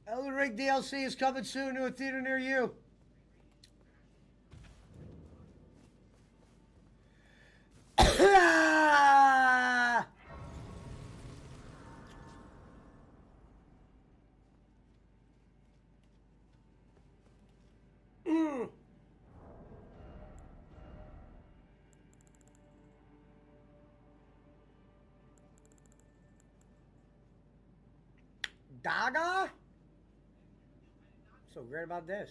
Elden Ring DLC is coming soon to a theater near you. Daga? So great about this.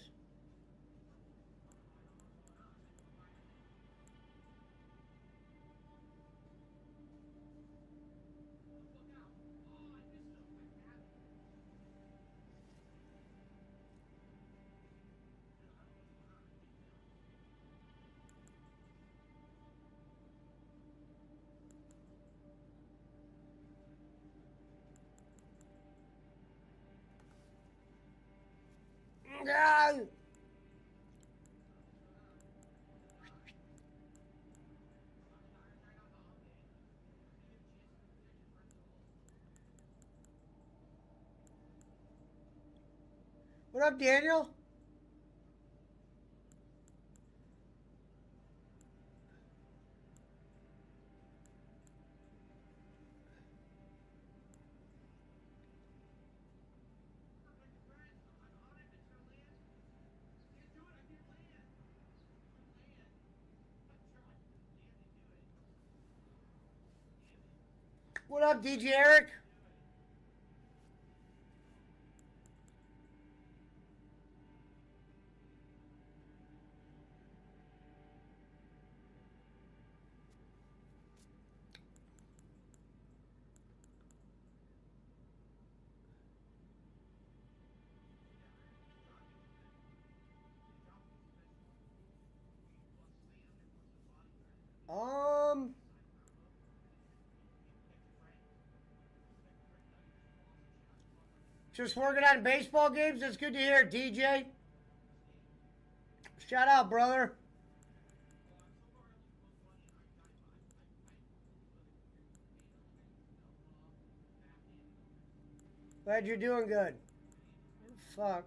What up, Daniel? What up, DJ Eric? Just working on baseball games. That's good to hear, DJ. Shout out, brother. Glad you're doing good. Fuck.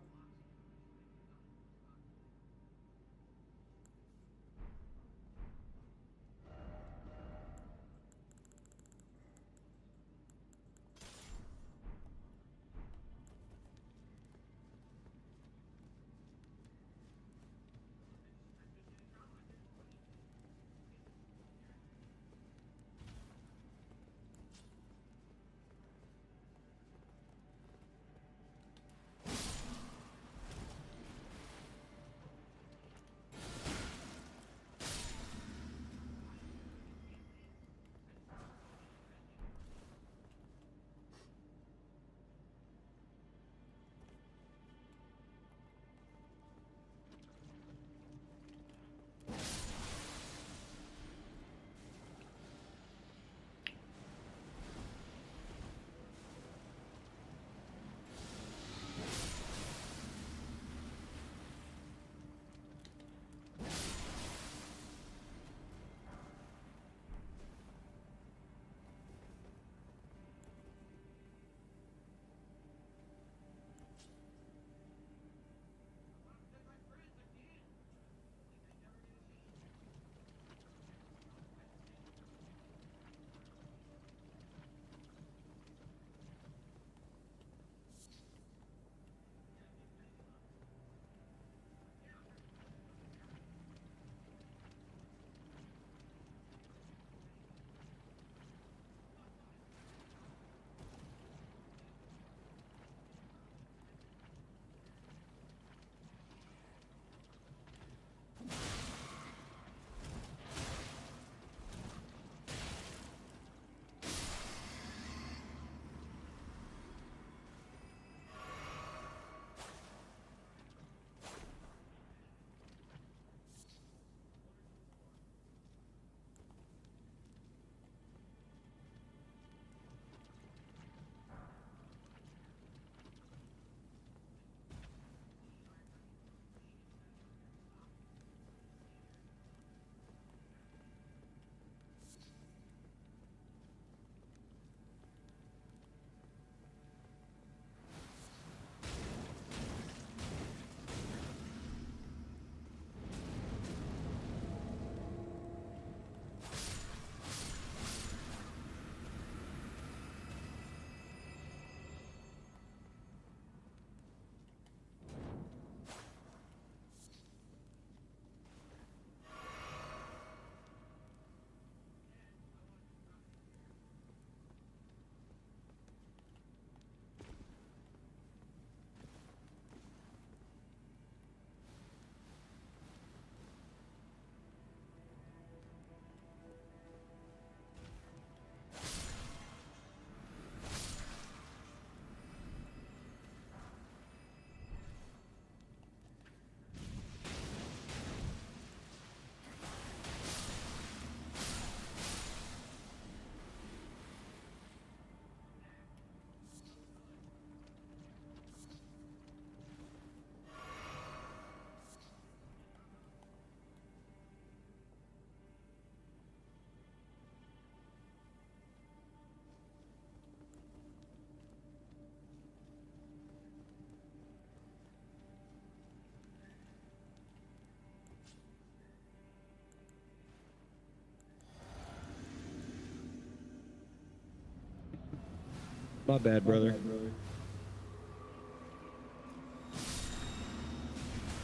My bad, brother.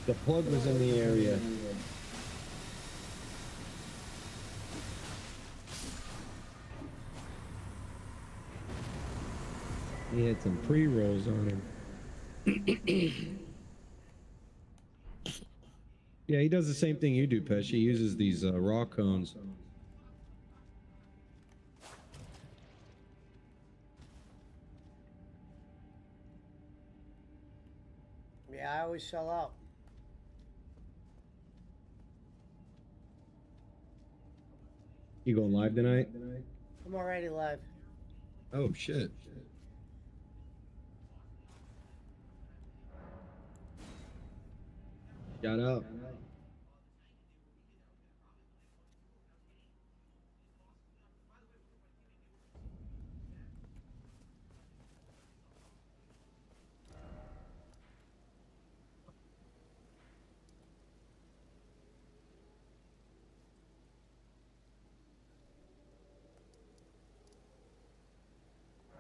The plug was in the area. He had some pre-rolls on him. Yeah, he does the same thing you do, Pesh. He uses these raw cones. Yeah, I always sell out. You going live tonight? I'm already live. Oh, shit. Shout out.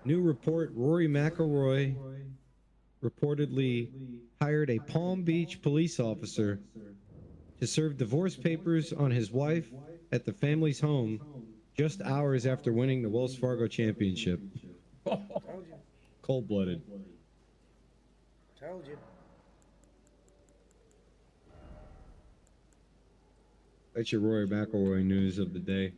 New report, Rory McIlroy reportedly hired a Palm Beach police officer to serve divorce papers on his wife at the family's home just hours after winning the Wells Fargo Championship. Told you. Cold-blooded. Told you. That's your Rory McIlroy news of the day.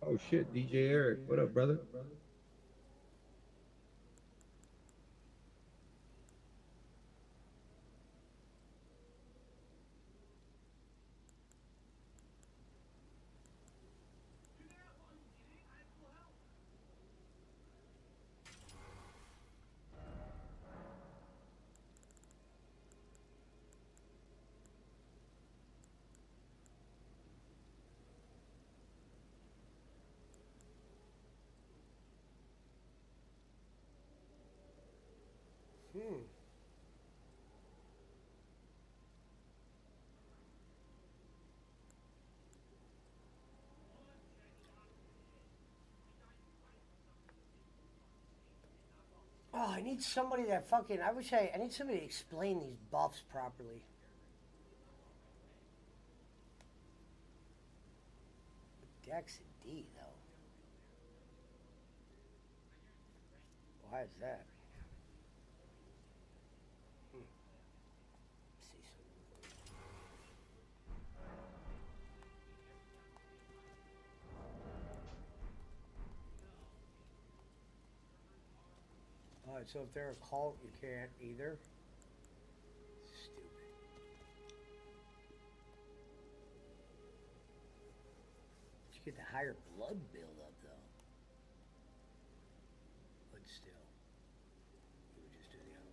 Oh shit, DJ Eric. What up, brother? Oh, I need somebody that fucking. I need somebody to explain these buffs properly. Dex D, though. Why is that? See some. Alright, so if they're a cult, you can't either. Stupid. You get the higher blood buildup, though. But still. You would just do the other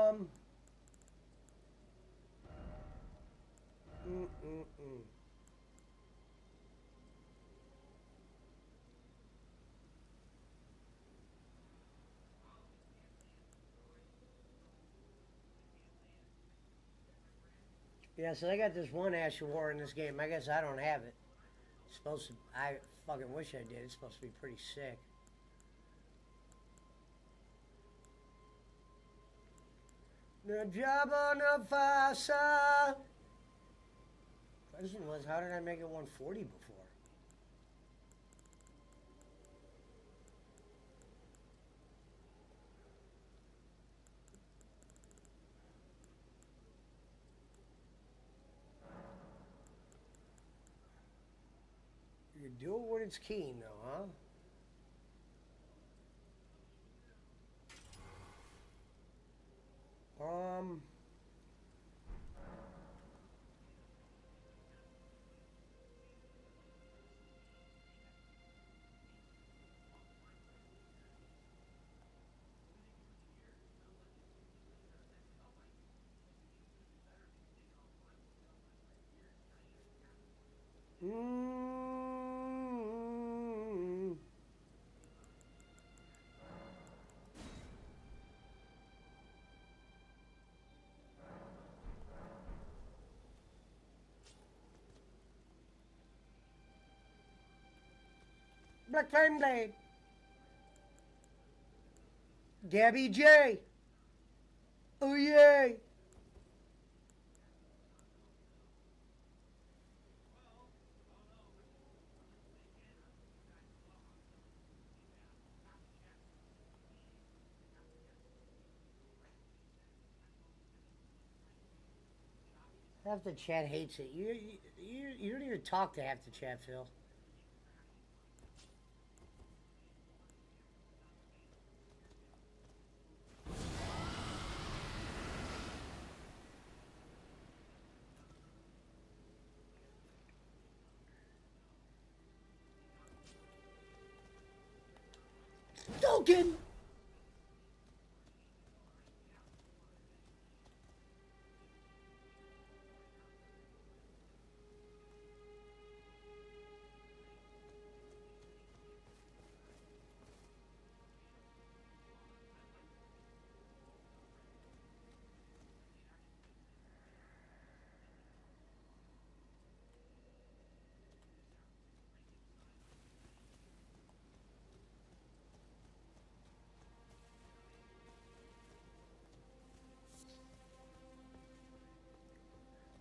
one. Yeah, so they got this one Ash War in this game. I guess I don't have it. It's supposed to. I fucking wish I did. It's supposed to be pretty sick. The job on the fasa. Question was, how did I make it 140 before? You do it when it's keen, though, huh? Um. Black Flame Blade. Gabby J. Oh yay. Half the chat hates it. You don't even talk to half the chat, Phil. Token!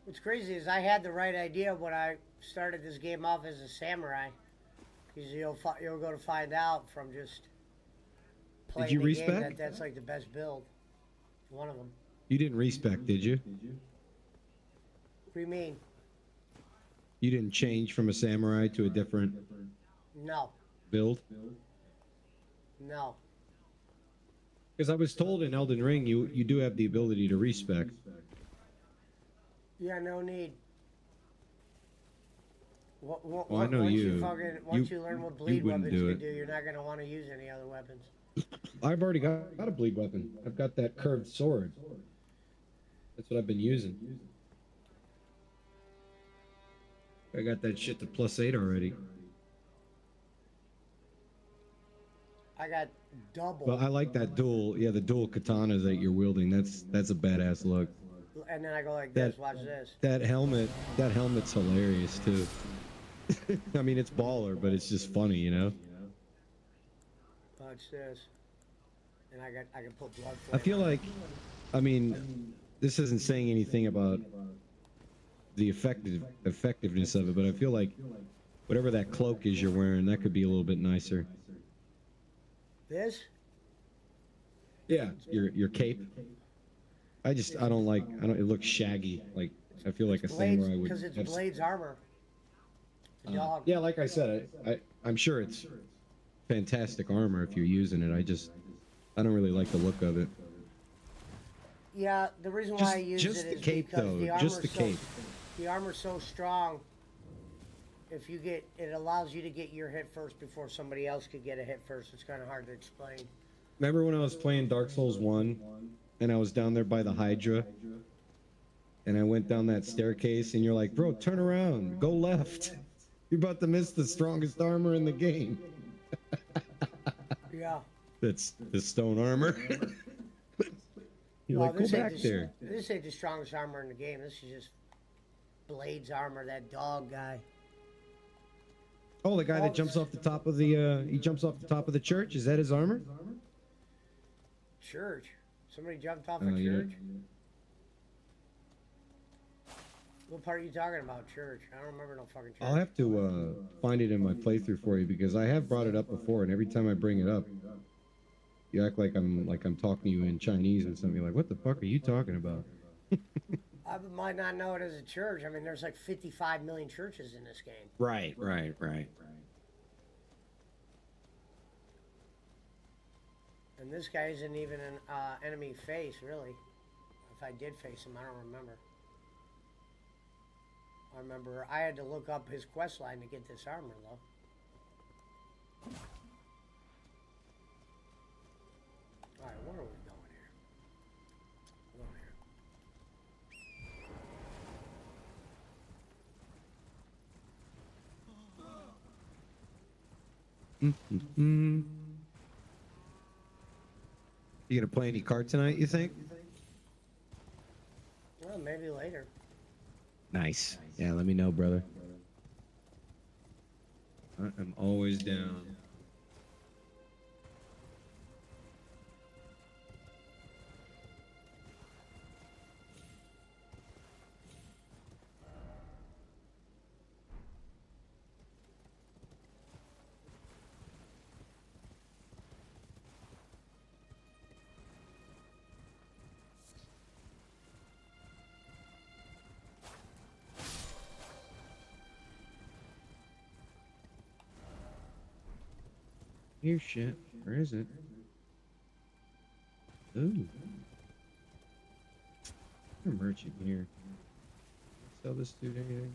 What's crazy is I had the right idea when I started this game off as a samurai. Because you'll go to find out from just playing you the respec? game that's like the best build. One of them. You didn't respec, did you? What do you mean? You didn't change from a samurai to a different No. build? No. Because I was told in Elden Ring you do have the ability to respec. Yeah, no need. Well, I know once you. Once you learn what bleed wouldn't weapons do can it. do, you're not going to want to use any other weapons. I've already got a bleed weapon. I've got that curved sword. That's what I've been using. I got that shit to +8 already. I got double. Well, I like that dual. Yeah, the dual katanas that you're wielding. That's a badass look. And then I go like this. Watch this. That helmet's hilarious too. I mean, it's baller, but it's just funny, you know. Watch this. And I can put blood. I feel like, I mean, this isn't saying anything about the effectiveness of it, but I feel like whatever that cloak is you're wearing, that could be a little bit nicer. This? Yeah, your cape. I don't like. It looks shaggy. Like I feel like a samurai would. Because it's Blade's armor. The dog. Yeah, like I said, I'm sure it's fantastic armor if you're using it. I don't really like the look of it. Yeah, the reason why I use just it the is cape, because though. the armor's Just the cape. The armor's so strong. If you get, it allows you to get your hit first before somebody else could get a hit first. It's kind of hard to explain. Remember when I was playing Dark Souls 1 and I was down there by the Hydra and I went down that staircase and you're like, bro, turn around, go left. You're about to miss the strongest armor in the game. Yeah. That's the stone armor. You're like, go back there. This ain't the strongest armor in the game. This is just Blade's armor, that dog guy. Oh, the guy that jumps off the top of the, he jumps off the top of the church? Is that his armor? Church? Somebody jumped off a church? Yeah. What part are you talking about, church? I don't remember no fucking church. I'll have to find it in my playthrough for you because I have brought it up before, and every time I bring it up, you act like I'm talking to you in Chinese or something. You're like, what the fuck are you talking about? I might not know it as a church. I mean, there's like 55 million churches in this game. Right. And this guy isn't even an enemy face, really. If I did face him, I don't remember. I remember I had to look up his quest line to get this armor, though. Alright, where are we going here? We're going You gonna play any card tonight, you think? Well, maybe later. Nice. Yeah, let me know, brother. I'm always down. Here, shit. Where is it? Ooh. A merchant here. Sell this dude anything?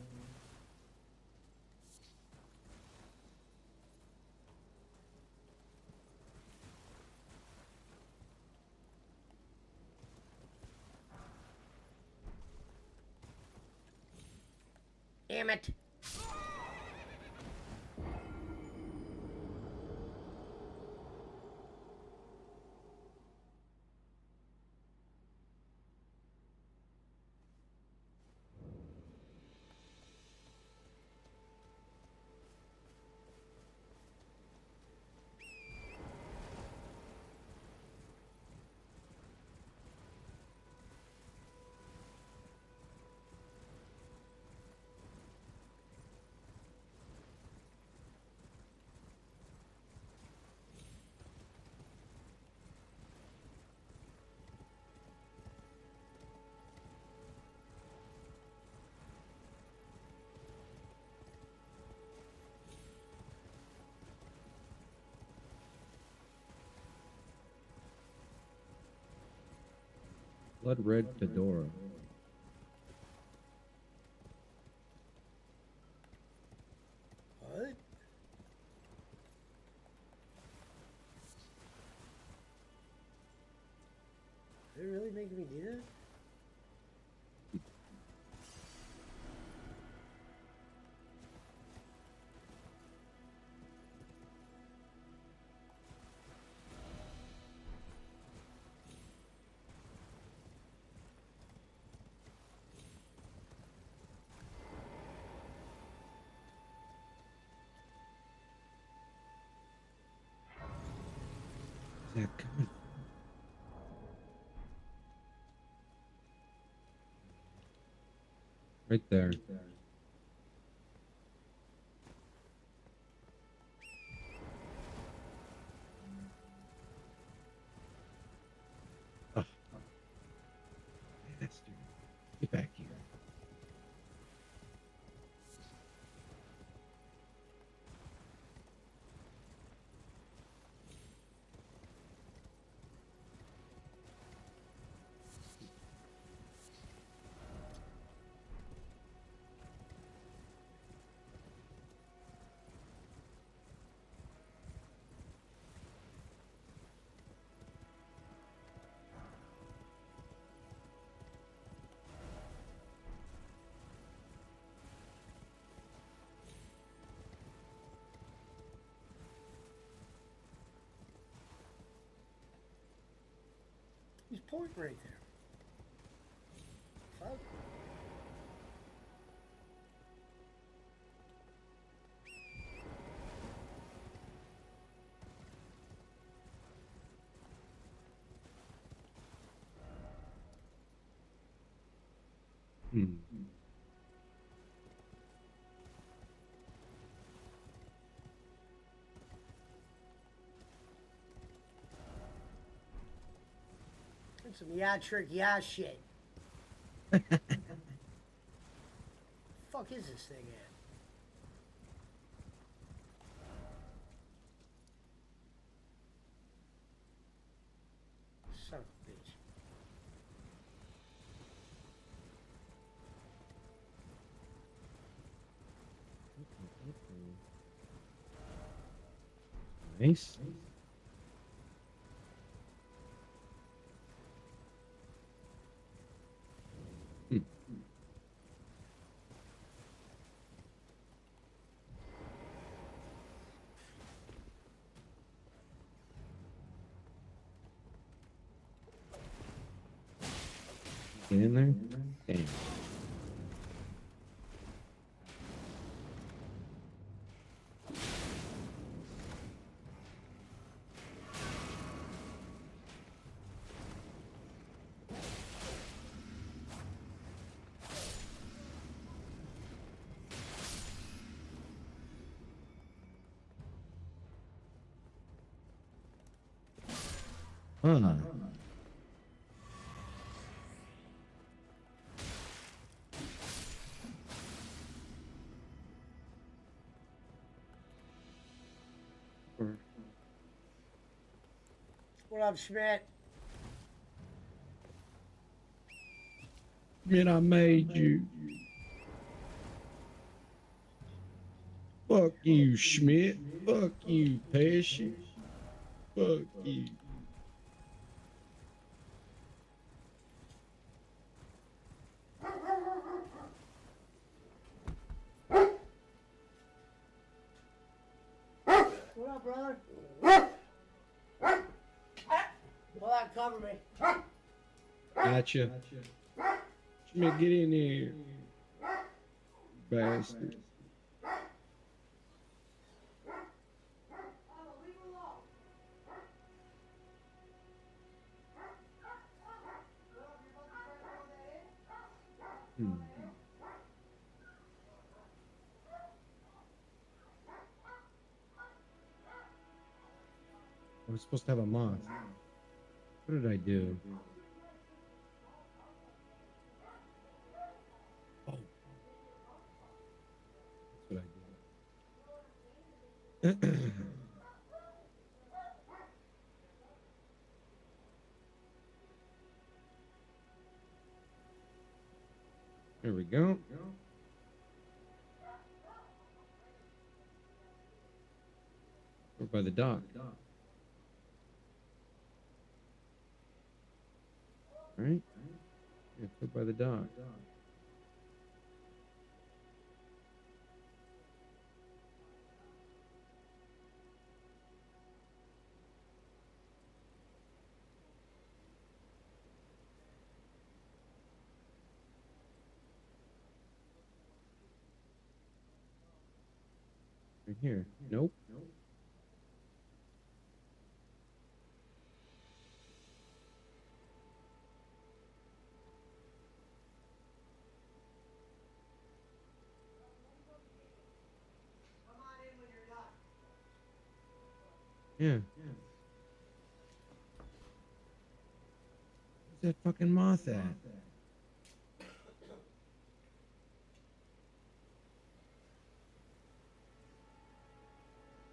Damn it. Blood red fedora. What? Are they really making me do that? Where's that coming from? Right there. Oh. Bastard. Get back here. He's pointing right there. Fuck. Hmm. That's some yeah trick yeah shit. Fuck is this thing at? Son of a bitch. Nice. Hmm. Get in there? Damn. Huh. What up, Schmidt? Man, I made you. Fuck you, Schmidt. Fuck you, Pesci. Fuck you. What up, brother? Well, that cover me. Gotcha. Schmidt, get in there. Bastard. Hmm. I was supposed to have a moth. What did I do? Oh. That's what I did. There we go. We're by the dock. Right? Yeah, we're by the dock. Right here. Nope. Yeah. Where's that fucking moth at?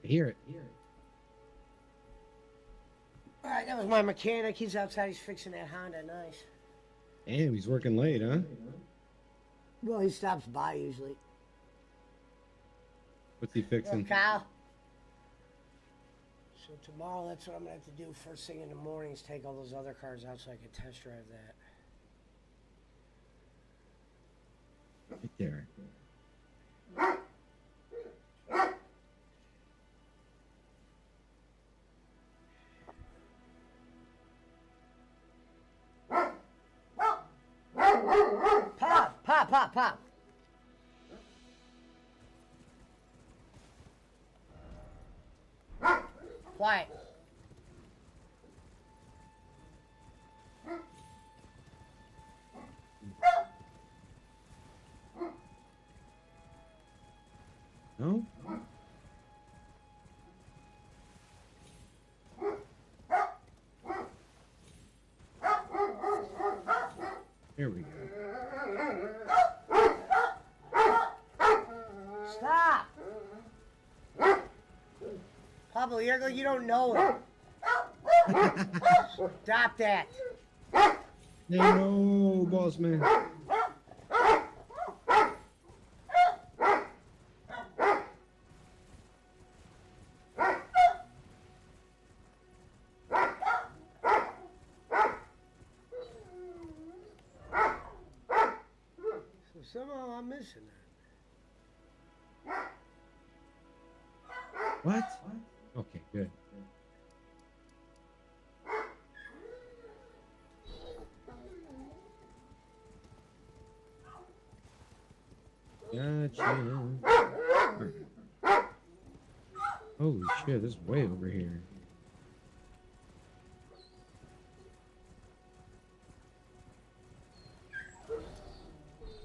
I hear it. Alright, that was my mechanic. He's outside. He's fixing that Honda. Nice. Damn, he's working late, huh? Well, he stops by usually. What's he fixing? Kyle. So tomorrow, that's what I'm going to have to do first thing in the morning is take all those other cars out so I can test drive that. Right there. Pop. Quiet. No? Here we go. Stop. Pablo, you don't know it. Stop that. No, boss man. So somehow I'm missing that. What? Okay, good. Gotcha. Holy shit, this is way over here.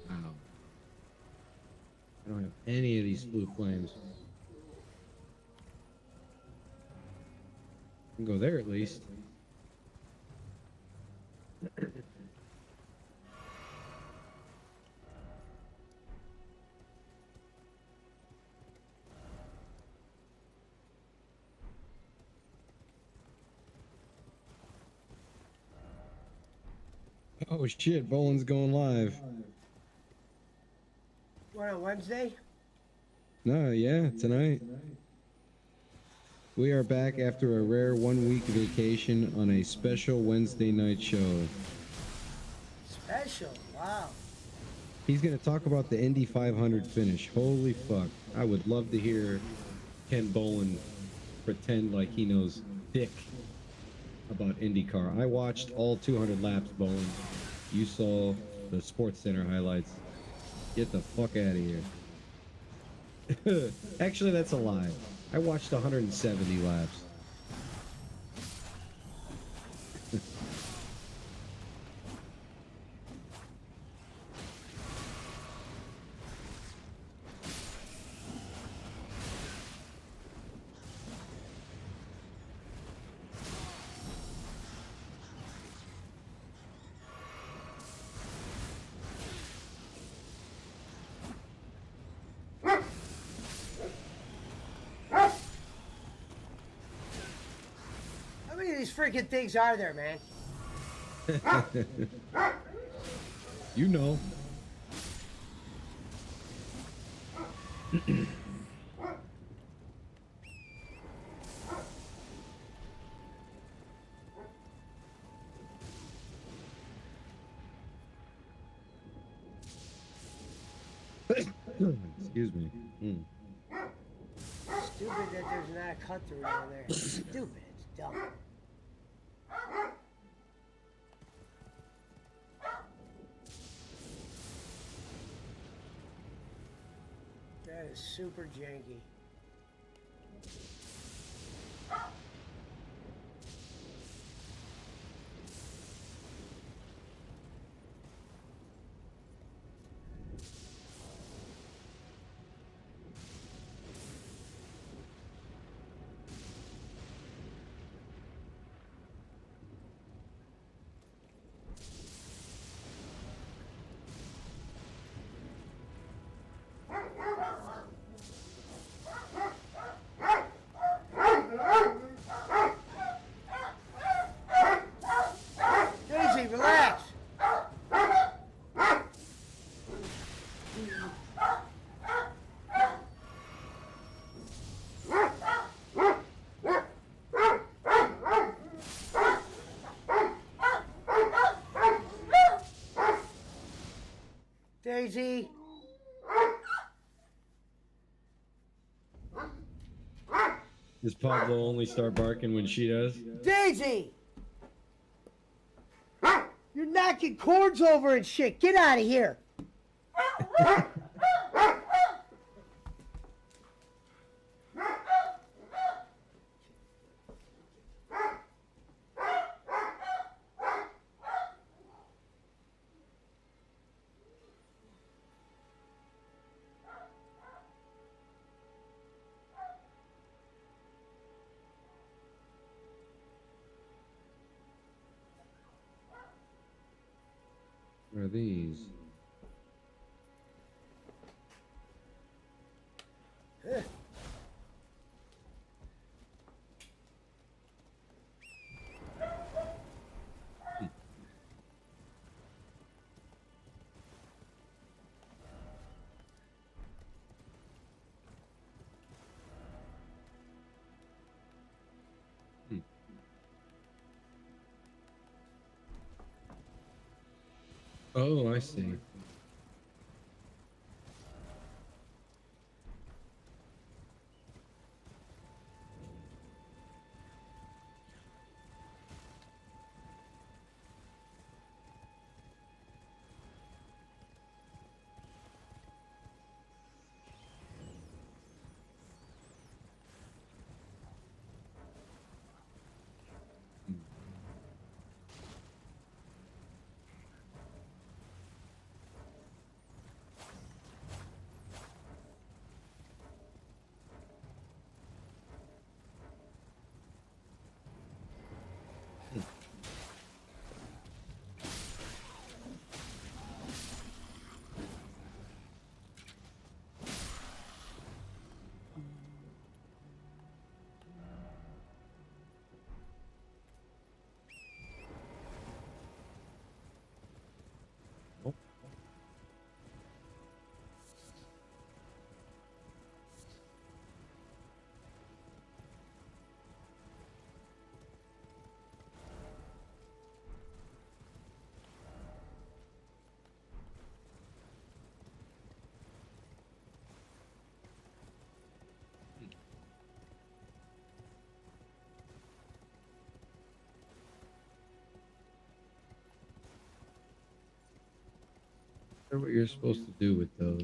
Wow. I don't have any of these blue flames. I can go there at least. Oh shit, bowling's going live. What, on Wednesday? No, yeah, tonight. We are back after a rare 1 week vacation on a special Wednesday night show. Special, wow. He's going to talk about the Indy 500 finish. Holy fuck. I would love to hear Ken Bolin pretend like he knows dick about IndyCar. I watched all 200 laps, Bolin. You saw the Sports Center highlights. Get the fuck out of here. Actually, that's a lie. I watched 170 laps. How many of these freaking things are there, man? You know. Excuse me. Stupid that there's not a cut through down there. Stupid. It's dumb. That is super janky. Daisy, relax. Daisy. Does Pablo only start barking when she does? Daisy! You're knocking cords over and shit. Get out of here. What are these? Oh, I see. What you're supposed to do with those.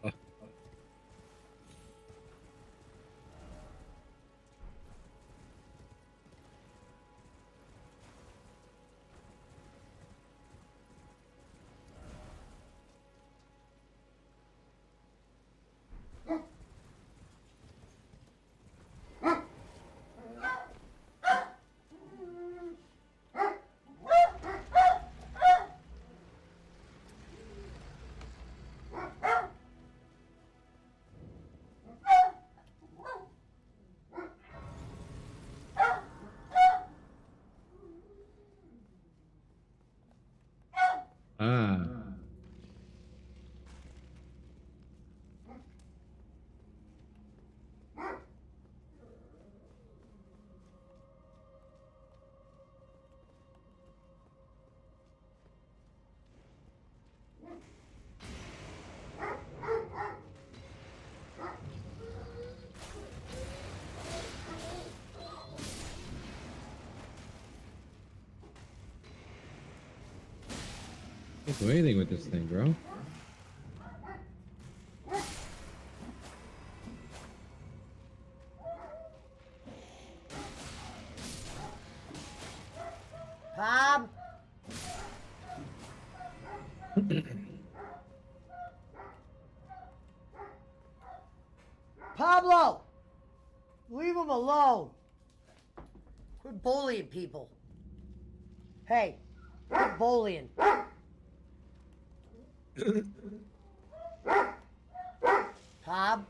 Oh. Ah. Can't do anything with this thing, bro. Bob? Pablo! Leave him alone. Quit bullying people. Hey, quit bullying. Bob?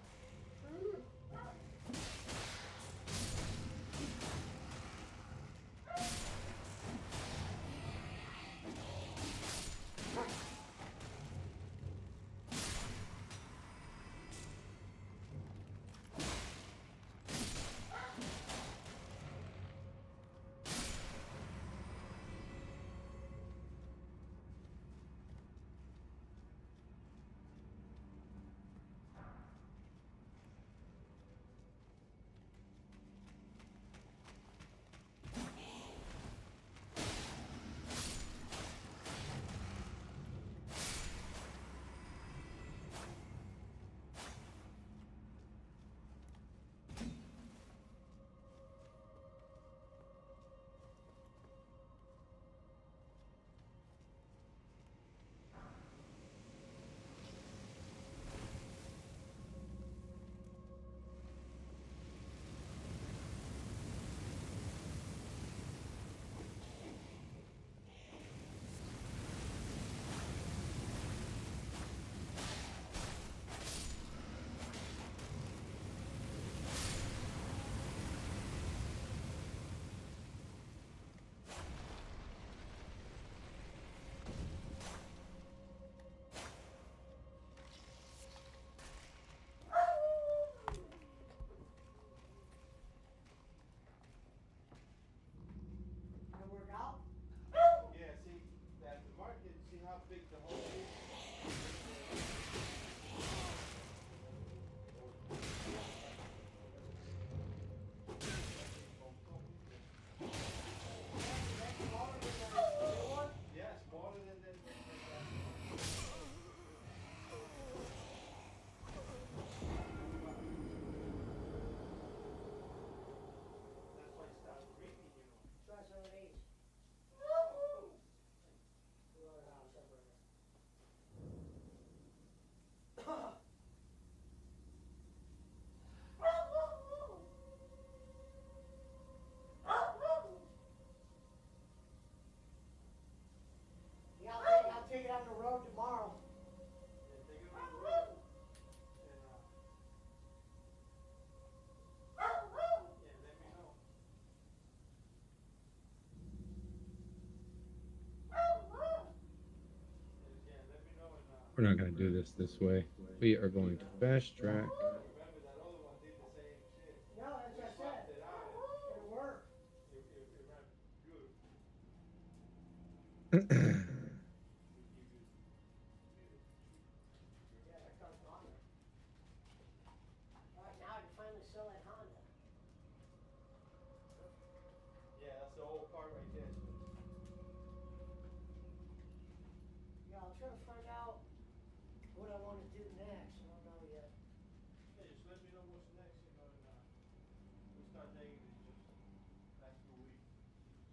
We're not going to do this way. We are going to fast track. No, that's what I said. It worked. Yeah, that car's gone there. All right, now I can finally sell that Honda. Yeah, that's the old car right there. Yeah, I'll try to find out what I want to do next. I don't know yet. Yeah, just let me know what's next, and we'll start dating in just last 2 weeks.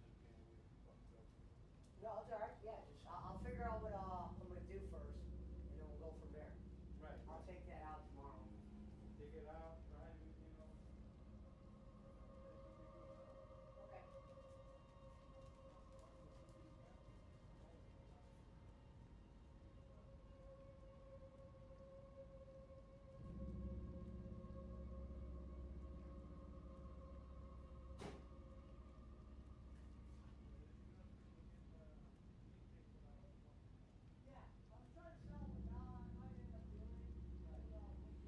Just being weird, fucked up. No, it's all right. Yeah, just I'll figure out what I'm gonna do first, and then we'll go from there. Right. I'll take that out tomorrow. Take it out, right? Everything else. Okay. Yeah, I was trying to sell, but now I might end up doing it. Maybe I'll make it.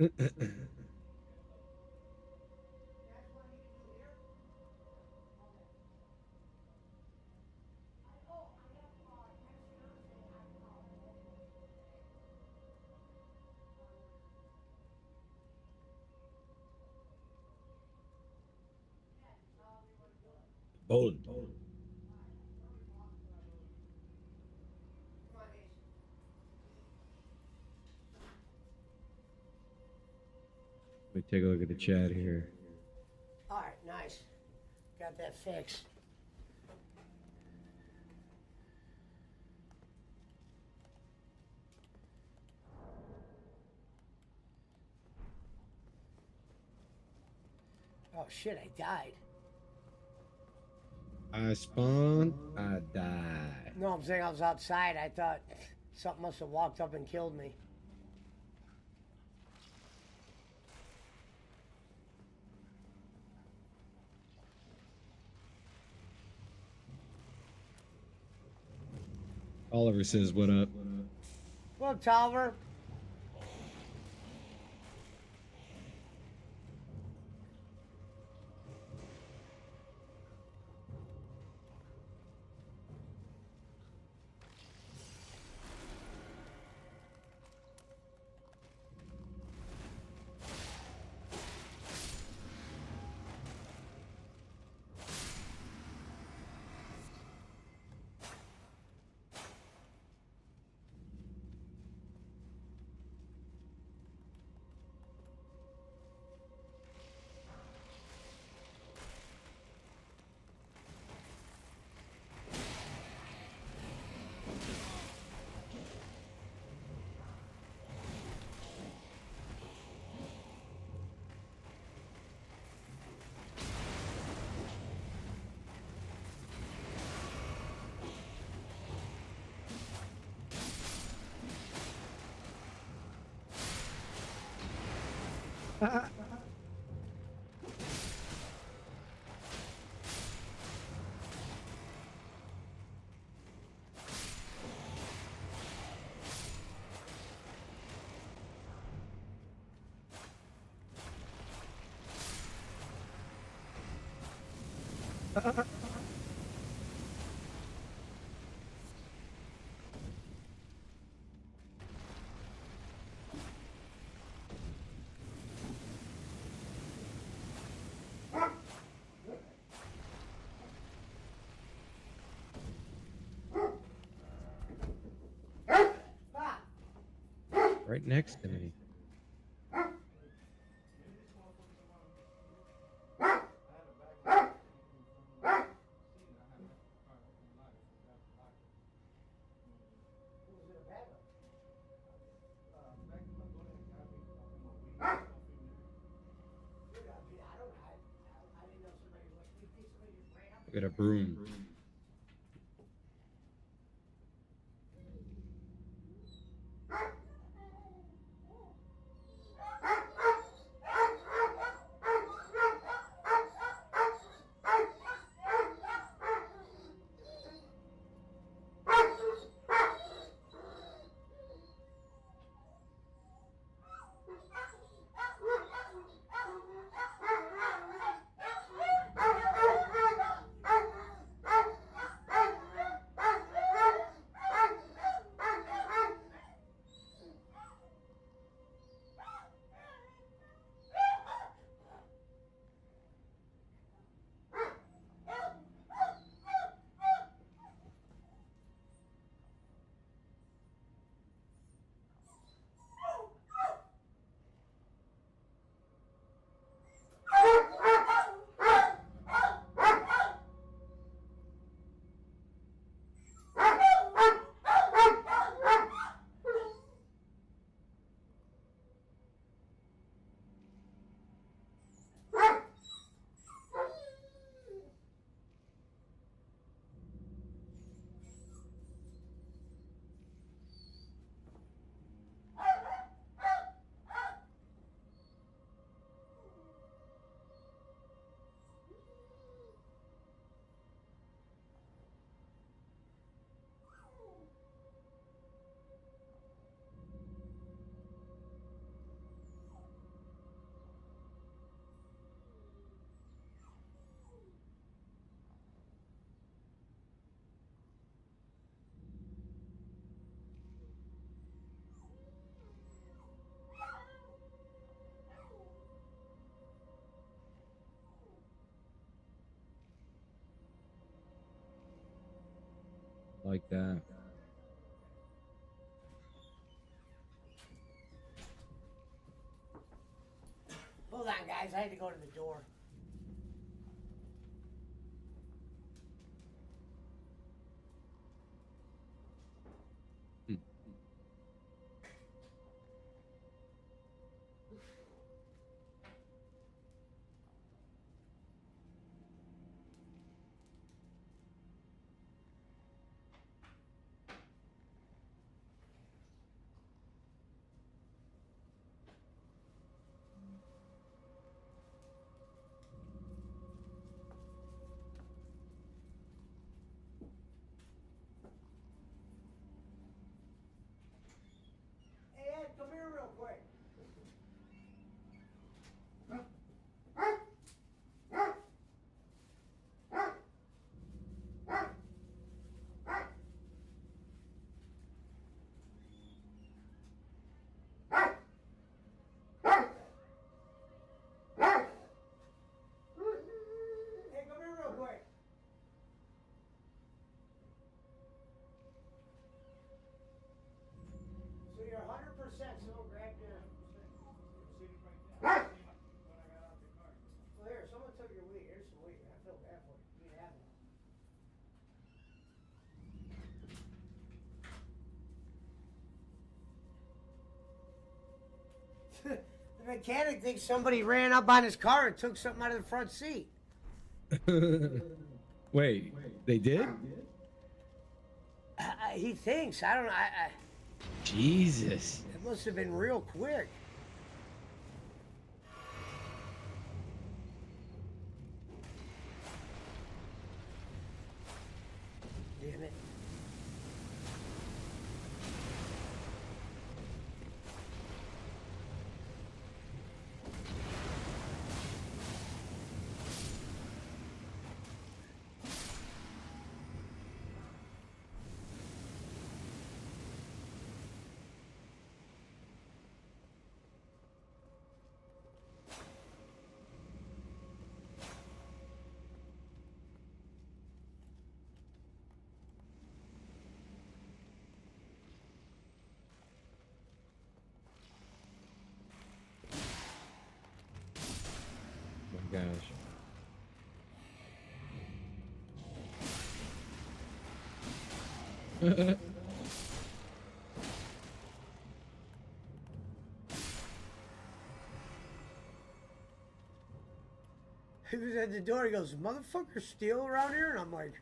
That's what you can do here. Okay. I have next Thursday. I'll have medical today. Yeah, just however you want to do it. Bowling. Come on, Ace. Let me take a look at the chat here. All right, nice. Got that fixed. Oh shit, I died. I spawned, I died. No, I'm saying I was outside. I thought something must have walked up and killed me. Oliver says, what up? Well, Tolliver. Right next to me. I got a broom. like that. Hold on, guys. I had to go to the door. Hey, Ed, come here real quick. Hey, come here real quick. So you're 100% someone grabbed your... Well, here, someone took your weed. Here's some weed. I feel bad for you. You can have it. The mechanic thinks somebody ran up on his car and took something out of the front seat. Wait, they did? He thinks. I don't know. Jesus. It must have been real quick. Damn it. Oh my gosh. He was at the door. He goes, "Motherfuckers steal around here?" And I'm like,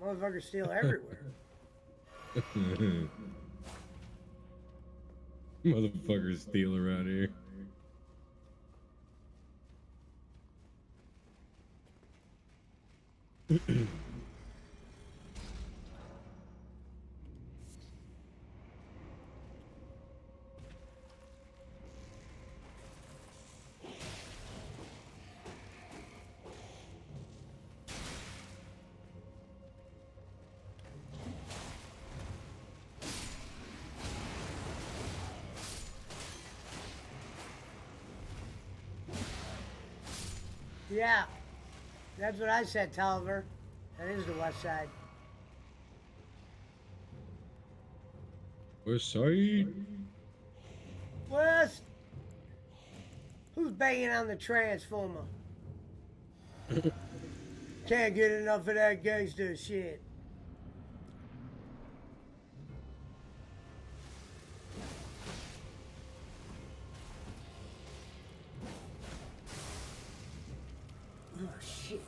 "Motherfuckers steal everywhere." Motherfuckers steal around here. Yeah, that's what I said, Tolliver. That is the west side. West side. West! Who's banging on the transformer? Can't get enough of that gangster shit. Oh, shit.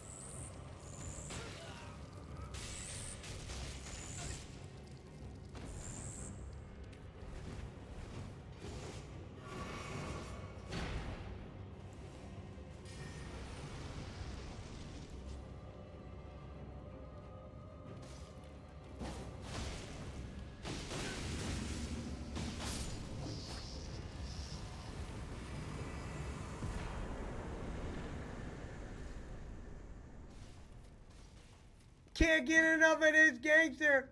Can't get enough of this gangster.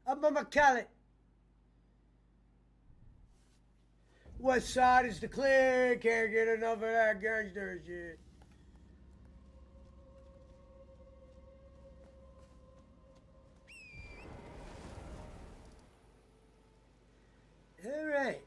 Up on my collet. West Side is the clique. Can't get enough of that gangster shit. All right.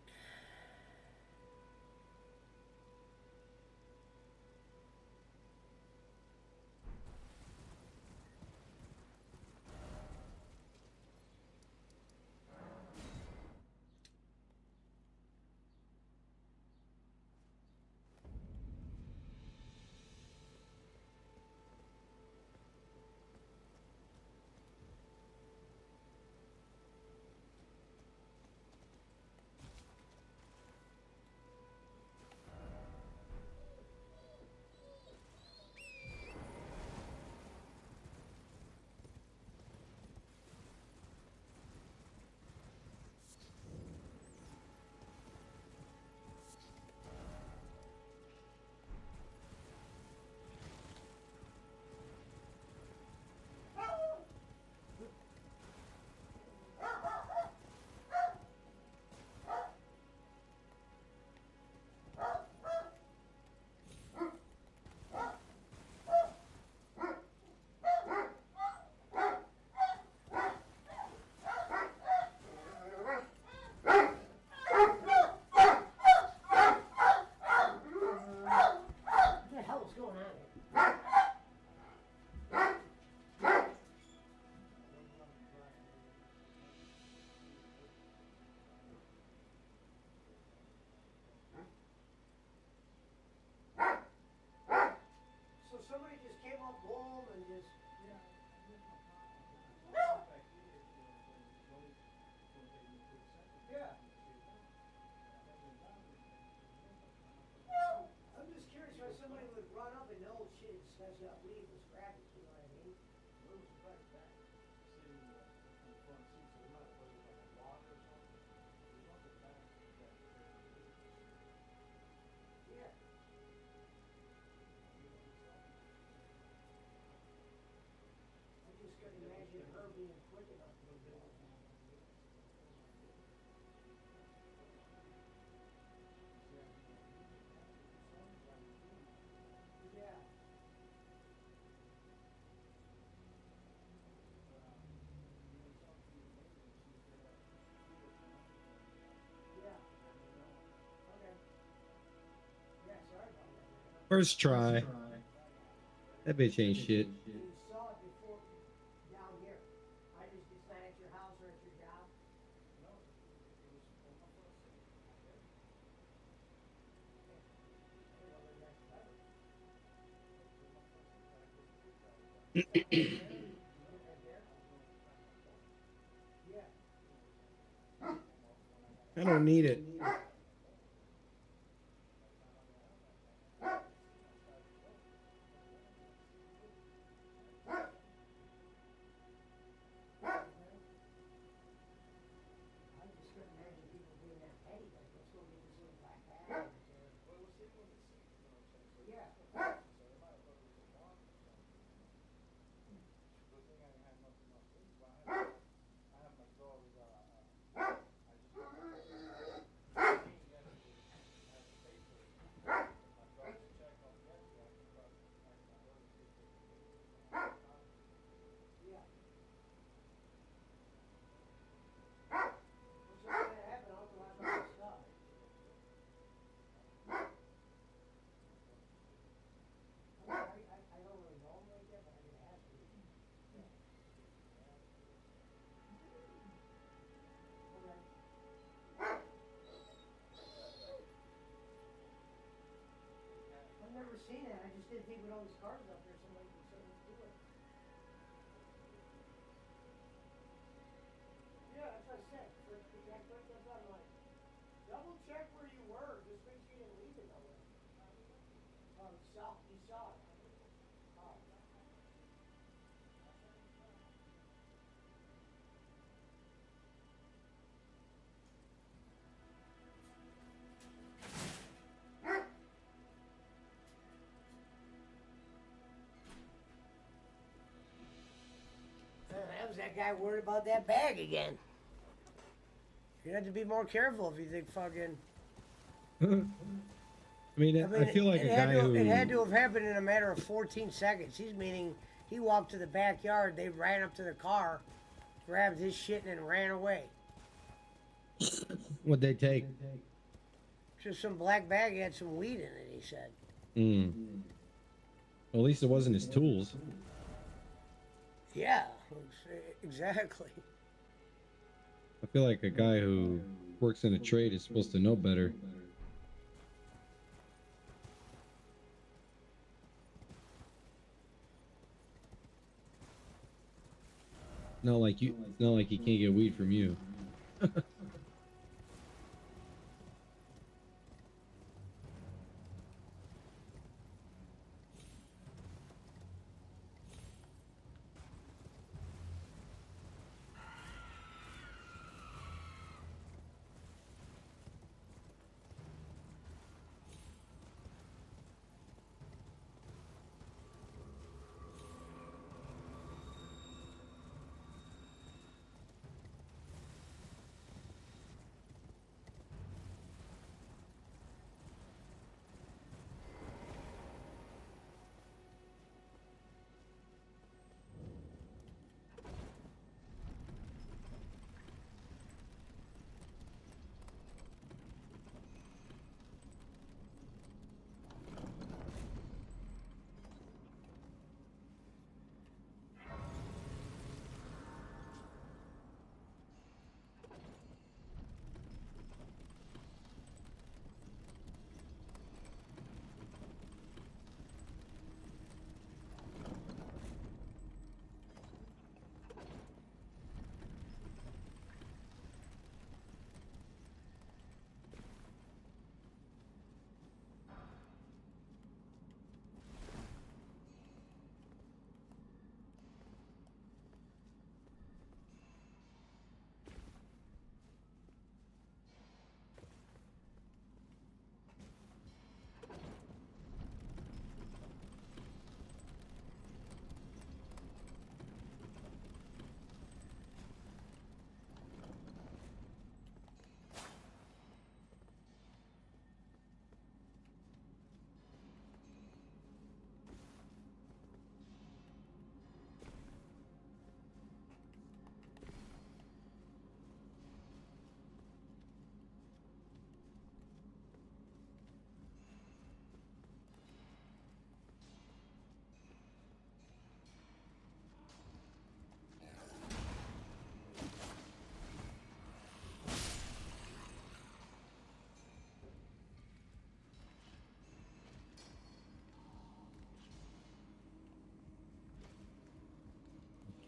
What the hell is going on here? So somebody just came up home and just. Yeah. I'm just curious why somebody would run up and know shit, especially up leave and scrap it, you know what I mean? Yeah. I just couldn't imagine her being quick enough to do that. Yeah. Yeah. Okay. Yeah, sorry about that, man. First try. That bitch ain't shit. You saw it before down here. It's not at your house or at your job. I don't need it. I just couldn't imagine people being that petty, like, let's go get this little black bag. Yeah. Yeah. What's gonna happen? I'll have to watch all this stuff. I don't really know him like that, but I could ask him. Yeah. Okay. I've never seen that. I just didn't think with all these cars up there, somebody could do it. Yeah, that's what I said. That's what I'm like. Double check where you were. Just make sure you didn't leave it nowhere. Oh, you saw it. Oh. That was that guy worried about that bag again. You have to be more careful if you think fucking I mean, I feel like a guy who. It had to have happened in a matter of 14 seconds. He's meaning he walked to the backyard, they ran up to the car, grabbed his shit, and then ran away. What'd they take? Just some black bag had some weed in it, he said. Well, at least it wasn't his tools. Yeah, exactly. I feel like a guy who works in a trade is supposed to know better. Not like you. Not like he can't get weed from you.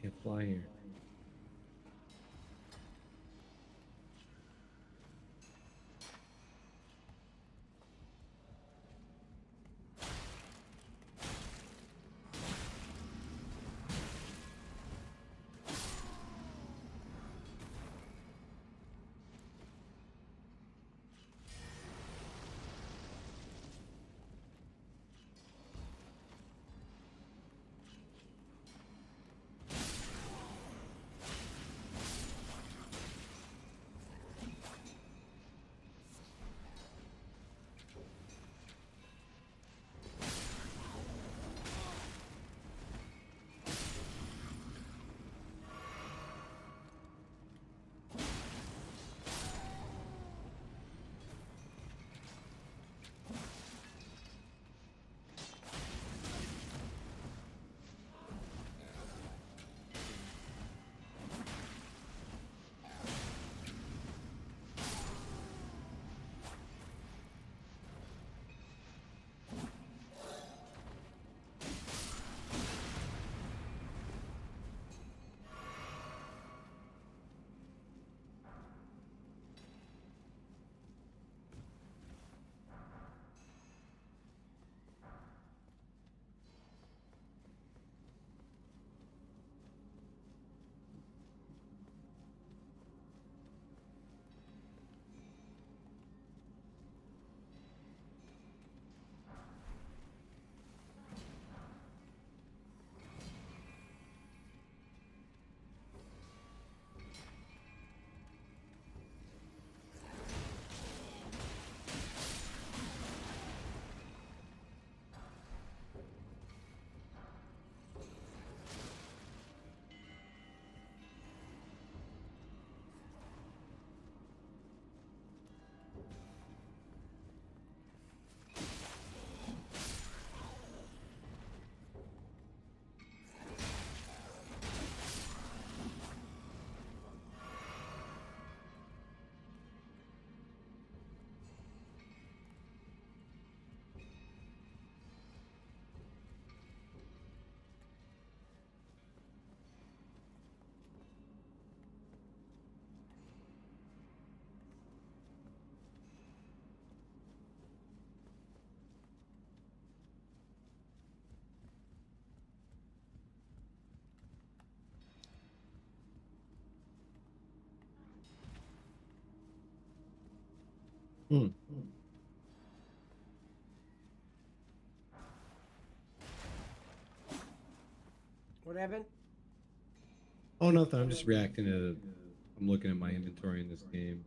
Can't fly here. Hmm. What happened? Oh, nothing. I'm just reacting to. I'm looking at my inventory in this game.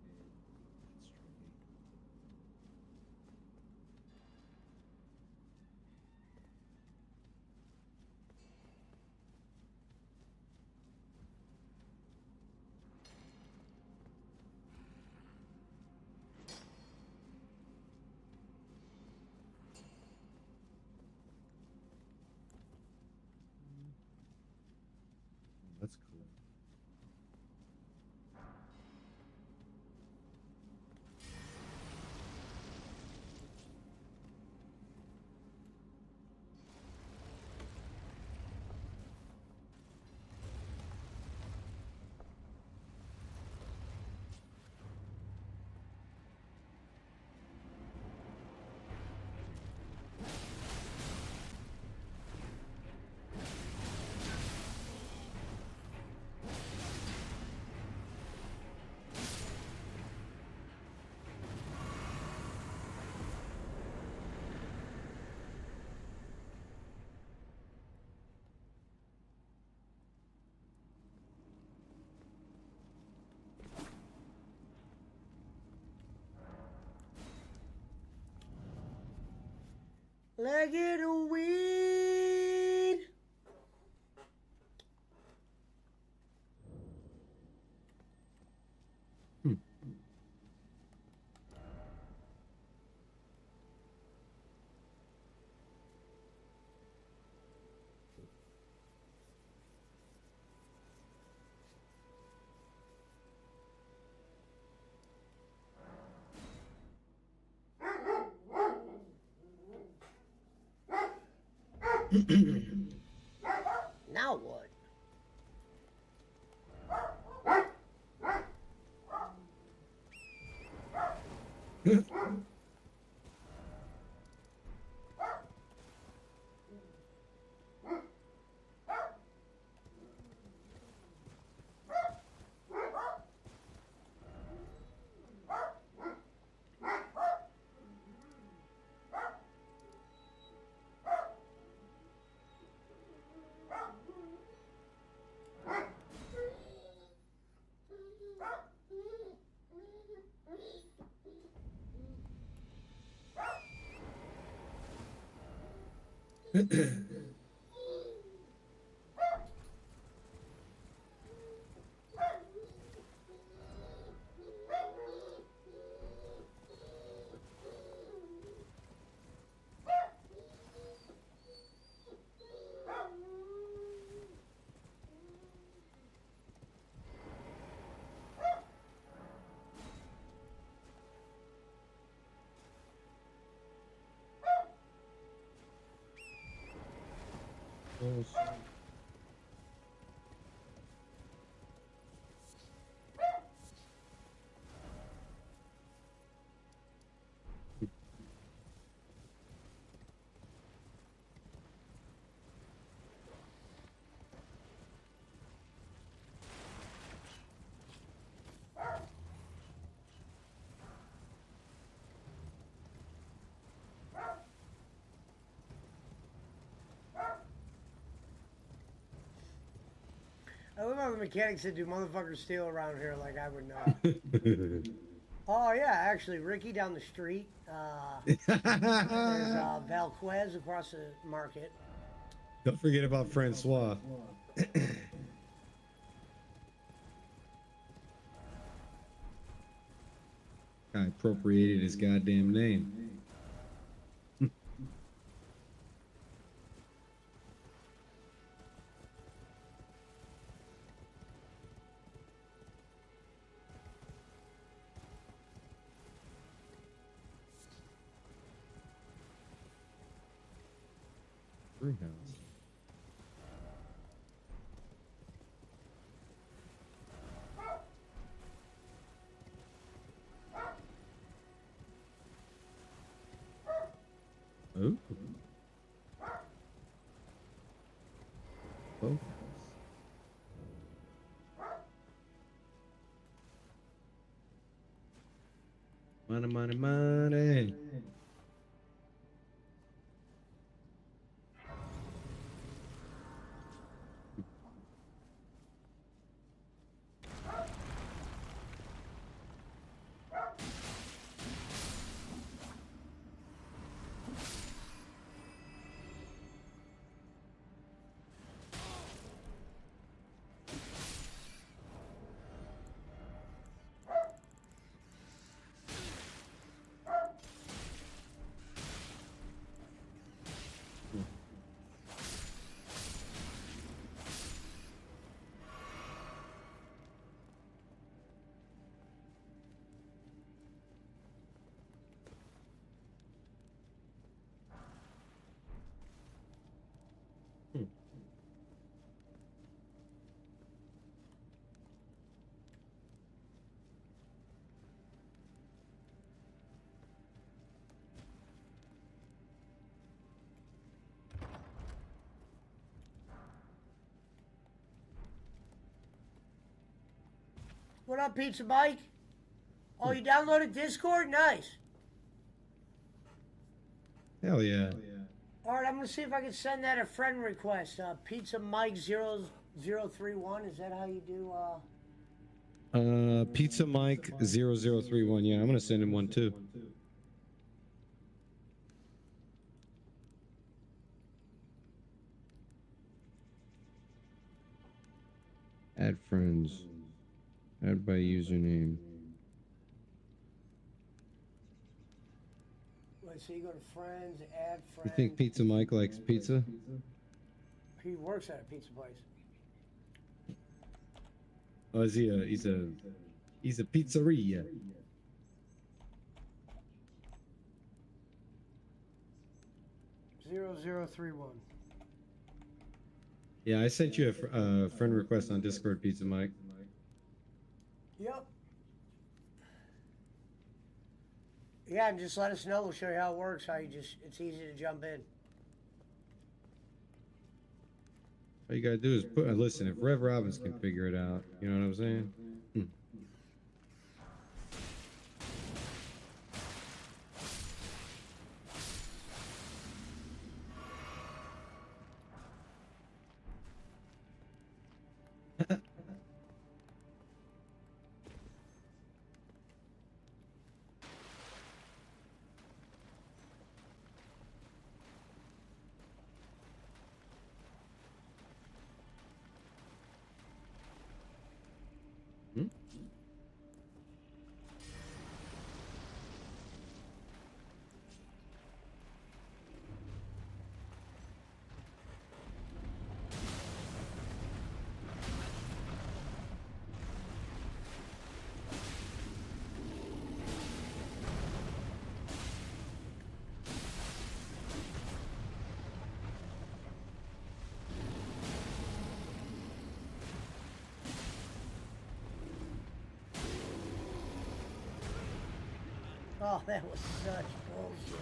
That's cool. Like it a weed. Hmm. Now what? Oh, shit. I love how the mechanics said, "Do motherfuckers steal around here?" Like I would know. Oh yeah, actually, Ricky down the street. There's Valquez across the market. Don't forget about Francois. I appropriated his goddamn name. Greenhouse. Oh. Oh. Money, money, money. What up, Pizza Mike? Oh, you downloaded Discord? Nice. Hell yeah. All right, I'm gonna see if I can send that a friend request. Pizza Mike 0031. Is that how you do? Pizza Mike 0031. Yeah, I'm gonna send him one too. Add friends. Add by username. Wait, so you go to friends, add You friends. think Pizza Mike likes pizza? He works at a pizza place. Oh, is he he's a pizzeria. Zero 0031. Yeah, I sent you a friend request on Discord, Pizza Mike. Yep. Yeah, and just let us know. We'll show you how it works. It's easy to jump in. All you gotta do is listen. If Rev Robbins can figure it out, you know what I'm saying? Oh, that was such bullshit.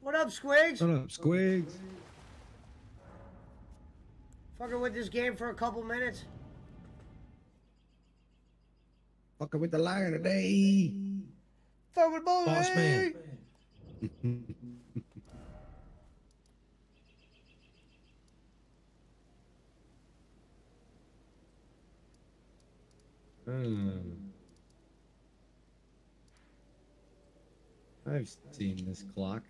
What up, Squigs? What up, Squigs? Fucking with this game for a couple minutes. Fucking with the lion today. Fucking boy, Boss man. Hmm. I've seen this clock.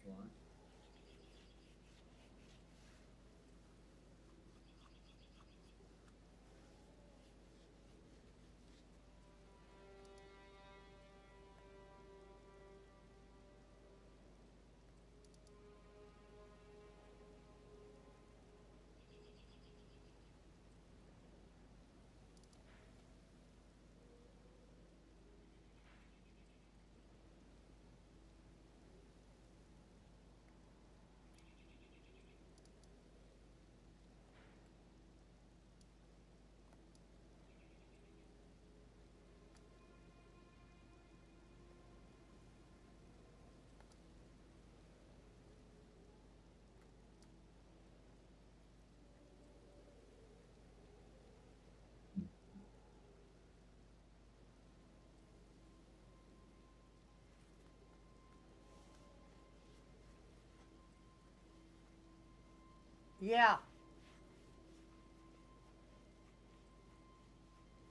Yeah.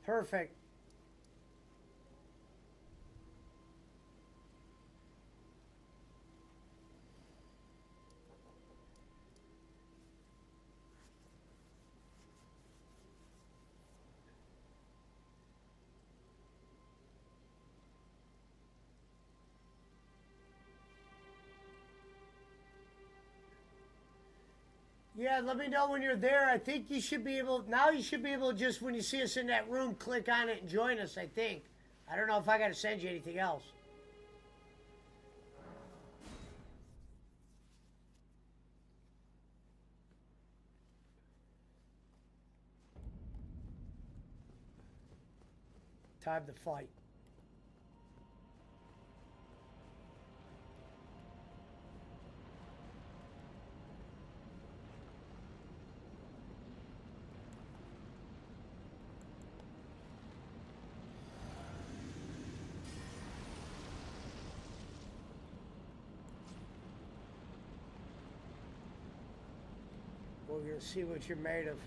Perfect. Yeah, let me know when you're there. I think you should be able, now you should be able to just, when you see us in that room, click on it and join us, I think. I don't know if I got to send you anything else. Time to fight. We're going to see what you're made of.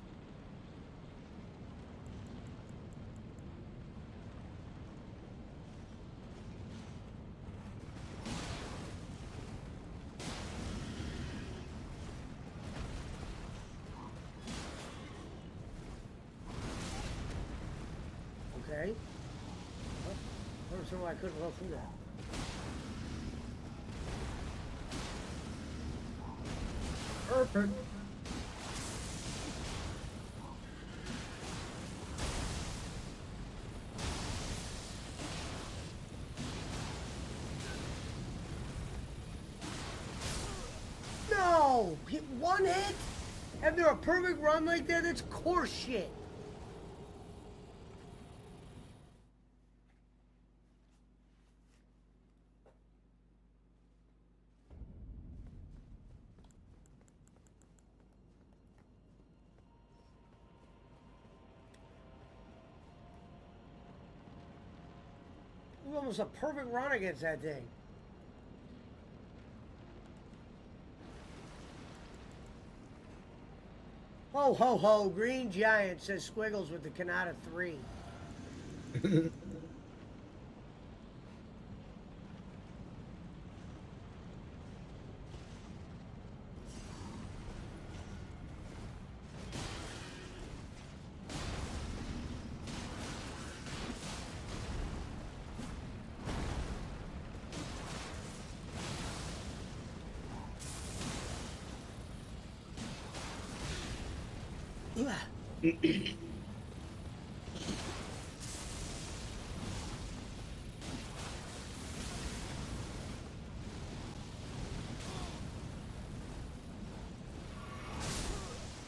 Okay. I don't know why I couldn't roll through that. Perfect. No! Hit one hit? After a perfect run like that? That's coarse shit. It was almost a perfect run against that thing. Ho, ho, ho. Green Giant says Squiggles with the Kanata 3.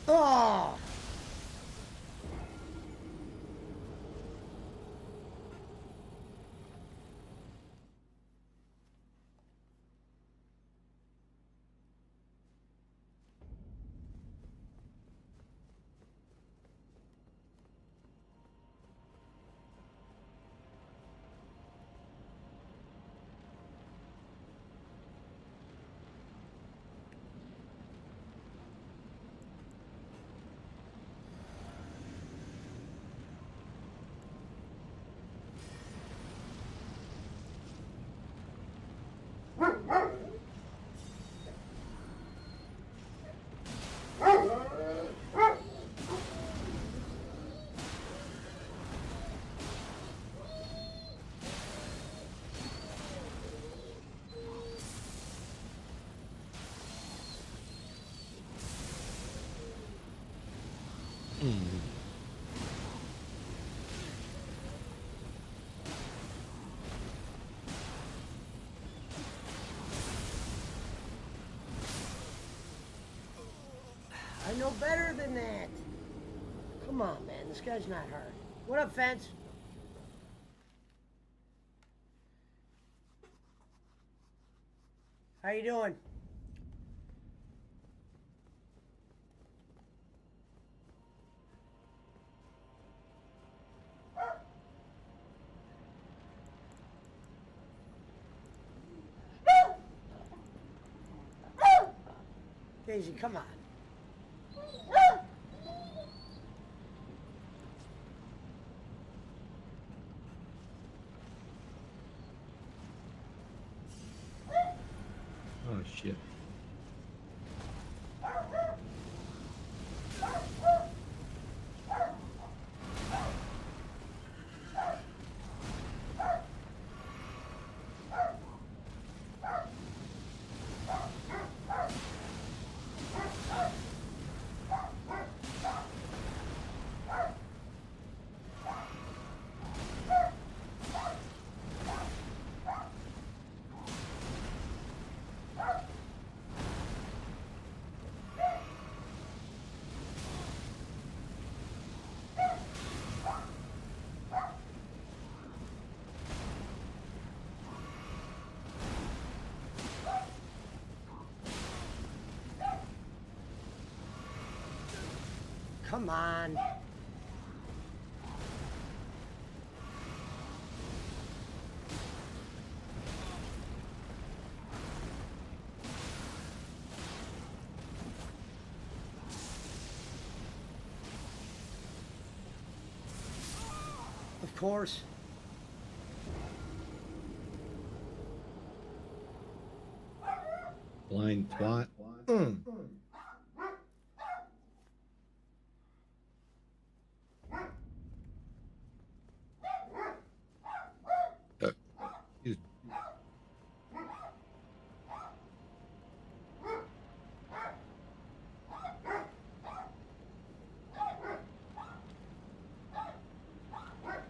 Oh! know better than that. Come on, man. This guy's not hard. What up, Fence? How you doing? Daisy, come on. Oh shit. Come on. Of course. Blind twat. Excuse me.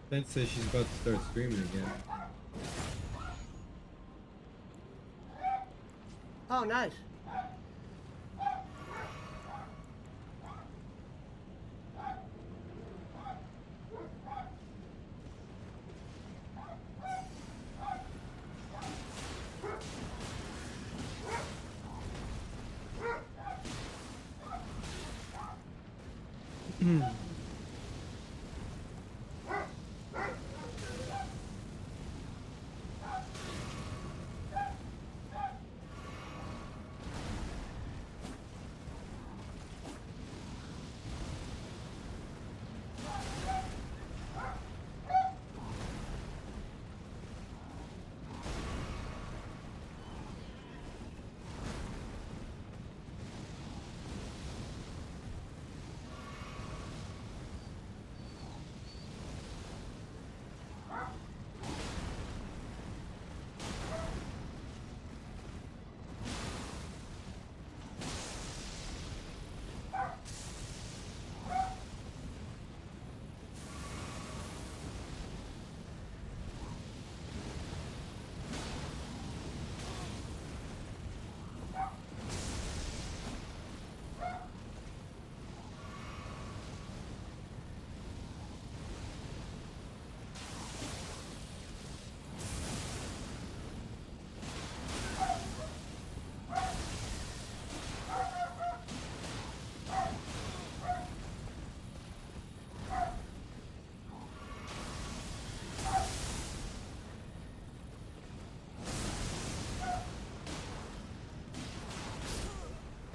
Ben says she's about to start screaming again. Oh, nice.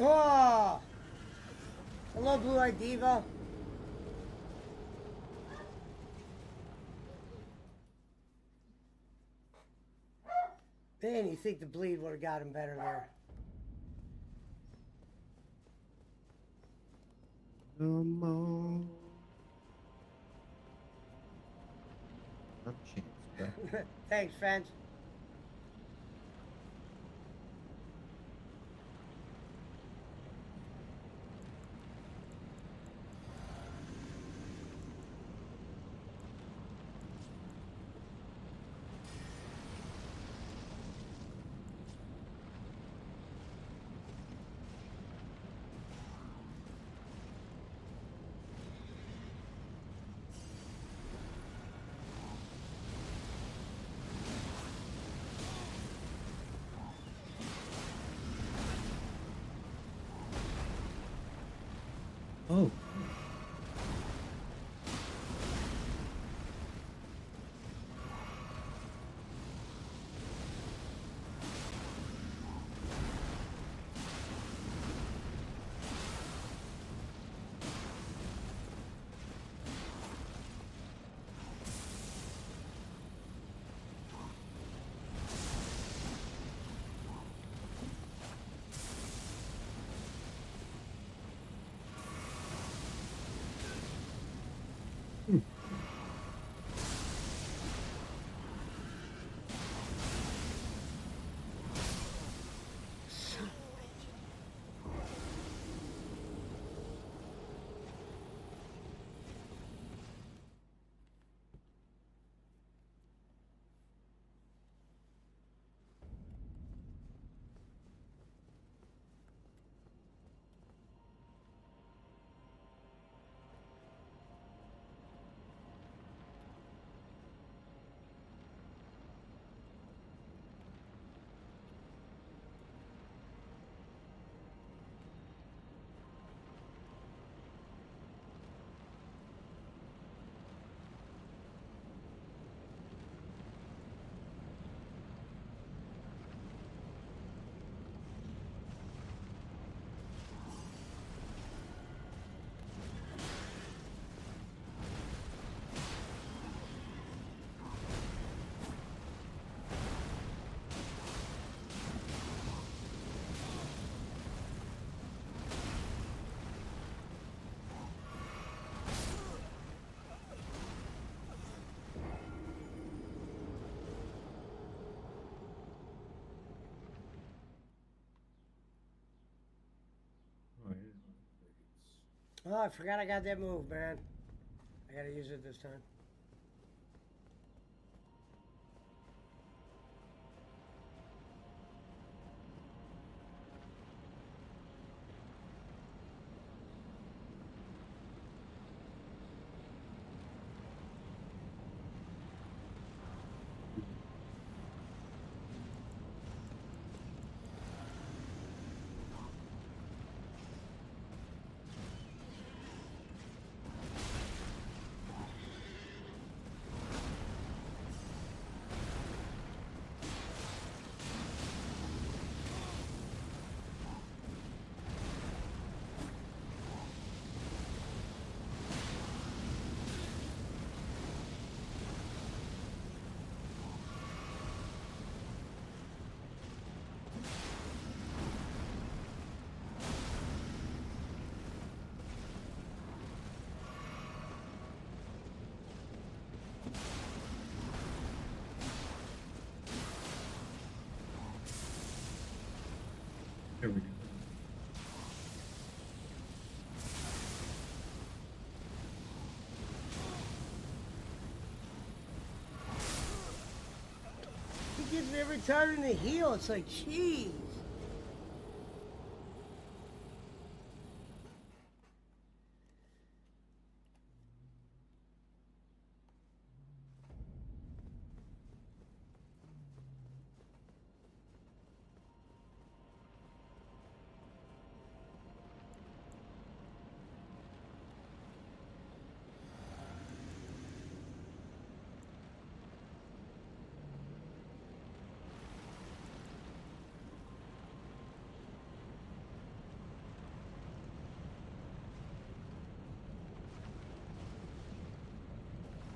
Oh! Hello, Blue-Eyed Diva. Man, you think the bleed would have got him better there. Come on. No chance, bro. Thanks, Fence. Oh, I forgot I got that move, man. I gotta use it this time. There we go. He gets me every time in the heel. It's like, jeez.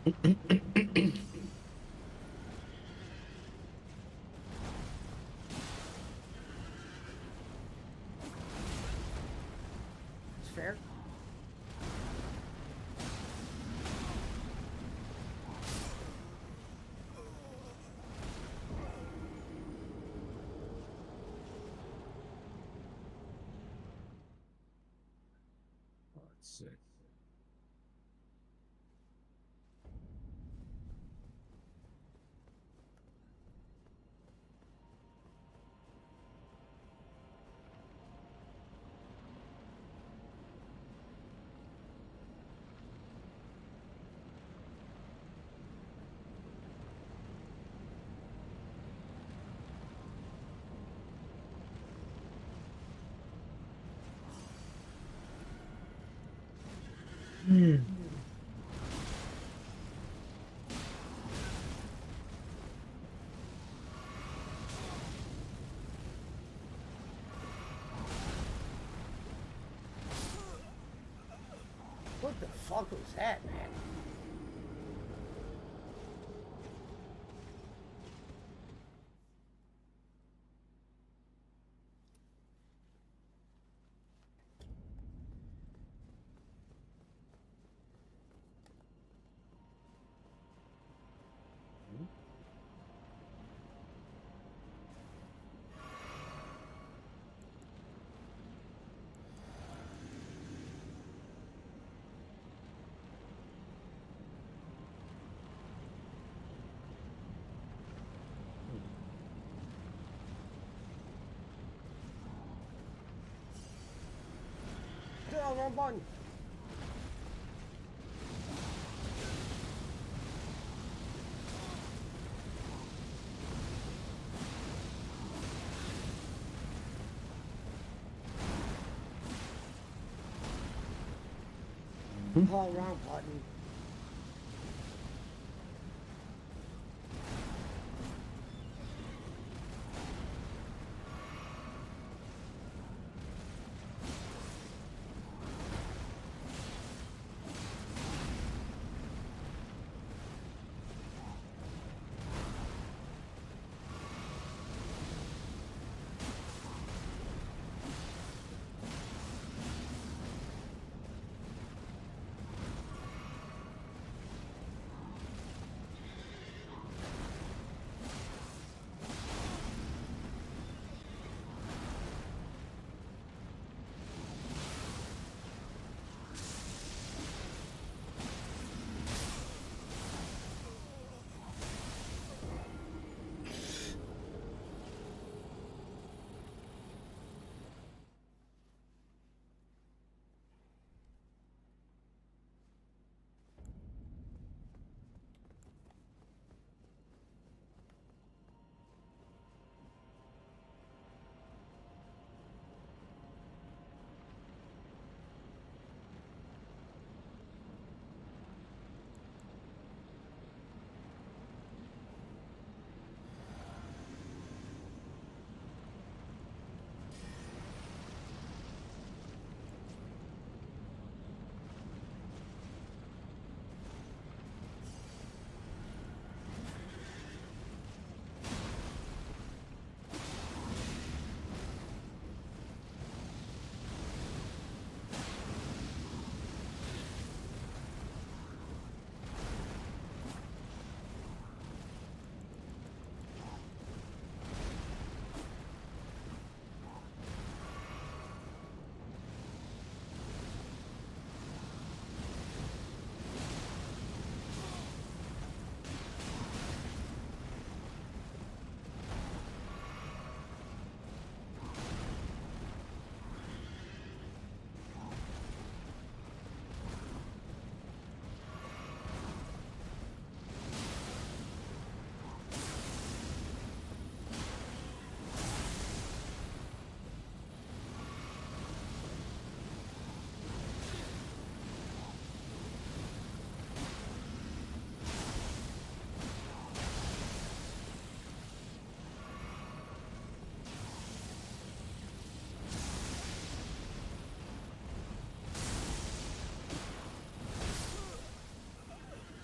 It's fair. Oh, that's sick. What the fuck was that, man? wrong button. Oh, wrong button.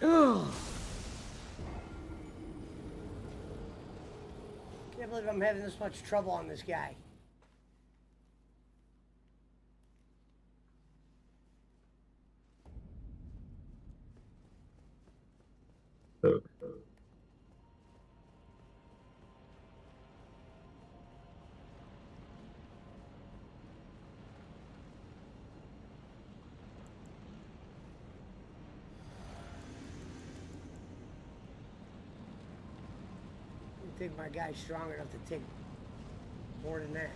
Ugh. Can't believe I'm having this much trouble on this guy. I think my guy's strong enough to take more than that.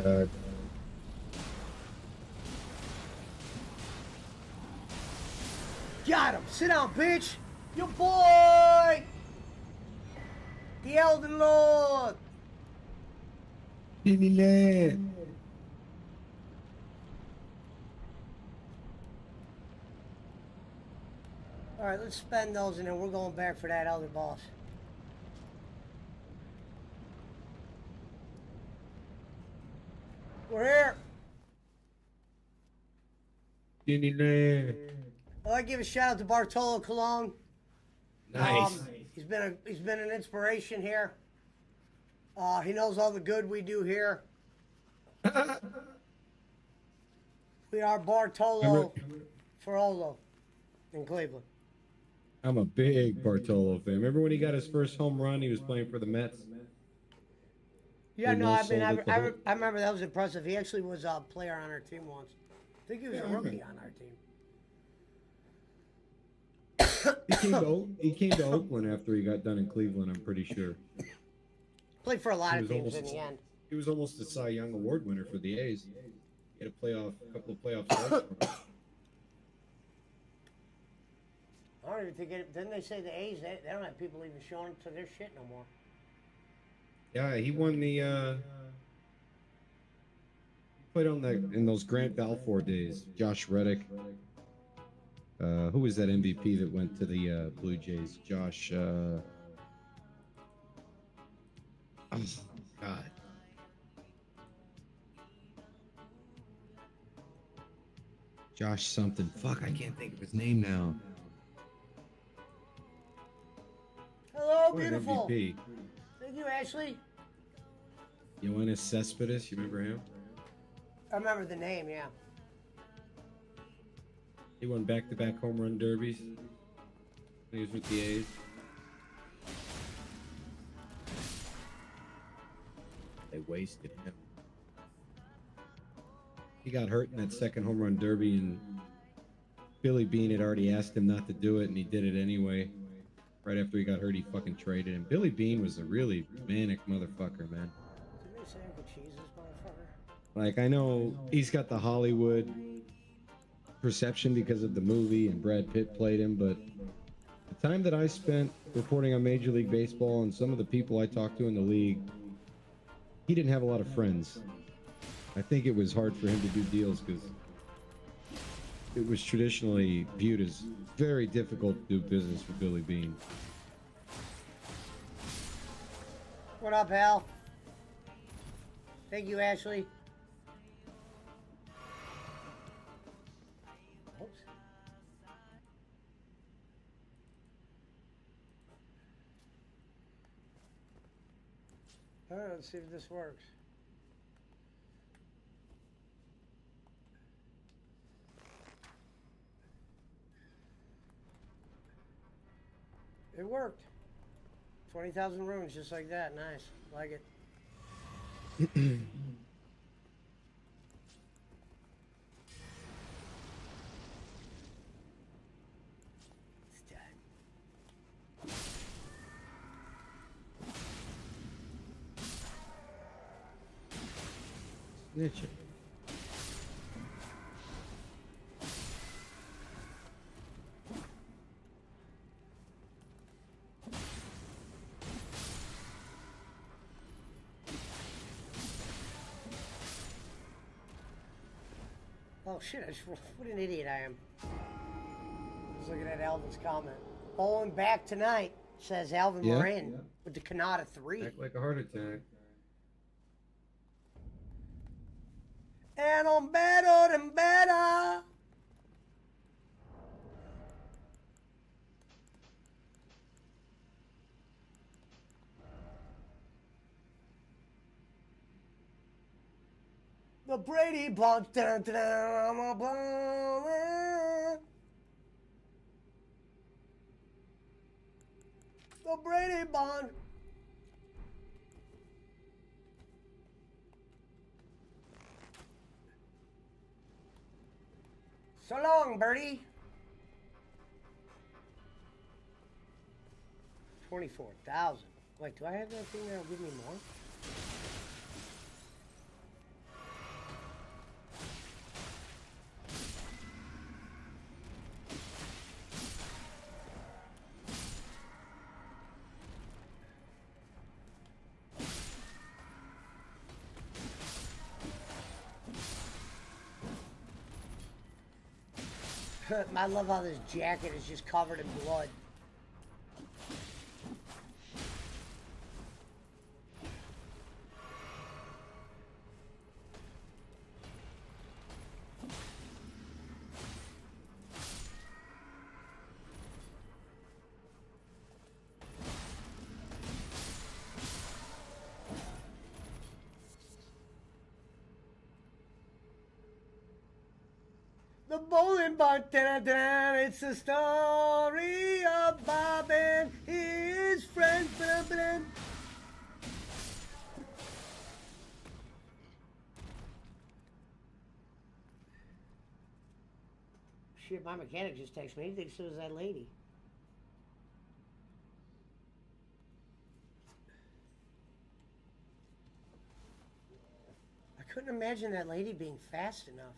God. Got him! Sit down, bitch! Your boy! The Elden Lord! All right, let's spend those, and then we're going back for that other boss. We're here. Nice. I'd like to give a shout out to Bartolo Colon. He's been an inspiration here. He knows all the good we do here. We are Bartolo Ferolo in Cleveland. I'm a big Bartolo fan. Remember when he got his first home run? He was playing for the Mets. Yeah, They no, I no-sold mean, it the whole- I remember that was impressive. He actually was a player on our team once. I think he was a rookie on our team. He came to Oakland after he got done in Cleveland, I'm pretty sure. Played for a lot He of was teams almost- in the end. He was almost a Cy Young Award winner for the A's. He had a couple of playoff starts for him. I don't even think didn't they say the A's, they don't have people even showing to their shit no more. Yeah, he won the he played on in those Grant Balfour days. Josh Reddick. Who was that MVP that went to the Blue Jays? Josh oh God. Josh something. Fuck, I can't think of his name now. Hello, What an beautiful. MVP. Thank you, Ashley. Yoenis Cespedes, you remember him? I remember the name, yeah. He won back-to-back home run derbies. He was with the A's. They wasted him. He got hurt in that second home run derby, and Billy Beane had already asked him not to do it, and he did it anyway. Right after he got hurt, he fucking traded him. Billy Beane was a really manic motherfucker, man. Didn't they say I could cheese this motherfucker? Like, I know he's got the Hollywood perception because of the movie and Brad Pitt played him, but the time that I spent reporting on Major League Baseball and some of the people I talked to in the league, he didn't have a lot of friends. I think it was hard for him to do deals because it was traditionally viewed as very difficult to do business with Billy Beane. What up, Hal? Thank you, Ashley. Oops. All right, let's see if this works. It worked. 20,000 runes, just like that. Nice. Like it. It's done. Snitching. Oh shit, what an idiot I am. I was looking at Alvin's comment. Bowling back tonight, says Alvin Yeah. Moran with the Kanata 3. Act like a heart attack. And I'm better than better. The Brady Bunch. Dun, dun, dun, I'm a ballin'. The Brady Bunch. So long, Birdie. 24,000. Wait, do I have that thing that'll give me more? I love how this jacket is just covered in blood. The bowling barn, da-da-da, it's the story of Bob and his friends. Ba-da-ba-da. Shit, my mechanic just texted me. He thinks it was that lady. I couldn't imagine that lady being fast enough.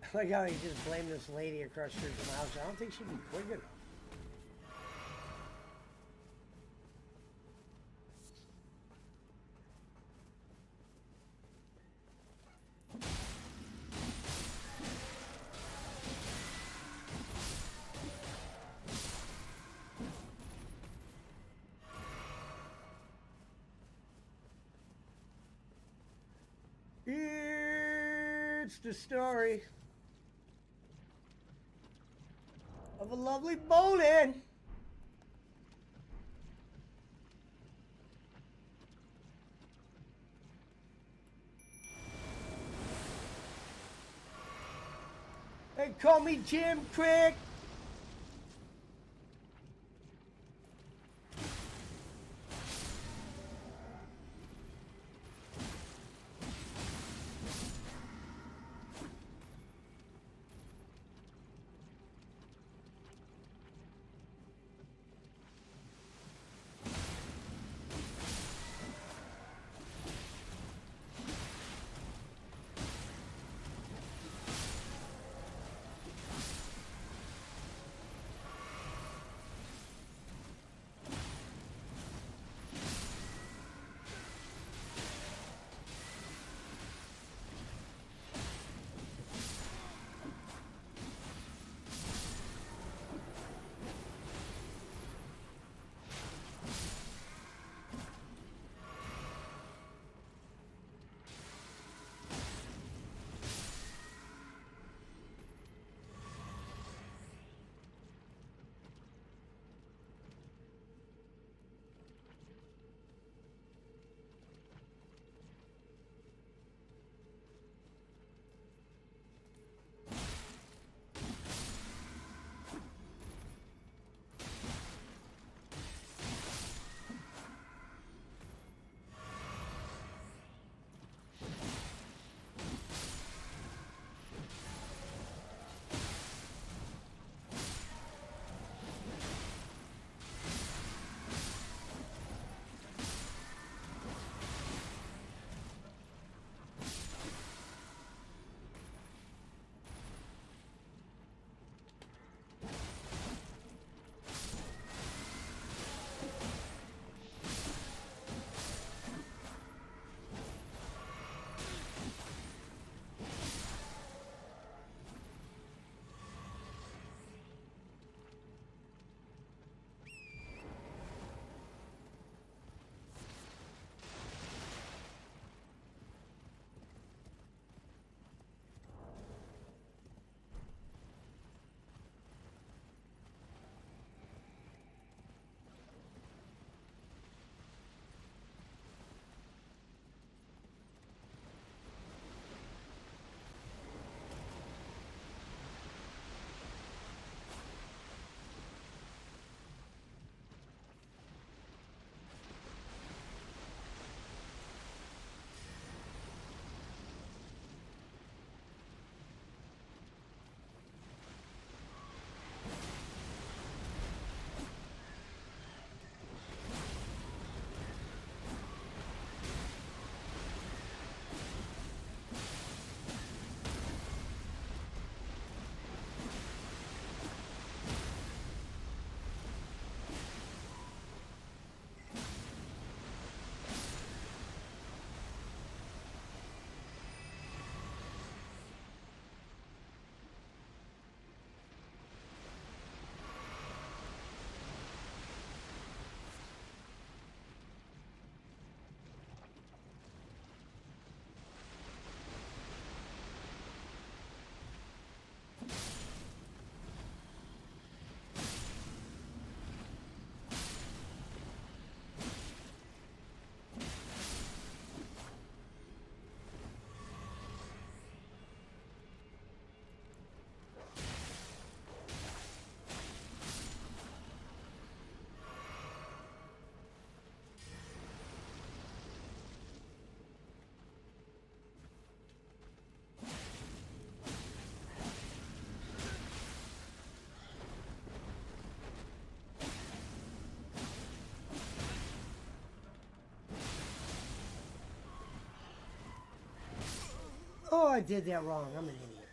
I like how he just blamed this lady across the street from the house. I don't think she'd be quick enough. It's the story of a lovely bowling. They call me Jim Crick. I did that wrong. I'm an idiot.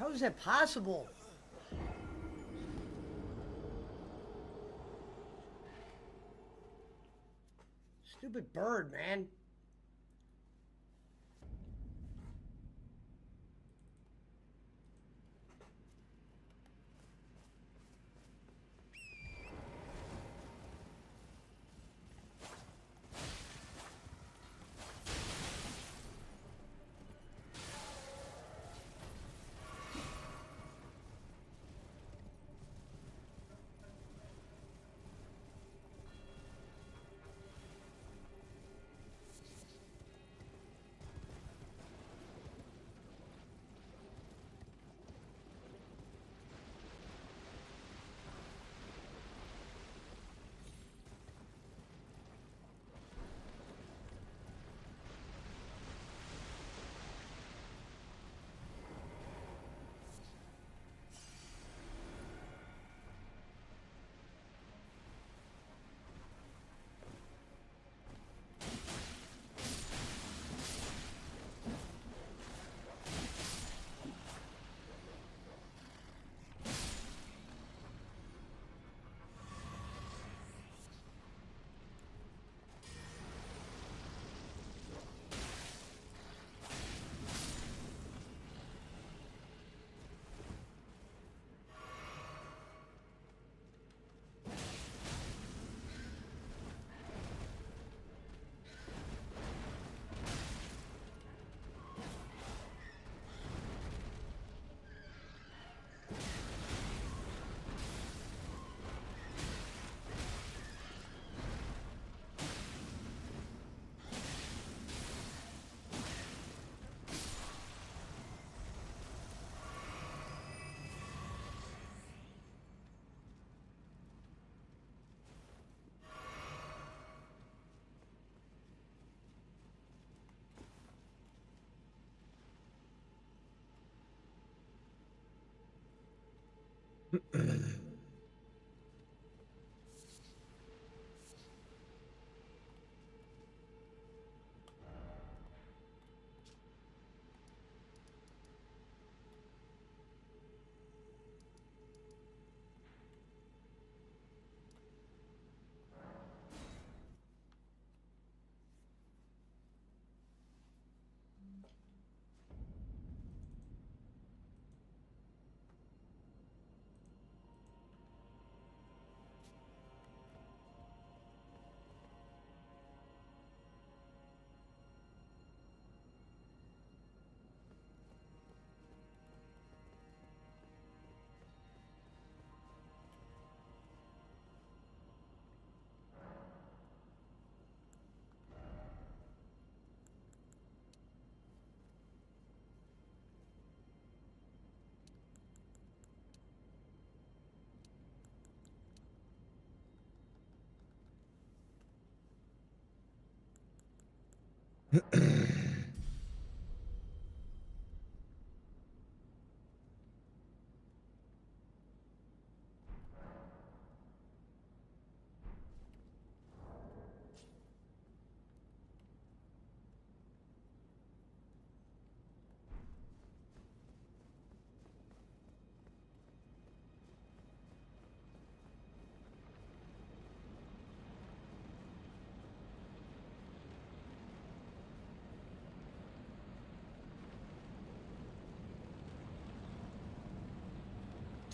How is that possible? Stupid bird, man.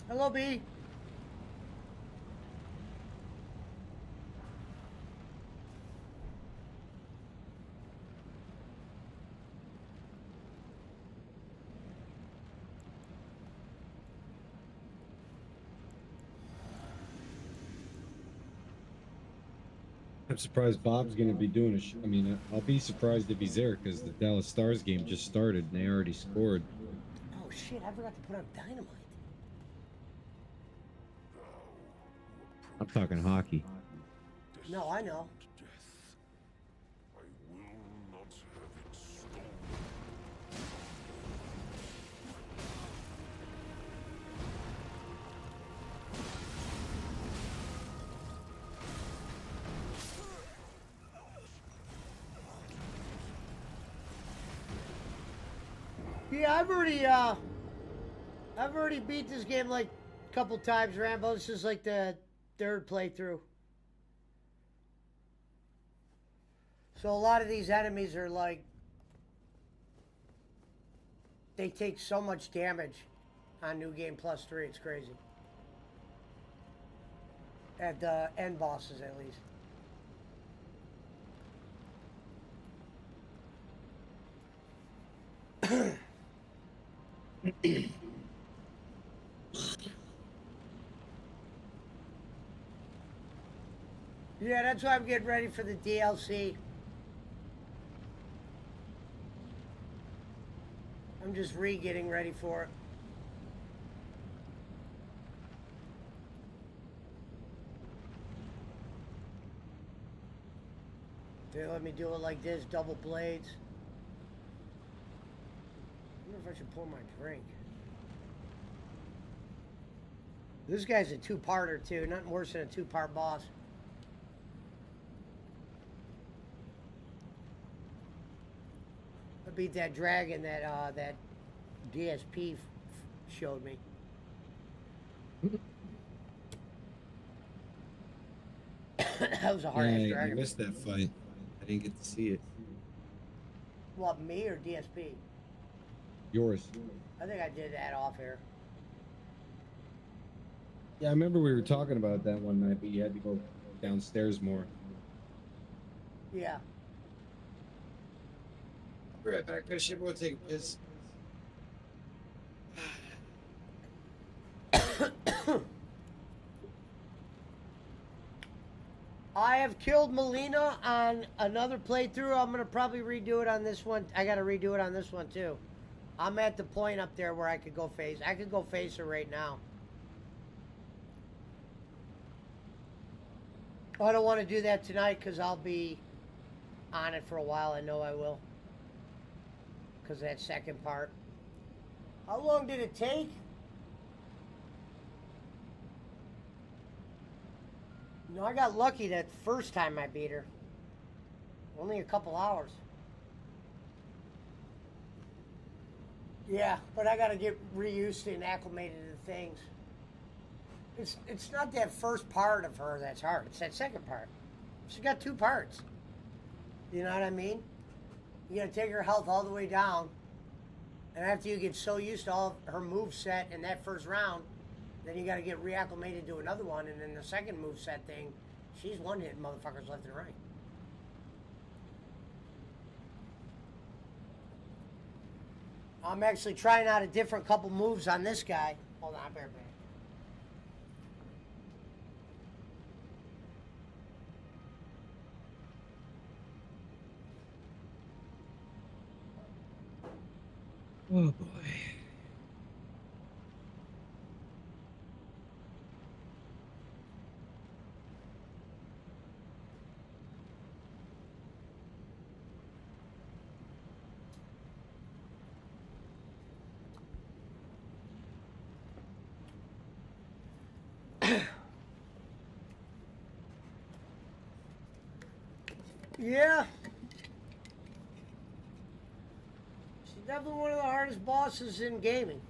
Hello, B. I'm surprised Bob's going to be doing I mean, I'll be surprised if he's there because the Dallas Stars game just started and they already scored. Oh shit! I forgot to put on dynamite. I'm talking hockey. No, I know. Yeah, I've already beat this game like a couple times, Rambo. This is like the third playthrough. So a lot of these enemies are like, they take so much damage on New Game Plus 3. It's crazy. At the end bosses, at least. Yeah, that's why I'm getting ready for the DLC. I'm just getting ready for it. They let me do it like this, double blades. I wonder if I should pour my drink. This guy's a two-parter too, nothing worse than a two-part boss. I beat that dragon that that DSP showed me. That was a hard ass dragon. I missed that fight. I didn't get to see it. What, me or DSP? Yours. I think I did that off air. Yeah, I remember we were talking about that one night, but you had to go downstairs more. Yeah. Be right back, Bishop. We'll take a piss. I have killed Melina on another playthrough. I'm gonna probably redo it on this one. I gotta redo it on this one too. I'm at the point up there where I could go face. I could go face her right now. I don't want to do that tonight because I'll be on it for a while. I know I will. Because of that second part. How long did it take? No, I got lucky that first time I beat her. Only a couple hours. Yeah, but I gotta get reused and acclimated to things. It's not that first part of her that's hard. It's that second part. She got two parts. You know what I mean? You gotta take her health all the way down, and after you get so used to all of her move set in that first round, then you gotta get reacclimated to another one, and then the second move set thing, she's one hitting motherfuckers left and right. I'm actually trying out a different couple moves on this guy. Hold on, I better back. Oh boy. Yeah. She's definitely one of the hardest bosses in gaming.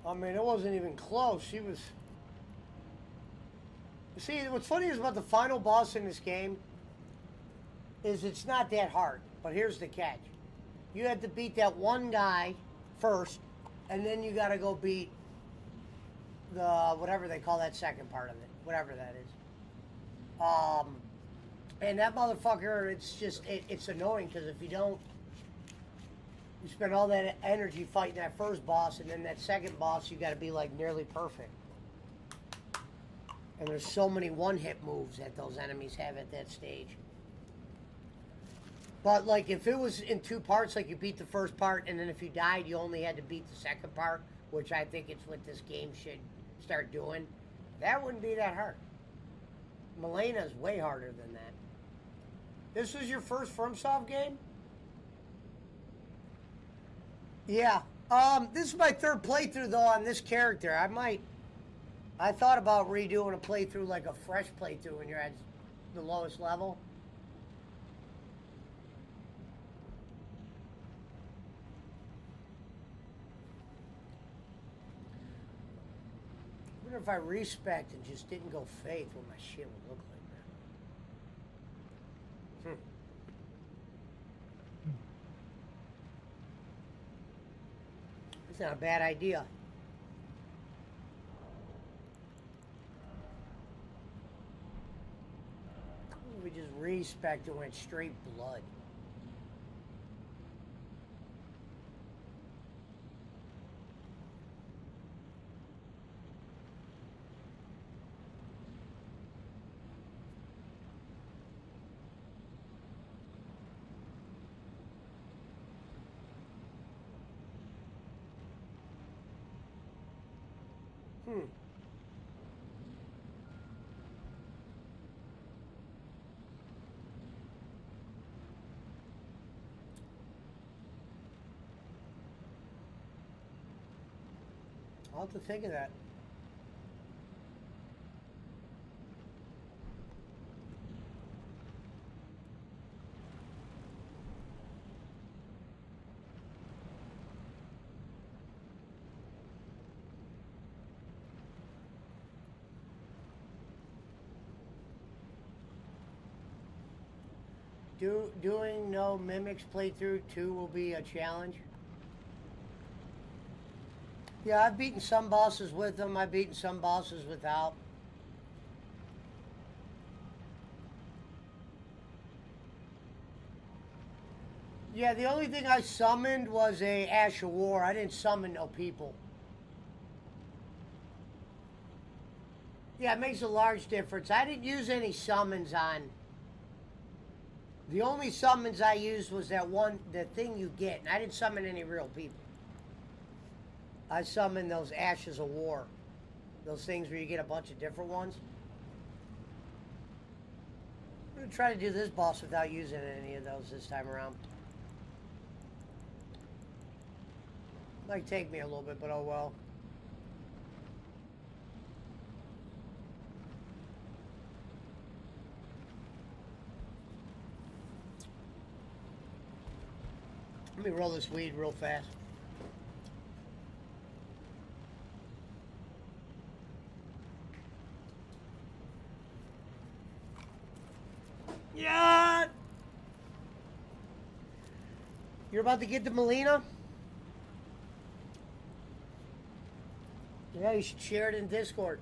I mean, it wasn't even close. She was... See, what's funny is about the final boss in this game is it's not that hard. But here's the catch. You have to beat that one guy first, and then you got to go beat the, whatever they call that second part of it. Whatever that is. And that motherfucker, it's just, it's annoying because if you don't, you spend all that energy fighting that first boss, and then that second boss, you got to be like nearly perfect. And there's so many one-hit moves that those enemies have at that stage. But like if it was in two parts, like you beat the first part, and then if you died, you only had to beat the second part, which I think it's what this game should start doing, that wouldn't be that hard. Milena's way harder than that. This was your first FromSoft game? Yeah. This is my third playthrough though on this character. I thought about redoing a playthrough, like a fresh playthrough when you're at the lowest level. I wonder if I respect and just didn't go faith, what my shit would look like, man. It's not a bad idea. We just respect and went straight blood. I'll have to think of that. Doing no mimics playthrough 2 will be a challenge. Yeah, I've beaten some bosses with them. I've beaten some bosses without. Yeah, the only thing I summoned was a Ash of War. I didn't summon no people. Yeah, it makes a large difference. I didn't use any summons on... The only summons I used was that one, the thing you get. And I didn't summon any real people. I summoned those Ashes of War. Those things where you get a bunch of different ones. I'm gonna try to do this boss without using any of those this time around. Might take me a little bit, but oh well. Let me roll this weed real fast. Yeah! You're about to get to Melina? Yeah, you should share it in Discord.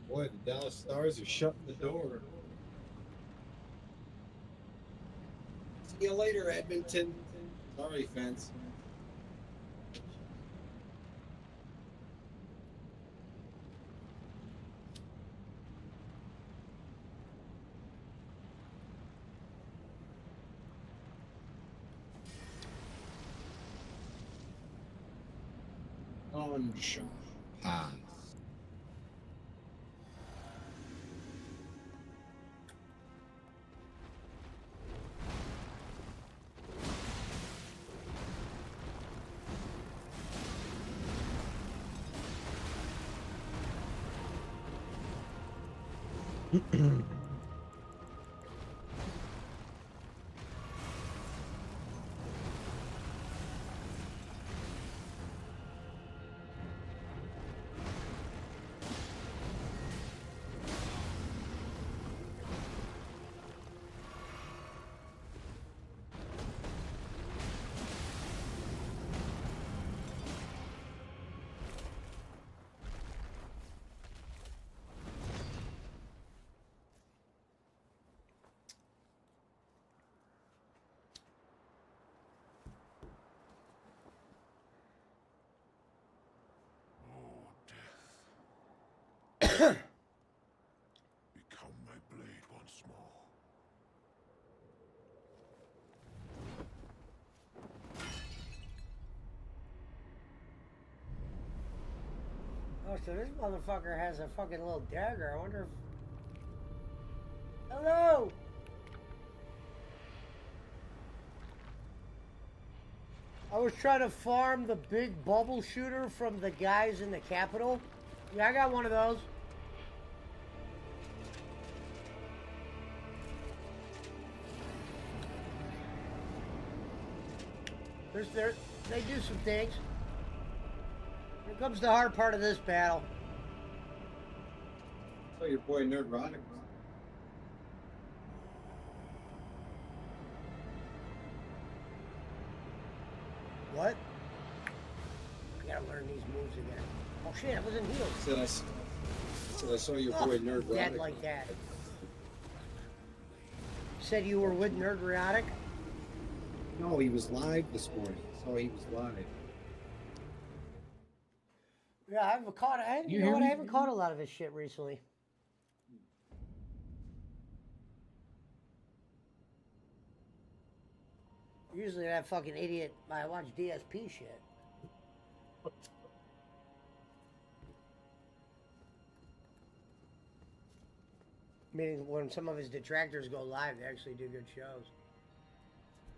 Boy, the Dallas Stars are shutting the door. See you later, Edmonton. Sorry, fans. Onshore pass. Become my blade once more. Oh, so this motherfucker has a fucking little dagger. I wonder if... Hello! I was trying to farm the big bubble shooter from the guys in the Capitol. Yeah, I got one of those. They do some things. Here comes the hard part of this battle. Oh, your boy Nerdrotic. What? I gotta learn these moves again. Oh shit, I wasn't healed. Said I saw your boy Nerd Dead like that. Said you were with Nerdrotic? No, he was live this morning. So he was live. Yeah, I haven't caught it. You know what? I haven't caught a lot of his shit recently. Usually that fucking idiot, I watch DSP shit. Meaning when some of his detractors go live, they actually do good shows.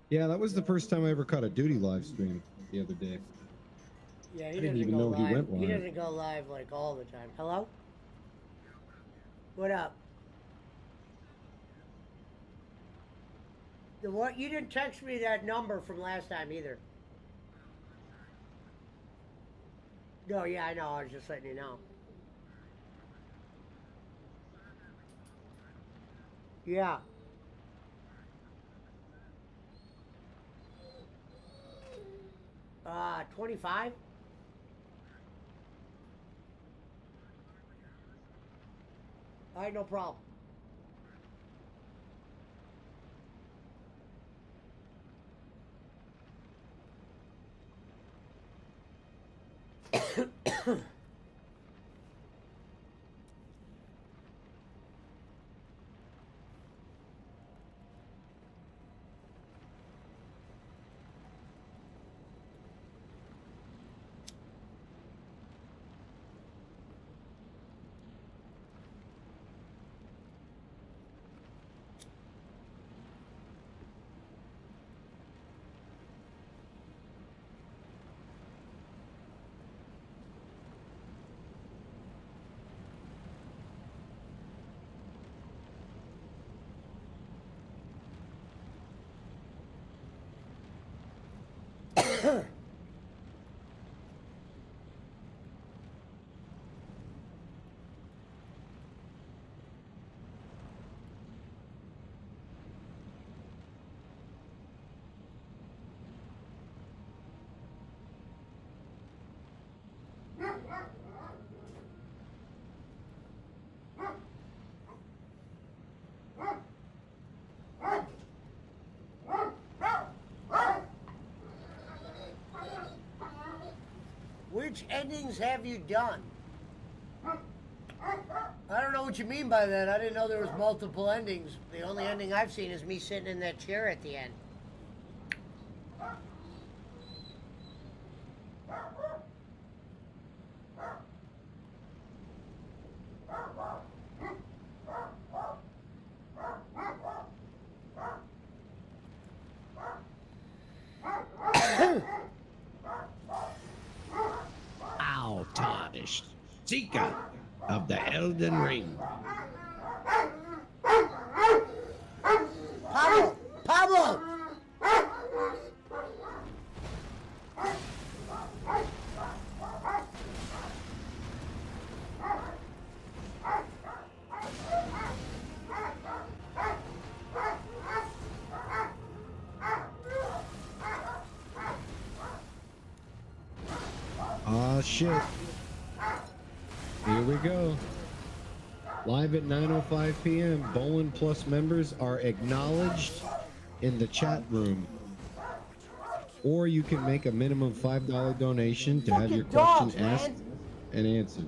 Yeah, that was the first time I ever caught a Duty live stream the other day. Yeah, I didn't even know live. he went live. He doesn't go live like all the time. Hello? What up? What? You didn't text me that number from last time either. No, yeah, I know. I was just letting you know. Yeah. Uh, 25? All right, no problem. Which endings have you done? I don't know what you mean by that. I didn't know there was multiple endings. The only ending I've seen is me sitting in that chair at the end. Ow, tarnished. Seeker of the Elden Ring. Pablo! Pablo! Ah, shit. Here we go. Live at 9:05 p.m. Bowling Plus members are acknowledged in the chat room. Or you can make a minimum $5 donation to have your question dogs, asked man. and answered.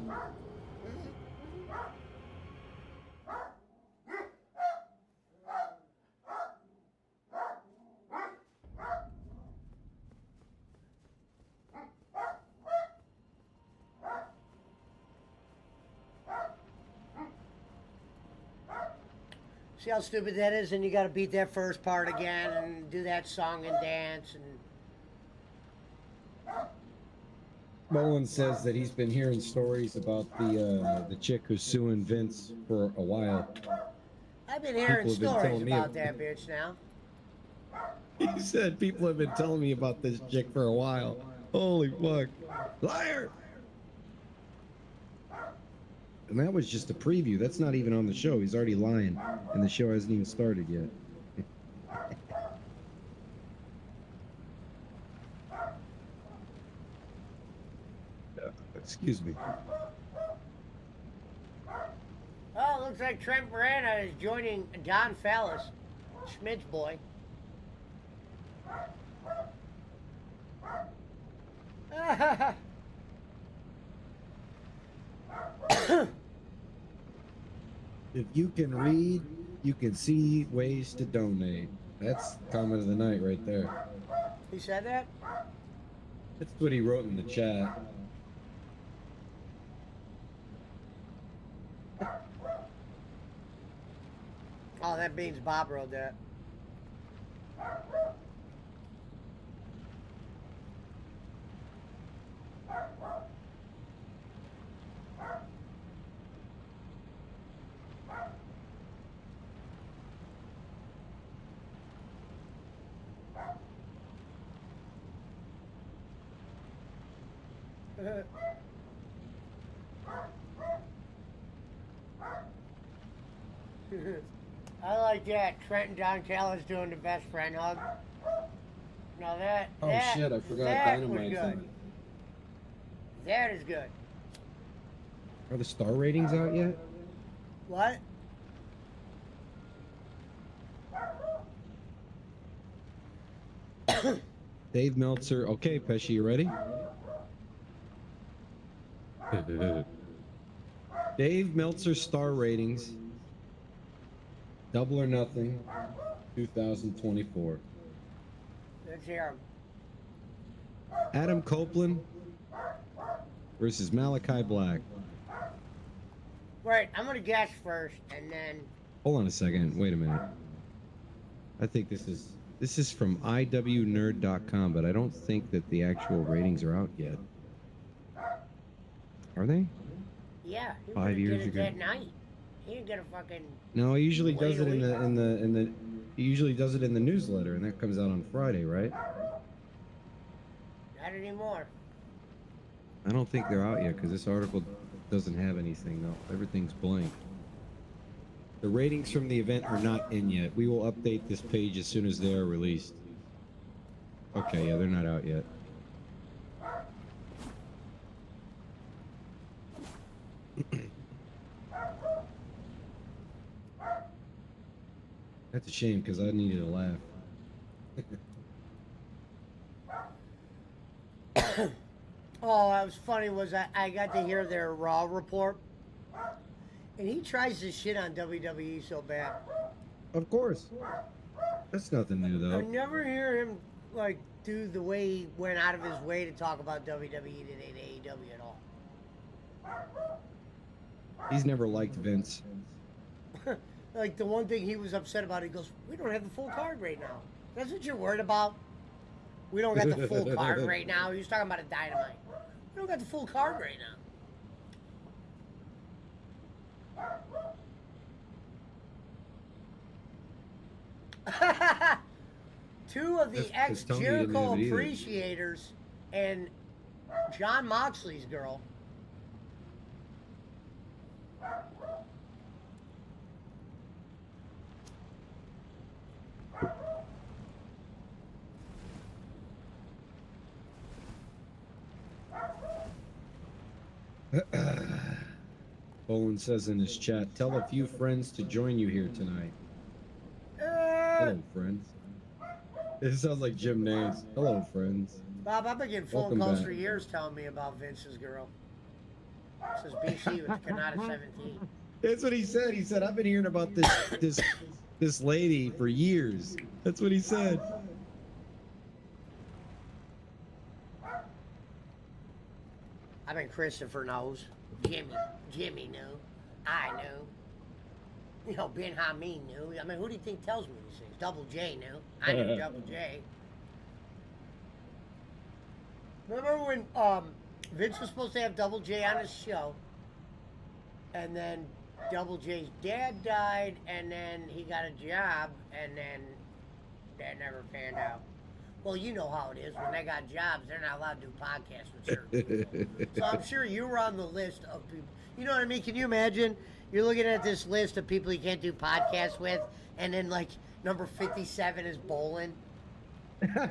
See how stupid that is? And you gotta beat that first part again and do that song and dance and... Mullen says that he's been hearing stories about the chick who's suing Vince for a while. I've been hearing People have been stories telling me about that bitch now. He said people have been telling me about this chick for a while. Holy fuck. Liar! And that was just a preview. That's not even on the show. He's already lying. And the show hasn't even started yet. Excuse me. looks like Trent Miranda is joining Don Fallis, Schmidt's boy. If you can read, you can see ways to donate. That's comment of the night right there. He said that? That's what he wrote in the chat. Oh, that means Bob wrote that. I like that. Trent and Don Callis doing the best friend hug. Now that. Oh that, shit, I forgot that was Dynamite's on good. it. That is good. Are the star ratings out yet? What? Dave Meltzer. Okay, Pesci, you ready? Dave Meltzer star ratings. Double or Nothing, 2024. Let's hear him. Adam Copeland versus Malachi Black. Right, I'm gonna guess first, and then. Hold on a second. Wait a minute. I think this is from iwnerd.com, but I don't think that the actual ratings are out yet. Are they? Yeah, he 5 years did it ago. that night. He didn't get a fucking. No, he usually does it Wait a in the he usually does it in the newsletter, and that comes out on Friday, right? Not anymore. I don't think they're out yet because this article doesn't have anything though. Everything's blank. The ratings from the event are not in yet. We will update this page as soon as they are released. Okay, yeah, they're not out yet. That's a shame because I needed a laugh. Oh, that was funny. Was I got to hear their Raw report, and he tries to shit on WWE so bad. Of course. That's nothing new I though. never hear him like do the way he went out of his way to talk about WWE today to AEW at all. He's never liked Vince. Like the one thing he was upset about, he goes, "We don't have the full card right now." That's what you're worried about. We don't got the full card right now. He was talking about a Dynamite. We don't got the full card right now. Two of the That's 'cause Tony didn't ex-Jericho have it either. appreciators and John Moxley's girl. Bolin says in his chat, tell a few friends to join you here tonight. Hello, friends. It sounds like Jim Nance. Hello, friends. Bob, I've been getting phone Welcome calls back. for years telling me about Vince's girl. This is BC with the Canada 17. That's what he said. He said, I've been hearing about this lady for years. That's what he said. I mean, Christopher knows. Jimmy knew. I knew. You know, Ben Hameen knew. I mean, who do you think tells me these things? Double J knew. I knew Double J. Remember when Vince was supposed to have Double J on his show, and then Double J's dad died, and then he got a job, and then that never panned out. Well, you know how it is. When they got jobs, they're not allowed to do podcasts with certain people. So I'm sure you were on the list of people. You know what I mean? Can you imagine? You're looking at this list of people you can't do podcasts with, and then, like, number 57 is Bolin. And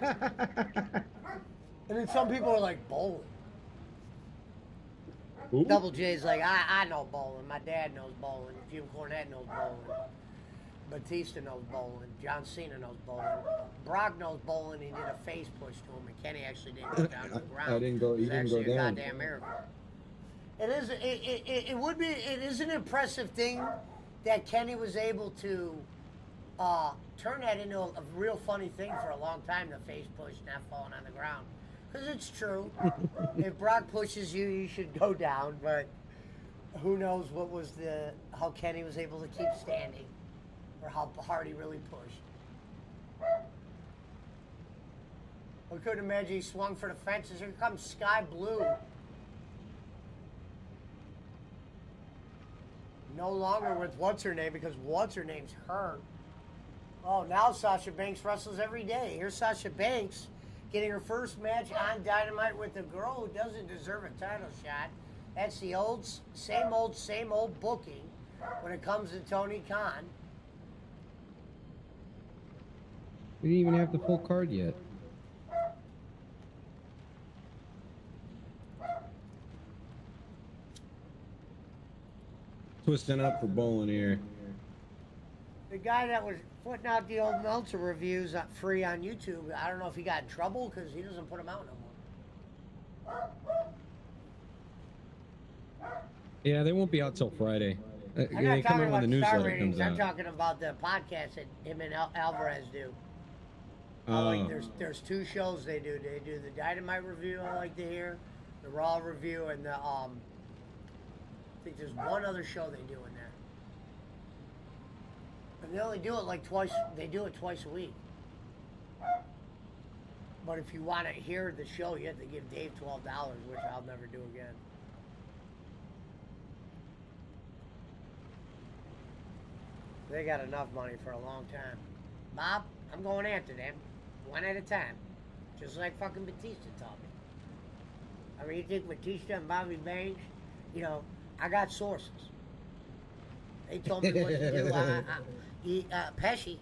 then some people are like, Bolin? Who? Double J's like, I know bowling. My dad knows bowling. Jim Cornette knows bowling. Batista knows bowling. John Cena knows bowling. Brock knows bowling. He did a face push to him, and Kenny actually didn't go down to the ground. I didn't go. It He was didn't go actually a down. goddamn miracle. It is. It would be. It is an impressive thing that Kenny was able to turn that into a real funny thing for a long time. The face push, not falling on the ground, because it's true. If Brock pushes you, you should go down. But who knows what was how Kenny was able to keep standing, or how hard he really pushed. I couldn't imagine he swung for the fences. Here comes Sky Blue. No longer with what's-her-name, because what's-her-name's hurt. Oh, now Sasha Banks wrestles every day. Here's Sasha Banks getting her first match on Dynamite with a girl who doesn't deserve a title shot. That's the same old booking when it comes to Tony Khan. We didn't even have the full card yet. Twisting up for bowling here. The guy that was putting out the old Meltzer reviews free on YouTube, I don't know if he got in trouble because he doesn't put them out no more. Yeah, they won't be out till Friday. I'm They not come talking out when about the the star newsletter ratings. comes I'm out. talking about the podcast that him and Alvarez do. I like there's two shows they do. They do the Dynamite review I like to hear, the Raw review, and the I think there's one other show they do in there. And they only do it like twice. They do it twice a week. But if you want to hear the show, you have to give Dave $12, which I'll never do again. They got enough money for a long time. Bob, I'm going after them, one at a time, just like fucking Batista taught me. I mean, you think Batista and Bobby Banks, you know, I got sources. They told me what to do. Pesci,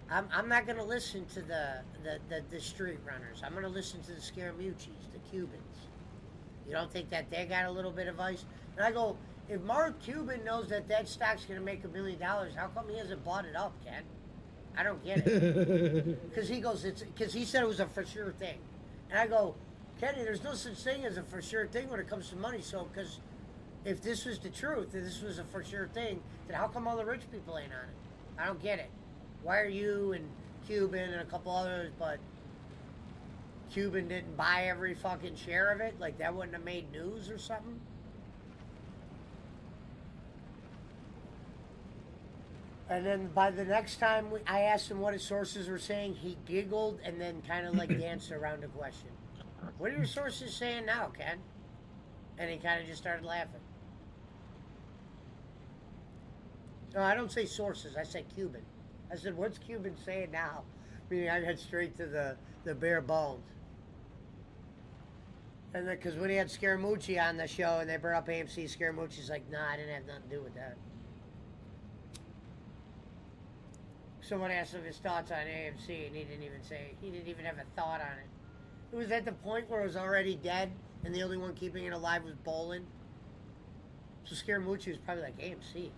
I'm not going to listen to the street runners. I'm going to listen to the Scaramucci's, the Cubans. You don't think that they got a little bit of ice? And I go, if Mark Cuban knows that stock's going to make $1 million, how come he hasn't bought it up, Ken? I don't get it. Because he goes, because he said it was a for sure thing. And I go, Kenny, there's no such thing as a for sure thing when it comes to money. So, because if this was the truth, if this was a for sure thing, then how come all the rich people ain't on it? I don't get it. Why are you and Cuban and a couple others, but Cuban didn't buy every fucking share of it? Like that wouldn't have made news or something? And then by the next time I asked him what his sources were saying, he giggled and then kind of like danced around the question. What are your sources saying now, Ken? And he kind of just started laughing. No, I don't say sources. I say Cuban. I said, what's Cuban saying now? Meaning I got straight to the bare bones. And then, because when he had Scaramucci on the show and they brought up AMC, Scaramucci's like, nah, I didn't have nothing to do with that. Someone asked him his thoughts on AMC, and he didn't even have a thought on it. It was at the point where it was already dead, and the only one keeping it alive was Bolin. So Scaramucci was probably like, AMC.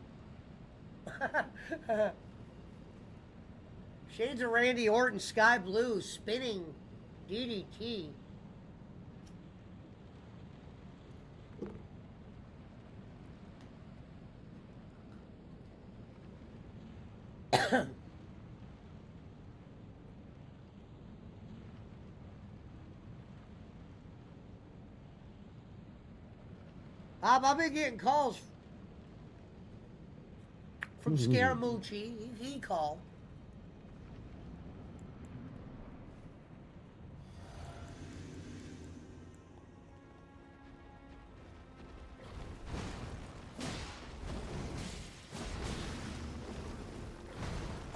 Shades of Randy Orton, Sky Blue, spinning DDT. I've been getting calls from Scaramucci. He called.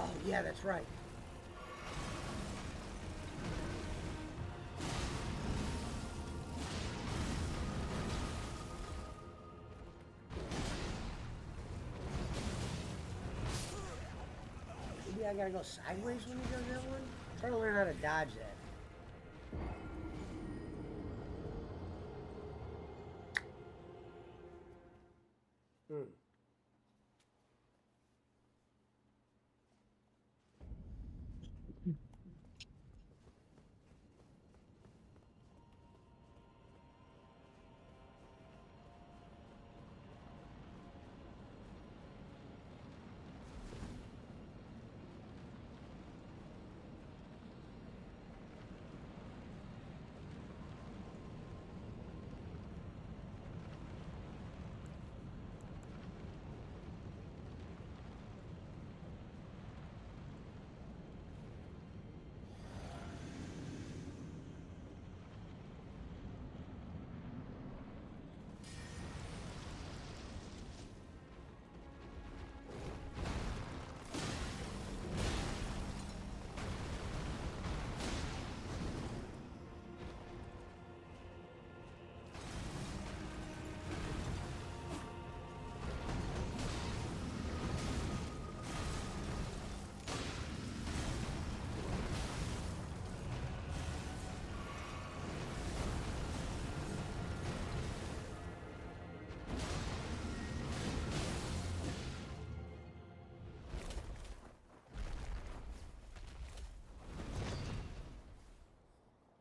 Oh, yeah, that's right. Maybe I gotta go sideways when he does that one? I'm trying to learn how to dodge that.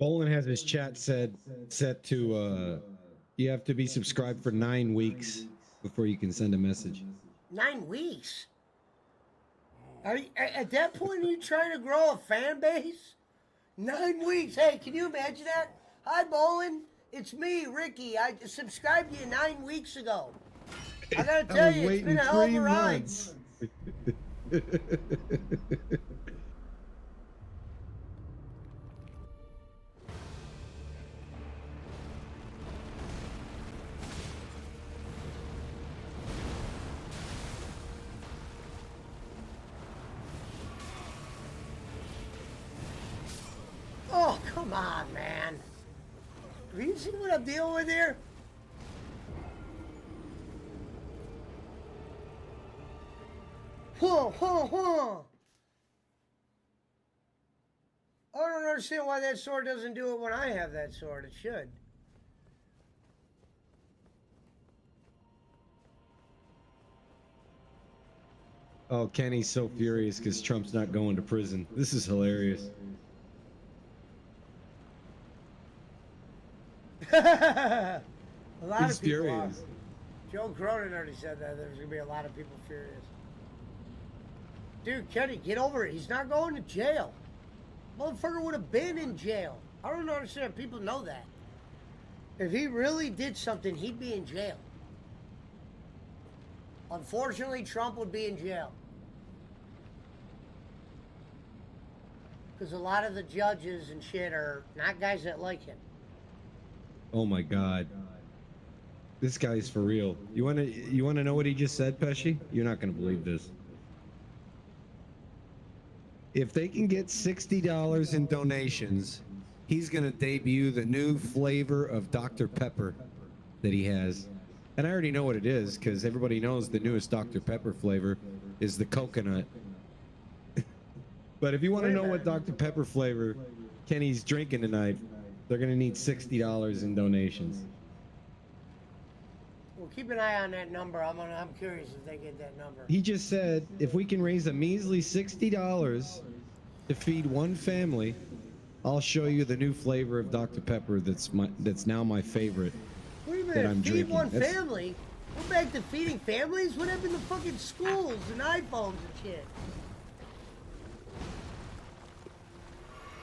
Bolin has his chat set to you have to be subscribed for 9 weeks before you can send a message. 9 weeks? At that point, are you trying to grow a fan base? 9 weeks. Hey, can you imagine that? Hi, Bolin. It's me, Ricky. I subscribed to you 9 weeks ago. I gotta tell you, it's been a hell of a ride. Oh, come on, man. Have you seen what I'm dealing with here? Whoa, whoa, whoa. I don't understand why that sword doesn't do it when I have that sword. It should. Oh, Kenny's so furious because Trump's not going to prison. This is hilarious. A lot He's of people furious. are. Joe Cronin already said that there's going to be a lot of people furious. Dude, Kenny, get over it. He's not going to jail. Motherfucker would have been in jail. I don't understand. People know that. If he really did something, he'd be in jail. Unfortunately, Trump would be in jail. Because a lot of the judges and shit are not guys that like him. Oh my God. This guy's for real. You wanna know what he just said, Pesci? You're not gonna believe this. If they can get $60 in donations, he's gonna debut the new flavor of Dr. Pepper that he has. And I already know what it is, because everybody knows the newest Dr. Pepper flavor is the coconut. But if you want to know what Dr. Pepper flavor Kenny's drinking tonight, they're gonna need $60 in donations. Well, keep an eye on that number. I'm curious if they get that number. He just said, if we can raise a measly $60 to feed one family, I'll show you the new flavor of Dr. Pepper that's now my favorite. Wait a that minute, I'm feed drinking. one family? We're back to feeding families? What happened to fucking schools and iPhones and shit?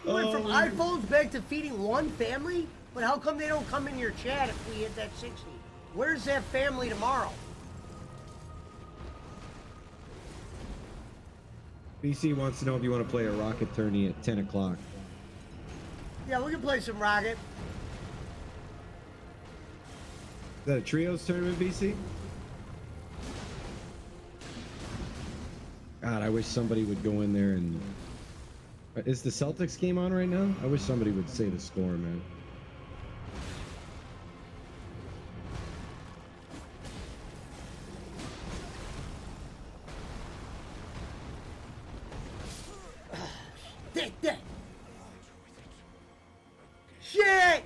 We went from iPhones back to feeding one family? But how come they don't come in your chat if we hit that 60? Where's that family tomorrow? BC wants to know if you want to play a rocket tourney at 10 o'clock. Yeah, we can play some Rocket. Is that a trios tournament, BC? God, I wish somebody would go in there and... Is the Celtics game on right now? I wish somebody would say the score, man. Shit!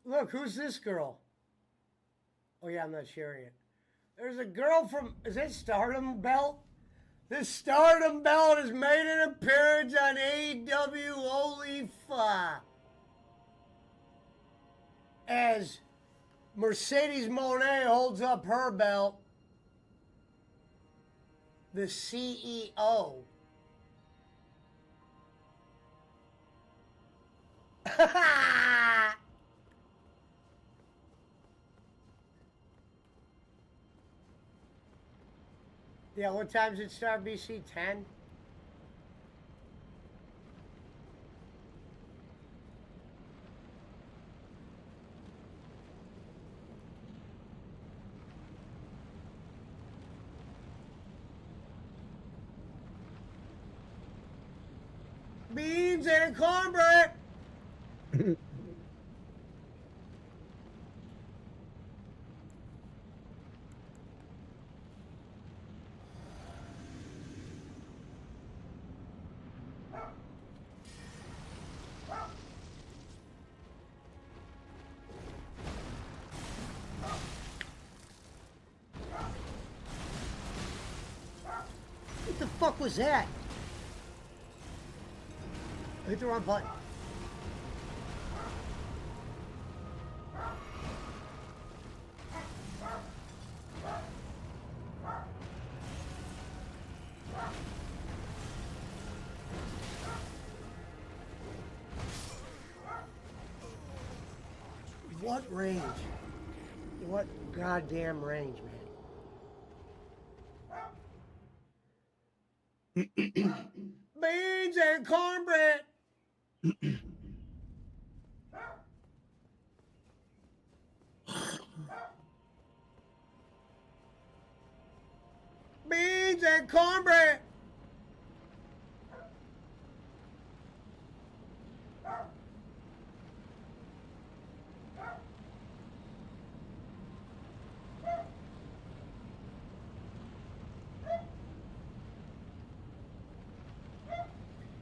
Look, who's this girl? Oh yeah, I'm not sharing it. There's a girl from, is that Stardom Belt? This Stardom Belt has made an appearance on AEW. Holy fuck. As Mercedes Moné holds up her belt, the CEO. Yeah, what time's it start, BC? 10? Beans and cornbread! fuck was that? I hit the wrong button. What range? What goddamn range, man? Beans and cornbread. Beans and cornbread.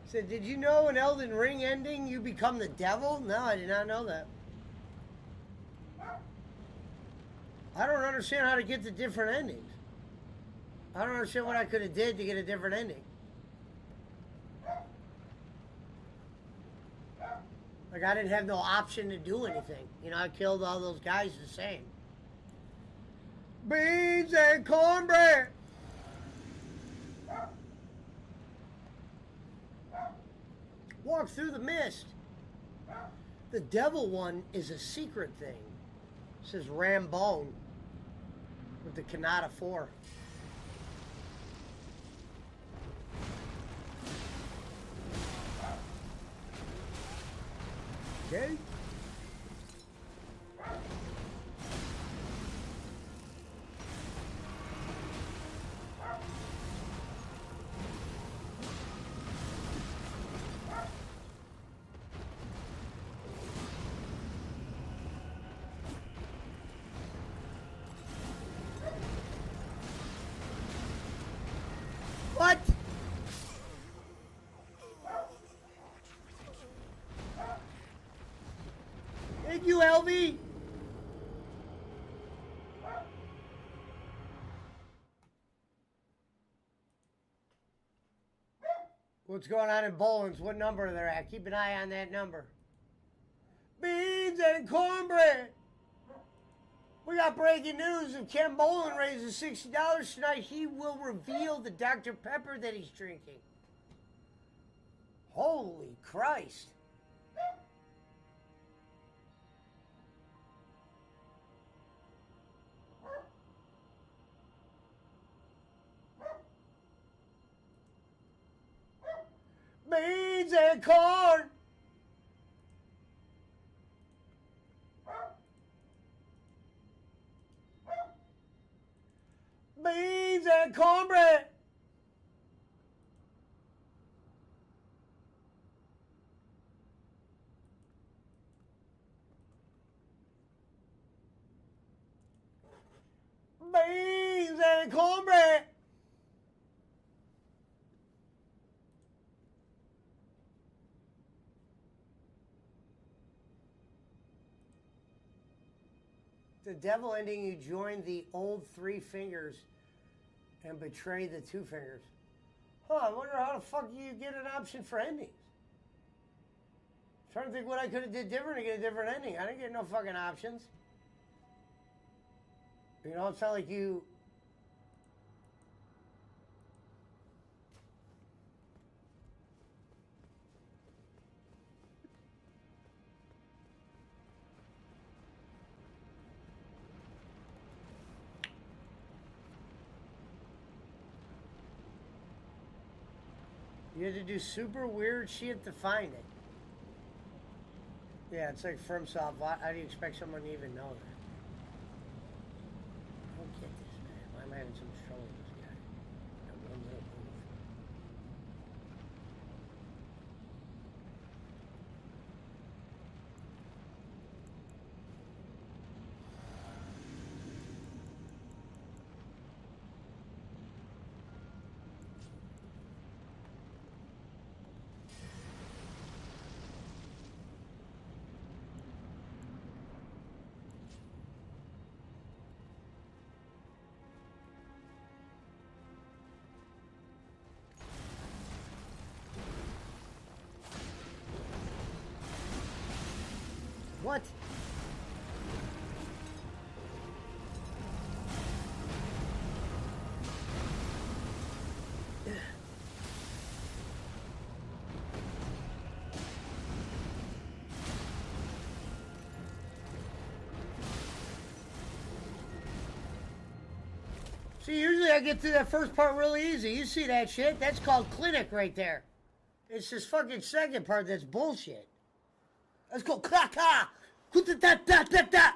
Said, did you know in Elden Ring ending you become the devil? No, I did not know that. I don't understand how to get the different endings. I don't understand what I could have did to get a different ending. Like, I didn't have no option to do anything. You know, I killed all those guys the same. Beans and cornbread. Walk through the mist. The devil one is a secret thing. It says Rambone with the Kanata 4. Okay. What? Thank you, LV. What's going on in Bowlins? What number they're at? Keep an eye on that number. Beans and cornbread. We got breaking news. If Ken Bolin raises $60 tonight, he will reveal the Dr. Pepper that he's drinking. Holy Christ. Beans and corn. Beans and cornbread. Beans and cornbread. The devil ending, you join the old three fingers and betray the two fingers. Huh, I wonder how the fuck you get an option for endings. I'm trying to think what I could have did different to get a different ending. I didn't get no fucking options. You know, it's not like you... You had to do super weird shit to find it. Yeah, it's like FromSoft. How do you expect someone to even know that? I don't get this, man. Why am I having so much trouble with this guy? Got one little move. What? See, usually I get through that first part really easy. You see that shit? That's called clinic right there. It's this fucking second part that's bullshit. Let's go. Ka-ka! Da-da-da-da-da!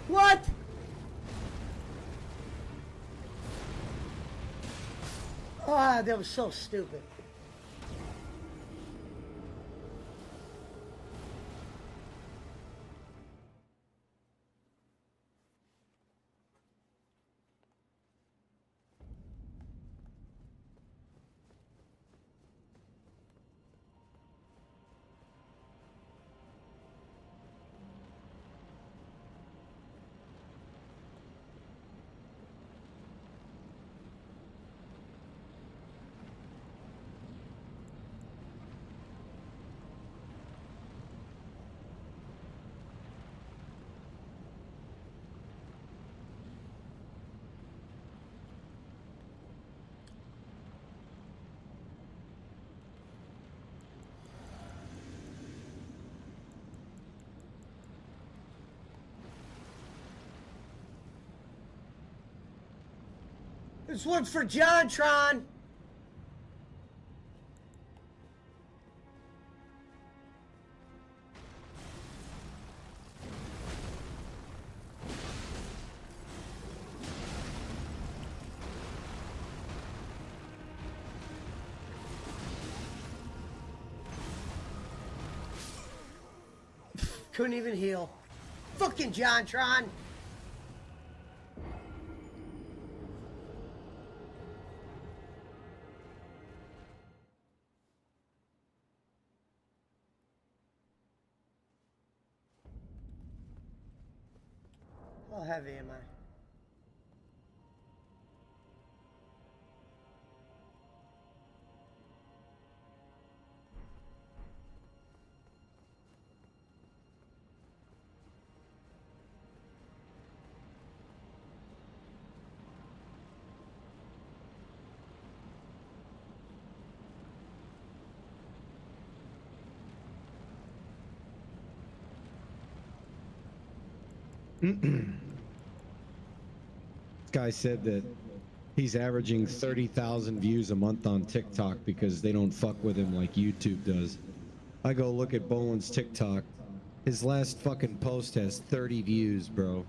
What? Ah, that was so stupid. This one's for JonTron. Couldn't even heal. Fucking JonTron. How heavy am I? This guy said that he's averaging 30,000 views a month on TikTok because they don't fuck with him like YouTube does. I go look at Bowen's TikTok. His last fucking post has 30 views, bro.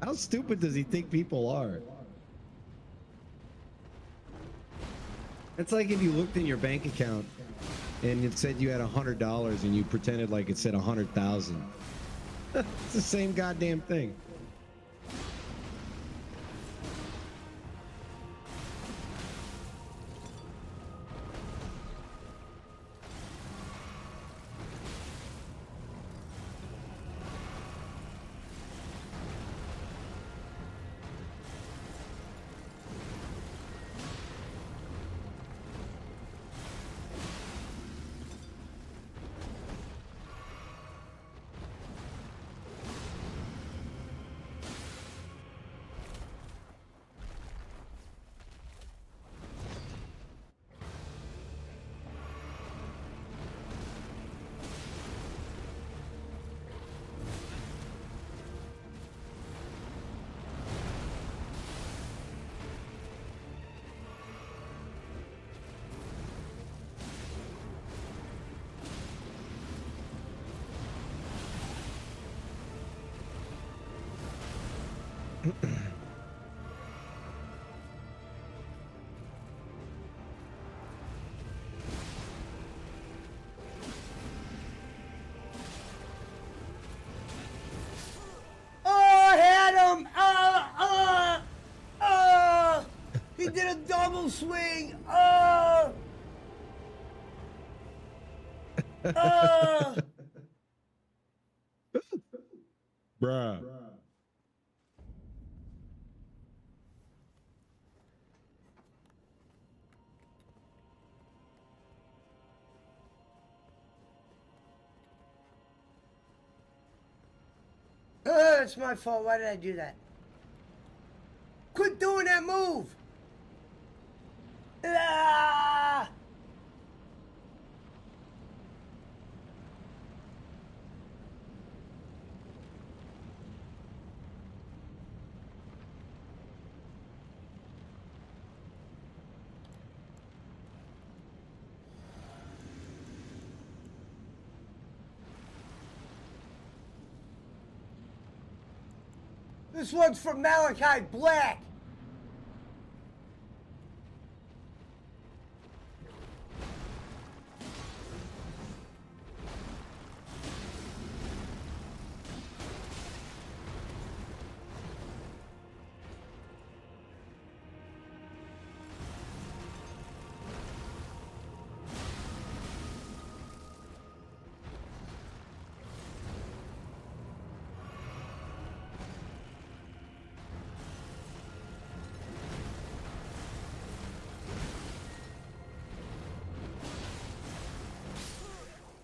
How stupid does he think people are? It's like if you looked in your bank account and it said you had $100 and you pretended like it said 100,000. It's the same goddamn thing. He did a double swing. Oh! Oh! Bruh. It's my fault. Why did I do that? Quit doing that move! Ah! This one's from Malachi Black.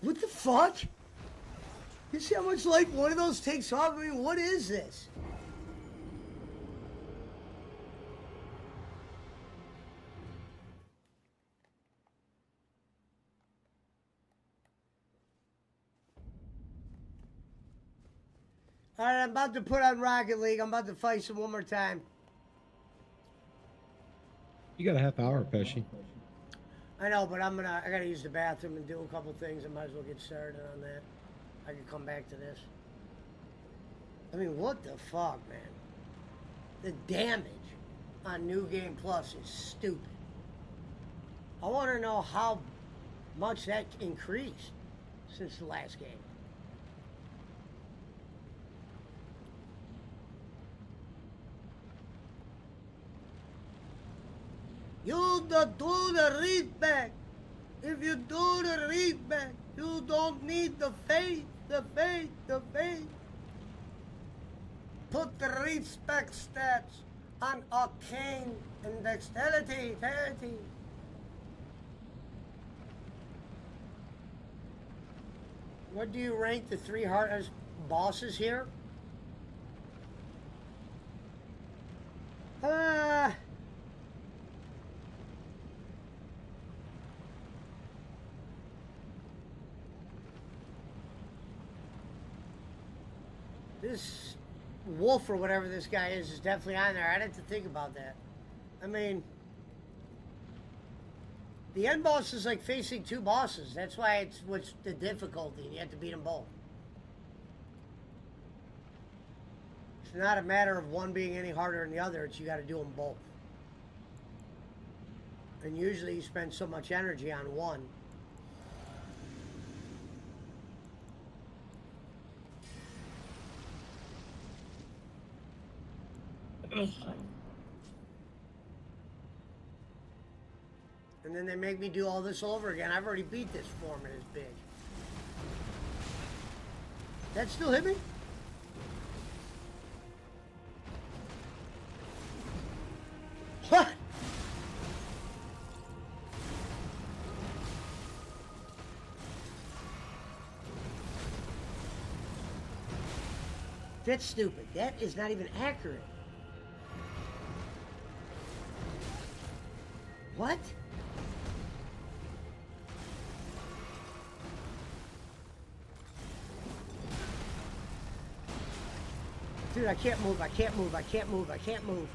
What the fuck? You see how much life one of those takes off? I mean, what is this? Alright, I'm about to put on Rocket League. I'm about to fight some one more time. You got a half hour, Pesci. I know, but I gotta use the bathroom and do a couple things. I might as well get started on that. I can come back to this. I mean, what the fuck, man? The damage on New Game Plus is stupid. I want to know how much that increased since the last game. You don't do the read back. If you do the read back, you don't need the faith, the faith, the faith. Put the read back stats on arcane and dexterity, parity. What do you rank the 3 hardest bosses here? This wolf or whatever this guy is definitely on there. I'd have to think about that. I mean, the end boss is like facing 2 bosses. That's why it's what's the difficulty. You have to beat them both. It's not a matter of one being any harder than the other. It's you got to do them both. And usually you spend so much energy on one. And then they make me do all this over again. I've already beat this form and it's big. That still hit me? What? That's stupid. That is not even accurate. What? Dude, I can't move, I can't move, I can't move, I can't move.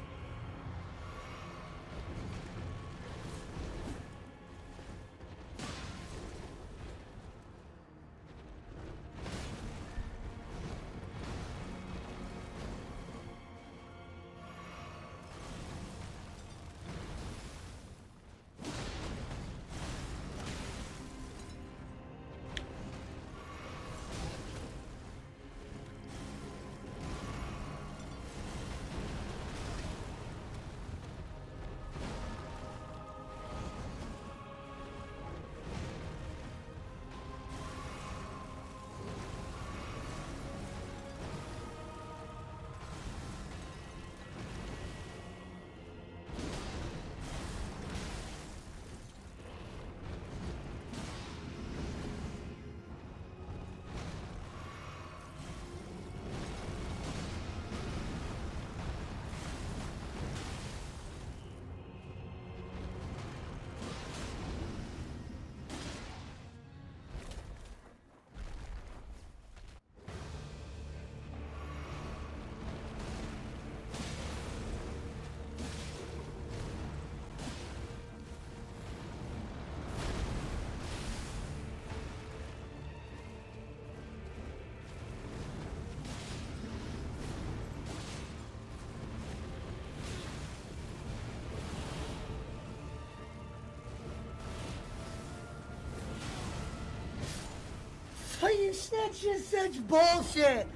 That's just such bullshit.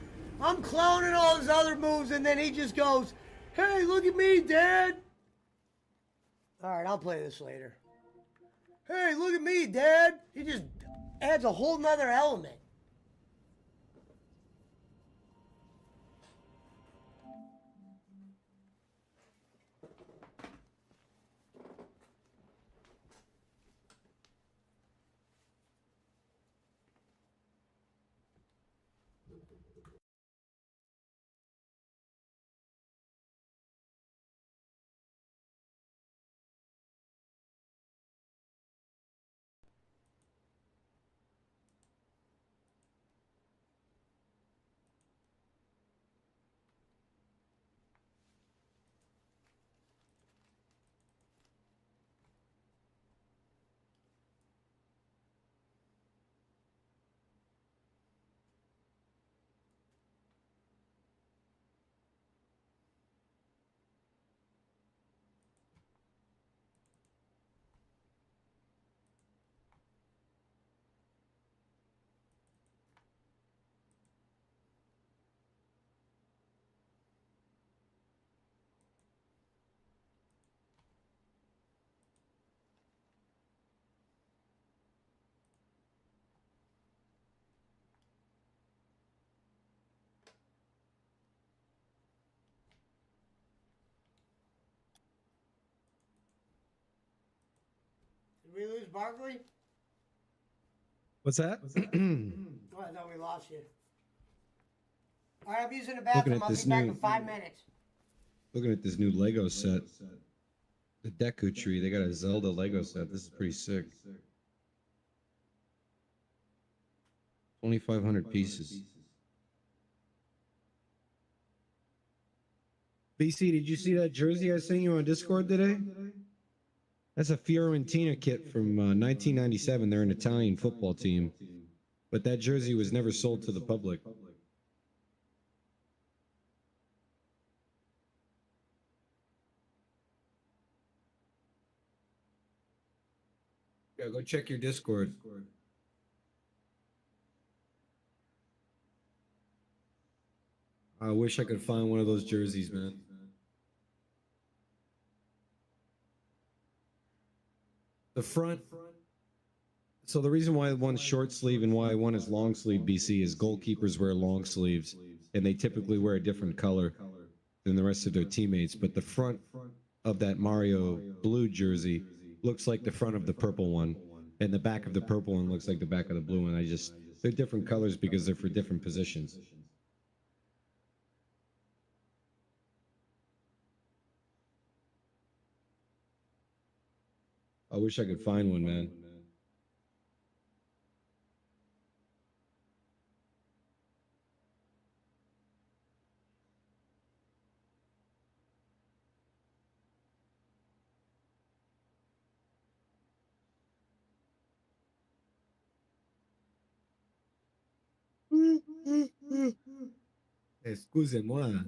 I'm clowning all his other moves, and then he just goes, "Hey, look at me, Dad." All right, I'll play this later. Hey, look at me, Dad. He just adds a whole nother element. Did we lose Barkley? What's that? Oh, I thought we lost you. All right, I'm using the Looking bathroom. at I'll be this back new- in 5 minutes. Looking at this new Lego set. The Deku Tree. They got a Zelda Lego set. This is pretty sick. 2,500 pieces. BC, did you see that jersey I sent you on Discord today? That's a Fiorentina kit from 1997. They're an Italian football team. But that jersey was never sold to the public. Yeah, go check your Discord. I wish I could find one of those jerseys, man. The front. So the reason why one's short sleeve and why one is long sleeve, BC, is goalkeepers wear long sleeves, and they typically wear a different color than the rest of their teammates. But the front of that Mario blue jersey looks like the front of the purple one, and the back of the purple one looks like the back of the blue one. They're different colors because they're for different positions. I wish I could find one, man. Excusez-moi.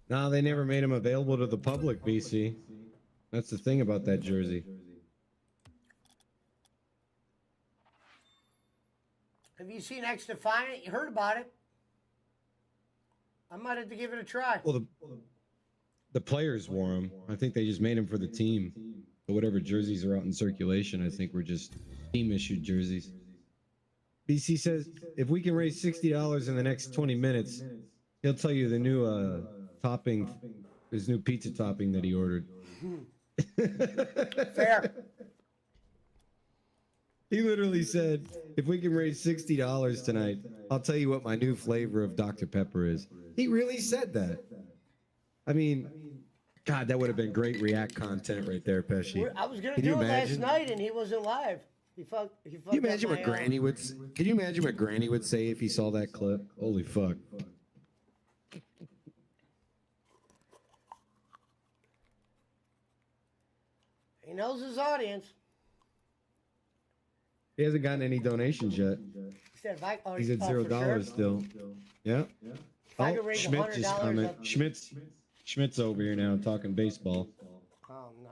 No, they never made them available to the public, BC. That's the thing about that jersey. Have you seen X Defiant? You heard about it. I might have to give it a try. Well, the players wore them. I think they just made them for the team. But whatever jerseys are out in circulation, I think were just team-issued jerseys. BC says, if we can raise $60 in the next 20 minutes, he'll tell you the new topping, his new pizza topping that he ordered. Fair. He literally said, if we can raise $60 tonight, I'll tell you what my new flavor of Dr. Pepper is. He really said that. I mean, God, that would have been great React content right there, Pesci. I was gonna Can do you it last imagine? night, and he wasn't live. He fucked. Can you imagine what Granny would? Can you imagine what Granny would say if he saw that clip? Holy fuck! He knows his audience. He hasn't gotten any donations yet. He said, He's at $0 still. Yeah. If I could raise Schmidt just $100 comment. up- Schmidt's over here now talking baseball. Oh no.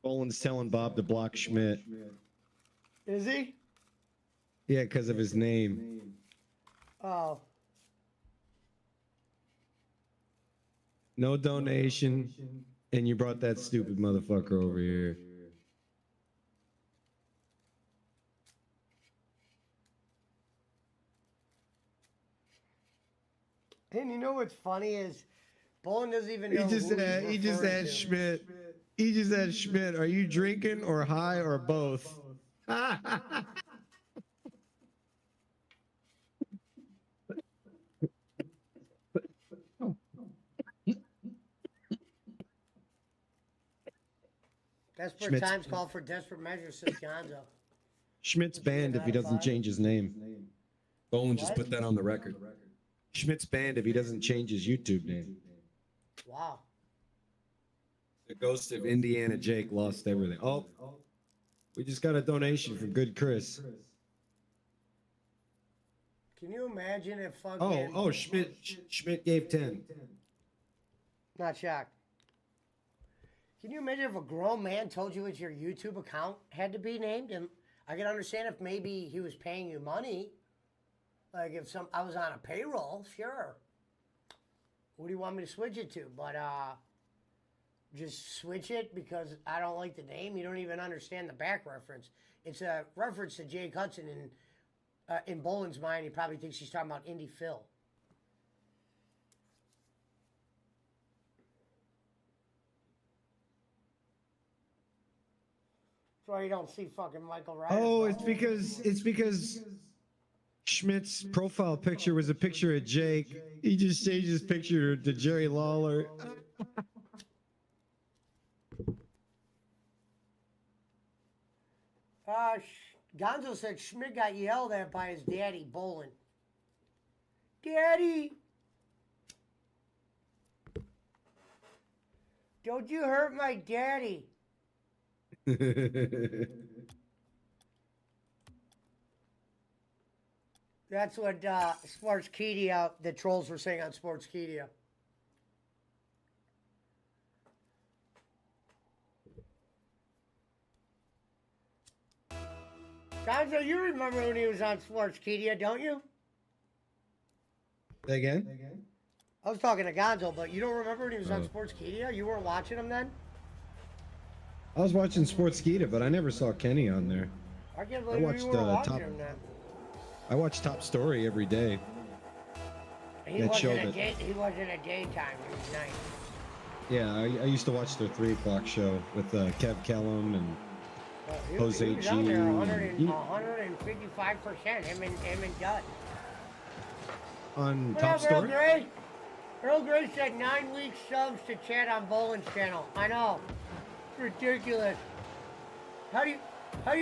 Boland's telling Bob to block Schmidt. Is he? Yeah, because of his name. Oh. No donation, and you brought that stupid motherfucker over here. And you know what's funny is, Bolin doesn't even know. He just who he's referring asked to. Schmidt. He just asked Schmidt, "Are you drinking or high or both?" Desperate Schmidt's- times call for desperate measures, says Gonzo. Schmidt's banned if he doesn't change his name. Bowen just put that on the record. Schmidt's banned if he doesn't change his YouTube name. Wow. The ghost of Indiana Jake lost everything. Oh, we just got a donation from Good Chris. Can you imagine if fucking... Oh, Schmidt gave 10. Not shocked. Can you imagine if a grown man told you what your YouTube account had to be named? And I can understand if maybe he was paying you money. Like if I was on a payroll, sure. What do you want me to switch it to? But just switch it because I don't like the name. You don't even understand the back reference. It's a reference to Jake Hudson, and in Boland's mind, he probably thinks he's talking about Indy Phil. That's why you don't see fucking Michael Ryder. Oh, it's because Schmidt's profile picture was a picture of Jake. He just changed his picture to Jerry Lawler. Gonzo said Schmidt got yelled at by his daddy, Bolin. Daddy! Don't you hurt my daddy. That's what Sportskeeda, the trolls were saying on Sportskeeda. Gonzo, you remember when he was on Sportskeeda, don't you? Say again? I was talking to Gonzo, but you don't remember when he was on Sportskeeda? You weren't watching him then? I was watching Sportskeeda, but I never saw Kenny on there. I can't believe watched, you weren't watching Top- him then. I watch Top Story every day. He That wasn't, showed a it. he wasn't a daytime, he was night. Yeah, I used to watch their 3 o'clock show with Kev Kellum and Jose He was on there G. 155%, him and Dud. on What Top up, Earl Story. Grey? Earl Grey said 9 weeks subs to chat on Boland's channel. I know. It's ridiculous. How you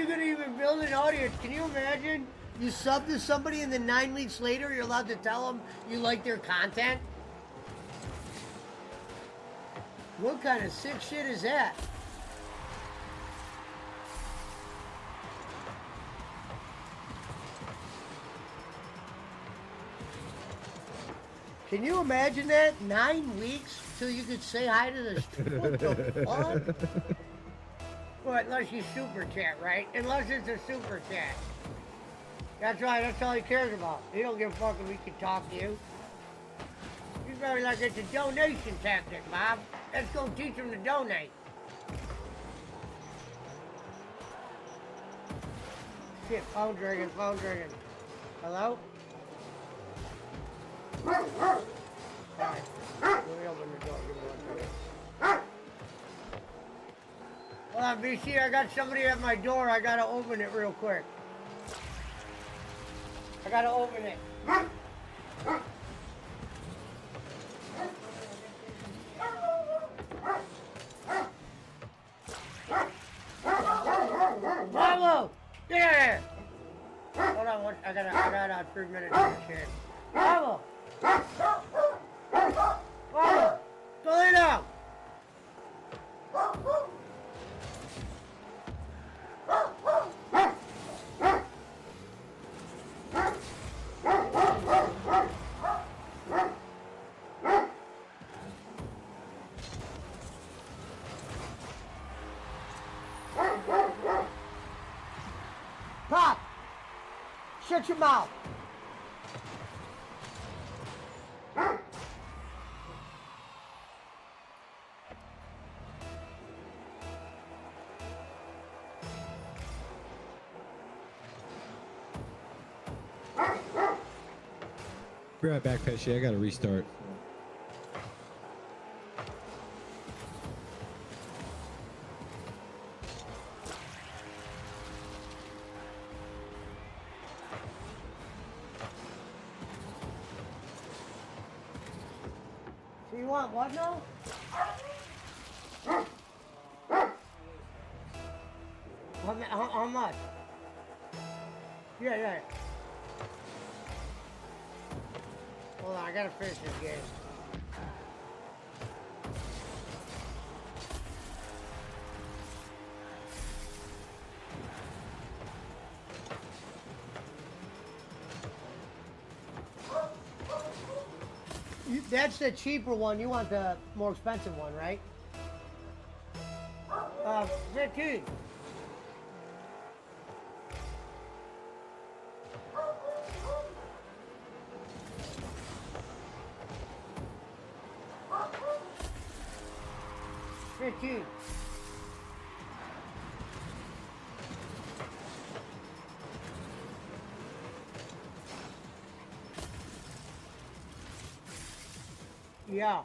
gonna even build an audience? Can you imagine? You sub to somebody and then 9 weeks later you're allowed to tell them you like their content? What kind of sick shit is that? Can you imagine that? 9 weeks till you could say hi to the what the fuck? Well, unless you super chat, right? Unless it's a super chat. That's right, that's all he cares about. He don't give a fuck if he can talk to you. He's probably like, it's a donation tactic, Bob. Let's go teach him to donate. Shit, phone ringing, phone ringing. Hello? Alright, let me open the door. Give me 1 second. Hold on, BC, I got somebody at my door. I gotta open it real quick. I gotta open it. Bravo! Get out of here! Hold on, I got 3 minutes to share. Bravo! Bravo! Go lay down! Pop! Shut your mouth! Be right back, Pesci. I gotta restart. So you want what now? How much? Yeah. Hold on, I gotta finish this game. That's the cheaper one. You want the more expensive one, right? 15. Yeah.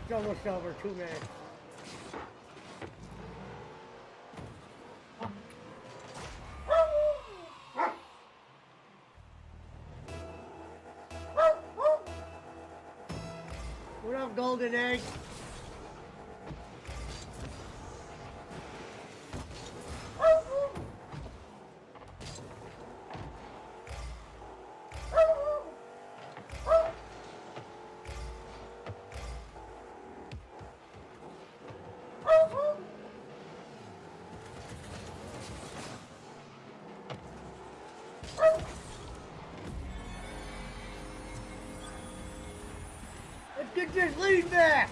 It's almost over, 2 minutes. What up, golden egg? Let's get this lead back!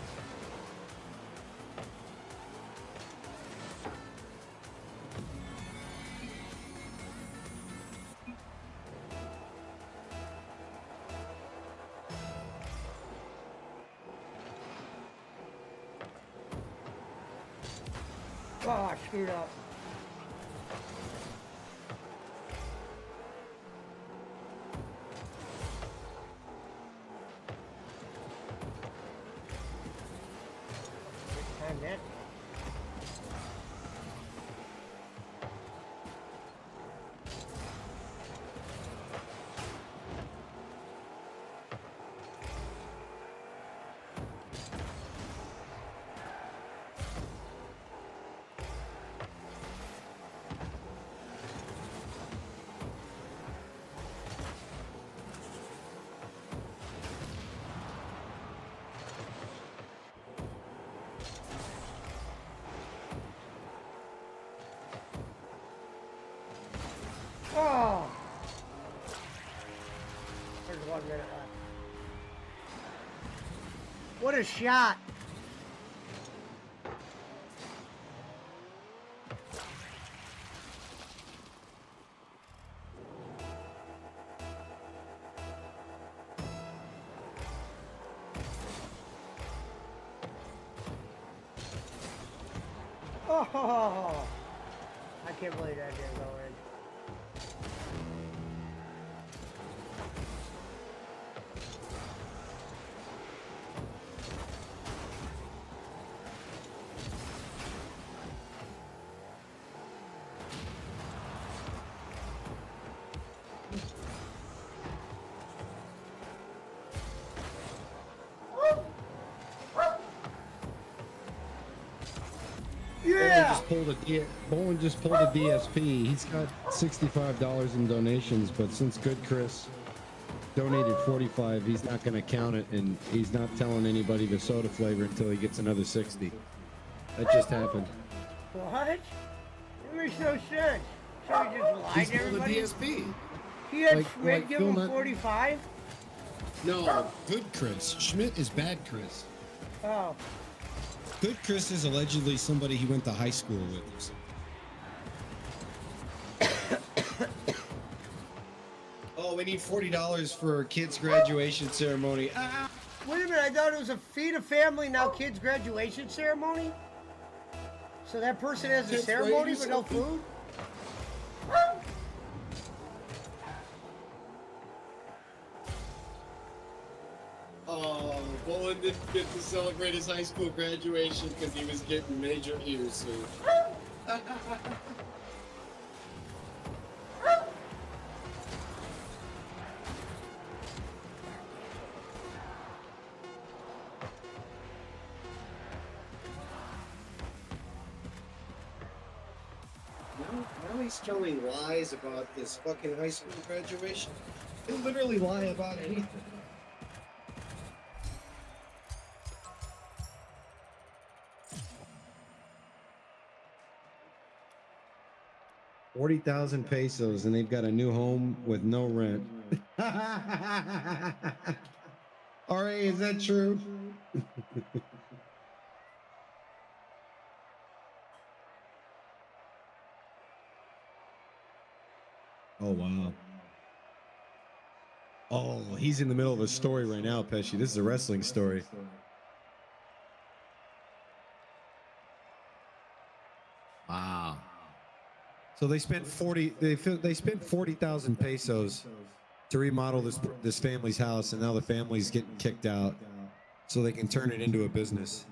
Oh, I screwed up. find that. Oh! There's 1 minute left. What a shot! Oh! I can't believe that didn't go in. Yeah! Bowen just pulled a DSP. He's got $65 in donations, but since Good Chris donated 45, he's not going to count it, and he's not telling anybody the soda flavor until he gets another 60. That just happened. What? It makes no sense. So he just lied He's to pulled a everybody? DSP. He had Like- Schmidt like give Phil him Nut- 45? No, Good Chris. Schmidt is bad Chris. Oh. Good Chris is allegedly somebody he went to high school with. Oh, we need $40 for kids' graduation ceremony. Ah! Wait a minute, I thought it was a feed a family now kids graduation ceremony? So that person has a Kids ceremony but no graduation? food? Oh, Bowen didn't get to celebrate his high school graduation because he was getting major ear soon. Now he's telling lies about his fucking high school graduation. He'll literally lie about anything. $40,000 and they've got a new home with no rent. RA, is that true? Oh, wow. Oh, he's in the middle of a story right now, Pesci. This is a wrestling story. Wow. So they spent 40,000 pesos to remodel this family's house, and now the family's getting kicked out so they can turn it into a business.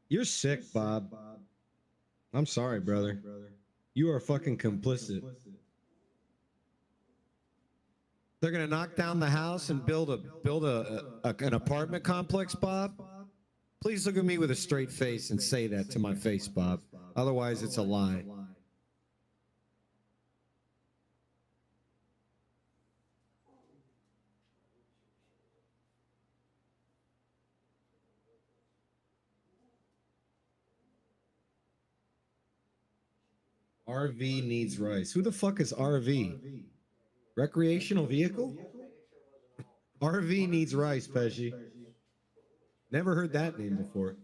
You're sick, Bob. I'm sorry, brother. You are fucking complicit. They're gonna knock down the house and build an apartment complex, Bob. Please look at me with a straight face and say that to my face, Bob. Otherwise, it's a lie. RV needs rice. Who the fuck is RV? Recreational vehicle? RV needs rice, Pesci. Never heard that name before.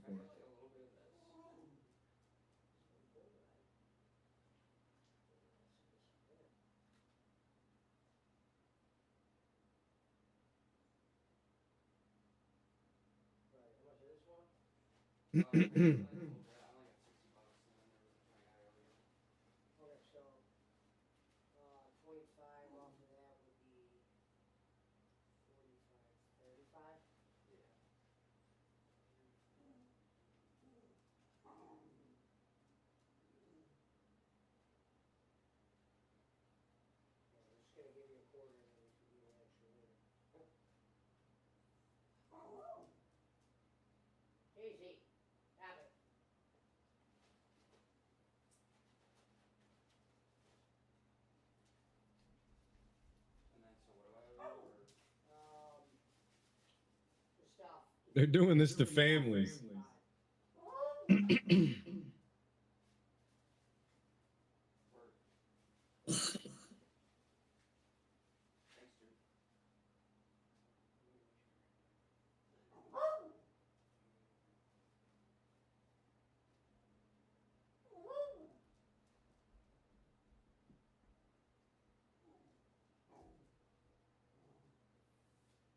Okay, so 25 off of that would be 45, 35. Yeah, we're just gonna give you a quarter and then we can give you an extra later. Easy. Have it. The stuff. They're doing this to families.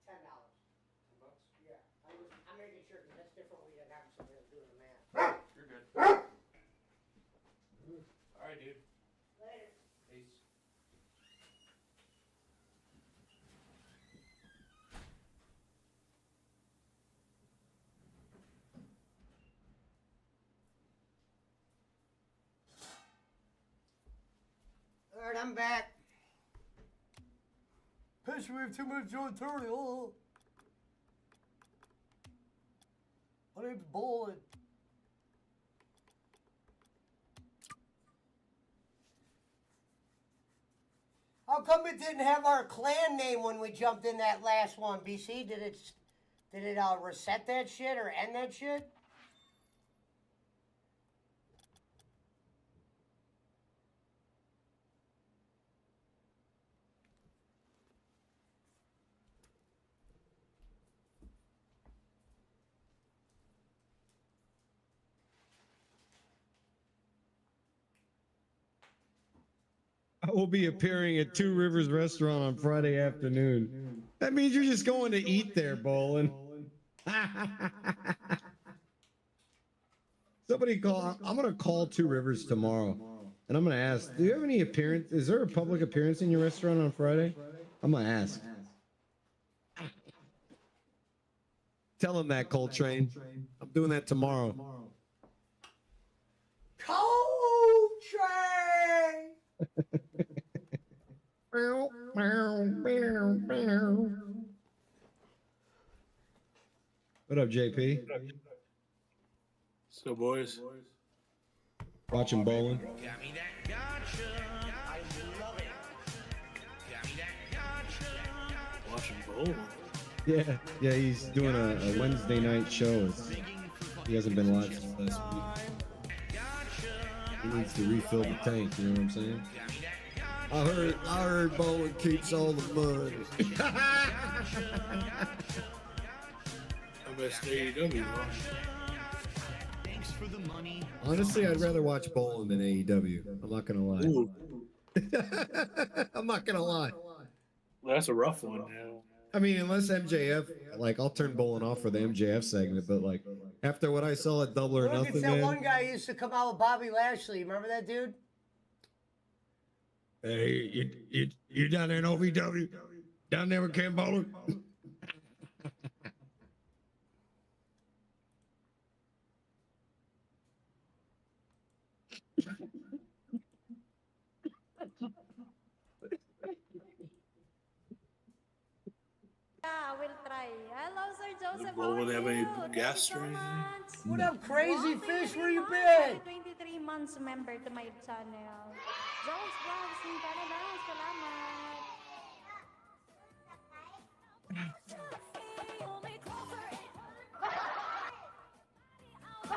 $10. Yeah, I'm making sure because that's different. We got somebody else doing the math. You're good. All right, dude. Later. Peace. All right, I'm back. Piss, we have too much John Turley. Oh. My name's Bowling. How come it didn't have our clan name when we jumped in that last one, BC? Did it reset that shit or end that shit? I will be appearing at Two Rivers Restaurant on Friday afternoon. That means you're just going to eat there, Bolin. Somebody call. I'm gonna call Two Rivers tomorrow, and I'm gonna ask. Do you have any appearance? Is there a public appearance in your restaurant on Friday? I'm gonna ask. Tell him that, Coltrane. I'm doing that tomorrow. Coltrane! What up, JP? So, boys, Watching bowling. Got me that gotcha. I love it. Got me that gotcha. watching bowl. Yeah, he's doing a Wednesday night show. He hasn't been live since last week. He needs to refill the tank. You know what I'm saying? I heard bowling keeps all the money. I missed AEW. Thanks for the money. Honestly, I'd rather watch bowling than AEW. I'm not gonna lie. Ooh, I'm not gonna lie. that's a rough one now. I mean, unless MJF, like, I'll turn bowling off for the MJF segment, but like, after what I saw at Double or Look, Nothing, it's that man. one guy who used to come out with Bobby Lashley. Remember that dude? Hey, you down there in OVW? Down there with Ken Bowling? Yeah, I will try. Hello, Sir Joseph. Bowl How are would have any you? Thank you gas so or anything? much. What up, crazy Wow, fish? 23 Where you months. been? 23 months member to my channel. Jones Vlogs in Canada. Salamat. Good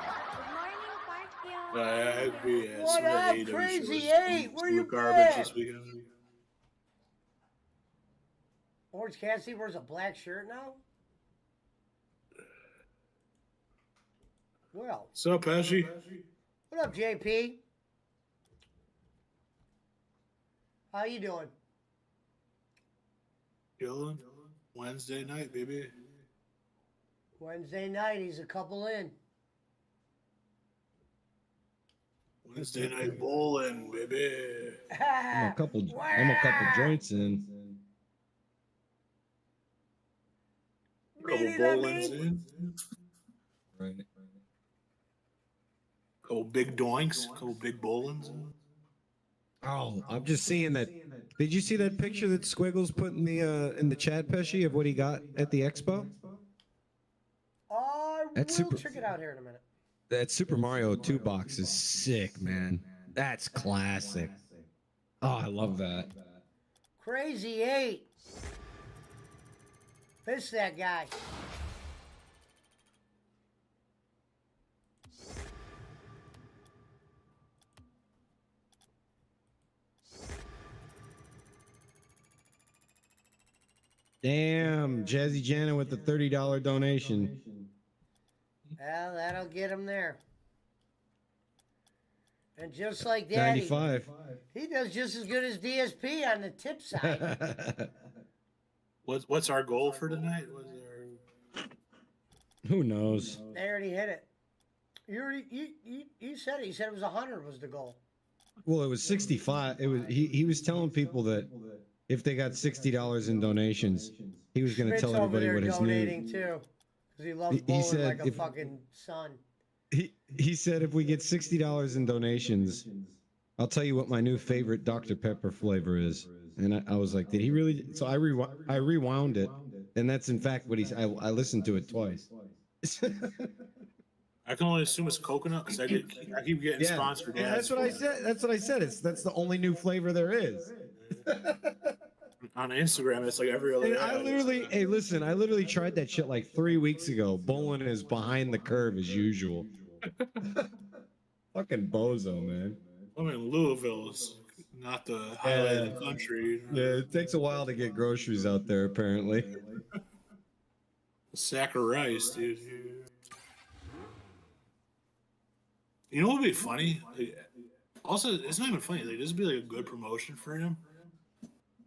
morning, Parkyo. I agree. What up, Crazy Eight? Where you garbage been? this weekend. Orange Cassidy wears a black shirt now? Well, What's up, Pesci? what up, JP? How you doing? Chilling. Wednesday night, baby. Wednesday night, he's a couple in. Wednesday night bowling, baby. I'm a couple joints in. Couple Beat it, I bowlings mean. in. Right. Couple big doinks. Couple big bowlings in. Oh, I'm just seeing that. Did you see that picture that Squiggles put in the chat, Pesci, of what he got at the expo? I That's will super. check it out here in a minute. That Super Mario 2 box is sick, man. That's classic. Oh, I love that. Crazy 8. Piss that guy. Damn, Jazzy Jana with the $30 donation. Well, that'll get him there. And just like Daddy, 95. he does just as good as DSP on the tip side. What's our goal for tonight? What's our... Who knows? They already hit it. You said it. You said it was 100 was the goal. Well, it was 65. It was he was telling people that if they got $60 in donations, he was going to tell over everybody there what his donating new. too, because he loves He bowling said like a if- fucking son. He said if we get $60 in donations, I'll tell you what my new favorite Dr. Pepper flavor is. And I was like, did he really? So I rewound it, and that's in fact what he said. I listened to it twice. I can only assume it's coconut because I keep getting sponsored. Yeah, that's what I said. That's what I said. That's the only new flavor there is. On Instagram, it's like every other. And I literally tried that shit like 3 weeks ago. Bowling is behind the curve as usual. Fucking bozo, man. I'm in Louisville, it's not the highlight of the country. Yeah, it takes a while to get groceries out there, apparently. A sack of rice, dude. You know what would be funny? Like, also, it's not even funny. Like, this would be like a good promotion for him.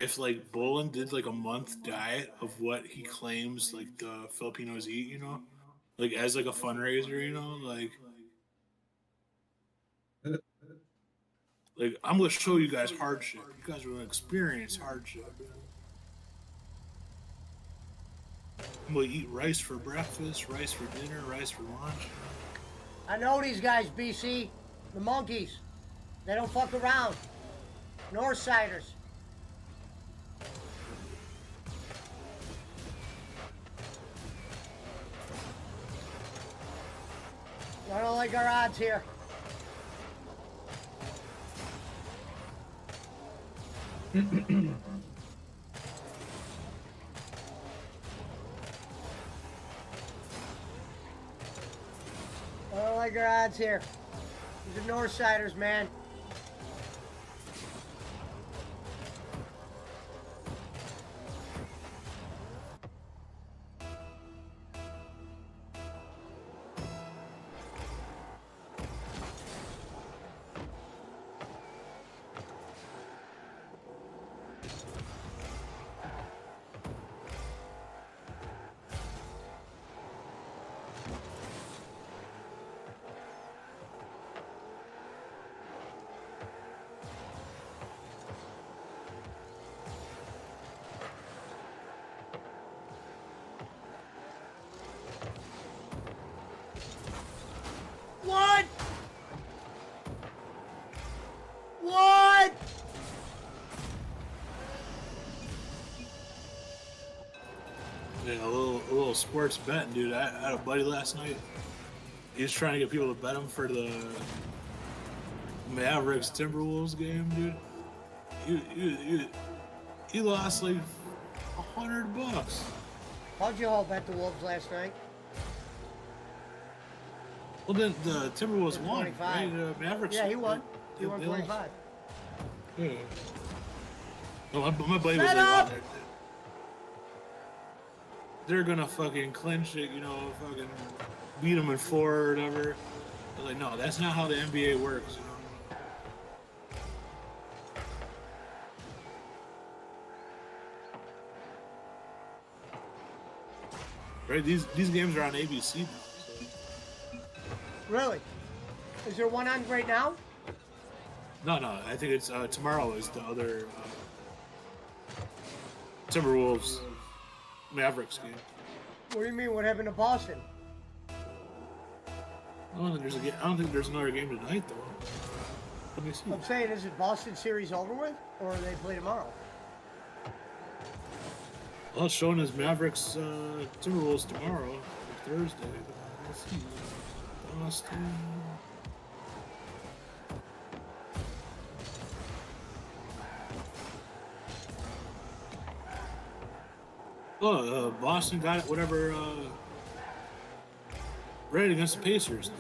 If like Bolin did like a month diet of what he claims like the Filipinos eat, you know, like as like a fundraiser, you know, like I'm gonna show you guys hardship. You guys are gonna experience hardship. I'm gonna eat rice for breakfast, rice for dinner, rice for lunch. I know these guys, BC, the monkeys. They don't fuck around. Northsiders. I don't like our odds here. I don't like our odds here. These are Northsiders, man. What? What? Yeah, a little sports betting, dude. I had a buddy last night. He was trying to get people to bet him for the Mavericks Timberwolves game, dude. He lost like $100. How'd you all bet the Wolves last night? Well, then the Timberwolves won, 25. right? The Mavericks. Yeah, he won. He they won lost. 25. Yeah. No, my buddy was Shut like, up! oh, they're gonna fucking clinch it, you know, fucking beat them in 4 or whatever. I was like, no, that's not how the NBA works. You know? Right? These games are on ABC now. So. Really? Is there one on right now? No. I think it's tomorrow is the other Timberwolves Mavericks game. What do you mean? What happened to Boston? I don't think there's another game tonight though. Let me see. I'm saying, is it Boston series over with, or they play tomorrow? Well, it's showing as Mavericks Timberwolves tomorrow, Thursday. Let's see. Boston. Oh, Boston got it. Whatever. Right against the Pacers.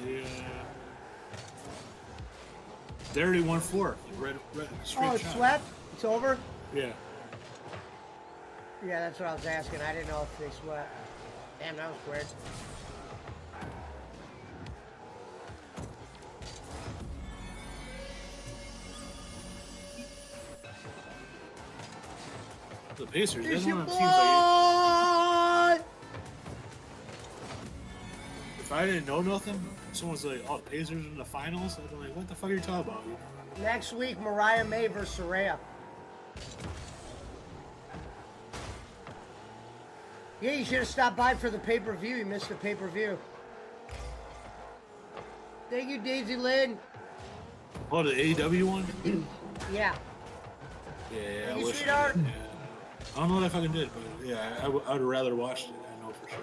They already won 4. Right, straight Oh, it's shot. swept? It's over? Yeah. Yeah, that's what I was asking. I didn't know if they swept. Damn, that was weird. The Pacers. It's That's your one of boy! the teams like. If I didn't know nothing, someone's like, "Oh, the Pacers in the finals." I'd be like, "What the fuck are you talking about?" You know? Next week, Mariah May versus Soraya. Yeah, you should have stopped by for the pay-per-view. You missed the pay-per-view. Thank you, Daisy Lynn. Oh, the AEW one. Yeah. Yeah, I Thank you, wish. sweetheart. Yeah. I don't know if I can do it, but yeah, I would have rather watched it. I know for sure.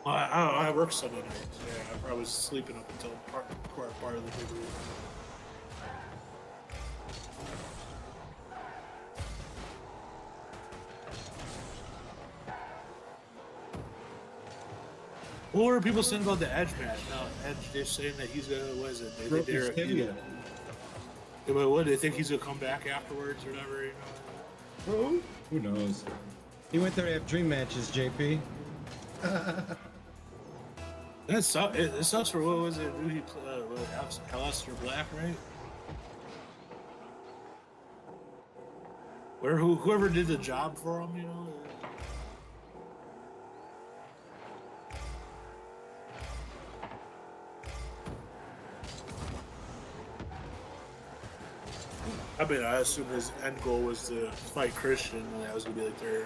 Well, I work Sunday nights. Yeah, I was sleeping up until part of the pay-per-view. What were people saying about the Edge match? Now Edge, they're saying that he's gonna, what is it? Broke his tibia. Yeah, but what, do they think he's gonna come back afterwards or whatever? You know? Who knows? He went there to have dream matches, JP. That sucks. It sucks for, what was it? Who he Aleister Black, right? Or whoever did the job for him, you know? I mean, I assume his end goal was to fight Christian, and that was gonna be like their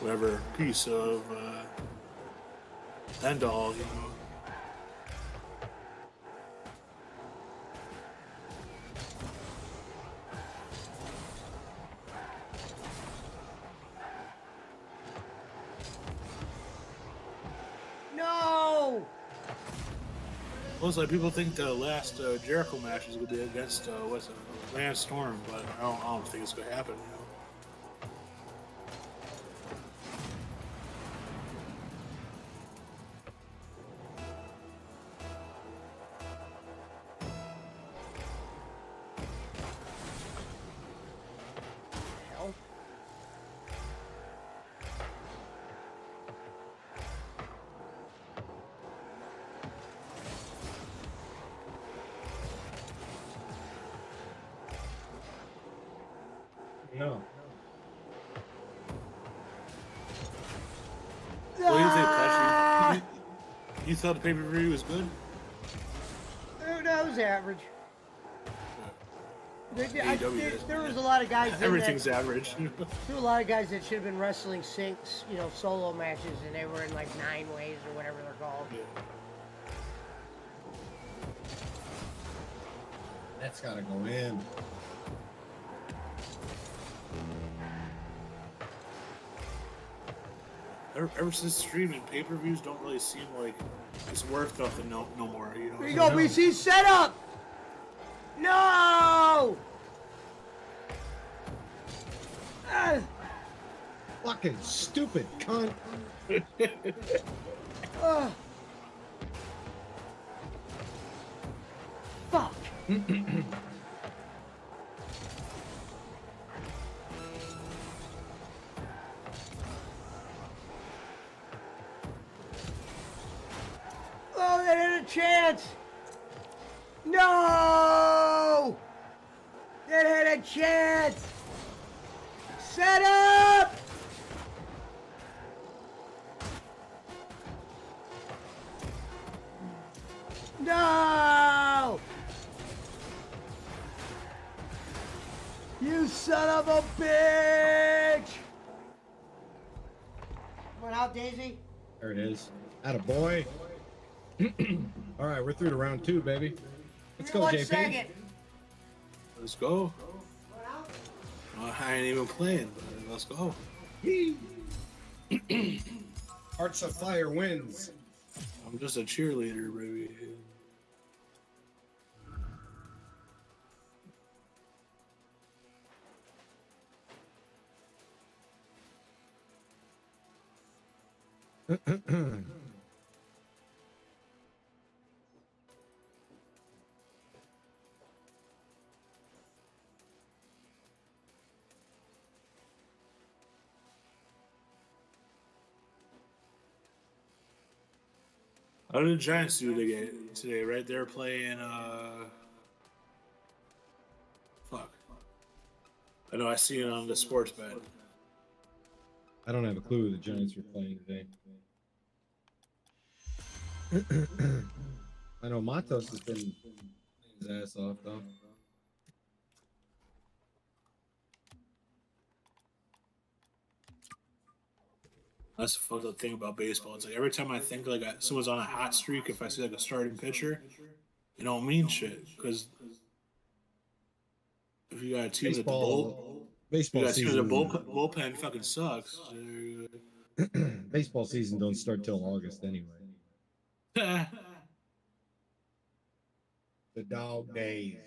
whatever piece of end all, you know. No! Well, it's like people think the last Jericho match is gonna be against what's it, Lance Storm, but I don't think it's gonna happen. You know. Hell. No. What do you think, Pesci? You thought the pay-per-view was good? That was average. AEW There was a lot of guys. Everything's average. There were a lot of guys that should have been wrestling sinks, solo matches, and they were in like 9 ways or whatever they're called. Yeah. That's gotta go in. Ever since streaming, pay-per-views don't really seem like it's worth nothing no more. You know. Here you go, BC setup. No. Fucking stupid cunt. Fuck. Oh, they had a chance. No. They had a chance. Set up. of a bitch! Went out, Daisy. There it is. Atta boy. All right, we're through to round 2, baby. Let's go, 1 JP. second. Let's go. Went out. I ain't even playing, but let's go. Hearts of Fire wins. I'm just a cheerleader, baby. How did the Giants do today? Right there playing. Fuck. I know I see it on the sports bet. I don't have a clue who the Giants were playing today. I know Matos has been playing his ass off, though. That's the fucked up thing about baseball. It's like every time I think like someone's on a hot streak, if I see like a starting pitcher, it don't mean shit because if you got a team that Baseball season. bullpen fucking sucks. Baseball season don't start till August anyway. The dog days.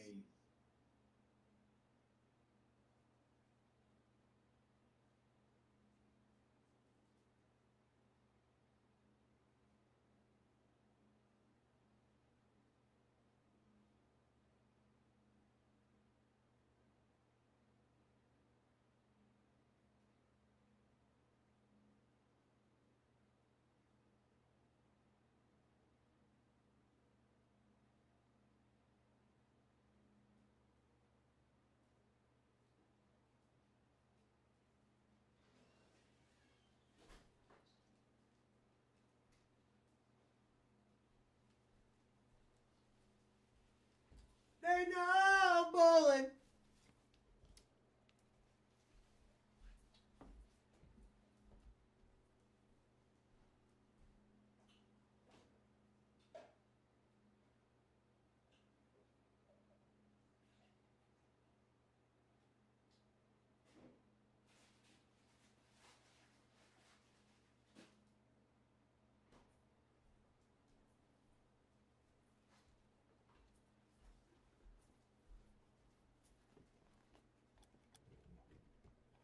They know bowling.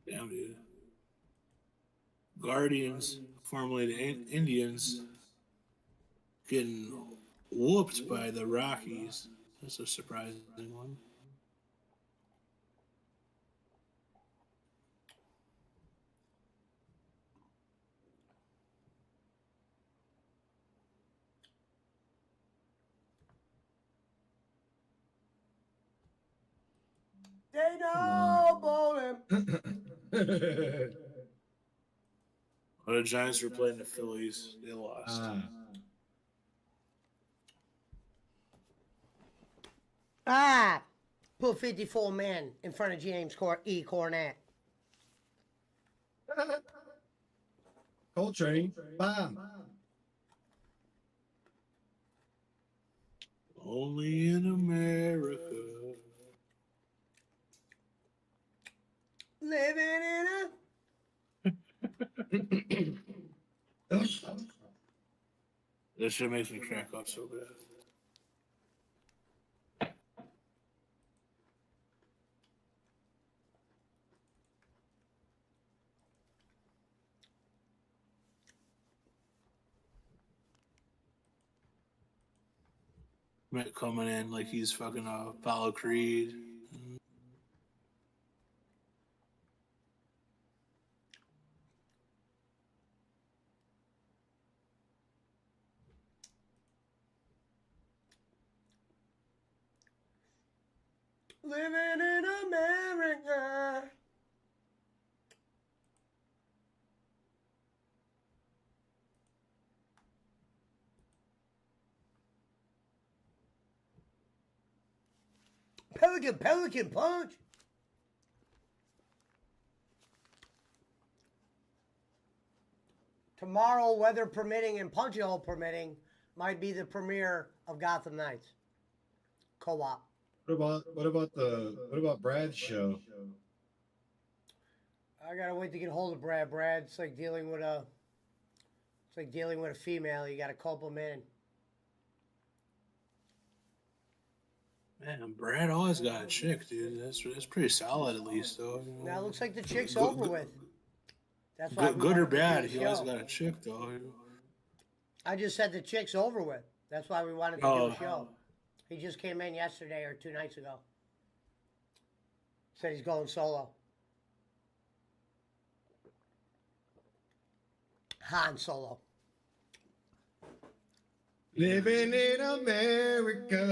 Damn, dude. Guardians, formerly the Indians, getting whooped by the Rockies. That's a surprising one. They know bowling. When the Giants were playing the Phillies, they lost. Put 54 men in front of James E. Cornette. Coltrane, bam. Only in America. Living in a... This shit makes me crack up so bad. Mitt coming in like he's fucking Apollo Creed. Living in America. Pelican Punch. Tomorrow, weather permitting and punchy hole permitting, might be the premiere of Gotham Knights co-op. What about Brad's show? I gotta wait to get hold of Brad. Brad, it's like dealing with a female. You gotta cope them in. Man, Brad always got a chick, dude. That's pretty solid, at least, though. Now it looks like the chick's Good- over good- with. That's why we Good or wanted to do bad, the he always show. got a chick, though. I just said the chick's over with. That's why we wanted to do Oh. a show. He just came in yesterday or 2 nights ago. Said he's going solo. Han Solo. Living in America.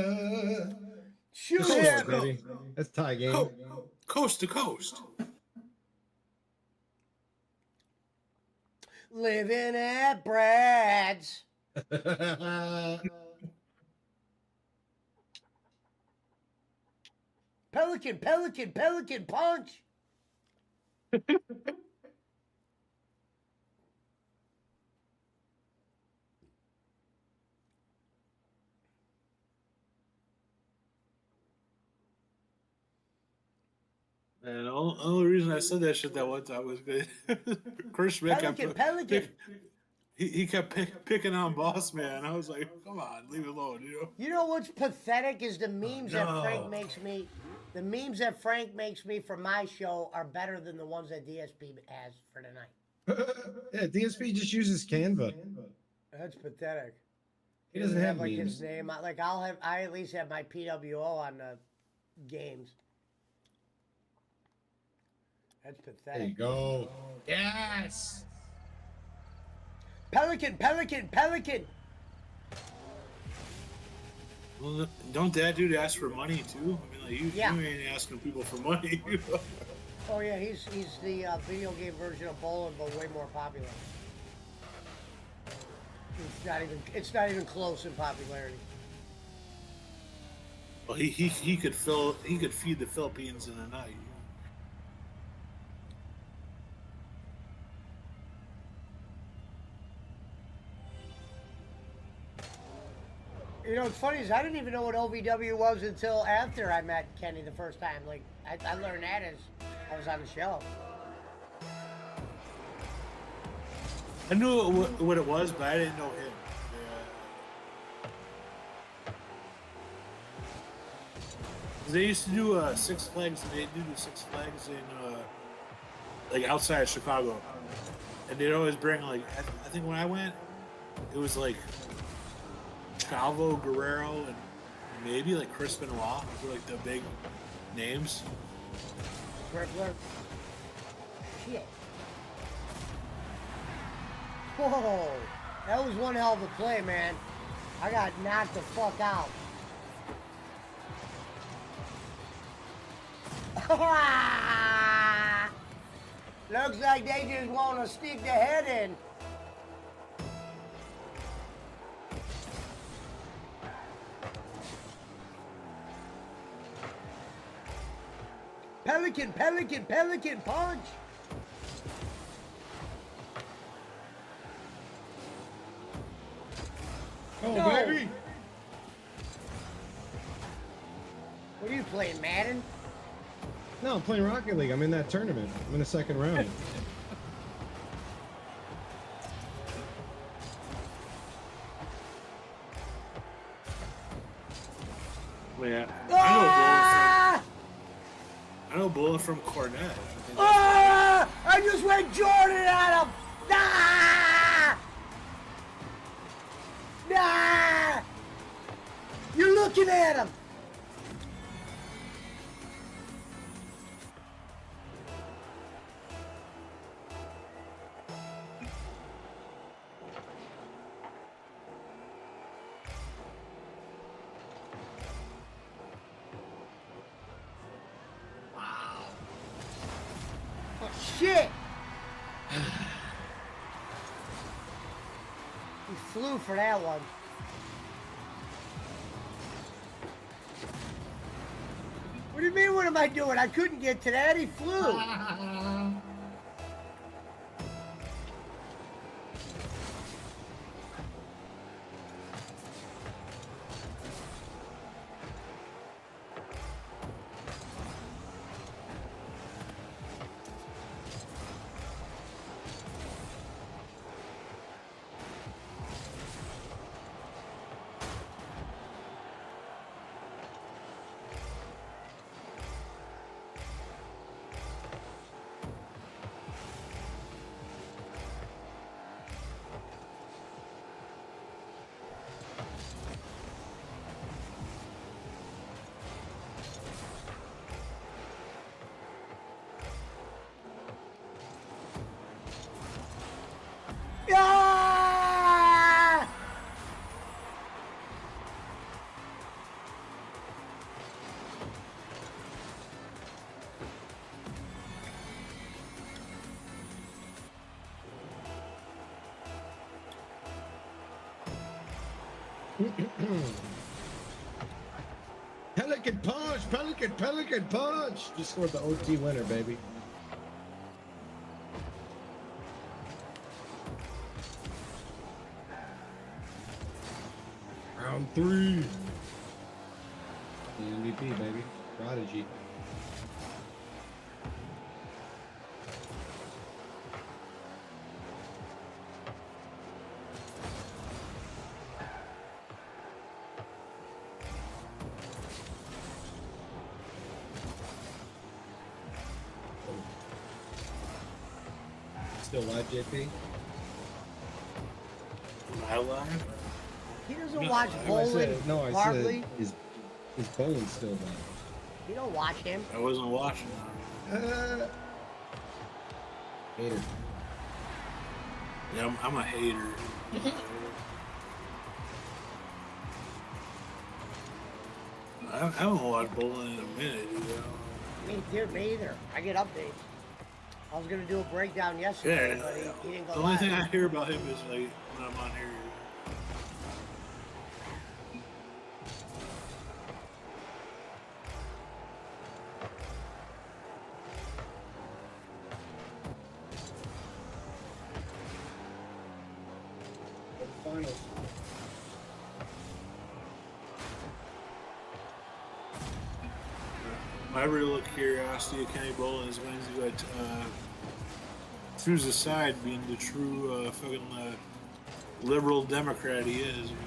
Shoot Coast him! to Baby. That's tie game. Coast to coast. Living at Brad's. Pelican, pelican, pelican punch. And the only reason I said that shit that one time was because Chris Schmidt Pelican, pelican. he kept picking on Boss Man. I was like, come on, leave it alone, you know? You know what's pathetic is the memes that no. Frank makes me. The memes that Frank makes me for my show are better than the ones that DSP has for tonight. Yeah, DSP just uses Canva. That's pathetic. He doesn't have like memes. his name. I at least have my PWO on the games. That's There you pathetic. go. Yes. Pelican, pelican, pelican. Well, don't that dude ask for money too? I mean, like, Yeah. you ain't asking people for money. You know? Oh yeah, he's the video game version of Bowling, but way more popular. It's not even close in popularity. Well, he could feed the Philippines in a night. You know, what's funny is I didn't even know what OVW was until after I met Kenny the first time. Like, I learned that as I was on the show. I knew what it was, but I didn't know him. They used to do Six Flags, and they do the Six Flags in like outside of Chicago, and they'd always bring like I think when I went, it was like Chavo Guerrero and maybe like Chris Benoit were like the big names. Crippler. Shit. Whoa. That was one hell of a play, man. I got knocked the fuck out. Looks like they just want to stick their head in. Pelican, pelican, pelican punch. Oh, No. baby. What are you playing, Madden? No, I'm playing Rocket League. I'm in that tournament. I'm in the second round. Yeah, Ah! I know Bullet from Cornette. Ah! I just went Jordan at him! Ah! Ah! You're looking at him! Oh, shit! He flew for that one. What do you mean, what am I doing? I couldn't get to that, he flew. Pelican punch, pelican punch. Just scored the OT winner, baby. Round 3. The MVP, baby. Prodigy. Still live, JP? Am I live? He doesn't No, watch I bowling hardly. Is Bowling still live? You don't watch him. I wasn't watching. Hater. Yeah, I'm a hater. I haven't watched bowling in a minute, dude. Me either. I get updates. I was gonna do a breakdown yesterday, Yeah, but he didn't go the only live. thing I hear about him is like when I'm on here. Finals. My real curiosity of Kenny Bolin is when he's got choose a side, being the true fucking liberal Democrat he is. You know?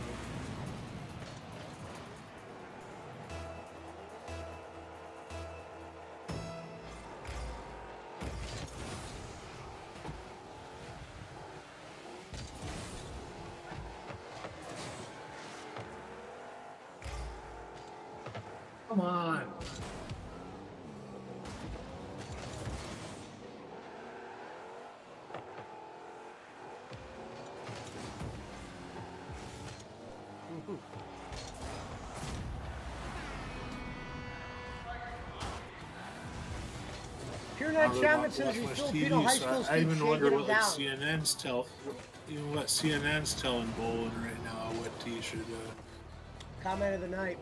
Come on. Pure I Not don't Shaman watch says these much Filipino TV, high so schools I keep even shaking wonder him what like down. CNN's what CNN's telling Bolin right now what he should. Comment of the night.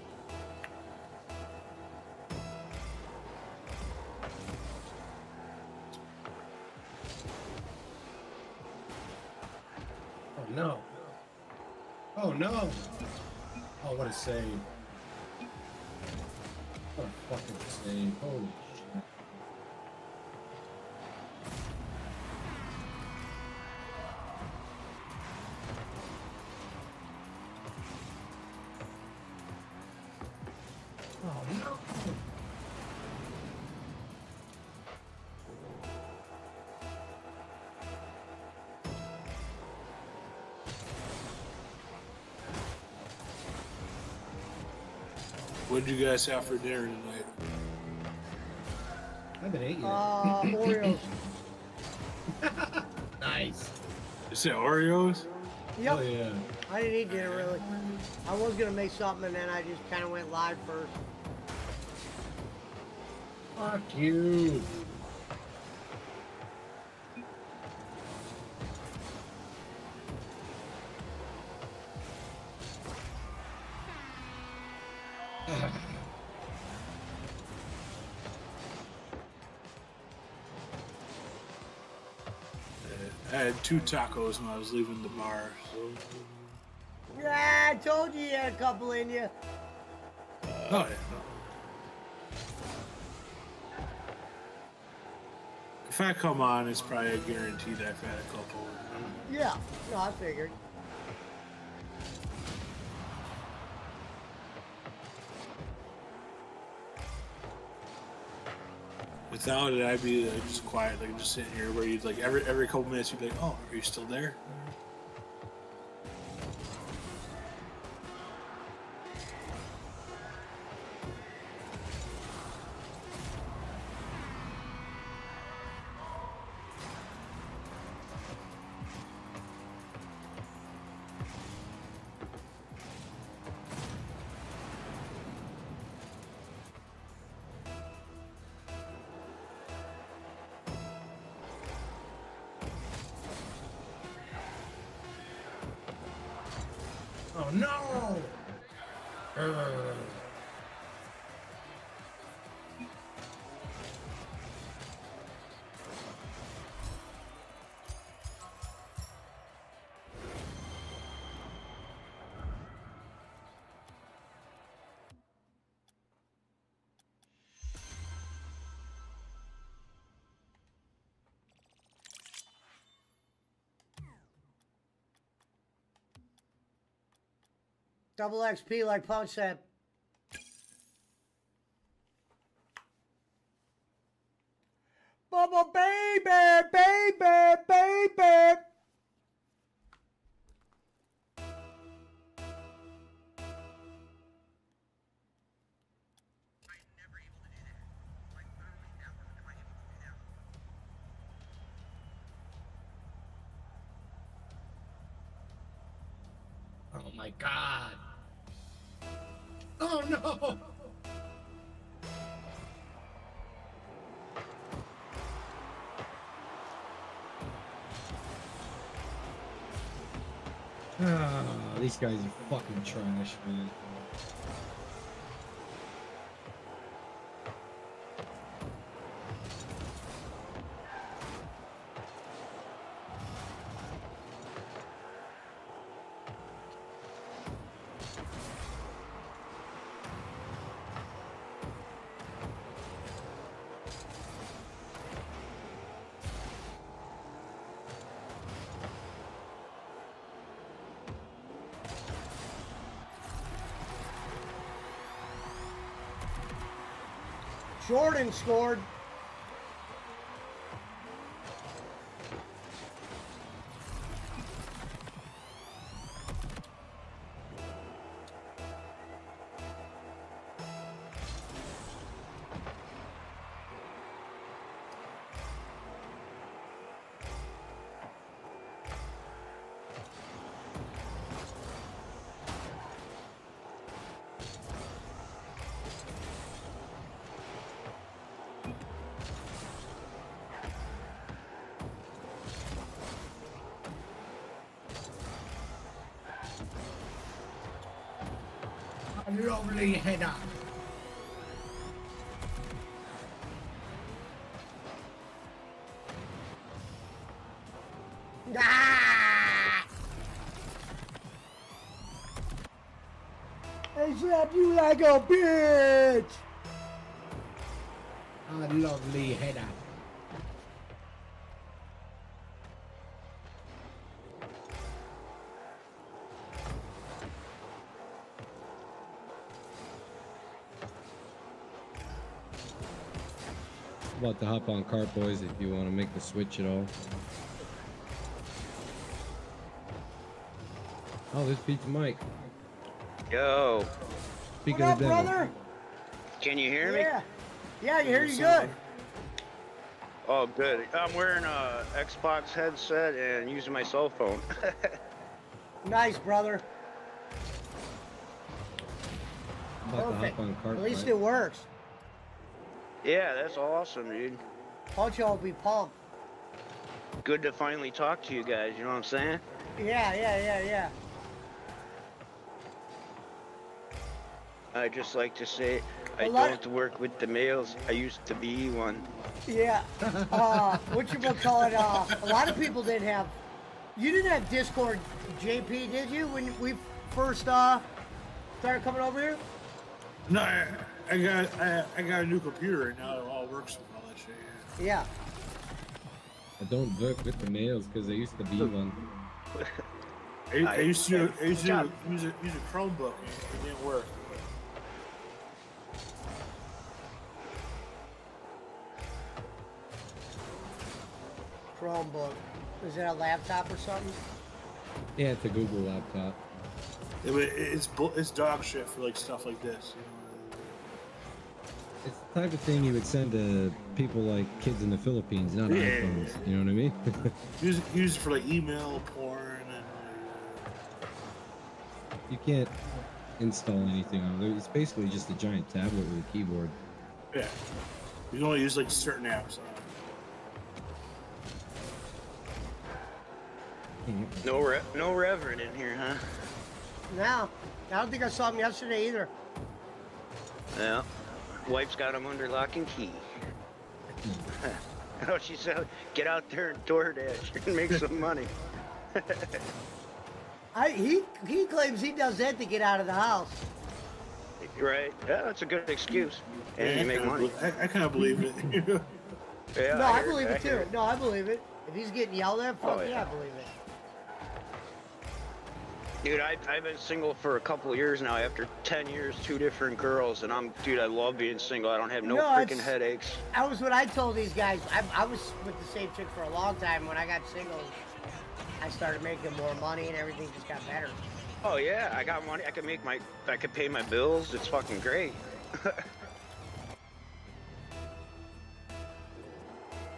Oh no. Oh no. Oh, what a save. What a fucking save. Holy shit. Oh no. What did you guys have for dinner tonight? I haven't ate yet. Oreos. Nice. You said Oreos? Yep. Oh yeah. I didn't eat dinner really. I was gonna make something and then I just kind of went live first. Fuck you. I had 2 tacos when I was leaving the bar. So. Yeah, I told you you had a couple in you. Oh yeah. If I come on, it's probably a guarantee that I've had a couple. Yeah. No, I figured. Without it, I'd be just quiet, like just sitting here, where you'd like every couple minutes you'd be like, "Oh, are you still there?" Oh no! Double XP like Punch said. Bubba baby, baby, baby. Oh my god. Oh no! Ah, these guys are fucking trash, man. Jordan scored. Lovely header. Ah! I slapped you like a bitch. A lovely header. About to hop on cart, boys, if you want to make the switch at all. Oh, this beats Mike. Yo, Speaking What of up, the devil. brother? can you hear me? Yeah. Yeah, I can hear you good. Oh, good. I'm wearing a Xbox headset and using my cell phone. Nice, brother. About to Perfect. hop on cart. At least bike. it works. Yeah, that's awesome, dude. Punch will be pumped. Good to finally talk to you guys, you know what I'm saying? Yeah. I just like to say, I A lot- don't work with the males. I used to be one. Yeah. What you call it? A lot of people didn't have. You didn't have Discord, JP, did you? When we first started coming over here? No, I got a new computer and now it all works with all that shit. Yeah. I don't work with the males because I used to be one. I used to use a Job. Chromebook and it didn't work. Chromebook. Is it a laptop or something? Yeah, it's a Google laptop. It's dog shit for like stuff like this. You know? It's the type of thing you would send to people like kids in the Philippines, not Yeah. iPhones. You know what I mean? Use it for like email, porn, and You can't install anything on it. It's basically just a giant tablet with a keyboard. yeah. You can only use like certain apps. No reverend in here, huh? No, I don't think I saw him yesterday either. Yeah. Wife's got him under lock and key. Oh, she said, get out there and DoorDash and make some money. He claims he does that to get out of the house. Right? Yeah, that's a good excuse. And you make money. I kind of believe it. Yeah, No, I hear- believe it hear too. No, I believe it. If he's getting yelled at, fuck Oh, yeah, yeah. I believe it. Dude, I've been single for a couple years now. After 10 years, 2 different girls, and I love being single. I don't have no freaking it's- headaches. That was what I told these guys. I was with the same chick for a long time. When I got single, I started making more money and everything just got better. Oh yeah, I got money. I could pay my bills. It's fucking great.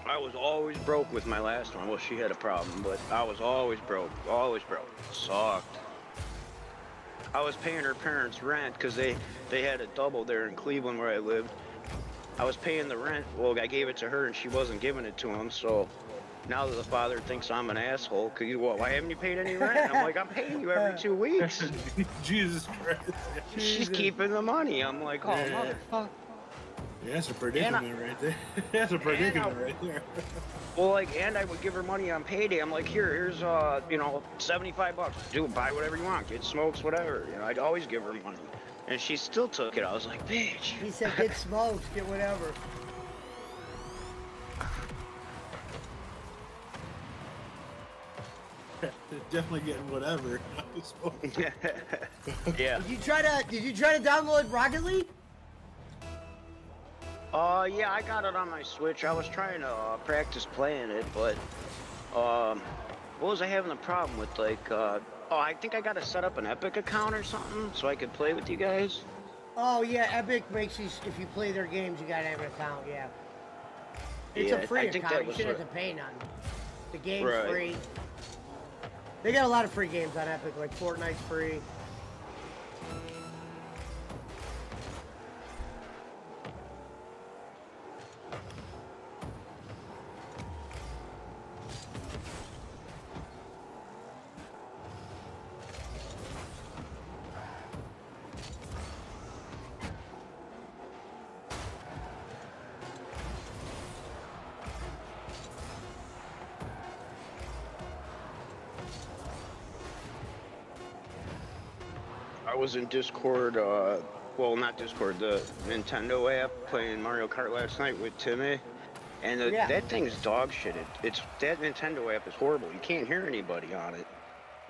I was always broke with my last one. Well, she had a problem, but I was always broke. Always broke. Sucked. I was paying her parents rent because they had a double there in Cleveland where I lived. I was paying the rent. Well, I gave it to her and she wasn't giving it to him. So now that the father thinks I'm an asshole, why haven't you paid any rent? And I'm like, I'm paying you every 2 weeks. Jesus Christ. She's keeping the money. I'm like, oh, Yeah. motherfucker. Yeah, that's a predicament right there. That's a predicament right there. Well, and I would give her money on payday. I'm like, here's $75. Buy whatever you want. Get smokes, whatever. I'd always give her money. And she still took it. I was like, bitch. He said, get smokes, get whatever. Definitely getting whatever. Yeah. Did you try to download Rocket League? Yeah, I got it on my Switch. I was trying to practice playing it, but what was I having a problem with? I think I got to set up an Epic account or something so I could play with you guys. Oh yeah, Epic makes you, if you play their games, you gotta have an account, yeah. It's Yeah, a free I think account, that you was shouldn't have what- to pay none. The game's Right. free. They got a lot of free games on Epic, like Fortnite's free. I was in Discord, not Discord, the Nintendo app, playing Mario Kart last night with Timmy. And Yeah. that thing's dog shit. That Nintendo app is horrible. You can't hear anybody on it.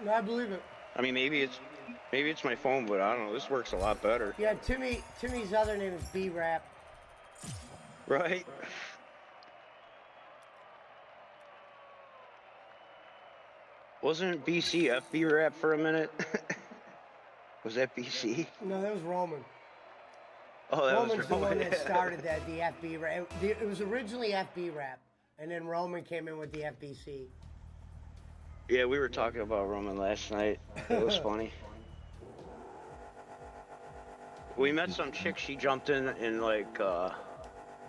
No, I believe it. I mean, maybe it's my phone, but I don't know. This works a lot better. Yeah, Timmy's other name is B-Rap. Right? Wasn't BC FB rap for a minute? Was that BC? No, that was Roman. Oh, that Roman's was the one Roman. that started that, the FB rap. It was originally FB rap, and then Roman came in with the FBC. Yeah, we were talking about Roman last night. It was funny. We met some chick. She jumped in and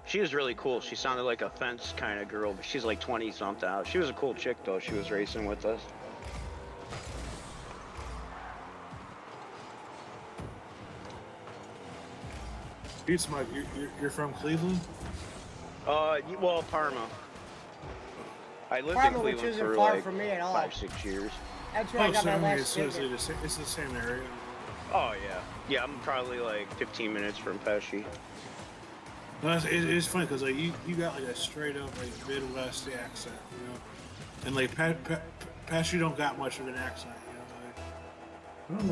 she was really cool. She sounded like a fence kind of girl, but she's like 20 something out. She was a cool chick though. She was racing with us. Pizza Mike, you're from Cleveland? Well, Parma. I lived Parma, in which Cleveland isn't for far like from me at all. 5-6 years. That's where I got my last it's ticket. the same area. Oh yeah, yeah. I'm probably like 15 minutes from Pesci. No, it's funny because like you got like a straight up like Midwest accent, you know, and like Pesci don't got much of an accent, you know. Like, I don't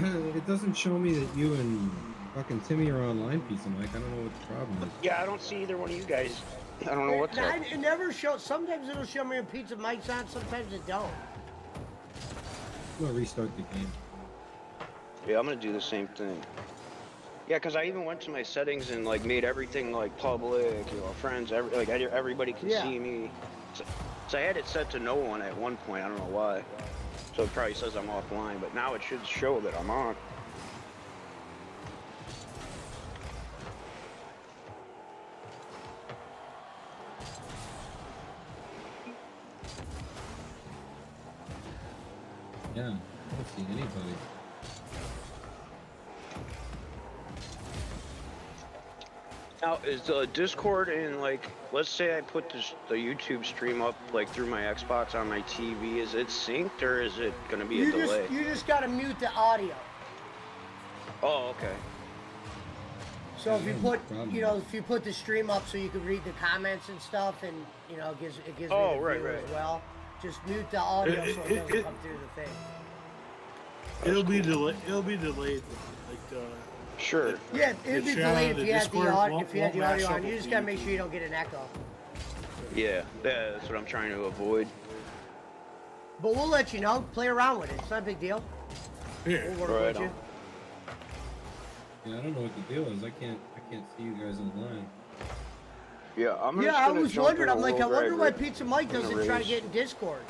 know why. It doesn't show me that you and fucking Timmy are online, Pizza Mike. I don't know what the problem is. Yeah, I don't see either one of you guys. I don't know what's up. It never shows. Sometimes it'll show me a Pizza Mike's on. Sometimes it don't. I'm gonna restart the game. Yeah, I'm gonna do the same thing. Yeah, because I even went to my settings and like made everything like public, friends, everybody can Yeah. see me. So I had it set to no one at one point. I don't know why. So it probably says I'm offline, but now it should show that I'm on. Yeah, I don't see anybody. Now, is the Discord in, like, let's say I put the YouTube stream up, like, through my Xbox on my TV, is it synced or is it going to be a delay? You just gotta mute the audio. Oh, okay. So if you put, problem. you know, if you put the stream up so you can read the comments and stuff, and you know, it gives me Oh, the right, view right. as well. Just mute the audio so it doesn't it- come through the thing. It'll be delayed. It'll be delayed. Like the. Sure. Yeah, it'd be channel, delayed the if you had the Discord audio, won't- if you had the won't audio match on. up You with just the gotta make YouTube. sure you don't get an echo. Yeah, that's what I'm trying to avoid. But we'll let you know. Play around with it. It's not a big deal. Yeah. We'll work Right with you. on. Yeah, I don't know what the deal is. I can't see you guys online. Yeah, I'm Yeah, just I gonna was jump wondering. in a I'm like, I world wonder where why I Pizza Mike in a doesn't try to race. get in Discord.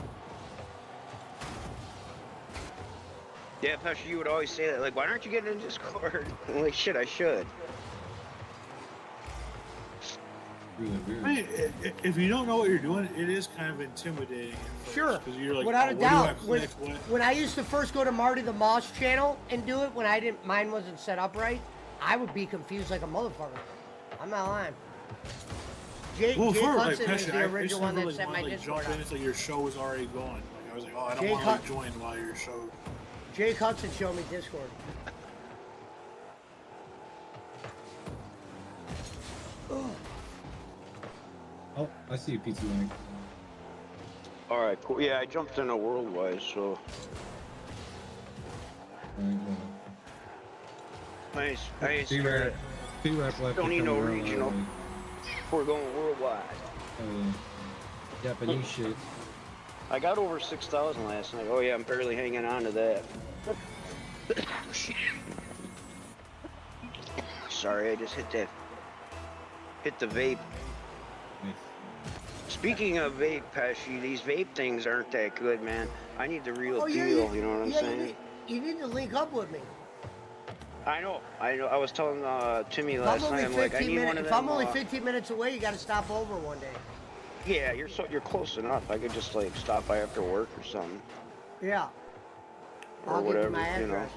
Yeah, Pesha, you would always say that. Like, why aren't you getting in Discord? I'm like, shit, I should. Really weird. I mean, if you don't know what you're doing, it is kind of intimidating. Sure, Because you're like, without oh, a where do I doubt. click? What? When I used to first go to Marty the Moss channel and do it, when I didn't, mine wasn't set up right, I would be confused like a motherfucker. I'm not lying. Jake Well, for like Hudson is Pesha, the I original just one never that like set my wanted to like, Discord jump in up. until your show was already going. Like, I was like, oh, I don't Jake want to like, Hud- join while your show. Jake Hudson showed me Discord. Oh, I see you, Pizza Mike. All right, cool. Yeah, I jumped in a worldwide, so Alright, nice. Nice. B-Rap left. Don't to need come no around regional. early. We're going worldwide. Japanese shit. I got over 6,000 last night. Oh yeah, I'm barely hanging on to that. Sorry, I just hit the vape. Nice. Speaking of vape, Pesci, these vape things aren't that good, man. I need the real Oh, yeah, deal, you know what I'm yeah, saying? You need to link up with me. I know. I was telling Timmy If last I'm only night, I'm like, I 15 need one minutes, of if them. I'm only 15 minutes away, you got to stop over one day. Yeah, you're close enough. I could just like stop by after work or something, Yeah. or I'll whatever, give you my you know. address.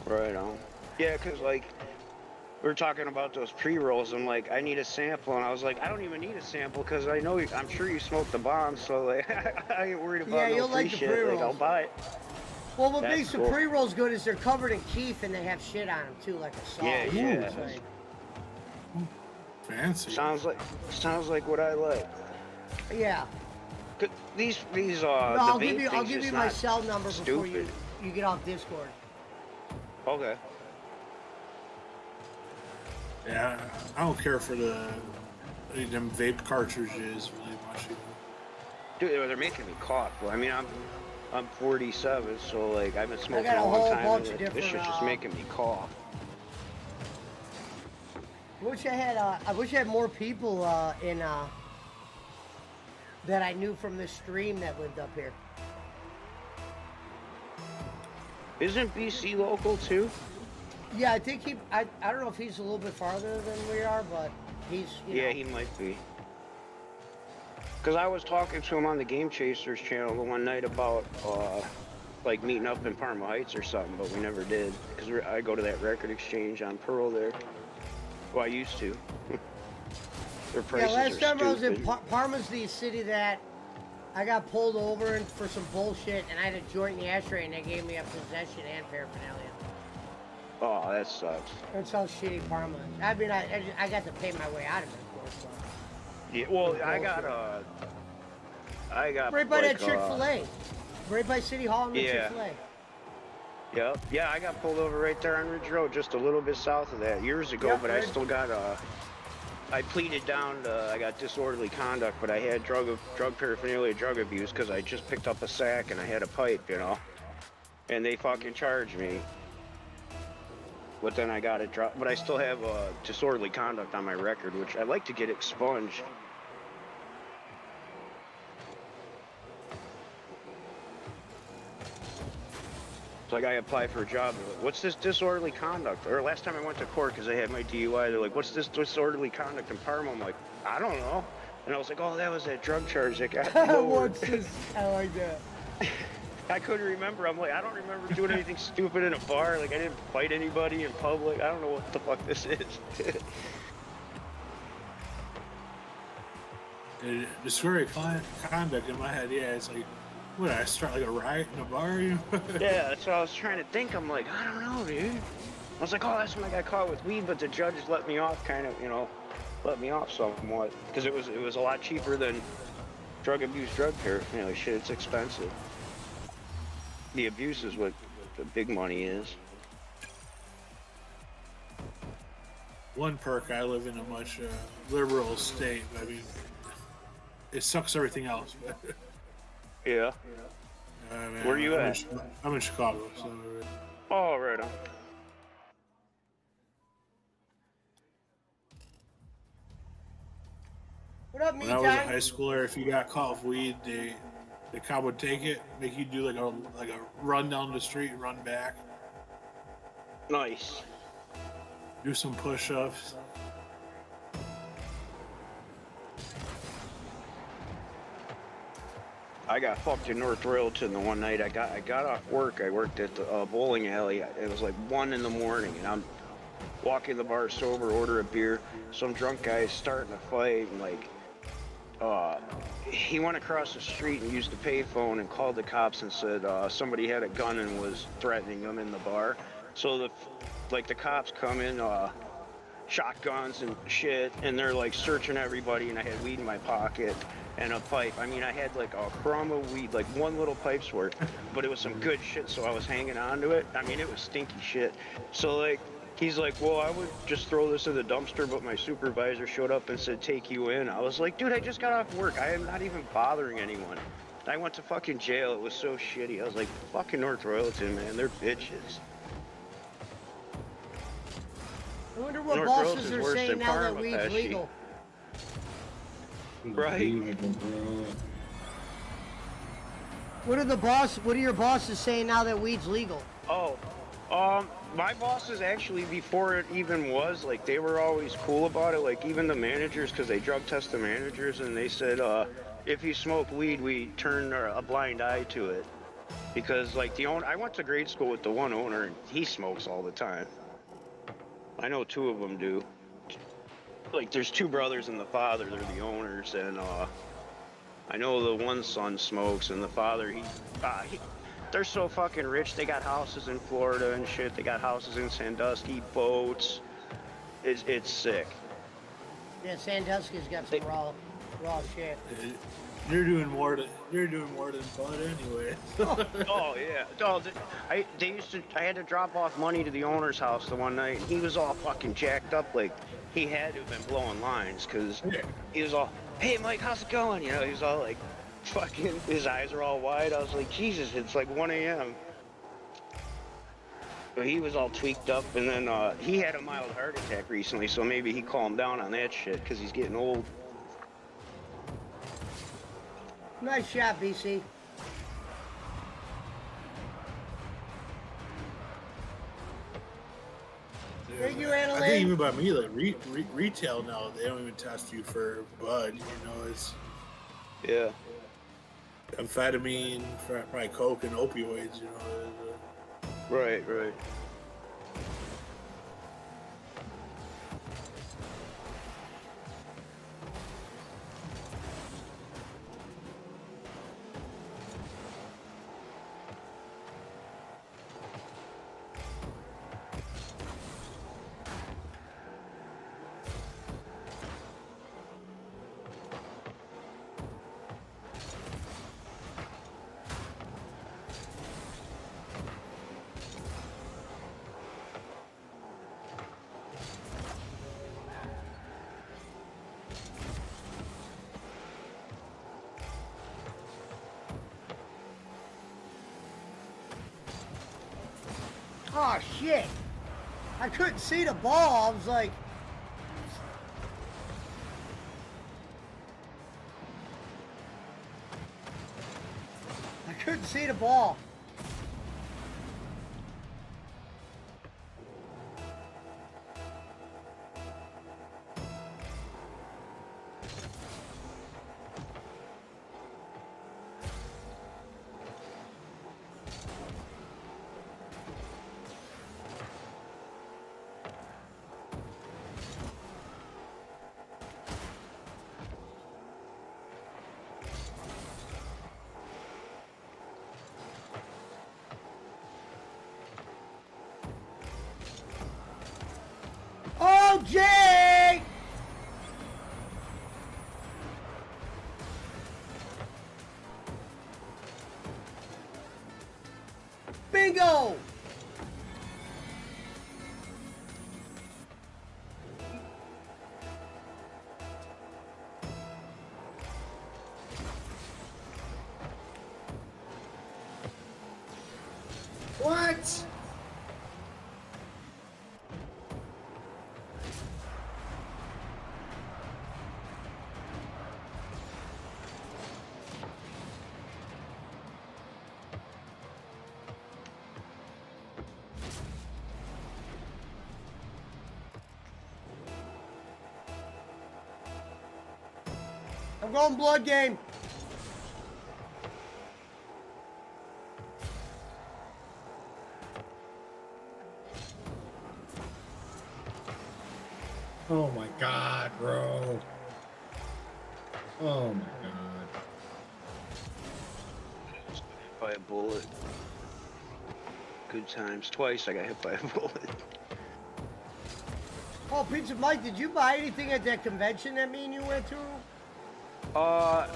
Right on. Yeah, 'cause like we were talking about those pre-rolls. I'm like, I need a sample, and I was like, I don't even need a sample because I know I'm sure you smoked the bomb, so like I ain't worried about Yeah, no you'll free like the shit. Like pre-rolls. I'll buy it. Well, what That's makes the cool. pre-rolls good is they're covered in keef and they have shit on them too, like a sauce. Yeah, yeah. It's like- Fancy. Sounds like what I like. yeah. 'Cause These No, the I'll vape give you thing's just my not cell number before you stupid. get off Discord. Okay. Yeah, I don't care for them vape cartridges really much. Dude, they're making me cough. Well, I mean, I'm 47, so like I've been smoking got a a long whole time, bunch and of this different, shit's just making me cough. I wish I had more people in that I knew from this stream that lived up here. Isn't BC local too? Yeah, I think I don't know if he's a little bit farther than we are, but he's you Yeah, know. he might be. Cause I was talking to him on the Game Chasers channel the one night about like meeting up in Parma Heights or something, but we never did. Cause I go to that record exchange on Pearl there. Well, I used to. Their Yeah, prices last are time I was in stupid. Parma's the city that I got pulled over for some bullshit, and I had a joint in the ashtray, and they gave me a possession and paraphernalia. Oh, that sucks. That's how shitty Parma is. I mean, I got to pay my way out of it, of course. But Yeah, well, I got right by like, that Chick-fil-A. Right by City Hall and the yeah. Chick-fil-A. Yep. Yeah, I got pulled over right there on Ridge Road, just a little bit south of that, years ago. Yep, but I right. still got I pleaded down. I got disorderly conduct, but I had drug paraphernalia, drug abuse, because I just picked up a sack and I had a pipe, you know. And they fucking charged me. But then I got it dropped. But I still have disorderly conduct on my record, which I'd like to get expunged. So like I applied for a job. They're like, what's this disorderly conduct? Or last time I went to court because I had my DUI, they're like, what's this disorderly conduct in Parma? I'm like, I don't know. And I was like, oh, that was that drug charge that got me over. What's this? I like that. I couldn't remember. I'm like, I don't remember doing anything stupid in a bar. Like, I didn't fight anybody in public. I don't know what the fuck this is. Discovery conduct in my head, yeah, it's like, what, I start like a riot in a bar, you know? Yeah, that's what I was trying to think. I'm like, I don't know, dude. I was like, oh, that's when I got caught with weed, but the judge let me off, kind of, let me off somewhat, because it was a lot cheaper than drug abuse, drug care. Shit, it's expensive. The abuse is what the big money is. One perk, I live in a much liberal state. I mean, it sucks everything else. Yeah. Man, Where you at? I'm in Chicago, so. Oh, right on. What up, me When I was a time? high schooler, if you got caught with weed, the cop would take it, make you do like a run down the street, run back, Nice. do some push-ups. I got fucked in North Royalton the one night. I got off work. I worked at the bowling alley. It was like 1 in the morning, and I'm walking the bar sober, order a beer. Some drunk guy is starting a fight, and like, he went across the street and used the payphone and called the cops and said somebody had a gun and was threatening him in the bar. So the cops come in, shotguns and shit, and they're like searching everybody, and I had weed in my pocket and a pipe. I mean, I had like a crumb of weed, like one little pipe's worth, but it was some good shit, so I was hanging on to it. I mean, it was stinky shit. So like, he's like, well, I would just throw this in the dumpster, but my supervisor showed up and said, take you in. I was like, dude, I just got off work. I am not even bothering anyone. I went to fucking jail. It was so shitty. I was like, fucking North Royalton, man, they're bitches. I wonder what North bosses Royalton's are worse saying than now that Parma, weed's Pesci. legal. Right. Unbelievable, bro. What are your bosses saying now that weed's legal? Oh, my bosses actually, before it even was, like, they were always cool about it. Like, even the managers, because they drug test the managers, and they said, if you smoke weed, we turn a blind eye to it. Because, like, I went to grade school with the one owner, and he smokes all the time. I know 2 of them do. Like, there's 2 brothers and the father, they're the owners, and, I know the one son smokes, and the father, they're so fucking rich. They got houses in Florida and shit. They got houses in Sandusky, boats. It's sick. Yeah, Sandusky's got some raw shit. You're doing more than Bud anyway. Oh yeah. Oh, I had to drop off money to the owner's house the one night, and he was all fucking jacked up, like he had to have been blowing lines, because he was all, hey Mike, how's it going? He was all like, fucking, his eyes are all wide. I was like, Jesus, it's like 1 a.m. But he was all tweaked up, and then he had a mild heart attack recently, so maybe he calmed down on that shit, because he's getting old. Nice shot, BC. Thank you, I Annalyn. think even by me, like retail now, they don't even test you for bud. It's Yeah. amphetamine, probably coke, and opioids. Right. Oh shit! I couldn't see the ball. I was like, I couldn't see the ball. Bingo! What? I'm going blood game. Oh my god, bro. Oh my god. Hit by a bullet. Good times. Twice I got hit by a bullet. Oh, Pizza Mike, did you buy anything at that convention that me and you went to? I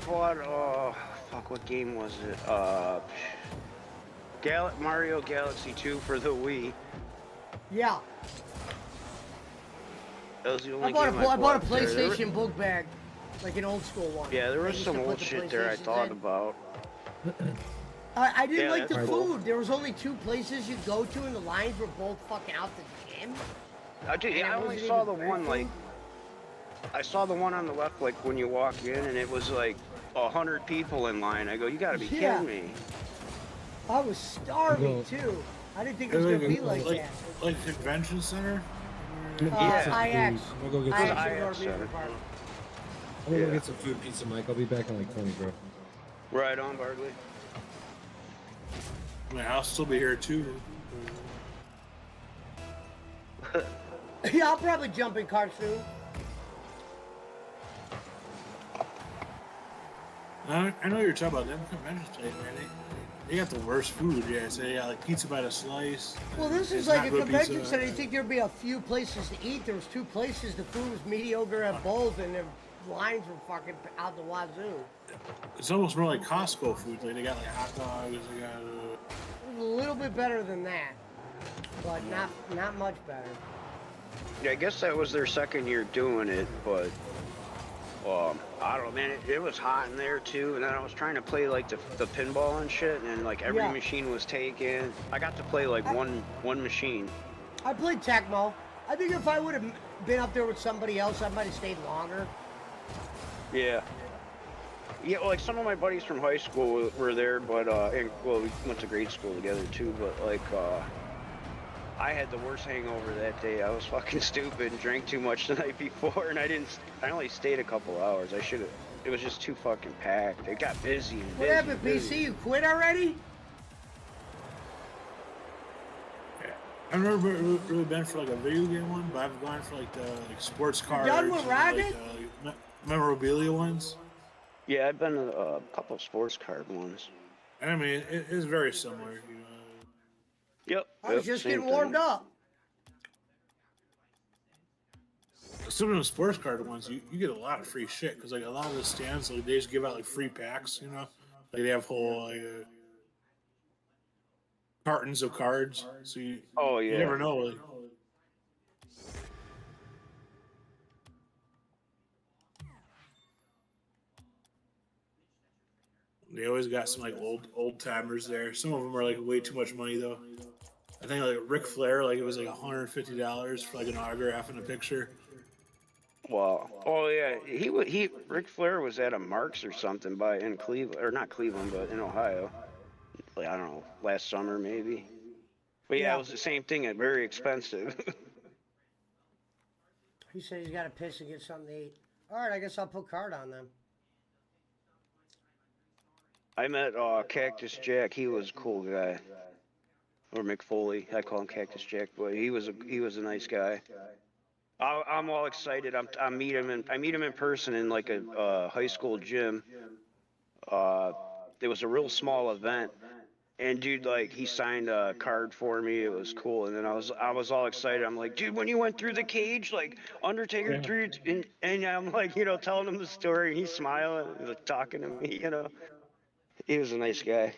bought, fuck, what game was it? Mario Galaxy 2 for the Wii. Yeah. That was the I only bought game I bought a there. PlayStation book bag, like an old school one. Yeah, there They was used some to put old the shit there I PlayStations thought in. about. I didn't Yeah, like the that's cool. food. There was only 2 places you go to, and the lines were both fucking out the gym. Dude, And I it only wasn't saw even the great one, food. like, I saw the one on the left, like, when you walk in, and it was, like, 100 people in line. I go, you gotta be Yeah. kidding me. I was starving Well- too. I didn't think it was gonna be like that. Like convention center. I'm gonna get some IX. food. I'm gonna go get IX some. indoor IX amusement center. park. I'm gonna go Yeah. get some food, pizza, Mike. I'll be back in like 20, bro. Right on, Bartley. I mean, I'll still be here too. Yeah, I'll probably jump in car soon. I know you're talking about them convention place, man. They got the worst food. Yeah, so they got like pizza by the slice. Well, this is It's like not a good convention pizza. center. You think there'd be a few places to eat? There was 2 places. The food was mediocre at both, and the lines were fucking out the wazoo. It's almost more like Costco food. Like they got like hot dogs. They got. It was a little bit better than that, but not much better. Yeah, I guess that was their second year doing it, but I don't know, man. It was hot in there too, and then I was trying to play like the pinball and shit, and like every Yeah. machine was taken. I got to play like one machine. I played Tecmo. I think if I would have been up there with somebody else, I might have stayed longer. Yeah. Yeah, well, like some of my buddies from high school were there, but and well, we went to grade school together too. But like, I had the worst hangover that day. I was fucking stupid and drank too much the night before, and I only stayed a couple hours. I should have. It was just too fucking packed. It got busy. And What busy, happened, busy. PC? You quit already? I've never really been for like a video game one, but I've gone for like the sports cars. done with and, Rocket? like, memorabilia ones. Yeah, I've been to a couple sports card ones. And I mean, it is very similar. You know. Yep. I was just same getting warmed thing. up. Some of the sports card ones, you get a lot of free shit because like a lot of the stands, like they just give out like free packs. You know, like they have whole cartons of cards. So you Yeah. never know. Like, they always got some like old timers there. Some of them are like way too much money though. I think like Ric Flair, like it was like $150 for like an autograph and a picture. Wow. Oh yeah, he Ric Flair was at a Marks or something in Cleveland, or not Cleveland, but in Ohio. Like, I don't know, last summer maybe. But yeah, Yeah. it was the same thing. At very expensive. He said he's got to piss and get something to eat. All right, I guess I'll put card on them. I met Cactus Jack. He was a cool guy. Or McFoley. I call him Cactus Jack, but he was a nice guy. I'm all excited. I meet him in person in like a high school gym. It was a real small event, and dude, like he signed a card for me. It was cool, and then I was all excited. I'm like, dude, when you went through the cage, like Undertaker through, and I'm like, telling him the story, and he's smiling, he's like talking to me, He was a nice guy.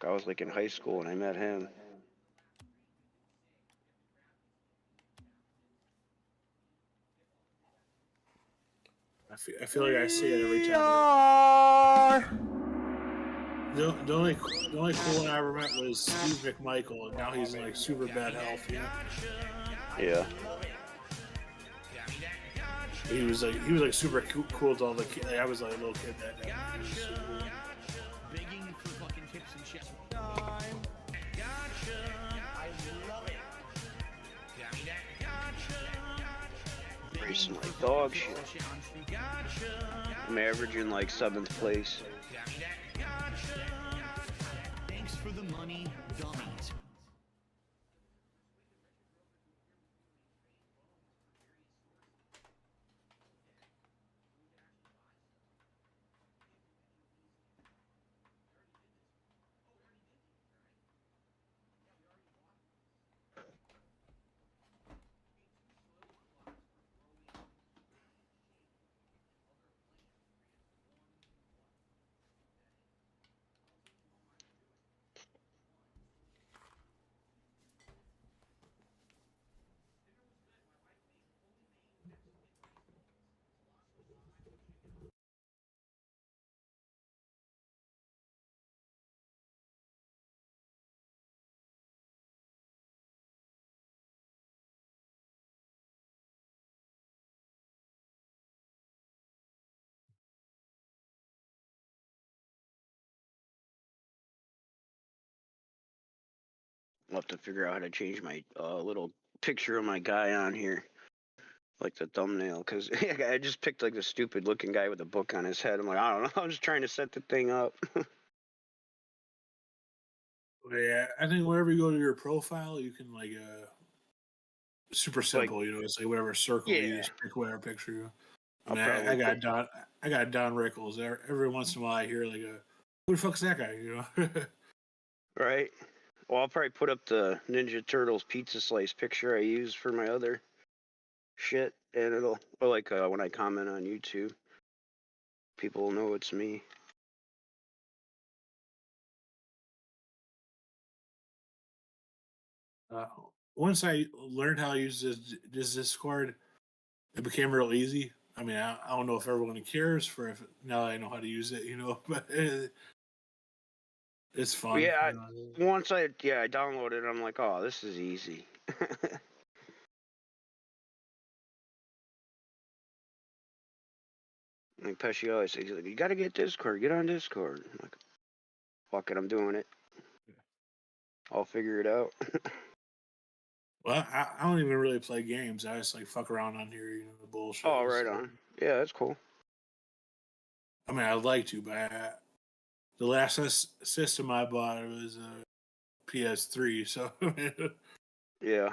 I was like in high school when I met him. I feel like I say it every We time. are. The only cool one I ever met was Steve McMichael, and now he's in like super bad health. You know? Yeah. He was like super cool to all the kids. Like, I was like a little kid that day. He was super cool. Begging for fucking tips and shit. Racing like dog shit. I'm averaging like 7th place. Thanks for the money, dummies. I'll have to figure out how to change my little picture of my guy on here. Like the thumbnail, because I just picked like the stupid looking guy with a book on his head. I'm like, I don't know. I'm just trying to set the thing up. But yeah, I think whenever you go to your profile, you can like super simple. You know, it's like whatever circle you Yeah. just pick whatever picture. You. I I'll mean, probably I got Don Rickles. Every once in a while, I hear like who the fuck's that guy? You know. Right. Well, I'll probably put up the Ninja Turtles pizza slice picture I use for my other shit, and it'll, or like when I comment on YouTube, people will know it's me. Uh, Once I learned how to use this Discord, it became real easy. I mean, I don't know if everyone cares for if now that I know how to use it, you know, but it's fun. Yeah. You know? Once I downloaded it, I'm like, oh, this is easy. Like Pesci always says, he's like, you gotta get Discord, get on Discord. I'm like, fuck it, I'm doing it. I'll figure it out. Well, I don't even really play games. I just like fuck around on here, you know, the bullshit. Oh, right on. Yeah, that's cool. I mean, I'd like to, but the last system I bought was a PS3, so Yeah.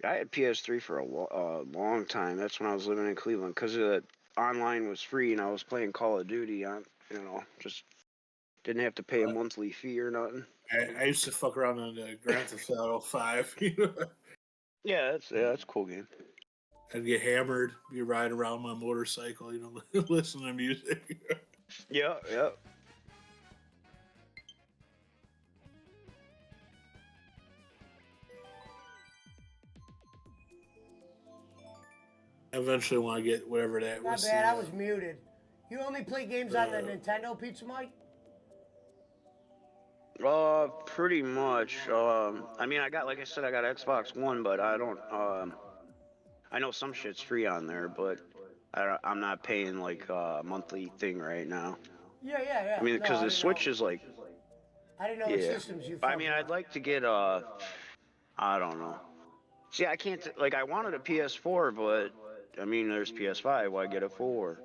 I had PS3 for a long time. That's when I was living in Cleveland, because online was free and I was playing Call of Duty on, just didn't have to pay a monthly fee or nothing. I used to fuck around on the Grand Theft Auto 5. You know? Yeah, that's a cool game. I'd get hammered, be riding around my motorcycle, you know, listen to music. Yeah, yeah. I eventually want to get whatever that Not was. bad. I was muted. You only play games on the Nintendo, Pizza Mike? Pretty much. I mean, like I said, I got Xbox One, but I don't. I know some shit's free on there, but I'm not paying like a monthly thing right now. Yeah. I mean, No, because I the didn't Switch know. is like, I didn't know what yeah. systems you I fucked mean, with. I'd like to get I don't know. See, I can't like I wanted a PS4, but I mean, there's PS5. Why get a 4?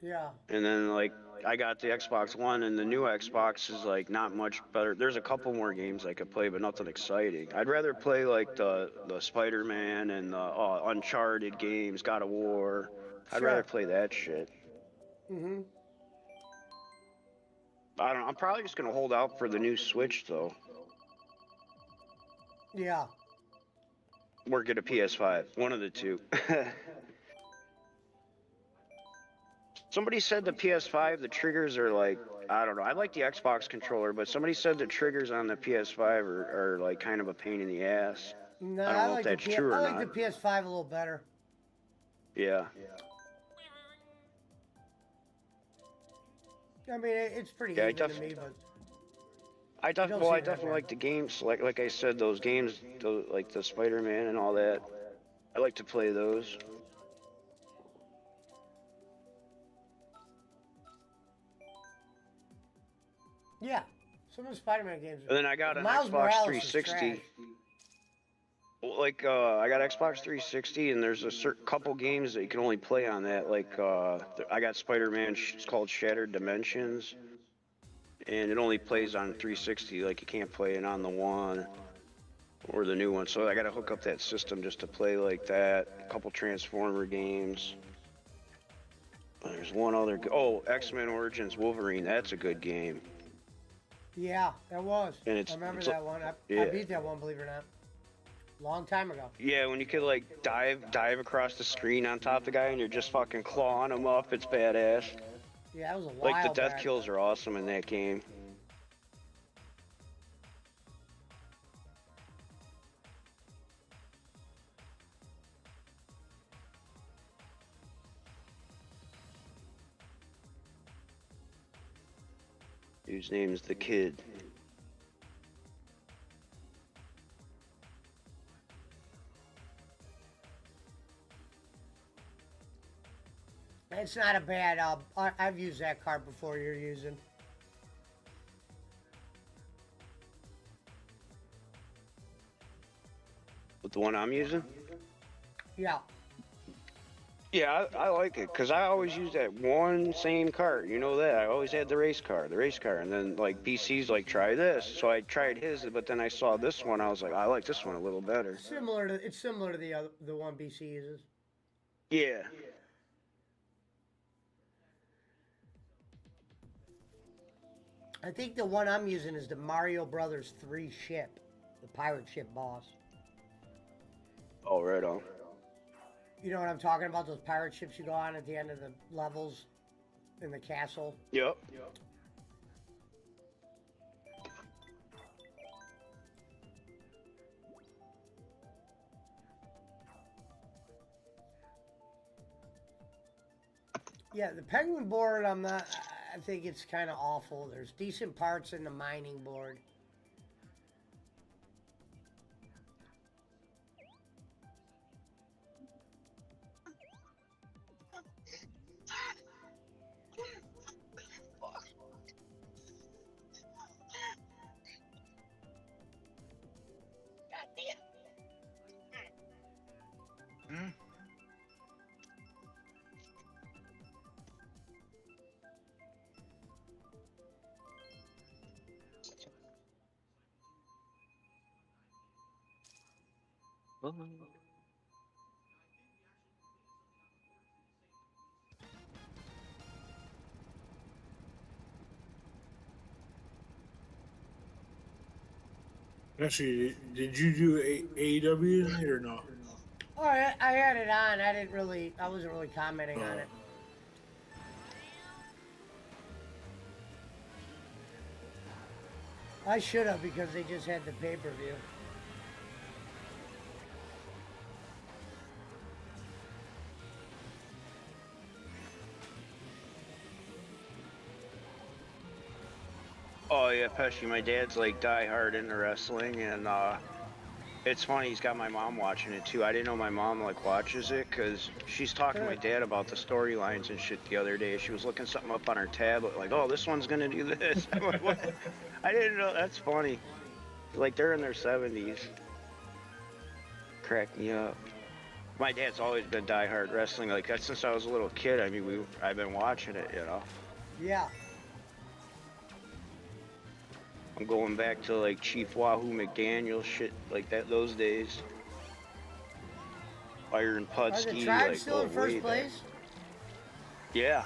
Yeah. And then like I got the Xbox One, and the new Xbox is like not much better. There's a couple more games I could play, but nothing exciting. I'd rather play like the Spider-Man and the Uncharted games, God of War. I'd rather Sure. play that shit. Mm-hmm. I don't know. I'm probably just gonna hold out for the new Switch though. Yeah. Or get a PS5. One of the two. Somebody said the PS5, the triggers are like, I don't know. I like the Xbox controller, but somebody said the triggers on the PS5 are like kind of a pain in the ass. No, I don't know if that's true or I like not. the PS5 a little better. Yeah. I mean, it's pretty Yeah, even to me, but I don't definitely, see I it definitely everywhere. like the games. Like I said, those games, like the Spider-Man and all that. I like to play those. Yeah, some of the Spider-Man games. And then I got an Miles Xbox Morales is 360. trash. Like I got Xbox 360, and there's a certain couple games that you can only play on that. Like I got Spider-Man. It's called Shattered Dimensions, and it only plays on 360. Like you can't play it on the one or the new one. So I got to hook up that system just to play like that. A couple Transformer games. There's one other. Oh, X-Men Origins Wolverine. That's a good game. Yeah, that was. And I remember it's that one. I yeah. beat that one, believe it or not. Long time ago. Yeah, when you could like dive across the screen on top of the guy and you're just fucking clawing him up, it's badass. Yeah, that was a while Like the death back. kills are awesome in that game. Whose name's the Kid. It's not a bad. I've used that card before. You're using. With the one I'm using? Yeah. Yeah, I like it because I always use that one same card. You know that I always had the race car, and then like PC's like try this, so I tried his, but then I saw this one. I was like, I like this one a little better. It's similar to the one BC uses. Yeah. I think the one I'm using is the Mario Brothers 3 ship, the pirate ship boss. Oh, right on. You know what I'm talking about? Those pirate ships you go on at the end of the levels in the castle. Yep. Yeah, the penguin board, I think it's kind of awful. There's decent parts in the mining board. Actually, did you do AEW tonight or no? Oh, I had it on. I wasn't really commenting on it. I should have because they just had the pay-per-view. Oh yeah, Pesci, my dad's like die-hard into wrestling, and it's funny, he's got my mom watching it too. I didn't know my mom like watches it because she's talking to my dad about the storylines and shit the other day. She was looking something up on her tablet, like, oh, this one's gonna do this. I'm like, what? I didn't know. That's funny. Like they're in their 70s. Cracked me up. My dad's always been die-hard wrestling like that since I was a little kid. I mean, I've been watching it, you know. Yeah. I'm going back to like Chief Wahoo McDaniel shit like that those days. Iron Are the Putski, Tribes like still in going way first back. place? Yeah.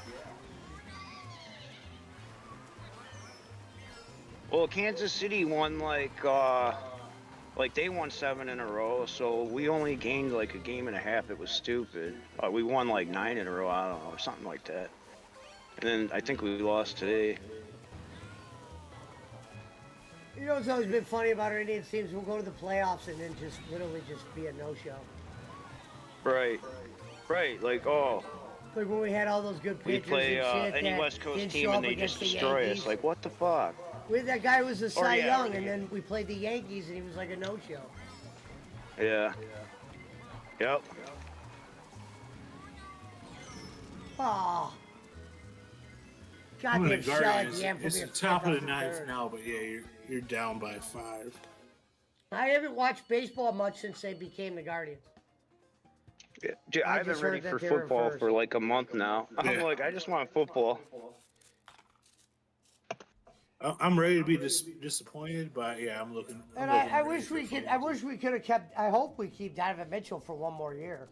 Well, Kansas City won like they won 7 in a row, so we only gained like a game and a half. It was stupid. We won like 9 in a row, I don't know, or something like that. And then I think we lost today. You know what's always been funny about our Indians teams? We'll go to the playoffs and then just literally just be a no-show. Right. Right. Like, oh, Like when we had all those good we pitchers play and shit any that West Coast didn't team show and up they against just the destroy Yankees. us. Like, what the fuck? We had that guy who was a Cy yeah. Young, and then we played the Yankees and he was like a no-show. Yeah. Yep. Oh. I'm Goddamn the shell at Guardians. the end for It's being the top flipped of the off ninth third. now, but yeah, you're down by 5. I haven't watched baseball much since they became the Guardians. Yeah, dude, I I've been just ready heard that for they were football first. for like a month now. I'm Yeah. like, I just want football. I'm ready to be disappointed, but yeah, I'm looking. And I'm looking I ready wish for we could. football. I wish we could have kept. I hope we keep Donovan Mitchell for one more year.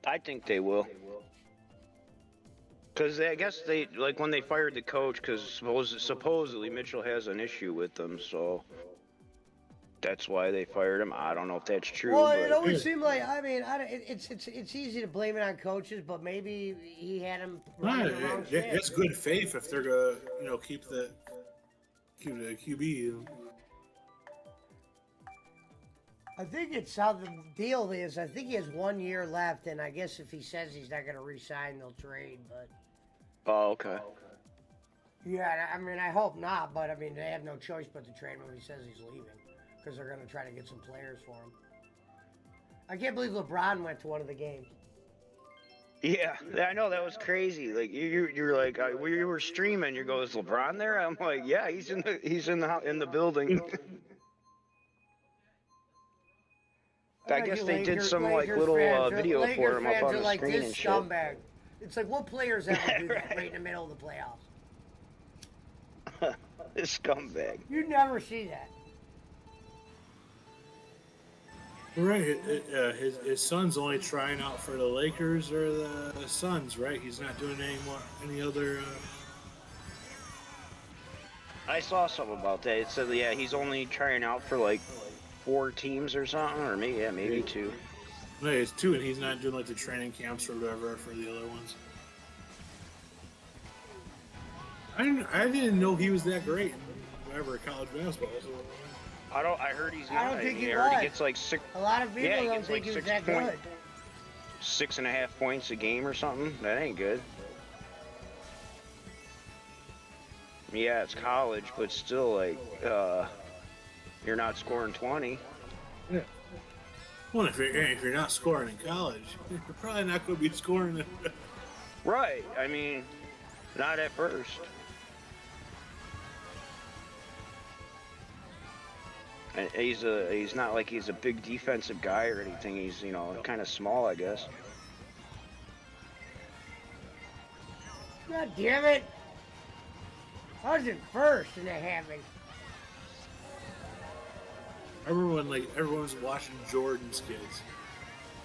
I think they will. Because I guess they, like when they fired the coach, because supposedly Mitchell has an issue with them, so that's why they fired him. I don't know if that's true. Well, but it always seemed like. I mean, it's easy to blame it on coaches, but maybe he had him running the wrong shit. It's good faith if they're gonna keep the QB. I think it's how the deal is. I think he has 1 year left, and I guess if he says he's not going to re-sign, they'll trade. But oh, okay. yeah, I mean, I hope not. But I mean, they have no choice but to trade him when he says he's leaving, because they're going to try to get some players for him. I can't believe LeBron went to one of the games. Yeah, I know that was crazy. Like you're like you were streaming. You go, is LeBron there? I'm like, yeah, he's in the building. I guess they did some like little video for him up on the screen and shit. Scumbag. It's like, what players ever do that right in the middle of the playoffs? This scumbag. You never see that. Right, his son's only trying out for the Lakers or the Suns, right? He's not doing any other. I saw something about that. It said, yeah, he's only trying out for like 4 teams or something, or maybe 2. No, it's 2, and he's not doing like the training camps or whatever for the other ones. I didn't know he was that great in whatever college basketball. So. I heard he's not. I don't think he heard was. he gets like 6. A lot of people Yeah, he don't gets think like he was 6 that point- good. 6.5 points a game or something. That ain't good. Yeah, it's college, but still, like, you're not scoring 20. Yeah. Well, if you're not scoring in college, you're probably not going to be scoring. Right. I mean, not at first. And he's not like he's a big defensive guy or anything. He's, kind of small, I guess. God damn it! I was in first and they had me. I remember when everyone's watching Jordan's kids,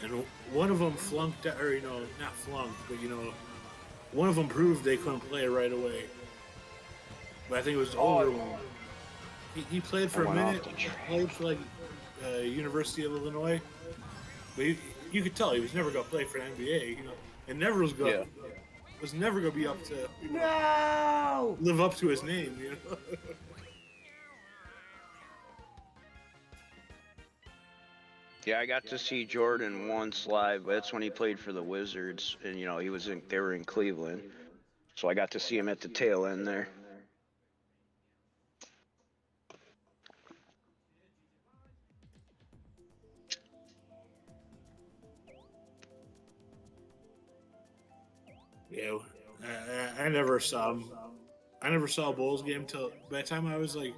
and one of them flunked, or not flunked, but one of them proved they couldn't play right away. But I think it was the older one. He played for a went off minute. the He track. played for University of Illinois, but you could tell he was never going to play for the NBA. And never was going. Yeah. Was never going to be up to No! live up to his name. Yeah, I got to see Jordan once live. That's when he played for the Wizards, and they were in Cleveland, so I got to see him at the tail end there. Yeah, I never saw him. I never saw a Bulls game till by the time I was like,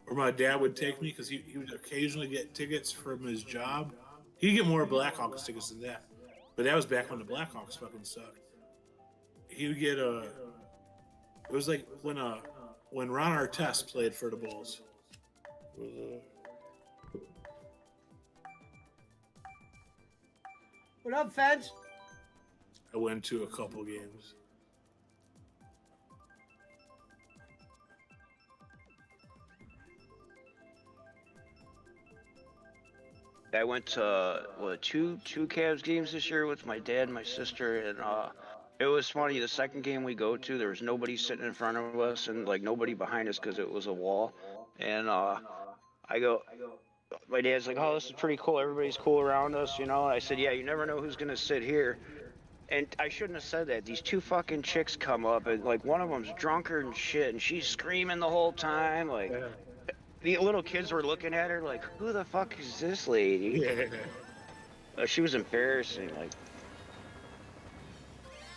or my dad would take me because he would occasionally get tickets from his job. He'd get more Blackhawks tickets than that, but that was back when the Blackhawks fucking sucked. He would get it was like when Ron Artest played for the Bulls. What up, feds? I went to a couple games. I went to two Cavs games this year with my dad, my sister, and It was funny. The second game we go to, there was nobody sitting in front of us and like nobody behind us because it was a wall. And I go, my dad's like, "Oh, this is pretty cool. Everybody's cool around us, you know." I said, "Yeah, you never know who's gonna sit here." And I shouldn't have said that. These two fucking chicks come up, and like one of them's drunker and shit, and she's screaming the whole time. Like Yeah. the little kids were looking at her, like, "Who the fuck is this lady?" Yeah. She was embarrassing. Like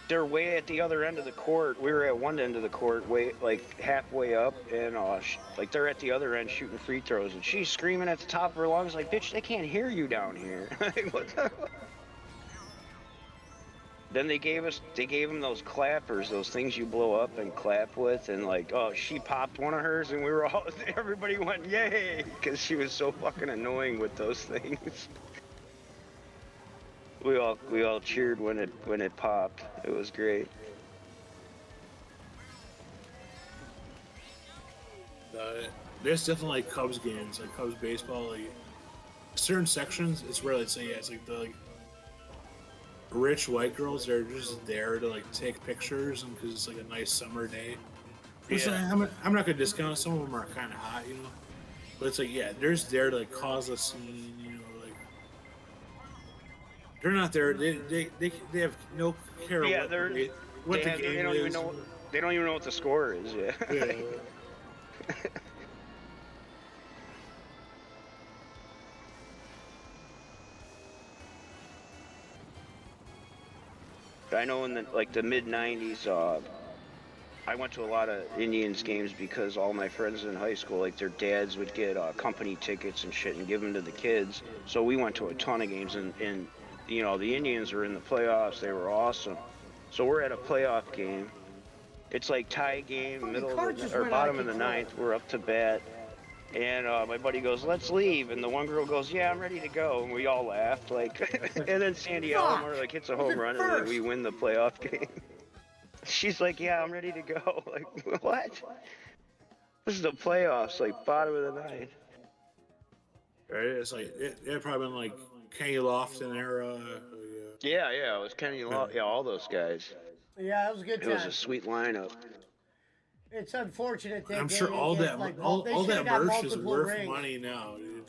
they're way at the other end of the court. We were at one end of the court, way like halfway up, and like they're at the other end shooting free throws, and she's screaming at the top of her lungs, like, "Bitch, they can't hear you down here." Like, what the? Then they gave them those clappers, those things you blow up and clap with, and like, oh, she popped one of hers, and we were all, everybody went, "Yay!" because she was so fucking annoying with those things. We all cheered when it popped. It was great. There's definitely like Cubs games, like Cubs baseball, like certain sections. It's where it's like the rich white girls that are just there to like take pictures, and because it's like a nice summer day. Which, Yeah. I'm not gonna discount. Some of them are kind of hot, you know. But it's like, yeah, they're just there to like cause a scene, you know, like they're not there. They have no care Yeah, what they're what the game they don't is. even know they don't even know what the score is. Yeah. Yeah. I know in the mid '90s, I went to a lot of Indians games because all my friends in high school, like their dads would get company tickets and shit and give them to the kids. So we went to a ton of games, and you know the Indians were in the playoffs. They were awesome. So we're at a playoff game. It's like tie game, middle car of just the, or went out bottom of of the control. ninth. We're up to bat. And my buddy goes, "Let's leave," and the one girl goes, "Yeah, I'm ready to go," and we all laughed, like, and then Sandy Fuck! Alomar like hits a Was home it run, and first? then we win the playoff game. She's like, "Yeah, I'm ready to go." Like, what? This is the playoffs, like bottom of the ninth. Right? It's like it probably been like Kenny Lofton era. Yeah, it was Kenny Law, yeah, all those guys. Yeah, it was a good It was time. a sweet lineup. It's unfortunate that I'm they sure didn't all get, that like, all, they all should've that got merch is multiple worth rings. money now, dude.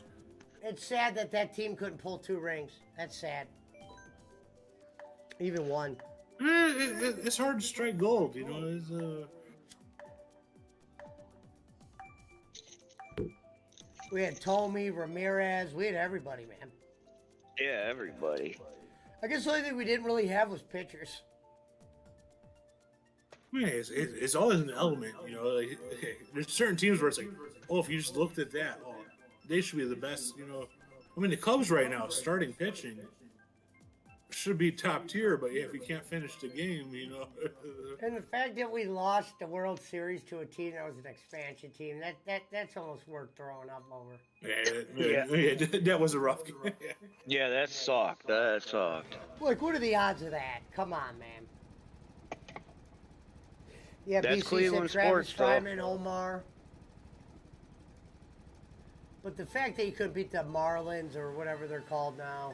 It's sad that that team couldn't pull 2 rings. That's sad. Even one. It's hard to strike gold, you know. We had Tommy, Ramirez. We had everybody, man. Yeah, everybody. I guess the only thing we didn't really have was pitchers. Man, it's always an element, you know. Like there's certain teams where it's like, oh, if you just looked at that, oh, they should be the best, you know. I mean, the Cubs right now, starting pitching, should be top tier, but yeah, if you can't finish the game, you know. And the fact that we lost the World Series to a team that was an expansion team, that's almost worth throwing up over. Yeah, that was a rough game. Yeah, that sucked. That sucked. Like, what are the odds of that? Come on, man. Yeah, That's BC Cleveland said Travis sports, though. Fryman, Omar. But the fact that you couldn't beat the Marlins or whatever they're called now.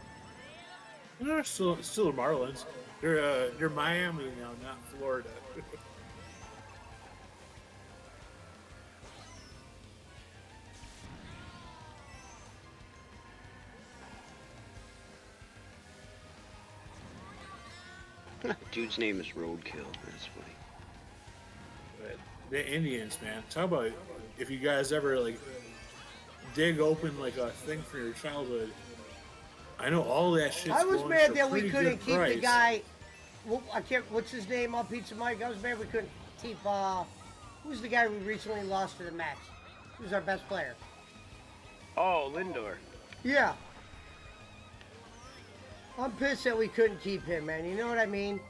They're still the Marlins. They're Miami now, not Florida. Dude's name is Roadkill. That's funny. But the Indians, man. Talk about if you guys ever like dig open like a thing for your childhood. I know all that shit. I was mad that we couldn't keep price. the guy. Well, I can't. What's his name on Pizza Mike? I was mad we couldn't keep. Who's the guy we recently lost to the Mets? Who's our best player? Oh, Lindor. Yeah. I'm pissed that we couldn't keep him, man. You know what I mean?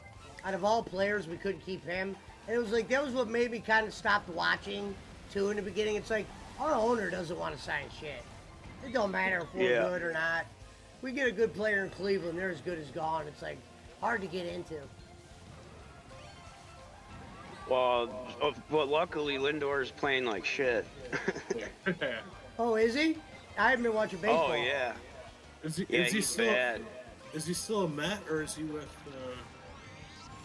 Out of all players, we couldn't keep him. And it was like, that was what made me kind of stop watching, too, in the beginning. It's like, our owner doesn't want to sign shit. It don't matter if we're good or not. We get a good player in Cleveland, they're as good as gone. It's like, hard to get into. Well, luckily Lindor's playing like shit. Oh, is he? I haven't been watching baseball. Oh, yeah. Is he He's still? bad. Is he still a Met or is he with?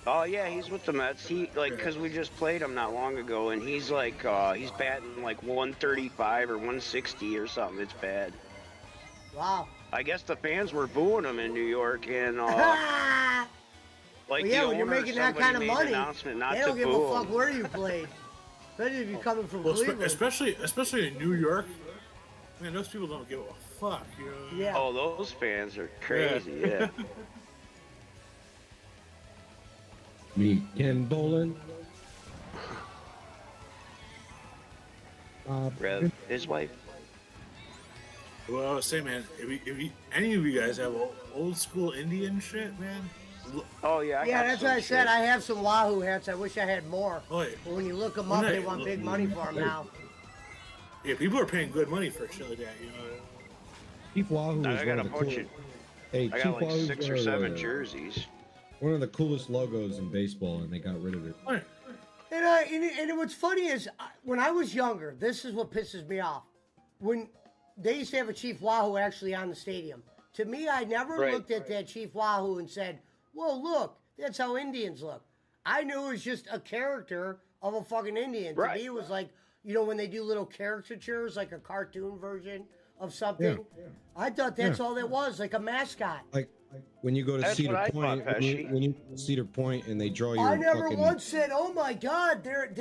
Oh yeah, he's with the Mets. He like because we just played him not long ago, and he's like he's batting like 135 or 160 or something. It's bad. Wow. I guess the fans were booing him in New York, and Well, like yeah, the when you're owner, making that somebody kind of made an money, announcement not they to don't give a boo fuck him. where you played. Especially if you're coming from Well, Cleveland. especially in New York, man, those people don't give a fuck. You know? Yeah. Oh, those fans are crazy. Yeah. Meet Ken Bolin. Rev, his wife. Well, I was saying, man, if any of you guys have old school Indian shit, man. Oh yeah. Yeah, that's what I said. I have some Wahoo hats. I wish I had more. Oh, yeah. But when you look them up, they want big money for them now. Yeah, people are paying good money for shit like that, you know. Chief Wahoo is I one got a of the bunch cool. of. Hey, I Chief got like Wahoo's 6 or one of 7 the- jerseys. One of the coolest logos in baseball, and they got rid of it. Right. And what's funny is, when I was younger, this is what pisses me off. When they used to have a Chief Wahoo actually on the stadium. To me, I never Right. looked at that Chief Wahoo and said, "Well, look, that's how Indians look." I knew it was just a character of a fucking Indian. Right. To me, it was like, you know, when they do little caricatures, like a cartoon version of something. Yeah. I thought that's Yeah. all that was, like a mascot. Like when you go to That's Cedar what I Point, thought, Pesci. when you go to Cedar Point and they draw your I never fucking. once said, "Oh my God, their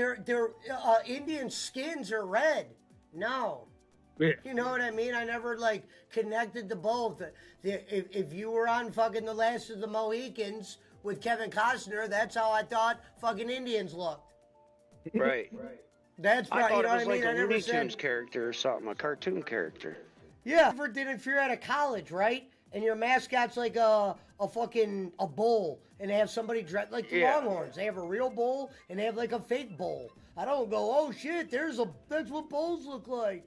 Indian skins are red." No. Yeah. You know what I mean? I never like connected the both. If you were on fucking The Last of the Mohicans with Kevin Costner, that's how I thought fucking Indians looked. Right. That's I probably, thought you know it what was I mean? like I a never Looney said. Tunes character or something, a cartoon character. Yeah. Never did if you're at a college, right? And your mascot's like a bull, and they have somebody dressed like the Yeah. Longhorns. They have a real bull and they have like a fake bull. I don't go, "Oh shit, that's what bulls look like."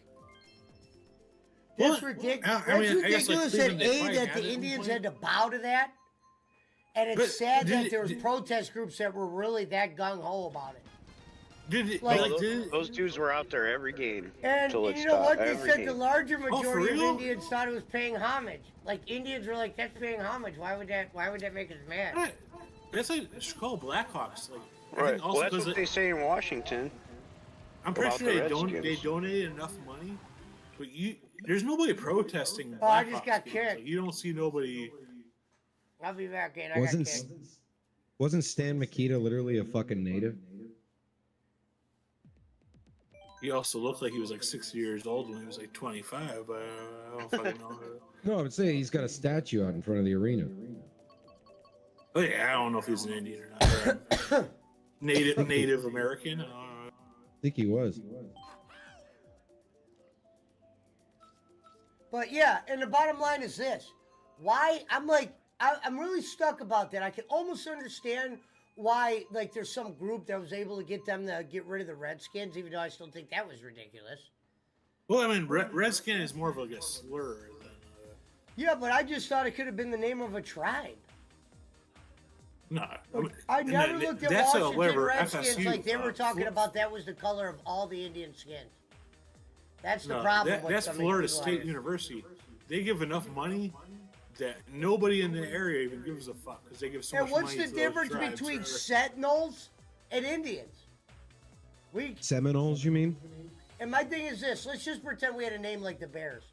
That's Well, ridiculous. I mean, That's I guess, like, ridiculous Cleveland, that they A, probably that had the it at one Indians point. had to bow to that. And it's But sad did that it- there was did- protest groups that were really that gung-ho about it. Did it, Like- like, those, did, those dudes were out there every game. And till it you know what? stopped, They every said game. the larger for majority of real? Indians thought it was paying homage. Like, Indians were like, "That's paying homage. Why would that make us mad?" right. That's like Chicago Blackhawks. Like, I Right. think also Well, that's 'cause what they say in Washington. I'm pretty about sure the they Redskins. donated enough money, but there's nobody protesting. Oh, I just Blackhawks got games. kicked. Like, you don't see nobody. I'll be back in. I Wasn't got kicked. wasn't Stan Mikita literally a fucking native? He also looked like he was like 60 years old when he was like 25, but I don't fucking know. No, I would say he's got a statue out in front of the arena. Oh yeah, I don't know if he's an Indian or not. Or Native American. I don't know. I think he was. But yeah, and the bottom line is this: why I'm really stuck about that. I can almost understand why, like, there's some group that was able to get them to get rid of the Redskins, even though I still think that was ridiculous. Well, I mean, Redskin is more of like a slur than. Yeah, but I just thought it could have been the name of a tribe. No, I never looked at that's Washington whatever, Redskins FSU, like they were talking Flo- about that was the color of all the Indian skins. That's the No, problem. with that's some of these Florida people State out. University. They give enough money that nobody in the area even gives a fuck because they give so And much what's money the to those difference tribes between or- Sentinels and Indians? Seminoles, you mean? And my thing is this: let's just pretend we had a name like the Bears.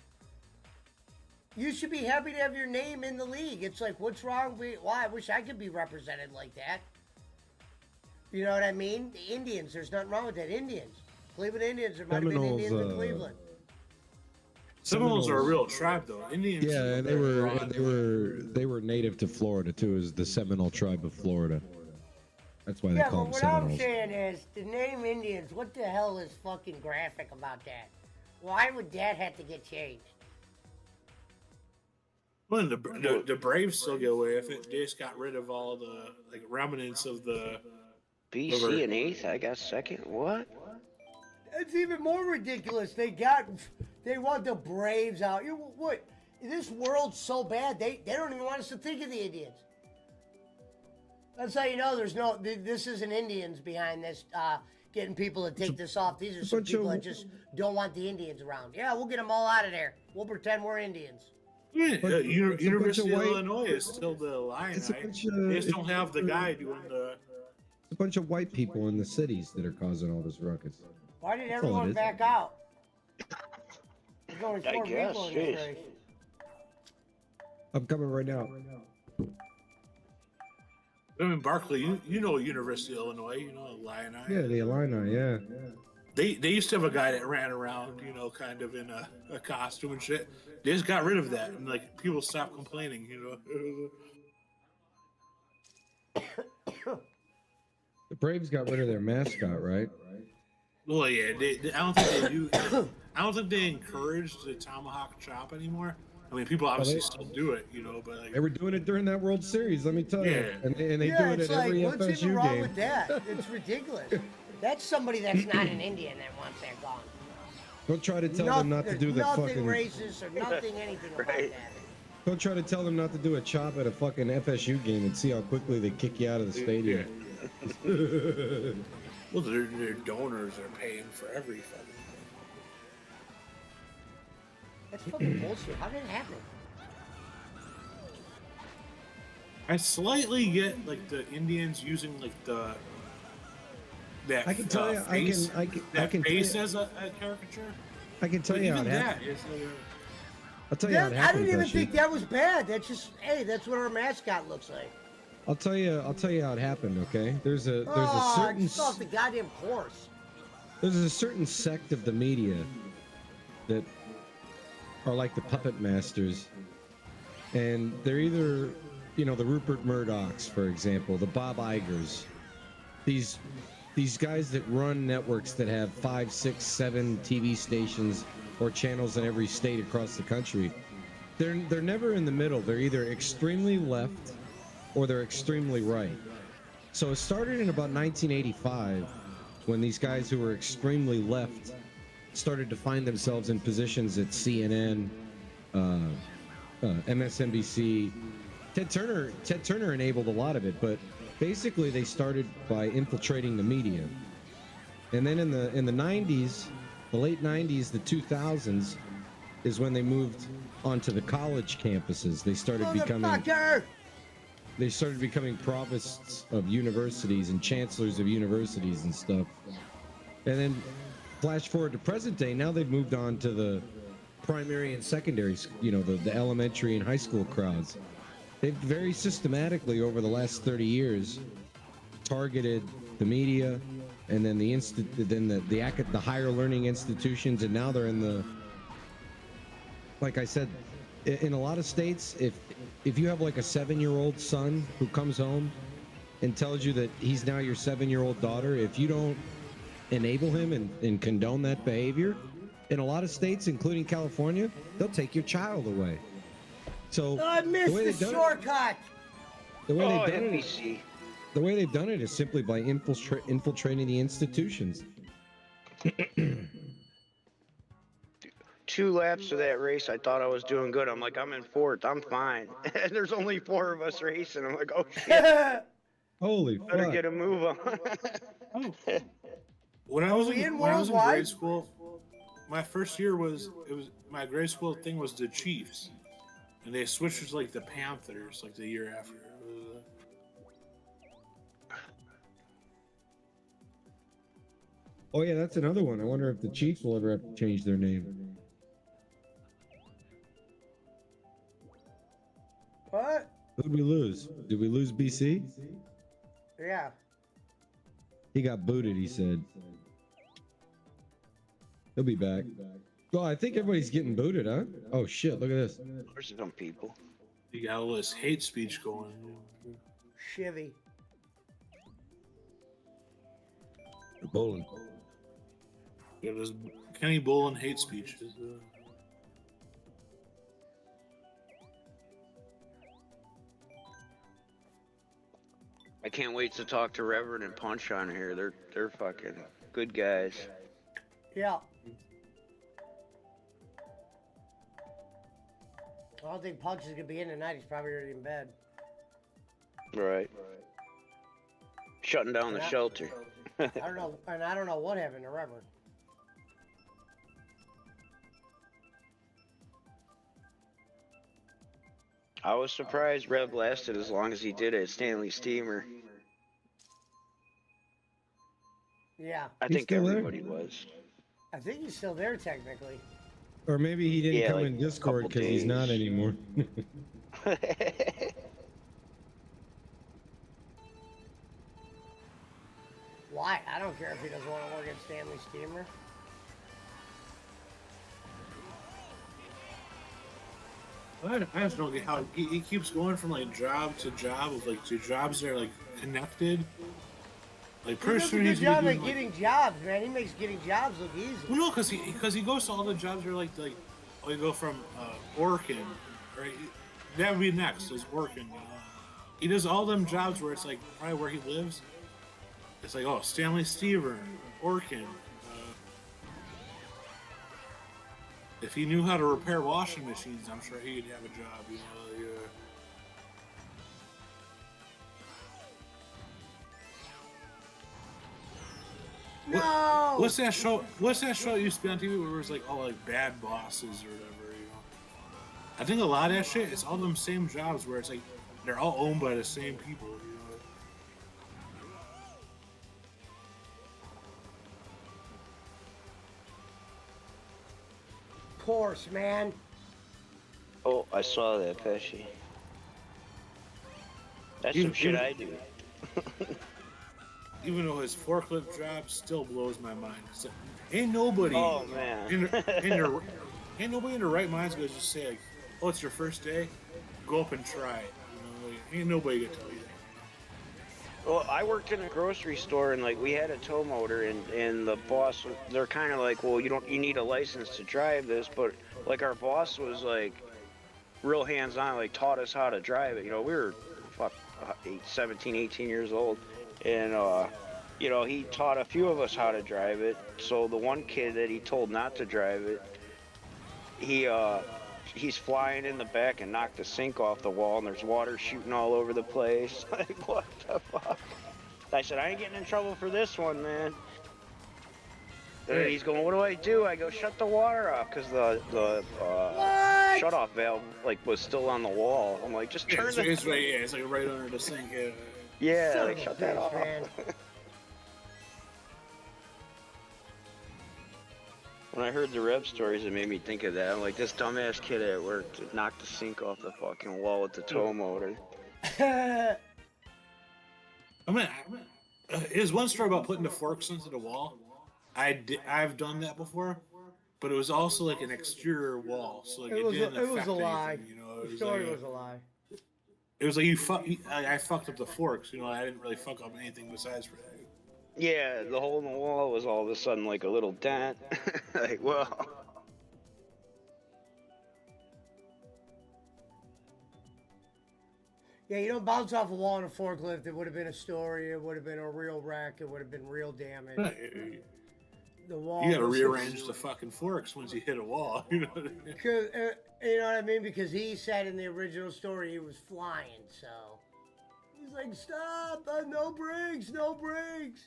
You should be happy to have your name in the league. It's like, what's wrong with? Why? I wish I could be represented like that. You know what I mean? The Indians. There's nothing wrong with that. Indians. Cleveland Indians. There might have been Seminoles, Indians in Cleveland. Seminoles are a real tribe, though. Indians. Yeah, and they were native to Florida too, as the Seminole tribe of Florida. That's why they Yeah, call but them what I'm Seminoles. saying is, the name Indians. What the hell is fucking graphic about that? Why would that have to get changed? Well, and the Braves still get away with it. They just got rid of all the like remnants of the. BC in 8th, I got 2nd. What? It's even more ridiculous. They want the Braves out. What? This world's so bad. They don't even want us to think of the Indians. That's how you know this isn't Indians behind this, getting people to take this off. These are some bunch people of- that just don't want the Indians around. Yeah, we'll get them all out of there. We'll pretend we're Indians. Yeah, But it's a bunch University of of white- Illinois is still the Illini. It's a bunch of. They just It's don't have the guy doing the. a bunch of white people in the cities that are causing all this ruckus. Why did That's all it everyone is. back out? There's only I 4 guess, people in this jeez. race. I'm coming right now. I mean, Barkley, you know University of Illinois, you know Illini. Yeah, the Illini. Yeah. They used to have a guy that ran around, kind of in a costume and shit. They just got rid of that, and like people stopped complaining, The Braves got rid of their mascot, right? Well, yeah, I don't think they do. I don't think they encourage the tomahawk chop anymore. I mean, people obviously still do it, but like, They were doing it during that World Series, let me tell you. Yeah. And they Yeah, do it it's at like, every what's even FSU wrong game. with that? It's ridiculous. That's somebody that's not an Indian that wants that gone. Don't try to tell them not to do the nothing fucking. racist or nothing, anything about Right. that. Don't try to tell them not to do a chop at a fucking FSU game and see how quickly they kick you out of the stadium. well, their donors are paying for every fucking thing. That's fucking bullshit. How did it happen? I slightly get like the Indians using like that I can tell you, face, I can that tell face you, as a caricature. I can tell But you how even it that happened. is I'll tell you how it I happened. didn't even Toshi. think that was bad. That's just, hey, that's what our mascot looks like. I'll tell you how it happened. Okay, there's a Oh, certain just off the goddamn course. there's a certain sect of the media that are like the puppet masters, and they're either, the Rupert Murdochs, for example, the Bob Igers, these guys that run networks that have 5, 6, 7 TV stations or channels in every state across the country. They're never in the middle. They're either extremely left or they're extremely right. So it started in about 1985 when these guys who were extremely left started to find themselves in positions at CNN, MSNBC. Ted Turner enabled a lot of it, but basically they started by infiltrating the media. And then in the 90s, the late 90s, the 2000s is when they moved onto the college campuses. They started becoming provosts of universities and chancellors of universities and stuff. And then flash forward to present day, now they've moved on to the primary and secondary, the elementary and high school crowds. They've very systematically over the last 30 years targeted the media and then the higher learning institutions, and now they're in the, like I said, in a lot of states, if you have like a 7-year-old son who comes home and tells you that he's now your 7-year-old daughter, if you don't enable him and condone that behavior, in a lot of states, including California, they'll take your child away. So I missed the shortcut. The way Oh, they've done it, NBC. the way they've done it is simply by infiltrating the institutions. 2 laps of that race, I thought I was doing good. I'm like, I'm in 4th. I'm fine. And there's only 4 of us racing. I'm like, oh shit. Holy Better fuck! get a move on. When I was we in in grade worldwide? school, my first year was my grade school thing was the Chiefs, and they switched to like the Panthers like the year after. Oh yeah, that's another one. I wonder if the Chiefs will ever have to change their name. What? Who'd we lose? Did we lose BC? Yeah. He got booted, he said. He'll be back. Well, I think everybody's getting booted, huh? Oh shit, look at this. There's some people. You got all this hate speech going. Chivy. Bowling. Yeah, this Kenny Bolin hate speech. I can't wait to talk to Reverend and Punch on here. They're fucking good guys. Yeah. I don't think Punch is gonna be in tonight. He's probably already in bed. Right. Shutting down the Yeah. shelter. I don't know, and I don't know what happened to Reverend. I was surprised Rev lasted as long as he did at Stanley Steamer. Yeah, I He's think still there? everybody was. I think he's still there technically. Or maybe he didn't Yeah, come like in a Discord couple because he's not days. anymore. Why? I don't care if he doesn't want to work at Stanley Steamer. I just don't get how he keeps going from like job to job of like to jobs that are like connected. Like He pretty does a sure good he's gonna job be at doing, like, getting jobs, man. He makes getting jobs look easy. well, no, because he goes to all the jobs that are like oh, you go from Orkin, right? That would be next is Orkin. You know? He does all them jobs where it's like probably where he lives. It's like, oh, Stanley Stever, Orkin. If he knew how to repair washing machines, I'm sure he'd have a job. You know, No. What's that show? What's that show that used to be on TV where it was like all like bad bosses or whatever? You know, I think a lot of that shit. It's all them same jobs where it's like they're all owned by the same people. You know. Of course, man. Oh, I saw that, Pesci. That's You- some shit you- I do. Even though his forklift job still blows my mind. 'Cause ain't nobody. Oh, man. Ain't nobody in their right mind's gonna just say like, "Oh, it's your first day, go up and try it." You know, like, ain't nobody gonna tell you that. Well, I worked in a grocery store and like we had a tow motor and the boss, they're kind of like, well, you need a license to drive this, but like our boss was like real hands-on, like taught us how to drive it. You know, we were 17, 18 years old, and you know, he taught a few of us how to drive it. So the one kid that he told not to drive it, he's flying in the back and knocked the sink off the wall, and there's water shooting all over the place. Like, what the fuck? I said, I ain't getting in trouble for this one, man. And he's going, what do I do? I go, shut the water off, because the What? shut-off valve like was still on the wall. I'm like, just turn the... It's right, yeah, it's like right under the sink. Yeah. Yeah, Son like, of a shut that bitch, off. man. When I heard the Rev stories, it made me think of that. I'm like, this dumbass kid at work knocked the sink off the fucking wall with the tow motor. I mean, there's one story about putting the forks into the wall. I've done that before, but it was also like an exterior wall, so like It was didn't a affect lie. anything, you know. It The was story like was a lie. it was like I fucked up the forks, you know. I didn't really fuck up anything besides for that. Yeah, the hole in the wall was all of a sudden like a little dent. Like, well. Yeah, you don't bounce off a wall in a forklift. It would have been a story. It would have been a real wreck. It would have been real damage. The wall. You got to was- rearrange the fucking forks once you hit a wall, you know. Cause, you know what I mean? Because he said in the original story he was flying, so he's like, "Stop! No brakes! No brakes!"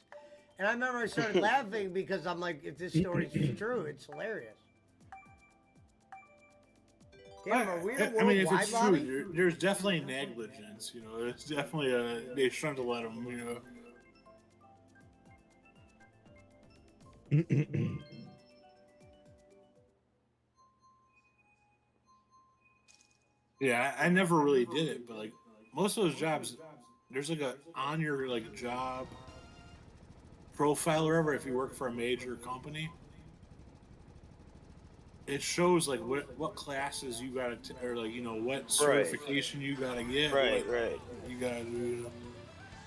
And I remember I started laughing because I'm like, if this story's true, it's hilarious. Damn, are we a I mean, if worldwide it's true, lobby? there's definitely negligence, you know. It's definitely they shouldn't have let him, you know. Yeah, I never really did it, but like most of those jobs, there's like a on your like job profile or whatever. If you work for a major company, it shows like what classes you got to, or like, you know, what certification you got to get. Right, what right. You got to do.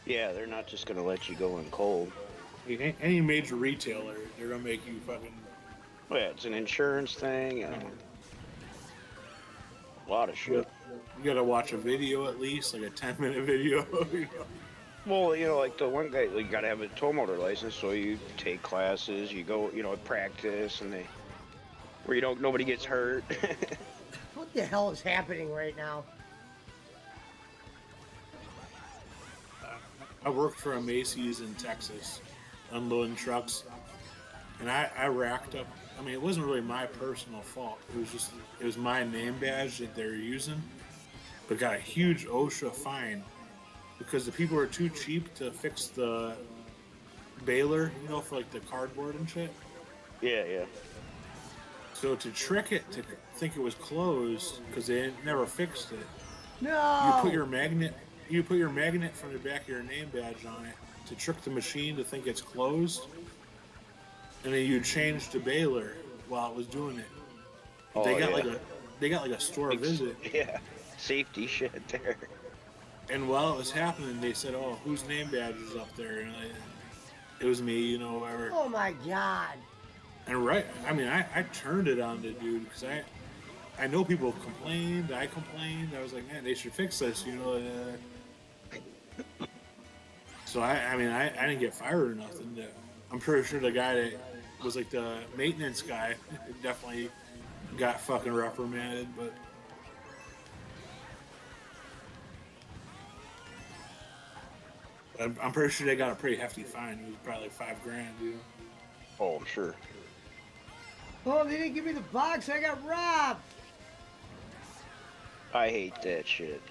Yeah, they're not just gonna let you go in cold. Any major retailer, they're gonna make you fucking. Oh, yeah, it's an insurance thing. A lot of shit. You gotta watch a video at least, like a 10-minute video. You know? Well, you know, like the one guy, like, you gotta have a tow motor license, so you take classes, you go, you know, practice, and where you don't, nobody gets hurt. What the hell is happening right now? I worked for a Macy's in Texas, unloading trucks, and I racked up. I mean, it wasn't really my personal fault. It was my name badge that they were using. but got a huge OSHA fine because the people were too cheap to fix the baler, you know, for like the cardboard and shit. Yeah, yeah. So to trick it to think it was closed because they never fixed it, No. you put your magnet from the back of your name badge on it to trick the machine to think it's closed, and then you change the baler while it was doing it. Oh, they got yeah. like a store visit, Yeah, safety shit there. and while it was happening, they said, "Oh, whose name badge is up there?" And it was me, you know, whatever. Oh my God. And right, I mean, I turned it on the dude because I know people complained. I complained. I was like, man, they should fix this, you know. So I mean, I didn't get fired or nothing. I'm pretty sure the guy that was like the maintenance guy definitely got fucking reprimanded, but. I'm pretty sure they got a pretty hefty fine. It was probably like $5,000, you know. Oh, I'm sure. Oh, they didn't give me the box. I got robbed. I hate that shit.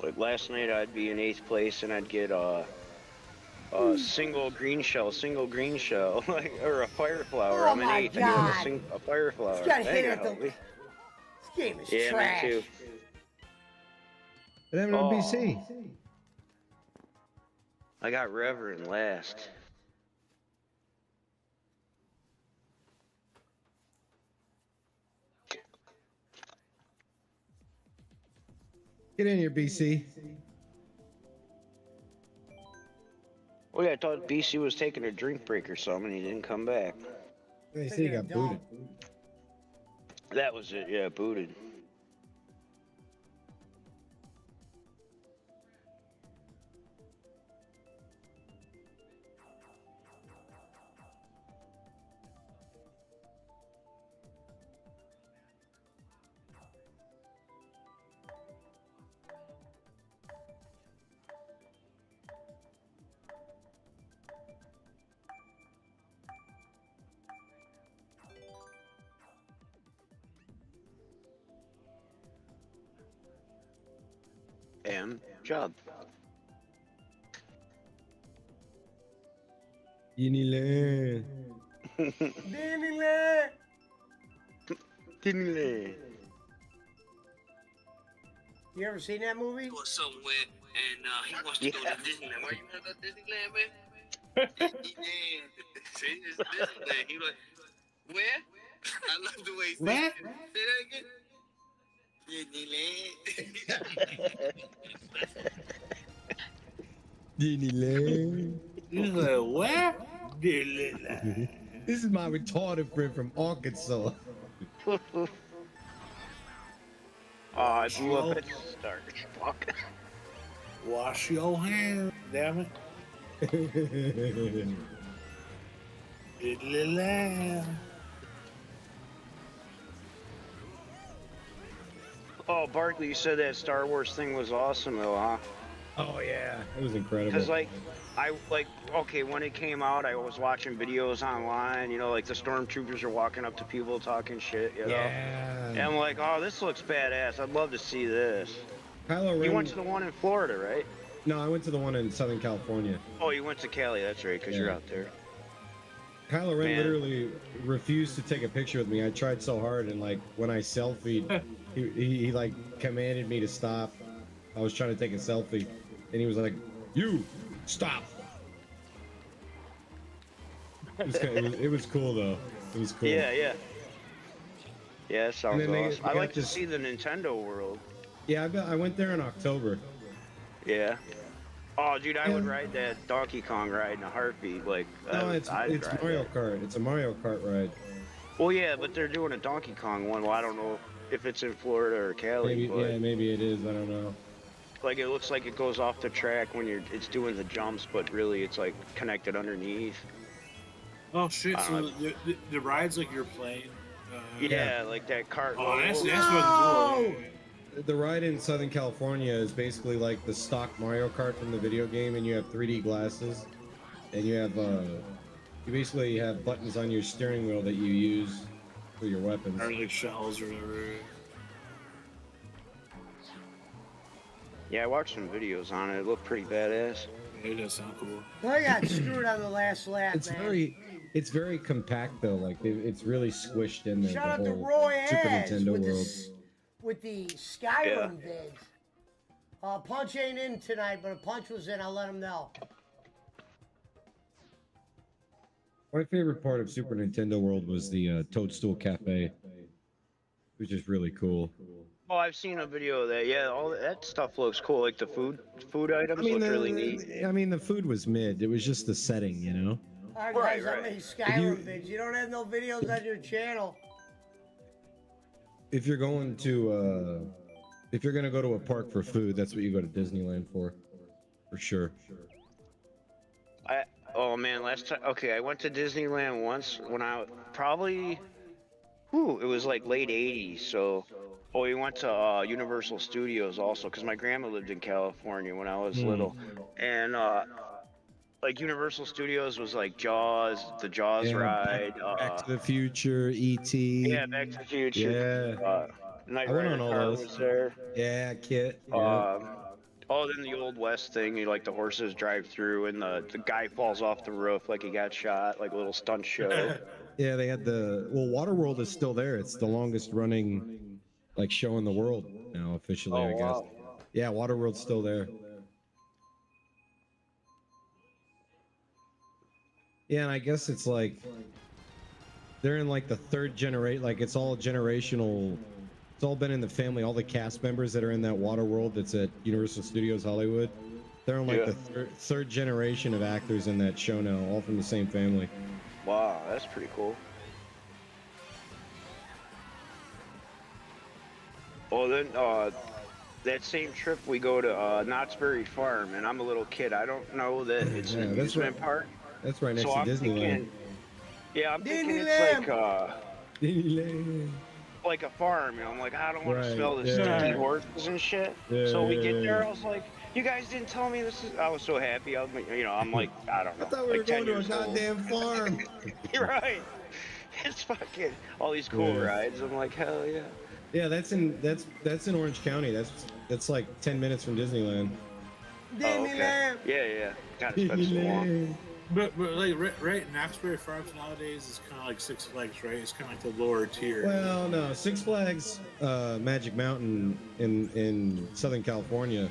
Like last night, I'd be in 8th place and I'd get a single green shell, like, or a fire flower. Oh I'm in my 8th. I God. get a fire flower. Just got That hit ain't at gonna help the. me. This game is Yeah, trash. me too. What happened to Oh. BC? I got Reverend last. Get in here, BC. Oh yeah, I thought BC was taking a drink break or something. And he didn't come back. They say you got booted. That was it. Yeah, booted. And job. Disneyland. Disneyland. Disneyland. You ever seen that movie? Or somewhere, and he wants to go to Disneyland. Where you heard about Disneyland, man? Disneyland. See, it's Disneyland. He like, where? I love the way he says it. Say that again. Disneyland. Disneyland. He's like, where? Disneyland. This is my retarded friend from Arkansas. Oh, I blew up at the start. Fuck. Wash your hands, damn it. Disneyland. Oh, Barkley, you said that Star Wars thing was awesome, though, huh? Oh yeah, it was incredible. Because okay, when it came out, I was watching videos online. You know, like the stormtroopers are walking up to people talking shit. You know? Yeah. And I'm like, oh, this looks badass. I'd love to see this. Kylo Ren. You went to the one in Florida, right? No, I went to the one in Southern California. Oh, you went to Cali. That's right, because you're out there. Kylo Ren Man. literally refused to take a picture with me. I tried so hard, and like when I selfied, he like commanded me to stop. I was trying to take a selfie, and he was like, "You stop." It was cool though. It was cool. Yeah, yeah. Yeah, that sounds then they awesome. got I'd like to this- see the Nintendo World. Yeah, I went there in October. Yeah. Oh, dude, I would Yeah. ride that Donkey Kong ride in a heartbeat. Like, No, I'd it's drive Mario that. Kart. It's a Mario Kart ride. Well, yeah, but they're doing a Donkey Kong one. Well, I don't know if it's in Florida or Cali, Maybe but yeah, maybe it is. I don't know. like it looks like it goes off the track when it's doing the jumps, but really it's like connected underneath. Oh shit! I So don't the rides like you're playing. Yeah, like that cart. Oh, that's No! fucking cool. The ride in Southern California is basically like the stock Mario Kart from the video game, and you have 3D glasses, and you have You basically have buttons on your steering wheel that you use for your weapons. Or like shells or whatever. Yeah, I watched some videos on it. It looked pretty badass. It does sound cool. I got screwed on the last lap, It's man. very compact though. Like it's really squished in there. Shout out the to whole Roy Super Az Nintendo with world. with the Skyrim vids. Punch ain't in tonight, but if Punch was in, I'll let him know. My favorite part of Super Nintendo World was the Toadstool Cafe, which is really cool. Oh, I've seen a video of that. Yeah, all that stuff looks cool. Like the food items look really neat. I mean, the food was mid. It was just the setting, you know. Alright, Right, guys, how right. many Skyrim vids? You don't have no videos on your channel. If you're going to, if you're gonna go to a park for food, that's what you go to Disneyland for sure. Oh man, last time. Okay, I went to Disneyland once when I probably. It was like late '80s. So, we went to Universal Studios also because my grandma lived in California when I was little, and like Universal Studios was like Jaws, the Jaws Yeah, ride. Back to the Future, E.T. Yeah, Back to the Future. Yeah. Night I went Rider on all car those. was there. Yeah, Kit. Yeah. Then the Old West thing, you like the horses drive through and the guy falls off the roof like he got shot, like a little stunt show. Yeah, they had Waterworld is still there. It's the longest running like show in the world now officially, I guess. Wow. Yeah, Waterworld's still there. Yeah, and I guess it's like they're in like the third generation, like it's all generational. It's all been in the family. All the cast members that are in that Waterworld that's at Universal Studios Hollywood, they're in like the third generation of actors in that show now, all from the same family. Wow, that's pretty cool. Oh, then that same trip we go to Knott's Berry Farm, and I'm a little kid. I don't know that it's an amusement park. That's right next So to I'm Disneyland. thinking, I'm thinking Disneyland. it's like a farm. You know, I'm like, I don't want to Right, smell the yeah. stinky horses and shit. So we get there, I was like, you guys didn't tell me this is. I was so happy. I was, I'm like, I don't know. I thought we were like 10 going to a years old. goddamn farm. You're right. It's fucking all these cool Yeah. rides. I'm like, hell yeah. Yeah, that's in Orange County. That's like 10 minutes from Disneyland. Oh, okay. Yeah. Gotta spend so long. But like right in Knoxbury Farms nowadays is kind of like Six Flags, right? It's kind of like the lower tier. Well, no, Six Flags Magic Mountain in Southern California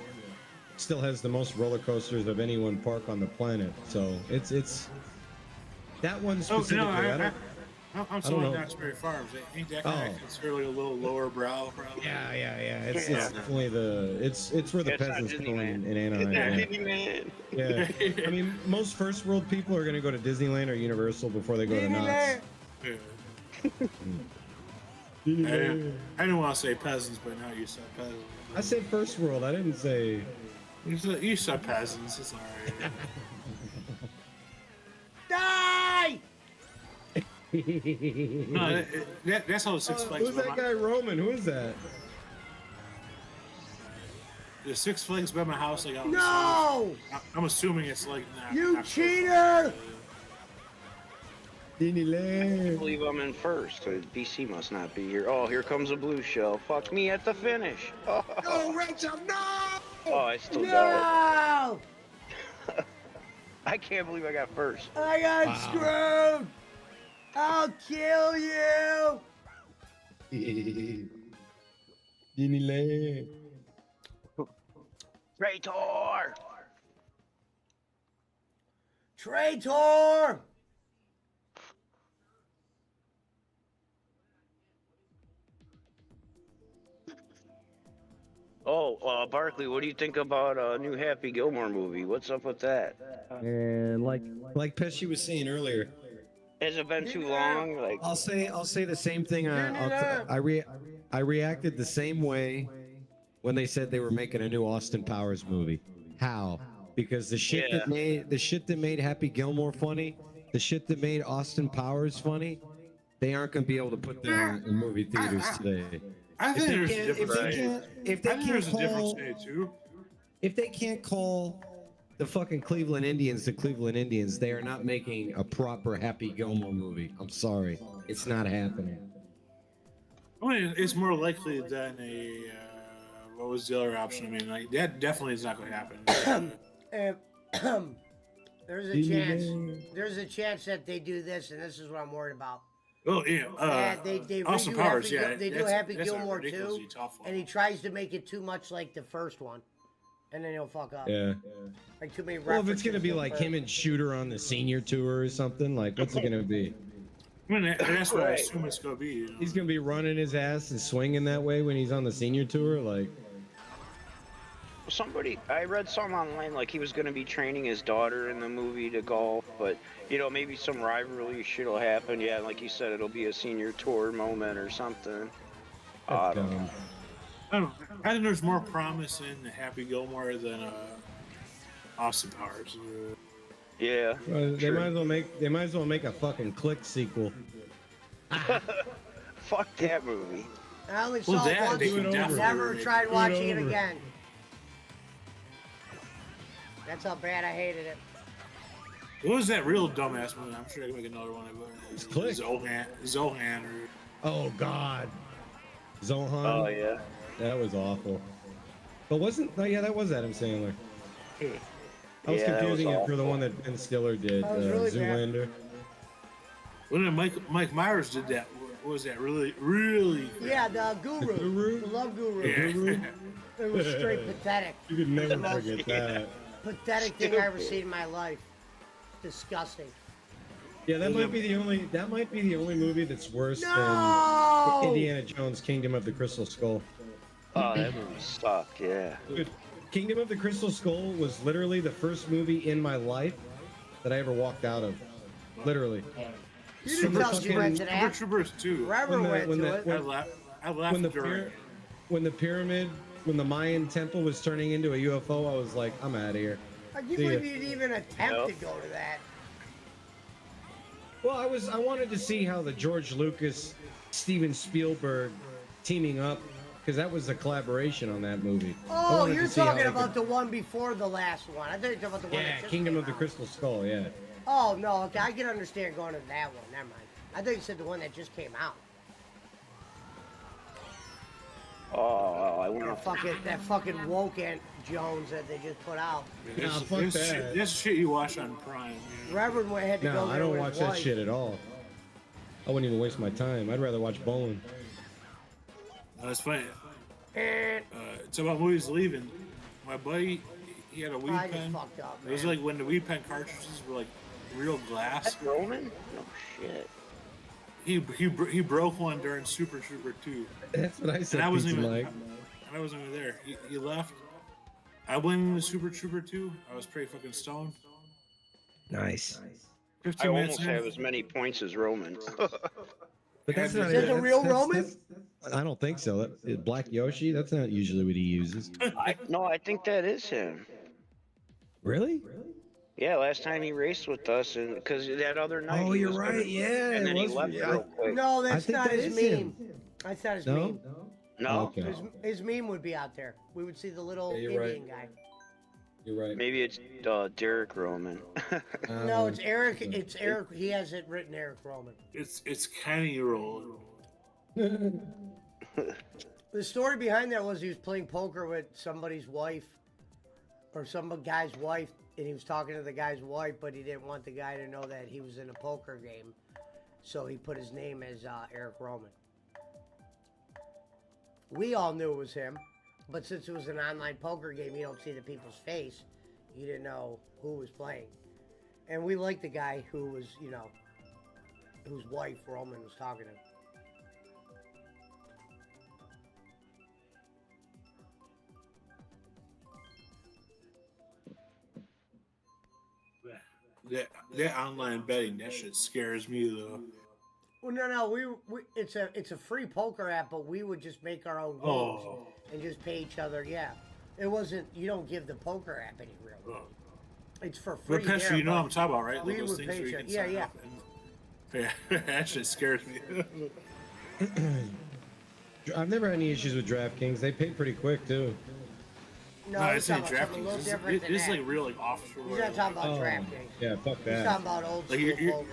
still has the most roller coasters of any one park on the planet. So it's that one specifically. I'm talking about Knoxbury Farms. Ain't that kind of considered like a little lower brow? Probably? Yeah. It's definitely it's where the It's not peasants go Disneyland. in Anaheim. Yeah. Disneyland. Yeah. I mean, most first world people are going to go to Disneyland or Universal before they go to Knott's. Yeah. I didn't want to say peasants, but now you said peasants. I said first world. I didn't say. You said peasants. It's all right. Die! No, that's how Six Flags. Who's that guy Roman? Who is that? The Six Flags by my house. Like, No! I'm assuming it's like You cheater! I can't believe I'm in first. BC must not be here. Oh, here comes a blue shell. Fuck me at the finish. Oh, Rachel, no! Oh, I still got No! it. I can't believe I got first. I got screwed! I'll kill you! Disneyland. Traitor! Traitor! Oh, Barkley, what do you think about a new Happy Gilmore movie? What's up with that? And like Pesci was saying earlier, Has it been too long? Like, I'll say the same thing. I reacted the same way when they said they were making a new Austin Powers movie. How? Because the shit that made Happy Gilmore funny, the shit that made Austin Powers funny, they aren't gonna be able to put them in movie theaters today. I think there's a difference. If they can't call too. if they can't call the fucking Cleveland Indians to Cleveland Indians. They are not making a proper Happy Gilmore movie. I'm sorry, it's not happening. I mean, it's more likely than a. What was the other option? I mean, like that definitely is not going to happen. There's a chance. There's a chance that they do this, and this is what I'm worried about. Oh yeah, they Austin redo Powers. Happy, Yeah, they do that's- Happy that's a Gilmore too, ridiculously tough one. and he tries to make it too much like the first one, and then he'll fuck up. Yeah. Like too many Well, if it's references gonna be to like first. him and Shooter on the senior tour or something, like what's it gonna be? I mean, that's what I assume it's going to be. You know? He's gonna be running his ass and swinging that way when he's on the senior tour, like. I read something online like he was going to be training his daughter in the movie to golf, but you know, maybe some rivalry shit will happen. Yeah, like you said, it'll be a senior tour moment or something. I don't know. I don't know. I think there's more promise in Happy Gilmore than Austin Powers. Yeah. Well, they might as well make a fucking Click sequel. Fuck that movie. I only Well, saw that it once. they can definitely Never remake. tried Do it watching it over. again. That's how bad I hated it. What was that real dumbass movie? I'm sure I can make another one of it. It's Click. Zohan or Oh God. Zohan. Oh yeah. That was awful. But wasn't? Oh yeah, that was Adam Sandler. I was Yeah, that was confusing it for the awful. one that Ben Stiller did, That was really bad. Zoolander. when Mike Myers did that. What was that? Really good. Yeah, the Guru, Guru? the Love Guru. Yeah. It was straight pathetic. You could never most- forget that. Pathetic thing I ever seen in my life. Disgusting. Yeah, that might be the only movie that's worse No! than Indiana Jones: Kingdom of the Crystal Skull. Oh, that movie sucked. Yeah. Dude, Kingdom of the Crystal Skull was literally the first movie in my life that I ever walked out of. Literally. You didn't tell us you went to Super that. Troopers 2. Trevor went to it. I laughed When the during it. when the Mayan temple was turning into a UFO, I was like, I'm out of here. I can't See believe ya. you'd even attempt Yep. to go to that. Well, I wanted to see how the George Lucas, Steven Spielberg teaming up, because that was a collaboration on that movie. I Oh, wanted you're to see how talking they about could- the one before the last one. I thought you were talking about the one Yeah, that just Kingdom came of the out. Crystal Skull. Yeah. Oh, no, okay, I can understand going to that one. Never mind. I thought you said the one that just came out. Oh, I went That fucking woke Aunt Jones that they just put out. Nah, fuck This that. shit, this shit you watch on Prime. Reverend had to go No, there I don't with watch his that wife. shit at all. I wouldn't even waste my time. I'd rather watch bowling. It's funny. Eh, It's about movies leaving. My buddy, he had a weed I just pen. fucked up, It was man. like when the weed pen cartridges were like real glass. Roman? No shit. He broke one during Super Trooper 2. That's what I said. And I wasn't Pizza even Mike. and I wasn't even there. He left. I went into Super Trooper 2. I was pretty fucking stoned. Nice. 15 I minutes almost in, have as many points as Roman. But that's not Is that even- the real that's- Roman? I don't think so. Black Yoshi? That's not usually what he uses. No, I think that is him. Really? Yeah, last time he raced with us, and because that other night. Oh, he you're was right. gonna- Yeah, And it then he was- left yeah. real quick. No, I that's think not that his is him. meme. That's not his No? meme. No, Okay. His meme would be out there. We would see the little Yeah, you're Indian right. guy. You're right. maybe it's Derek Roman. No, it's Eric. It's Eric. He has it written Eric Roman. it's Kenny Roll. The story behind that was he was playing poker with somebody's wife, or some guy's wife, and he was talking to the guy's wife, but he didn't want the guy to know that he was in a poker game, so he put his name as Eric Roman. We all knew it was him, but since it was an online poker game, you don't see the people's face. You didn't know who was playing, and we liked the guy who was, whose wife Roman was talking to. That online betting, that shit scares me though. Well, no, we it's a free poker app, but we would just make our own games Oh. and just pay each other. Yeah, it wasn't. You don't give the poker app any real. Oh. It's for free. But Pesher, there, you know what but I'm talking about, right? we Like those would things pay where each you other. can Yeah, sign yeah. up and- yeah, that shit scares me. I've never had any issues with DraftKings. They pay pretty quick too. No, No, he's it's not talking about something a little DraftKings. different than It's that. like real like offshore. He's not talking about Oh, DraftKings. yeah, fuck He's that. talking about old Like, school you're- poker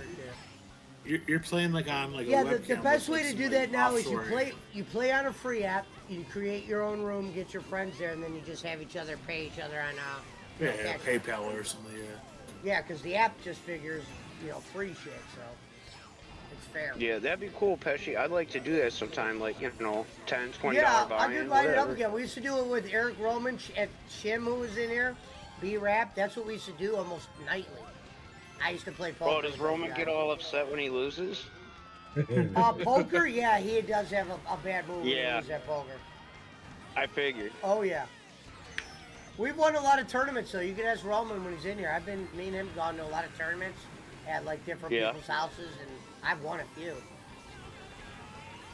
shit. You're playing like on like Yeah, a the webcam best with, way like, to do some, that like, now is offshore. you play on a free app, you create your own room, get your friends there, and then you just have each other pay each other on Yeah, cash. PayPal or something. Yeah. Yeah, because the app just figures, free shit, so it's fair. Yeah, that'd be cool, Pesci. I'd like to do that sometime, like, $10, $20 Yeah, I buy-in, could light it up whatever. again. We used to do it with Eric Roman at Shim, who was in here. B-Rap, that's what we used to do almost nightly. I used to play poker. Oh, does with Roman those get guys. all upset when he loses? Poker? Yeah, he does have a bad move when he Yeah. loses at poker. I figured. Oh, yeah. We've won a lot of tournaments, though. You can ask Roman when he's in here. Me and him gone to a lot of tournaments at, like, different Yeah. people's houses, and I've won a few.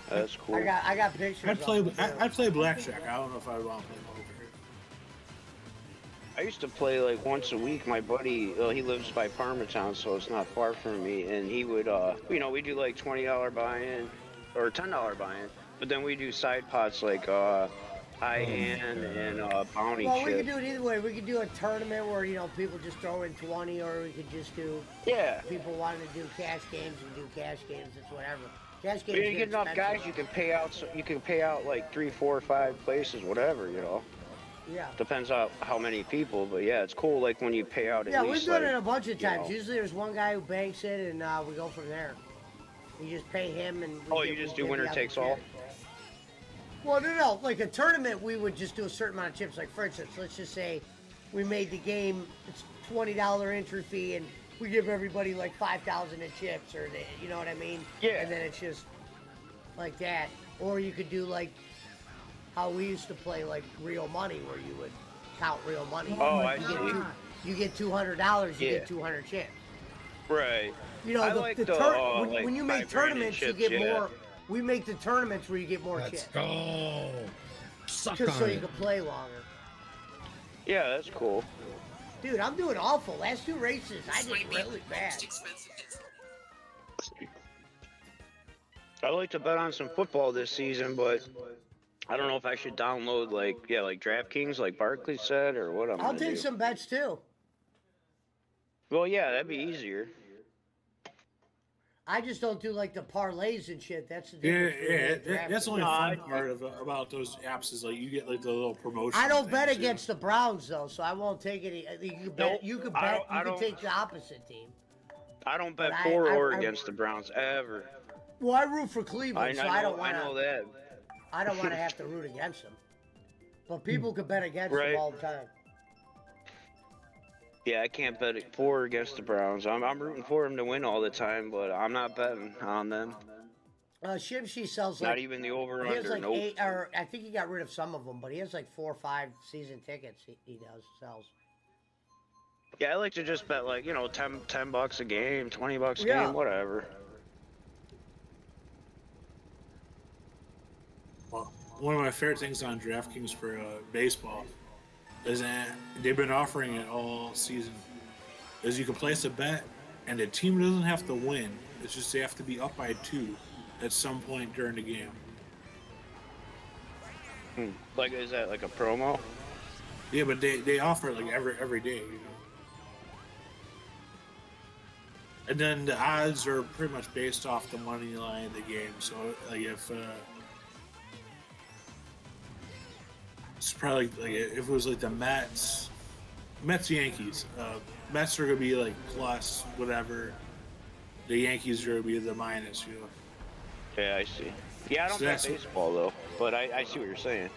That's cool. I got pictures I'd play. of them, too. I'd play blackjack. I don't know if I would want to play poker. I used to play like once a week. My buddy, he lives by Parmatown, so it's not far from me, and he would, we do like $20 buy-in or $10 buy-in, but then we do side pots like high hand and bounty Well, we chip. could do it either way. We could do a tournament where, people just throw in 20, or we could just do, Yeah. people wanting to do cash games and do cash games. It's whatever. Cash If games you get enough expensive. guys, you can pay out. You can pay out like 3, 4, 5 places, whatever. Yeah. Depends on how many people, but yeah, it's cool. Like when you pay out. At Yeah, least, we've done like, it a bunch of you times. know. Usually there's one guy who banks it, and we go from there. We just pay him, and You just do winner takes all? Well, no. Like a tournament, we would just do a certain amount of chips. Like, for instance, let's just say we made the game, it's $20 entry fee, and we give everybody like 5,000 in chips, or you know what I mean? Yeah. And then it's just like that. Or you could do like how we used to play, like real money, where you would count real money. Oh, I You see. You get $200, you Yeah. get 200 chips. Right. You know, I the, like the the, tur- like, when you make 5 grand in tournaments, chips, you get yeah. more. We make the tournaments where you get more Let's chips, go. Suck just so on you it. can play longer. Yeah, that's cool. Dude, I'm doing awful. Last 2 races, I did really bad. I like to bet on some football this season, but I don't know if I should download like DraftKings, like Barkley said, or what I'm I'll gonna take do. some bets too. Well, yeah, that'd be easier. I just don't do like the parlays and shit. That's the Yeah, difference. between yeah. DraftKings. That's the only No, fun I- part about those apps is like you get like the little promotion. I don't bet things, yeah. against the Browns though, so I won't take any. You can bet. Nope, You can I bet. don't- I You can don't- take the opposite team. I don't bet But for I- or I- against the Browns ever. Well, I root for Cleveland, so I don't want I know to. that. I don't want to have to root against them. But people can bet against Right. them all the time. Yeah, I can't bet it for or against the Browns. I'm rooting for them to win all the time, but I'm not betting on them. Shimshy sells Not like even the over he has under. like Nope. 8, or I think he got rid of some of them, but he has like 4 or 5 season tickets. He sells. Yeah, I like to just bet like $10 a game, $20 a Yeah. game, whatever. Well, one of my favorite things on DraftKings for baseball is that they've been offering it all season. Is you can place a bet, and the team doesn't have to win. It's just they have to be up by 2 at some point during the game. Like, is that like a promo? Yeah, but they offer it like every day, you know. And then the odds are pretty much based off the money line of the game. So like if it's probably like if it was like the Mets Yankees, Mets are gonna be like plus whatever. The Yankees are gonna be the minus, you know. Yeah, I see. Yeah, I don't So bet that's- baseball though, but I see what you're saying.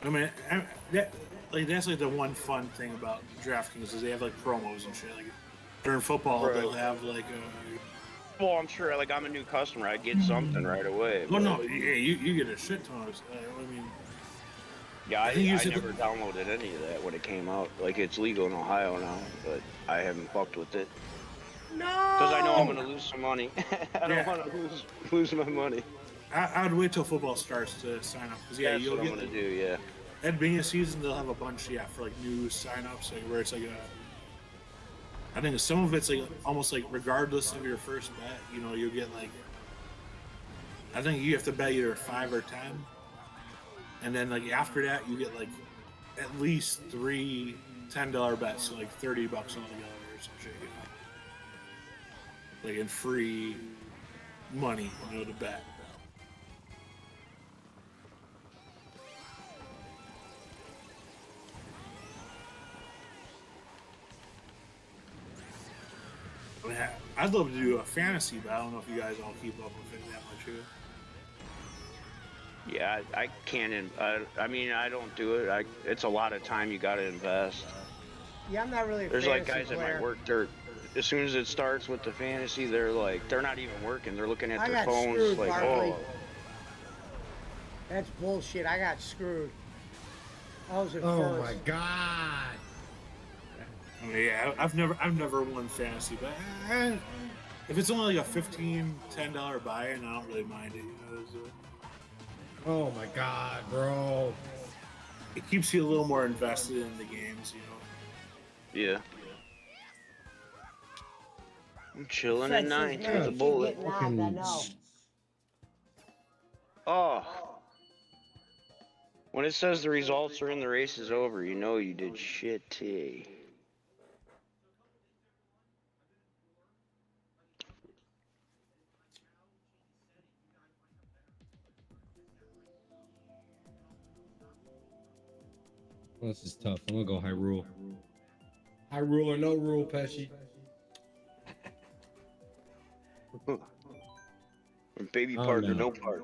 I mean, that's like the one fun thing about DraftKings is they have like promos and shit. Like during football, Right. they'll have like Well, I'm sure. Like, I'm a new customer. I get something right away. well, but- no, yeah, you get a shit ton of. I mean, Yeah, I think you I said never downloaded any of that when it came out. Like, it's legal in Ohio now, but I haven't fucked with it. No. Because I know I'm going to lose some money. I don't Yeah. want to lose my money. I'd wait till football starts to sign up because That's you'll what I'm get going to do, yeah. at the beginning of the season they'll have a bunch for like new sign-ups like where it's like I think some of it's like almost like regardless of your first bet, you know, you'll get like I think you have to bet either 5 or 10, and then like after that, you get like at least three $10 bets, so like $30 altogether or some shit. You know? Like in free money, you know, to bet. I mean, I'd love to do a fantasy, but I don't know if you guys all keep up with it that much. Yeah, I can't. I mean, I don't do it. It's a lot of time you got to invest. Yeah, I'm not really a There's like fantasy guys player. at my work. As soon as it starts with the fantasy, they're not even working. They're looking at I their got phones screwed, like, Barkley. oh. That's bullshit. I got screwed. I was at Oh first. my god. I mean, yeah, I've never won fantasy, but if it's only like a $10 buy-in, I don't really mind it. You know, Oh my god, bro. it keeps you a little more invested in the games, you know. Yeah. I'm chilling Sex at is ninth man, with a keep bullet. getting knobbed, I know. Oh. When it says the results are in, the race is over, you know you did shitty. Well, this is tough. I'm gonna go high rule. High rule or no rule, Pesci. Baby Oh, part or no. no part.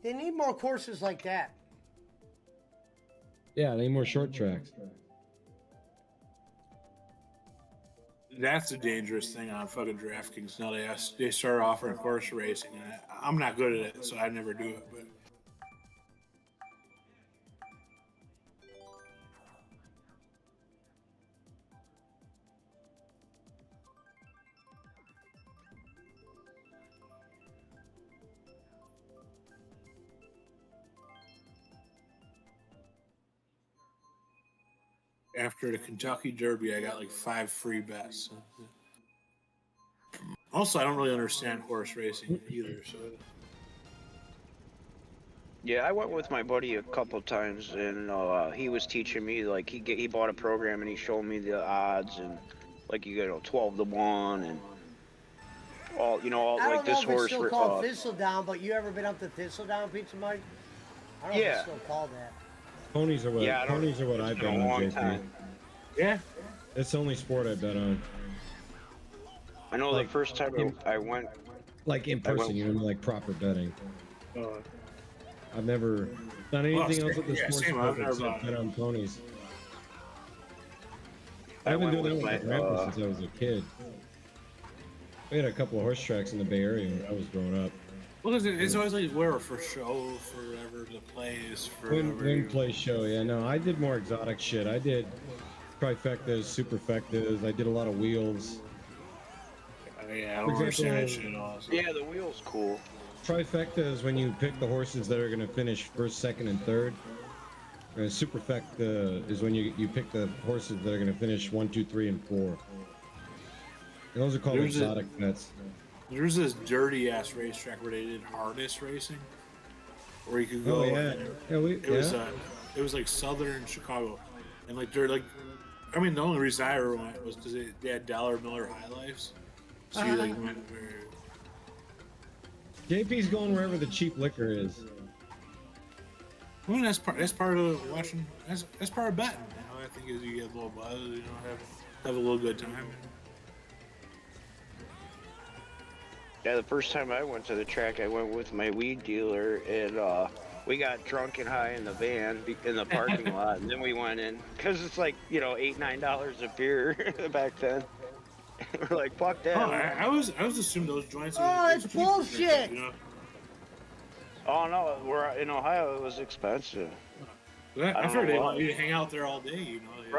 They need more courses like that. Yeah, they need more short tracks. That's a dangerous thing on fucking DraftKings. Now they start offering horse racing, and I'm not good at it, so I never do it. But after the Kentucky Derby, I got like 5 free bets. Also, I don't really understand horse racing either. So Yeah, I went with my buddy a couple times, and he was teaching me, like, he bought a program and he showed me the odds, and like, you know, 12 to 1 and all, you know, all I like don't know this if it's horse. still called Thistledown, but you ever been up to Thistledown, Pizza Mike? I don't know if Yeah. it's still called that. Ponies are what Yeah, I don't- ponies are what it's I been bet a on, long JP. time. yeah, It's the only sport I bet on. I know Like, the first time I went, Like in I went- person, you know, like proper betting. uh, I've never done anything else with the yeah, sports same. book I've never except bet on ponies. I I've been went doing that with with my my, grandpa since I was a kid. We had a couple of horse tracks in the Bay Area when I was growing up. well, it's always like where for show forever, the plays forever. Win play show, yeah. No, I did more exotic shit. I did trifectas, superfectas. I did a lot of wheels. Yeah, I For don't understand that example, shit also. yeah, the wheel's cool. Trifecta is when you pick the horses that are going to finish first, second, and third. Superfecta is when you pick the horses that are going to finish 1, 2, 3, and 4. And those are called There's exotic bets. There's this dirty ass racetrack where they did harness racing, where you could go. Oh yeah, It was like southern Chicago, and like they're like, I mean, the only reason I ever went was because they had Dollar Miller High Lifes. So you like went where. JP's going wherever the cheap liquor is. I mean, that's part of watching. That's part of betting. You know, I think is you get a little buzz. You know, have a little good time. Yeah, the first time I went to the track, I went with my weed dealer, and we got drunk and high in the van in the parking lot, and then we went in because it's like, you know, $8-9 a beer back then. We're like, fuck that. Oh, I was assuming those joints. Oh, were it's cheap, bullshit. You know? Oh no, we're in Ohio. It was expensive. I've heard know they why. want you to hang out there all day. You know.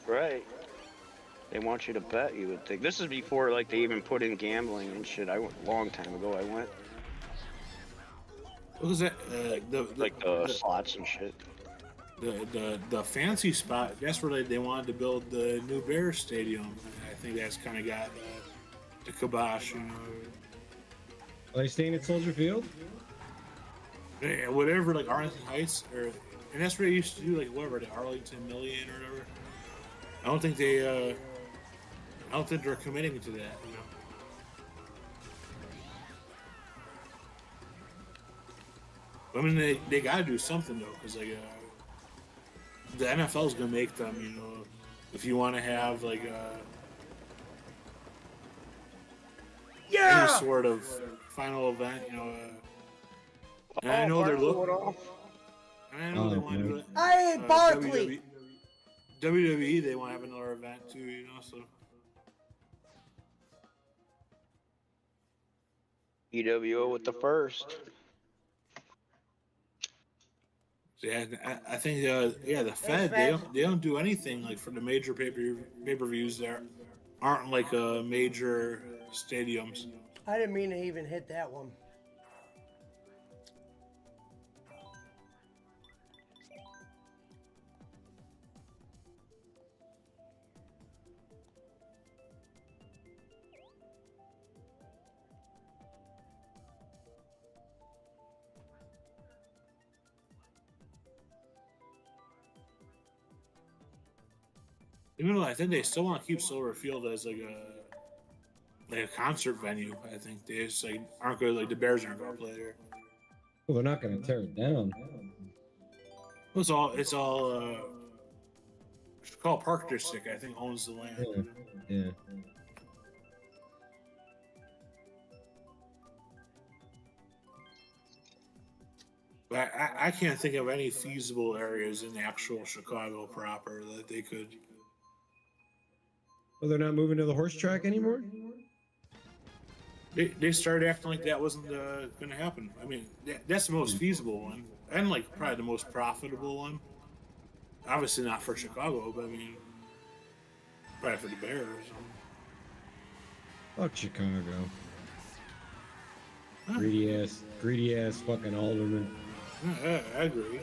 Right. They want you to bet, you would think. This is before like they even put in gambling and shit. I went a long time ago. I went What was that? the slots and shit. The fancy spot. That's where they wanted to build the new Bears stadium. I think that's kind of got the kibosh. You know. Are they staying at Soldier Field? Yeah, whatever, like Arlington Heights, and that's what they used to do, like whatever, the Arlington Million or whatever. I don't think they, I don't think they're committing to that. You know? I mean, they got to do something though, because like the NFL is gonna make them. You know, if you want to have like any sort of final event, you know. And I know they're looking. And I know they want to do it. I hate Barkley. WWE, they want to have another event too, you know. So EWO with the first. yeah, I think yeah, the Fed they don't do anything like for the major pay per views that aren't like major stadiums. I didn't mean to even hit that one. Even though I think they still want to keep Silver Field as like a concert venue. I think they just like aren't good. Like the Bears aren't going to play there. Well, they're not going to tear it down. It's all called Park District. I think owns the land. Yeah. But I can't think of any feasible areas in the actual Chicago proper that they could. Well, they're not moving to the horse track anymore? They started acting like that wasn't going to happen. I mean, that's the most feasible one, and like probably the most profitable one. Obviously not for Chicago, but I mean, probably for the Bears. Fuck Chicago. Greedy ass fucking alderman. I agree.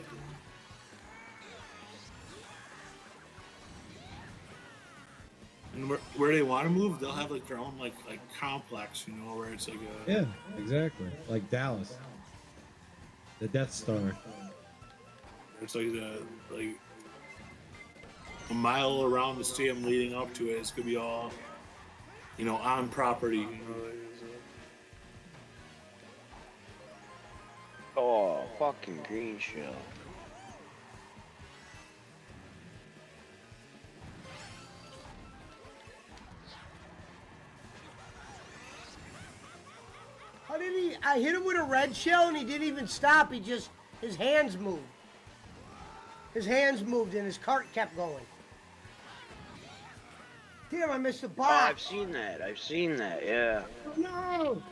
And where they want to move, they'll have like their own like complex, you know, where it's like a Yeah, exactly. Like Dallas, the Death Star. It's like a mile around the stadium leading up to it. It's gonna be all, you know, on property. You know. Oh, fucking green shell. How did he? I hit him with a red shell and he didn't even stop. His hands moved. His hands moved and his cart kept going. Damn, I missed the Oh, box. I've seen that, yeah. No!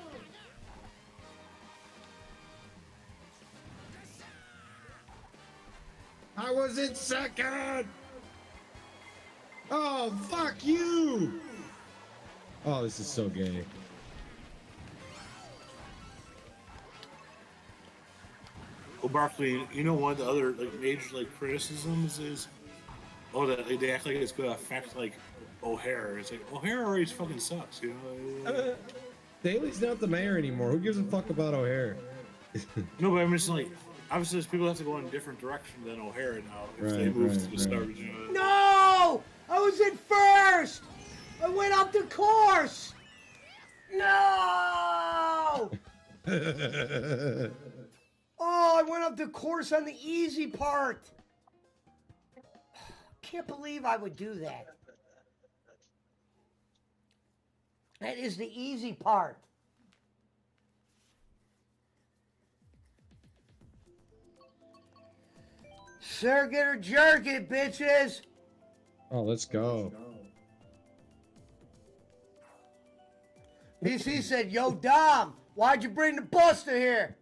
I was in second! Oh, fuck you! Oh, this is so gay. Well, Barkley, you know, one of the other like major like criticisms is, that they act like it's gonna affect like O'Hare. It's like O'Hare already fucking sucks, you know. Daly's not the mayor anymore. Who gives a fuck about O'Hare? No, but I'm just like, obviously, those people have to go in a different direction than O'Hare now if they move to the Stars. You know? No! I was in first! I went up the course! No! Oh, I went up the course on the easy part. Can't believe I would do that. That is the easy part. Circuit or jerk it, bitches. Oh, let's go. BC said, yo, Dom, why'd you bring the Buster here?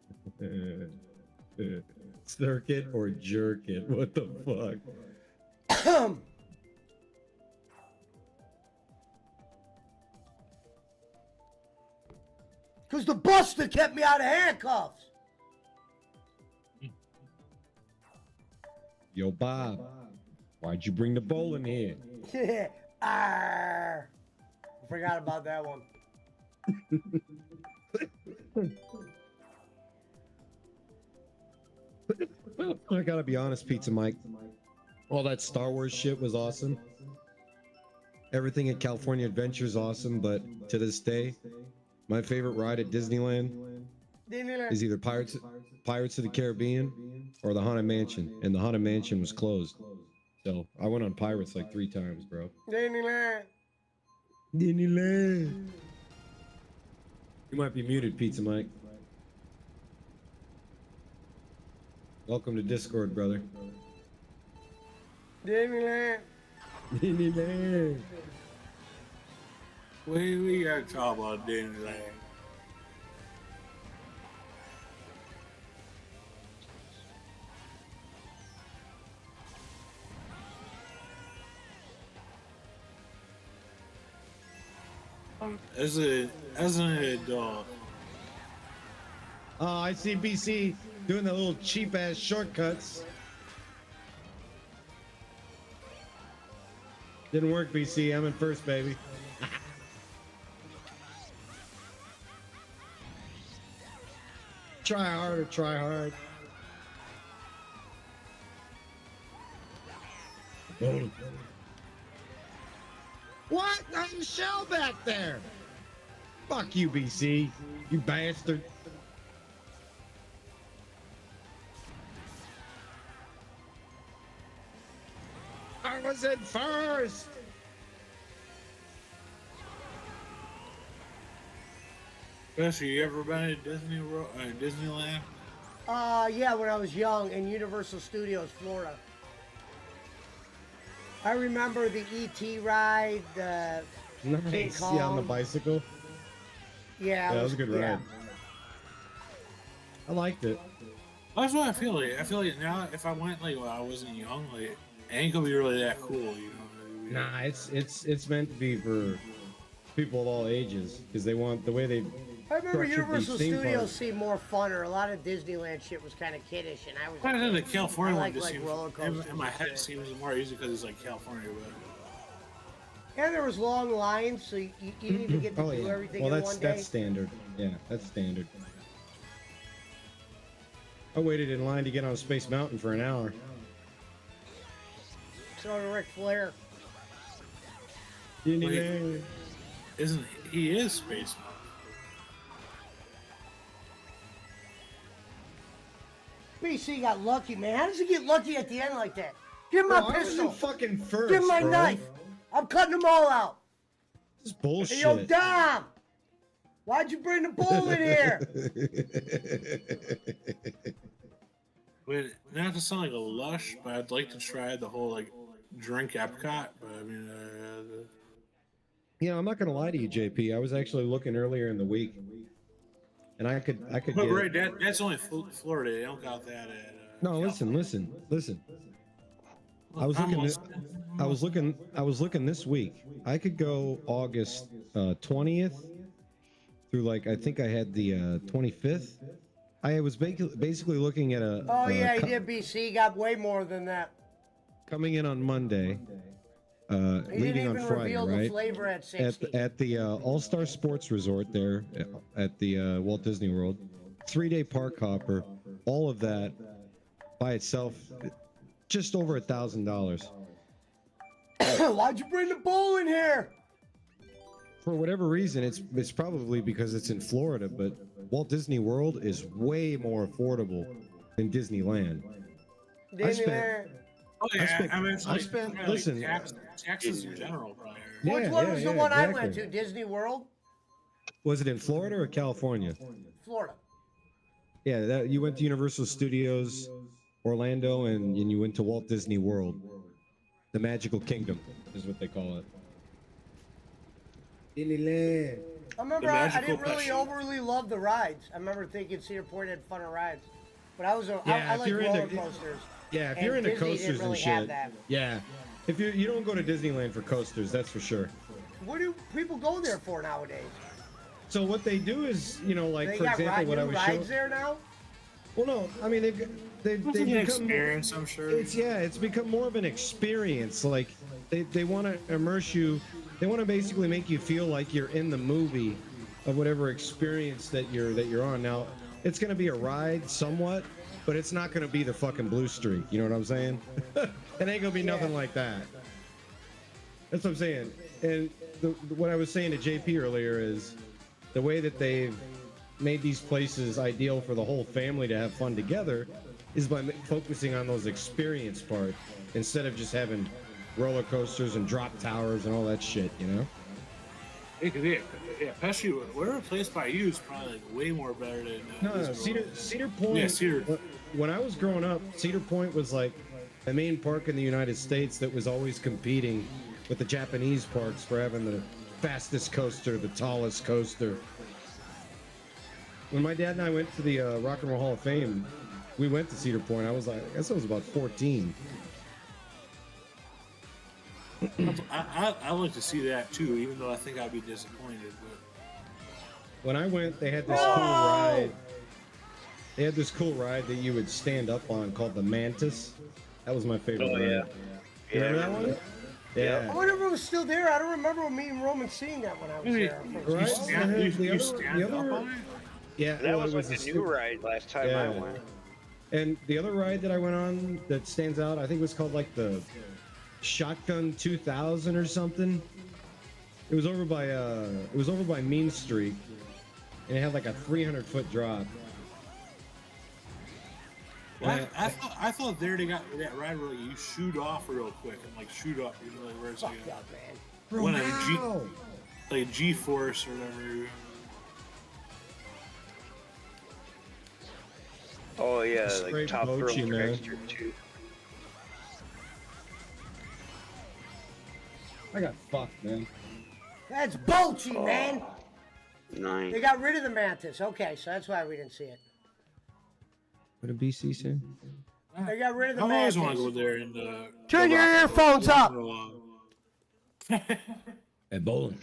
Circuit or jerk it? What the fuck? Because the Buster kept me out of handcuffs. Yo, Bob, why'd you bring the bowl in here? Yeah. Arr. I forgot about that one. I gotta be honest, Pizza Mike. All that Star Wars shit was awesome. Everything at California Adventure is awesome, but to this day, my favorite ride at Disneyland is either Pirates of the Caribbean or the Haunted Mansion, and the Haunted Mansion was closed. So I went on Pirates like 3 times, bro. Disneyland. You might be muted, Pizza Mike. Welcome to Discord, brother. Disneyland. We gotta talk about Disneyland. As an adult. Oh, I see BC doing the little cheap ass shortcuts. Didn't work, BC. I'm in first, baby. Try hard or try hard. What? There's a shell back there. Fuck you, BC. You bastard. I was in first. Bessie, you ever been to Disneyland? Yeah, when I was young in Universal Studios, Florida. I remember the E.T. ride, the King Nice. Kong. Yeah, on the bicycle. Yeah, That was a good ride. I liked it. That's what I feel like. I feel like now, if I went like when I wasn't young, like it ain't gonna be really that cool, you know. Nah, it's meant to be for people of all ages because they want the way they. I remember structured Universal these theme Studios parks. seemed more funner. A lot of Disneyland shit was kind of kiddish, and I was. I think the California I one like, just like seems roller coasters in my and head shit. seems more easy because it's like California. But And there was long lines, so you need to get to Oh do yeah. everything Well, in that's one day. standard. Yeah, that's standard. I waited in line to get on Space Mountain for an hour. So did Ric Flair. Wait. Isn't he is Space Mountain? BC got lucky, man. How does he get lucky at the end like that? Give him my Bro, I was pistol. in fucking first. Give him my bro. knife. I'm cutting them all out. This is bullshit. Hey, yo, Dom. Why'd you bring the bull in here? Wait, not to sound like a lush, but I'd like to try the whole like drink Epcot. But I mean, Yeah, I'm not gonna lie to you, JP. I was actually looking earlier in the week, and I could but get. right, that's only Florida. They don't got that at. No, listen. I was looking. Almost. I was looking this week. I could go August 20th through I think I had the 25th. I was basically looking at a. Oh, yeah, he did, BC. He got way more than that. Coming in on Monday. He Leaving didn't on even Friday, reveal right? the flavor at 60. At the All-Star Sports Resort there at the Walt Disney World, 3-day park hopper, all of that by itself, just over $1,000. Why'd you bring the bull in here? For whatever reason, it's probably because it's in Florida, but Walt Disney World is way more affordable than Disneyland. Disneyland. Oh yeah, I mean, it's I like, spent- like listen. taxes in general, probably. Which one was the one I went to? Disney World? Was it in Florida or California? Florida. Yeah, you went to Universal Studios, Orlando, and you went to Walt Disney World. The Magical Kingdom is what they call it. Disneyland. I remember The I magical didn't really passion. overly love the rides. I remember thinking Cedar Point had funner rides. But I Yeah, if like you're roller into- coasters. Yeah, if And you're into Disney didn't coasters really and have shit. that. Yeah. If you don't go to Disneyland for coasters, that's for sure. What do people go there for nowadays? So what they do is, like They for got example, what I new was rides showing. there now? Well, no, I mean they've It's an become experience, I'm sure. it's become more of an experience. Like they want to immerse you. They want to basically make you feel like you're in the movie of whatever experience that you're on. Now, it's going to be a ride somewhat, but it's not gonna be the fucking blue streak. You know what I'm saying? It ain't gonna be nothing like that. That's what I'm saying. And what I was saying to JP earlier is the way that they've made these places ideal for the whole family to have fun together is by focusing on those experience part instead of just having roller coasters and drop towers and all that shit, you know? Yeah, especially whatever place by you is probably like way more better than. No, Cedar Point. Yeah, Cedar. When I was growing up, Cedar Point was like the main park in the United States that was always competing with the Japanese parks for having the fastest coaster, the tallest coaster. When my dad and I went to the Rock and Roll Hall of Fame, we went to Cedar Point. I guess I was about 14. I'd like to see that too, even though I think I'd be disappointed. But When I went, they had this cool ride. They had this cool ride that you would stand up on called the Mantis. That was my favorite ride. Yeah. You remember that one? Yeah. I wonder if it was still there. I don't remember me and Roman seeing that when I was there. Right? you stand up on it? Yeah, That well, was it like a new ride last time I went. And the other ride that I went on that stands out, I think it was called like the Shotgun 2000 or something. It was over by Mean Street, and it had like a 300-foot drop. I thought there they got that ride where you shoot off real quick and like shoot up, you know, like where it's like like G-force or whatever. Oh yeah, Straight like Top Thrill Mochi, man. Dragster too. I got fucked, man. That's Bolchi, man. Nice. They got rid of the Mantis. Okay, so that's why we didn't see it. What did BC say? They got rid of the I always Mantis. want to go there and Turn your earphones up. At bowling.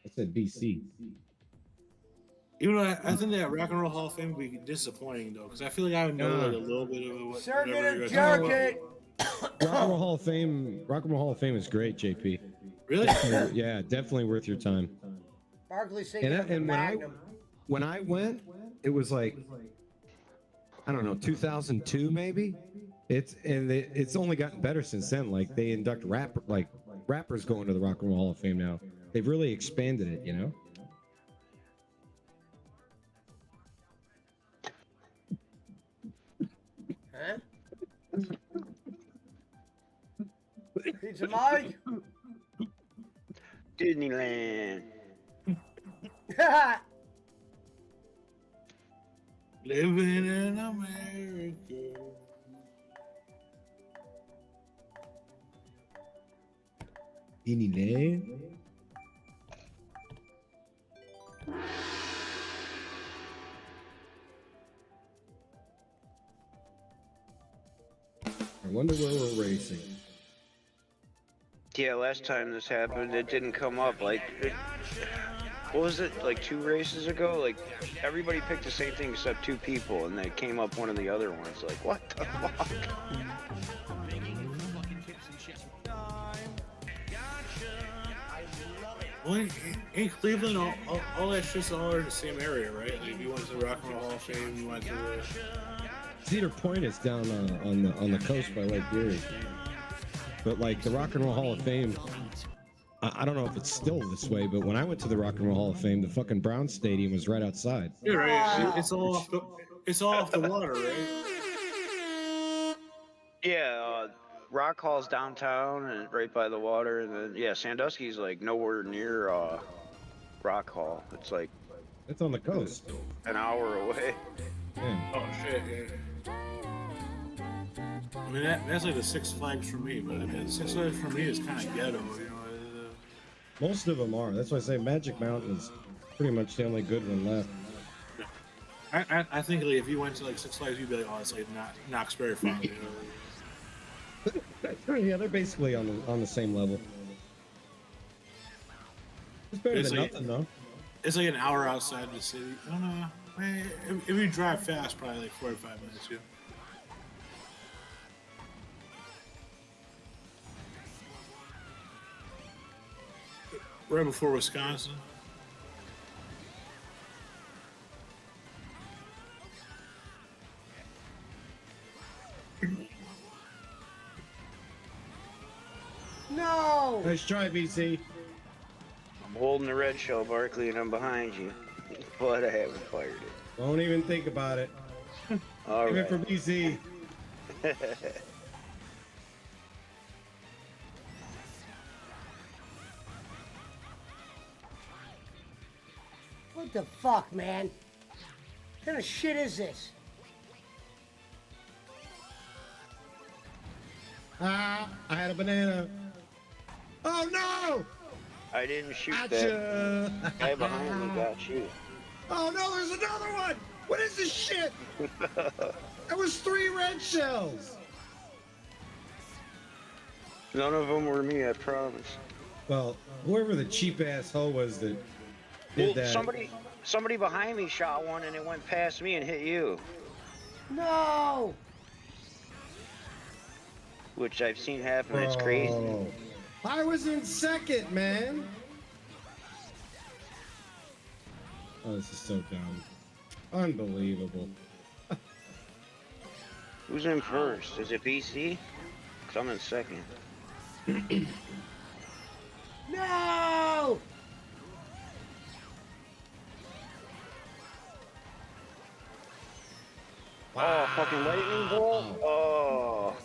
I said BC. Even though I think that Rock and Roll Hall of Fame would be disappointing though, because I feel like I would know like a little bit of what. Circuit whatever of you guys talk about. Jerkit. Rock and Roll Hall of Fame. Rock and Roll Hall of Fame is great, JP. Really? Yeah, definitely worth your time. Barkley singing And, and Magnum. when I went, it was like, I don't know, 2002 maybe. It's only gotten better since then. Like they induct rappers going to the Rock and Roll Hall of Fame now. They've really expanded it, you know. Huh? Pizza Mike? Disneyland. Living in America. Disneyland. I wonder where we're racing. Yeah, last time this happened, it didn't come up. Like, what was it? Like 2 races ago? Like everybody picked the same thing except 2 people, and they came up one of the other ones. Like, what the fuck? Well, in Cleveland, all that shit's all in the same area, right? Like if you went to the Rock and Roll Hall of Fame, you went to the Cedar Point is down on the coast by Lake Erie, but like the Rock and Roll Hall of Fame, I don't know if it's still this way, but when I went to the Rock and Roll Hall of Fame, the fucking Brown Stadium was right outside. Yeah, right. It's all off the water, right? Yeah, Rock Hall's downtown and right by the water, and then yeah, Sandusky's like nowhere near Rock Hall. It's like It's on the coast. an hour away. Yeah. Oh shit, yeah. I mean that's like the Six Flags for me, but I mean the Six Flags for me is kind of ghetto, you know. Most of them are. That's why I say Magic Mountain is pretty much the only good one left. I think like if you went to like Six Flags, you'd be like, oh, it's like Knoxbury Farm, you know. Yeah, they're basically on the same level. It's better It's than like- nothing, though. It's like an hour outside the city. I don't know. If you drive fast, probably like 45 minutes, yeah. Right before Wisconsin. No! Nice try, BC. I'm holding the red shell, Barkley, and I'm behind you. But I haven't fired it. Don't even think about it. All Give right. it for BC. What the fuck, man? What kind of shit is this? Ah, I had a banana. Oh no! I didn't shoot that. Gotcha! Guy behind me got you. Oh no, there's another one! What is this shit? That was 3 red shells. None of them were me, I promise. Well, whoever the cheap ass hoe was that did Well, that. somebody behind me shot one and it went past me and hit you, No! which I've seen happen. It's crazy. Bro, I was in second, man. Oh, this is so dumb. Unbelievable. Who's in first? Is it BC? Because I'm in second. No! Oh, fucking lightning bolt? Oh.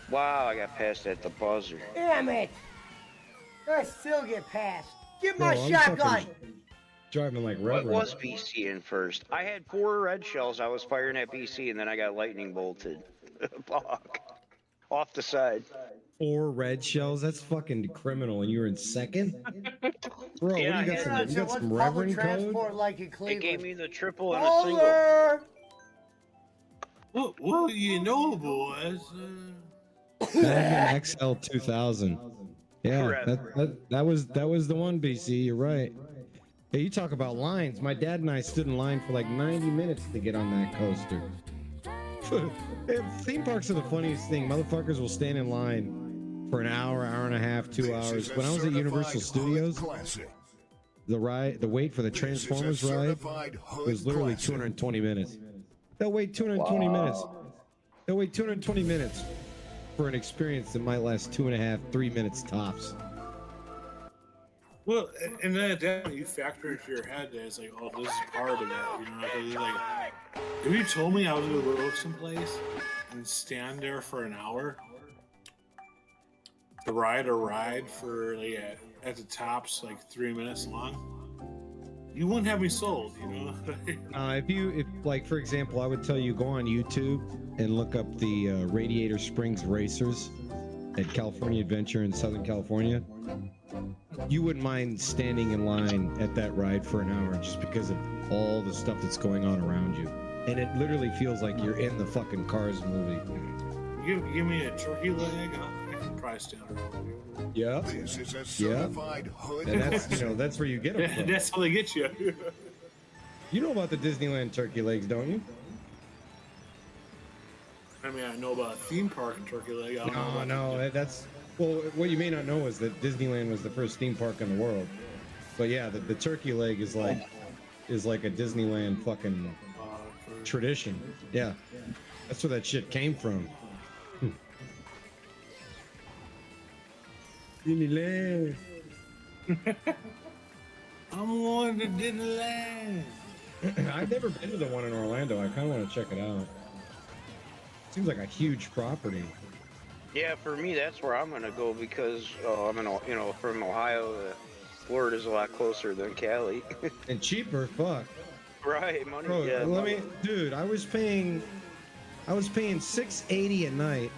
Wow, I got past at the buzzer. Damn it! I still get past. Give my Bro, I'm shotgun! fucking driving like What Reverend. was BC in first? I had 4 red shells I was firing at BC and then I got lightning bolted. Fuck. Off the side. 4 red shells? That's fucking criminal. And you were in second? Bro, Yeah, what do you got? I Some, had- you got What's some public Reverend transport code? like in It Cleveland? gave me the triple and a single. Over! Well, you know, boys. Magnum XL 2000. Yeah, Correct. that was the one, BC. You're right. Hey, you talk about lines. My dad and I stood in line for like 90 minutes to get on that coaster. Theme parks are the funniest thing. Motherfuckers will stand in line for an hour, hour and a half, 2 hours. When I was at Universal Studios, the wait for the Transformers ride was literally 220 minutes. They'll wait 220 minutes. They'll wait 220 minutes for an experience that might last 2.5, 3 minutes tops. Well, and then at that point, you factor into your head that it's like, oh, this is part of it, you know? Because like, if you told me I was gonna go someplace and stand there for an hour to ride a ride for like at the tops like 3 minutes long, you wouldn't have me sold, you know? If like, for example, I would tell you go on YouTube and look up the Radiator Springs Racers at California Adventure in Southern California. You wouldn't mind standing in line at that ride for an hour just because of all the stuff that's going on around you. And it literally feels like you're in the fucking Cars movie. Give me a turkey leg, I can probably stand around. Yeah. This is a certified hood. And that's, that's where you get them from. That's how they get you. You know about the Disneyland turkey legs, don't you? I mean, I know about a theme park and turkey leg. I don't know about That's... Well, what you may not know is that Disneyland was the first theme park in the world. But yeah, the turkey leg is like a Disneyland fucking tradition. Yeah. That's where that shit came from. Disneyland. I'm one that didn't land. I've never been to the one in Orlando. I kind of want to check it out. Seems like a huge property. Yeah, for me, that's where I'm gonna go because I'm from Ohio. Florida's a lot closer than Cali. And cheaper, fuck. Right, money. Bro, Yeah, dude, I was paying $680 a night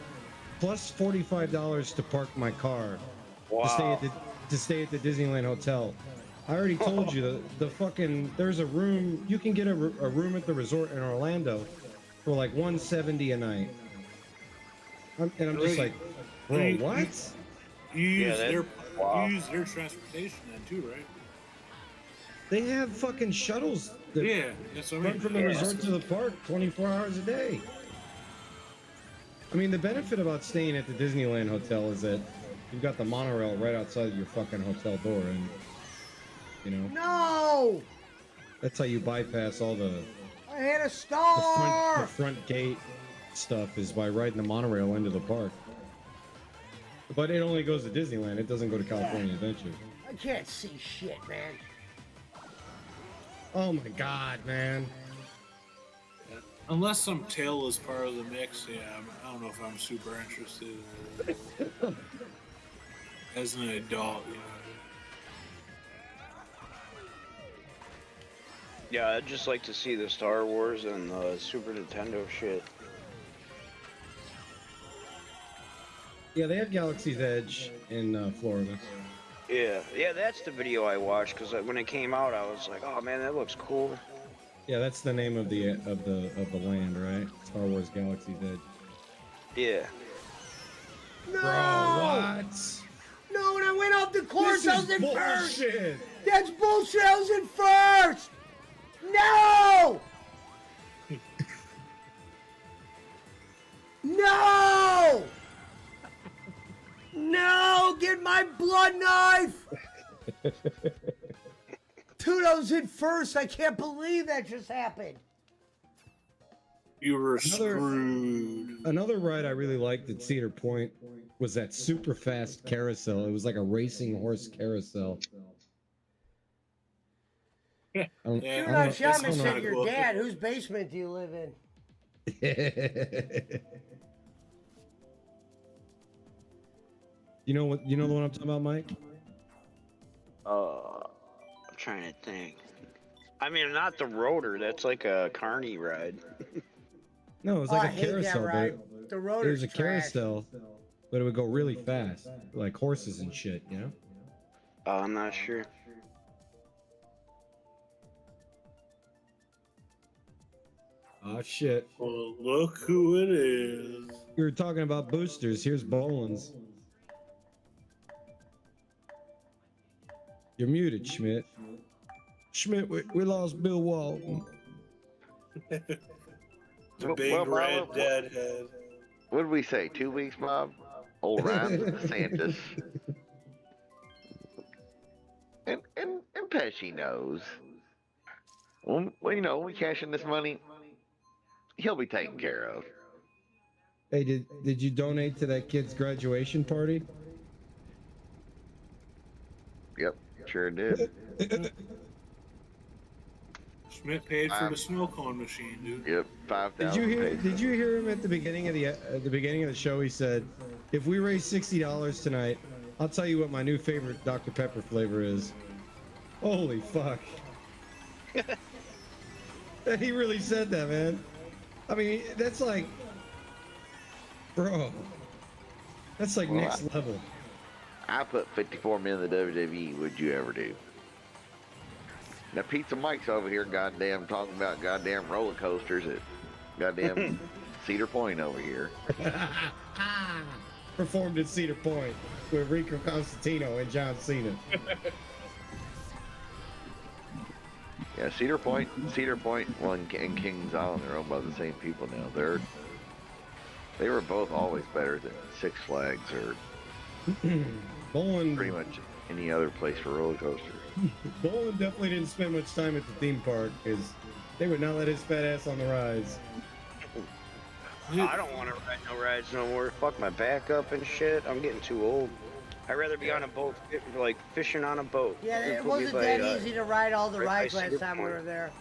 plus $45 to park my car Wow. to stay at the Disneyland hotel. I already told you the fucking there's a room you can get a room at the resort in Orlando for like $170 a night. I'm just like, bro, what? You use wow. you use their transportation then too, right? They have fucking shuttles that Yeah, that's what I run mean. from the resort to the park 24 hours a day. I mean, the benefit about staying at the Disneyland hotel is that you've got the monorail right outside your fucking hotel door, and you know No! that's how you bypass all the And a The star! front gate stuff is by riding the monorail into the park. But it only goes to Disneyland. It doesn't go to California Adventure. I can't see shit, man. Oh my god, man. Unless some tail is part of the mix, yeah, I don't know if I'm super interested. As an adult, you know. Yeah, I'd just like to see the Star Wars and the Super Nintendo shit. Yeah, they have Galaxy's Edge in Florida. Yeah, that's the video I watched because when it came out, I was like, oh man, that looks cool. Yeah, that's the name of the land, right? Star Wars Galaxy's Edge. Yeah. No! Bro, what? No, when I went off the course, I was in first! bullshit. That's bullshit, I was in first! No! No! No! Get my blood knife! Dude, I was in first. I can't believe that just happened. You were screwed. Another ride I really liked at Cedar Point was that super fast carousel. It was like a racing horse carousel. Yeah. You're not Shaman said your dad. Whose basement do you live in? You know what? You know the one I'm talking about, Mike? I'm trying to think. I mean, not the rotor. That's like a carny ride. No, it was Oh, like I a hate that carousel. ride. But The it rotor's was a trash. carousel, but it would go really fast, like horses and shit. You know? I'm not sure. Oh shit! Well, look who it is. We were talking about boosters. Here's Boland's. You're muted, Schmidt. Schmidt, we lost Bill Walton. The big Well, red Bob, deadhead. What did we say? 2 weeks, Bob? Old Ryan DeSantis. And Pesci knows. Well, you know, we cash in this money, he'll be taken care of. Hey, did you donate to that kid's graduation party? Yep, sure did. Schmidt paid for the snow cone machine, dude. Yep, 5,000. Did you hear him at the beginning of the show? He said, "If we raise $60 tonight, I'll tell you what my new favorite Dr. Pepper flavor is." Holy fuck! He really said that, man. I mean, that's like, bro, that's like Well, next level. I put 54 men in the WWE. Would you ever do? Now Pizza Mike's over here, goddamn, talking about goddamn roller coasters at goddamn Cedar Point over here. Performed at Cedar Point with Rico Constantino and John Cena. Yeah, Cedar Point, well, and Kings Island, they're owned by the same people now. They were both always better than Six Flags or Boland pretty much any other place for roller coasters. Boland definitely didn't spend much time at the theme park because they would not let his fat ass on the rides. I don't want to ride no rides no more. Fuck my back up and shit. I'm getting too old. I'd rather be on a boat, like fishing on a boat. Yeah, it Put me wasn't by, that easy to ride all the right by rides last Cedar time we Point. were there.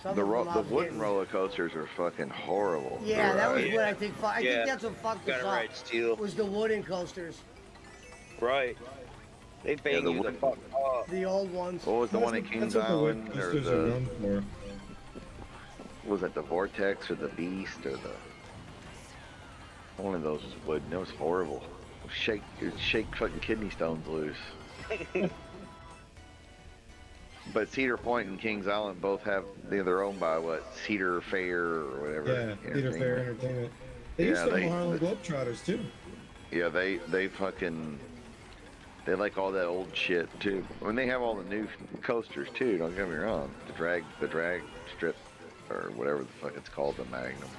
Some The of them I was wooden getting- roller coasters are fucking horrible. Yeah, to that was ride. what I think. I Yeah. think that's what fucked us Gotta up. ride steel. Was the wooden coasters, Right. They bang the you the wooden- fuck up. the old ones. What was the one at Kings That's what the Island wood or coasters are the known for. was it the Vortex or the Beast or the one of those was wooden. It was horrible. It would shake fucking kidney stones loose. But Cedar Point and Kings Island both have they're owned by what Cedar Fair or whatever. Yeah, Cedar Fair Entertainment. They used Yeah, to they- have Harlem Globetrotters too. Yeah, they fucking they like all that old shit too. When they have all the new coasters too, don't get me wrong. The drag strip or whatever the fuck it's called, the Magnum.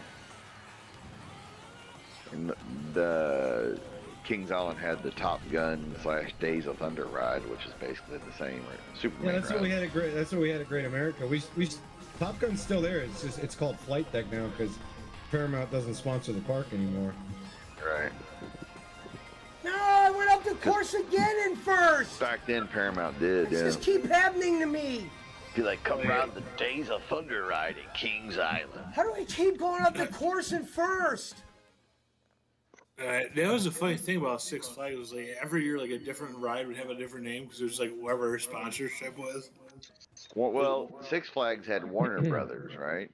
And the Kings Island had the Top Gun / Days of Thunder ride, which is basically the same. Right? Yeah, Superman that's what ride. we had at Great. That's what we had at Great America. We Top Gun's still there. It's called Flight Deck now because Paramount doesn't sponsor the park anymore. Right. No, I went up the course again in first. Back then, Paramount did. This Yeah. just keep happening to me. Be like, come around the Days of Thunder ride at Kings Island. How do I keep going up the course in first? That was a funny thing about Six Flags. Was like every year, like a different ride would have a different name because it was like whoever her sponsorship was. Well, Six Flags had Warner Brothers, right?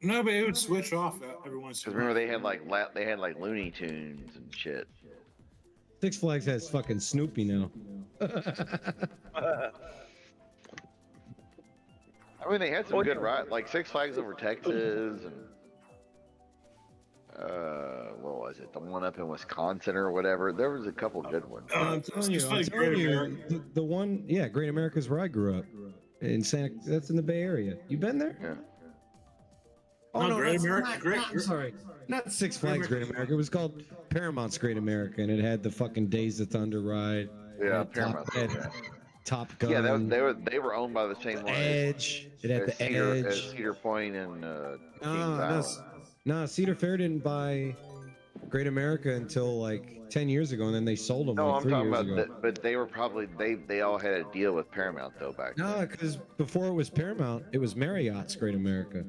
No, but it would switch off every once in Because a while. remember they had like Looney Tunes and shit. Six Flags has fucking Snoopy now. I mean, they had some good rides, like Six Flags Over Texas and what was it? The one up in Wisconsin or whatever. There was a couple good ones. I'm telling you, the one, yeah, Great America's where I grew up in that's in the Bay Area. You been there? Yeah. Oh No, no, Great that's America- not- Great- I'm sorry, not Six Flags Great America. It was called Paramount's Great America, and it had the fucking Days of Thunder ride. Yeah, It had Paramount. Had Top Gun. Yeah, they were owned by the same one. Edge. It had the Edge. Cedar Point and Kings No, Island. no, Cedar Fair didn't buy Great America until like 10 years ago, and then they sold them No, like I'm 3 talking years about, ago. but they were probably they all had a deal with Paramount though back then. No, because before it was Paramount, it was Marriott's Great America.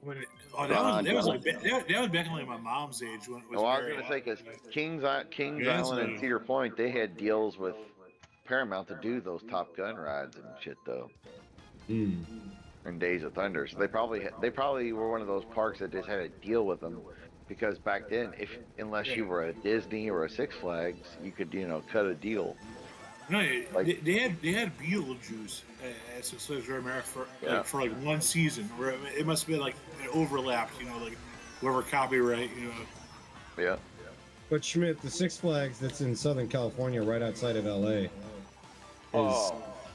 That was back in like my mom's age when it was. Oh, I was gonna say because Kings Island and Cedar Point, they had deals with Paramount to do those Top Gun rides and shit though. And Days of Thunder, so they probably were one of those parks that just had a deal with them, because back then, unless you were a Disney or a Six Flags, you could cut a deal. No, they had Beetlejuice at Six Flags Great America for like one season, where it must have been like an overlap, like whoever copyright, Yeah. But Schmidt, the Six Flags that's in Southern California, right outside of LA,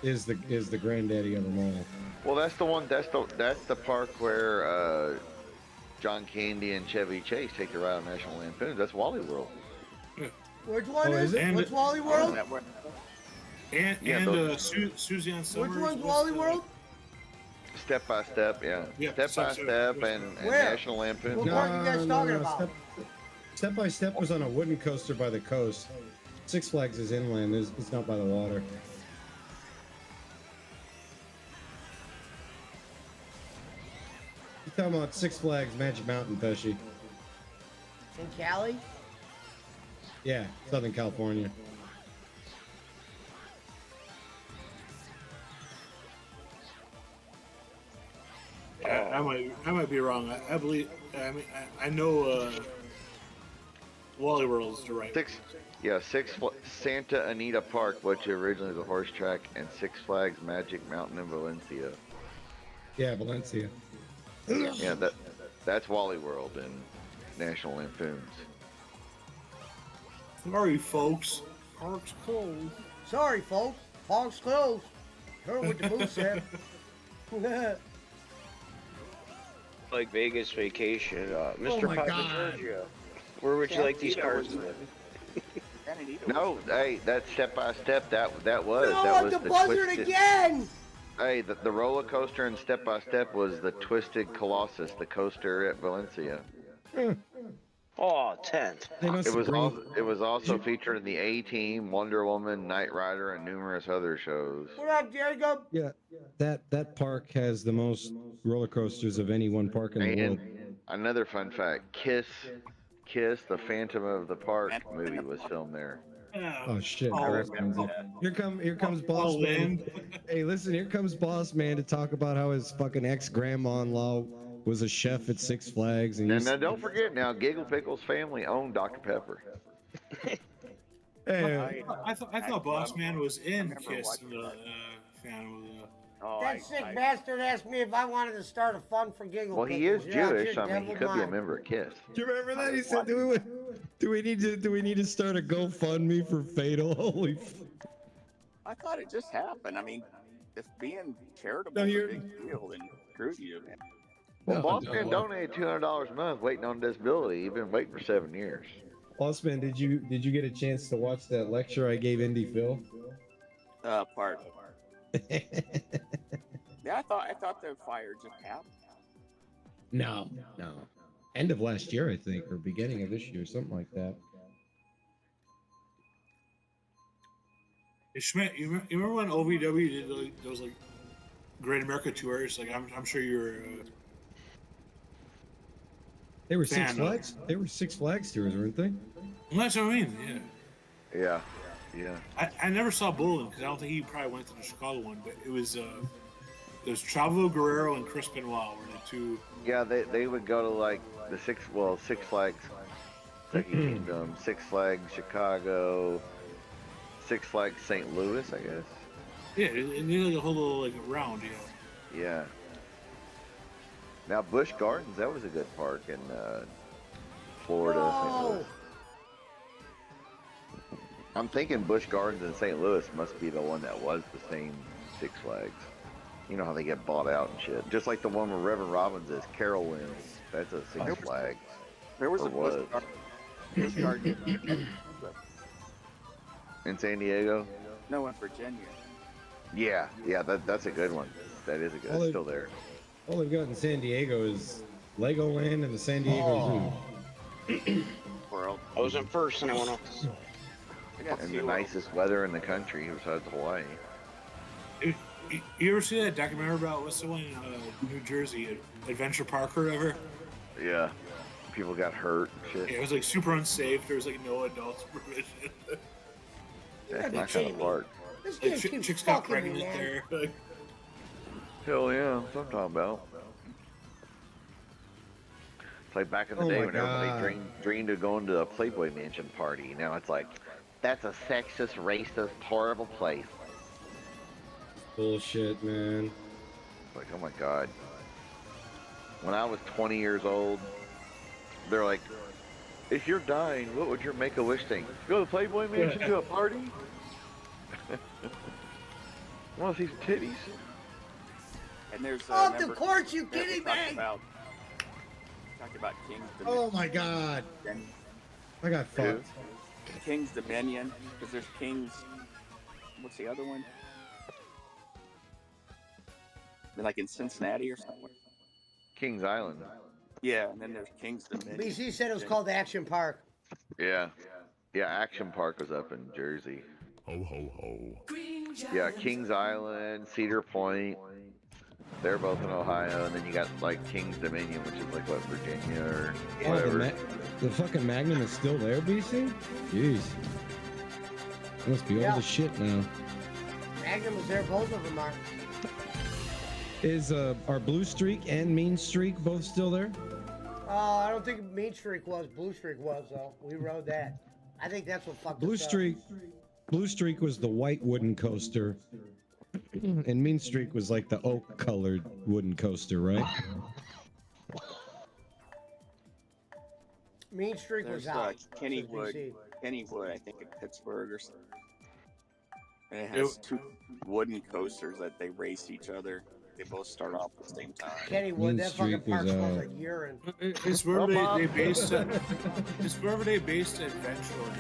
is the granddaddy of them all. Well, that's the one. That's the park where John Candy and Chevy Chase take the ride on National Lampoon. That's Wally World. Which one is is it? it? Which Wally World? Susie on Which Summers. one's Wally World? Step by Step, yeah. Yeah, Step by Step and Where? National Lampoon. What park you guys talking about? Step by Step was on a wooden coaster by the coast. Six Flags is inland. It's not by the water. You're talking about Six Flags Magic Mountain, Pesci. In Cali? Yeah, Southern California. I might be wrong. I believe. I know. Wally World's the right. Santa Anita Park, which originally was a horse track, and Six Flags Magic Mountain in Valencia. Yeah, Valencia. Yeah, that's Wally World and National Lampoons. Sorry, folks. Park's closed. Sorry, folks. Park's closed. Heard what the moose said. Like Vegas vacation, Mr. my Papa God. Giorgio. Where would you like these cars to live? No, hey, that Step by Step, that was No, that I'm was the the buzzard twisted. again! Hey, the roller coaster and Step by Step was the Twisted Colossus, the coaster at Valencia. Oh, 10th. They must It was bring- it was also featured in the A-Team, Wonder Woman, Knight Rider, and numerous other shows. What up, Jacob? Yeah, that park has the most roller coasters of any one park in the world. And another fun fact: Kiss, the Phantom of the Park movie was filmed there. Oh shit! Oh, Here comes Boss Man. Hey, listen, here comes Boss Man to talk about how his fucking ex-grandma-in-law was a chef at Six Flags, and And now don't forget, now Giggle Pickle's family owned Dr. Pepper. Hey, I thought Boss Man was in Kiss. Fan of That sick bastard asked me if I wanted to start a fund for Giggle Well, he is Pickles. Yeah, Jewish. you're I mean, he devil could be a mind. member of Kiss. do you remember that? He said, "Do we need to start a GoFundMe for Fatal?" Holy. I thought it just happened. I mean, if being charitable No, is a you're- big deal, then screw you, man. Well, No, Boss no. Man donated $200 a month, waiting on disability. He's been waiting for 7 years. Boss Man, did you get a chance to watch that lecture I gave Indy Phil? Part. Yeah, I thought the fire just happened. No. End of last year, I think, or beginning of this year, something like that. Hey, Schmidt, you remember when OVW did those like Great America tours? Like I'm sure you're. They were Six Fan Flags. They were Six Flags tours, weren't they? Well, that's what I mean. Yeah. Yeah. I never saw Bolin because I don't think he probably went to the Chicago one, but it was there's Chavo Guerrero and Chris Benoit were the two. Yeah, they would go to like the Six Flags, Kentucky Kingdom, Six Flags Chicago, Six Flags St. Louis, I guess. Yeah, and they like a whole little like round, Yeah. Now Busch Gardens, that was a good park in Florida, St. Louis. I'm thinking Busch Gardens in St. Louis must be the one that was the same Six Flags. You know how they get bought out and shit. Just like the one where Reverend Robbins is, Carowinds. That's a Six Flags. There was a Busch Gardens in San Diego? No, in Virginia. Yeah, that's a good one. That is a good. It's still there. All they've got in San Diego is Legoland and the San Diego Zoo. World. I was in first and I went off. And the nicest weather in the country besides Hawaii. You ever see that documentary about what's the one in New Jersey, Adventure Park or whatever? Yeah. People got hurt and shit. Yeah, it was like super unsafe. There was like no adult supervision. That's not kind of park. This Like, kid keeps chicks got fucking me, pregnant man. there. Like, Hell yeah, that's what I'm talking about. It's like back in the day when everybody dreamed of going to a Playboy Mansion party. Now it's like, that's a sexist, racist, horrible place. Bullshit, man. Like, oh my god. When I was 20 years old, they're like, if you're dying, what would your Make-A-Wish thing? Go to the Playboy Mansion to a party? Want to see some titties? And there's Off the court, you kidding me? Talked about King's Dominion. Oh my god. I got fucked. King's Dominion, because there's King's. What's the other one? They're like in Cincinnati or somewhere. Kings Island. Yeah, and then there's King's Dominion. BC said it was called Action Park. Yeah. Yeah, Action Park was up in Jersey. Ho, ho, ho. Yeah, Kings Island, Cedar Point. They're both in Ohio, and then you got like King's Dominion, which is like what, Virginia or whatever. The fucking Magnum is still there, BC? Jeez. That must be old as shit now. Magnum was there, both of them are. Is our Blue Streak and Mean Streak both still there? I don't think Mean Streak was. Blue Streak was, though. We rode that. I think that's what fucked Blue us up. Streak. Blue Streak was the white wooden coaster, and Mean Streak was like the oak-colored wooden coaster, right? Mean Streak There's was out. Kennywood, I think, in Pittsburgh or something. And it has two wooden coasters that they race each other. They both start off at the same time. Kennywood, that fucking park smells like urine. It's wherever they based it. It's wherever they based Adventureland.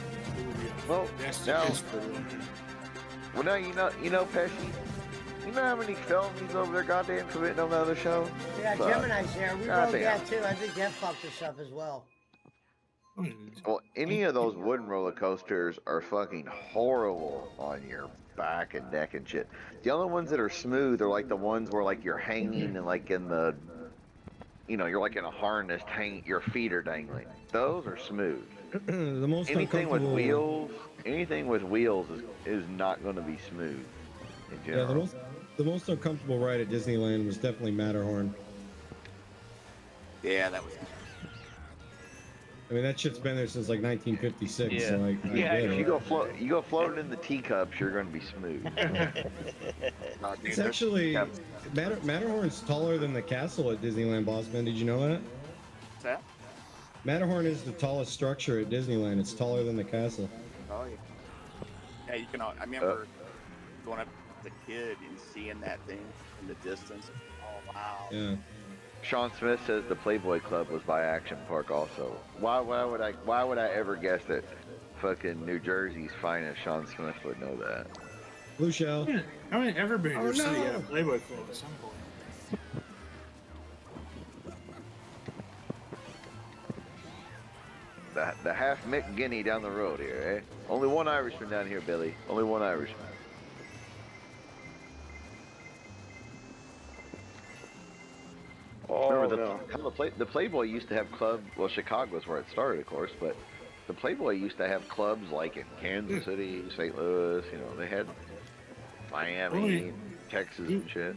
Well, that's the now, Pittsburgh one. well, now you know, Pesci. You know how many felonies over there goddamn committing on the other show? Yeah, Fuck. Gemini's there. We God rode damn. that too. I think that fucked us up as well. Well, any of those wooden roller coasters are fucking horrible on your back and neck and shit. The only ones that are smooth are like the ones where like you're hanging and like in the, you know, you're like in a harness, your feet are dangling. Those are smooth. The most anything with uncomfortable- wheels is not going to be smooth in Yeah, general. the most uncomfortable ride at Disneyland was definitely Matterhorn. Yeah, that was. I mean, that shit's been there since like 1956. Yeah. So I get If it. you go floating in the teacups, you're going to be smooth. It's actually Matterhorn's taller than the castle at Disneyland, Bossman. Did you know that? What's that? Matterhorn is the tallest structure at Disneyland. It's taller than the castle. Oh yeah. Yeah, you can. I remember going up as a kid and seeing that thing in the distance. Oh wow. Yeah. Sean Smith says the Playboy Club was by Action Park also. Why would I ever guess that fucking New Jersey's finest Sean Smith would know that? Blue Shell. Yeah, I mean, everybody in Oh, your city no. had a Playboy Club at some point. the half Mick Guinea down the road here, eh? Only one Irishman down here, Billy. Only one Irishman. Oh, Remember no. how the Playboy used to have club. Well, Chicago's where it started, of course, but the Playboy used to have clubs like in Kansas City, St. Louis. You know, they had Miami, Texas, and shit.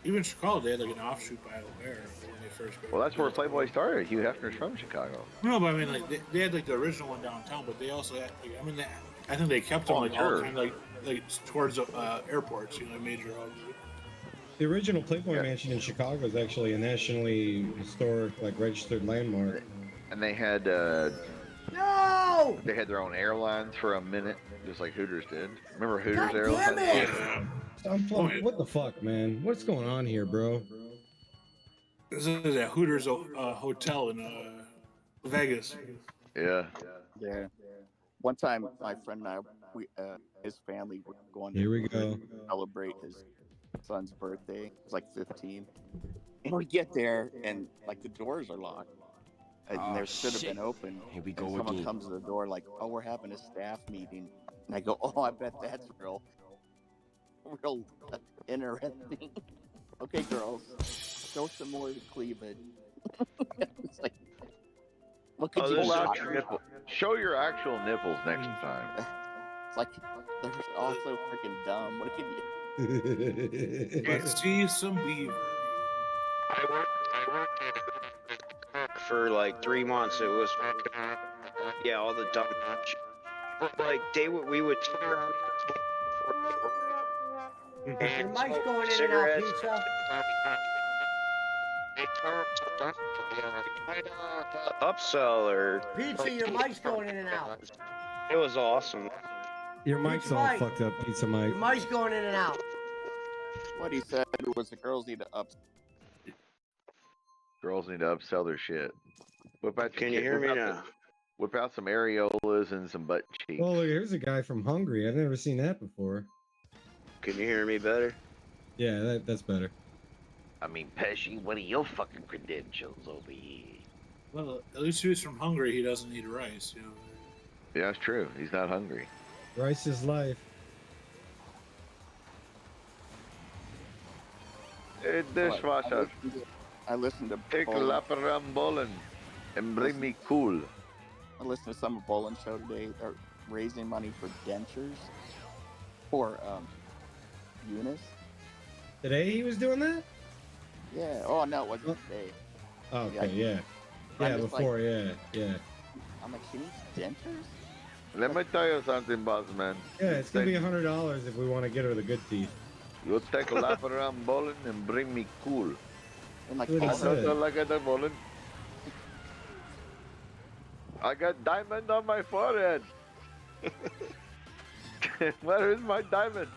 Even Chicago, they had like an offshoot by O'Hare when they first. Well, that's where Playboy started. Hugh Hefner's from Chicago. No, but I mean, like they had like the original one downtown, but they also had. Like, I mean, I think they kept them Oh, like sure. all kind of like towards airports, you know, major hubs. The original Playboy Mansion in Chicago is actually a nationally historic, like, registered landmark. And they had No! they had their own airlines for a minute, just like Hooters did. Remember Hooters God Airlines? damn it! What the fuck, man? What's going on here, bro? This is a Hooters hotel in Vegas. Yeah. Yeah. One time, my friend and I, his family were going Here we to go. celebrate his son's birthday. It was like 15. And we get there, and like the doors are locked. And there should have been open. Here we And go someone again. comes to the door like, "Oh, we're having a staff meeting." And I go, "Oh, I bet that's real interesting." Okay, girls, show some more of the cleavage. It's like, what could you Pull do? out your nipple. Show your actual nipples next time. It's like they're also freaking dumb. What can you? Let's see some beaver. I worked for like 3 months. It was, yeah, all the dumb shit. But like we would tear out. Your mic's going in and out, pizza. Upsell or Pizza, your mic's going in and out. it was awesome. Your mic's all Mike. fucked up, Pizza Mike. Your mic's going in and out. What he said was the girls need to up. Girls need to upsell their shit. Whip out Can you hear me now? Whip out some areolas and some butt cheeks. Oh, look, here's a guy from Hungary. I've never seen that before. Can you hear me better? Yeah, that's better. I mean, Pesci, what are your fucking credentials over here? Well, at least he's from Hungary. He doesn't eat rice, you know. Yeah, that's true. He's not hungry. Rice is life. Hey, dishwasher, I listened to take a Bolin. lap around bowling and bring me cool. I listened to some Bolin show today. They're raising money for dentures for Eunice. Today he was doing that? Yeah. Oh no, it wasn't today. Oh, okay, yeah. I'm Yeah, just before, like- yeah. I'm like, she needs dentures. Let me tell you something, boss man. Yeah, it's gonna be $100 if we want to get her the good teeth. You take a lap around bowling and bring me cool. And like, What he all said. the- Like at the bowling. I got diamond on my forehead. Where is my diamond?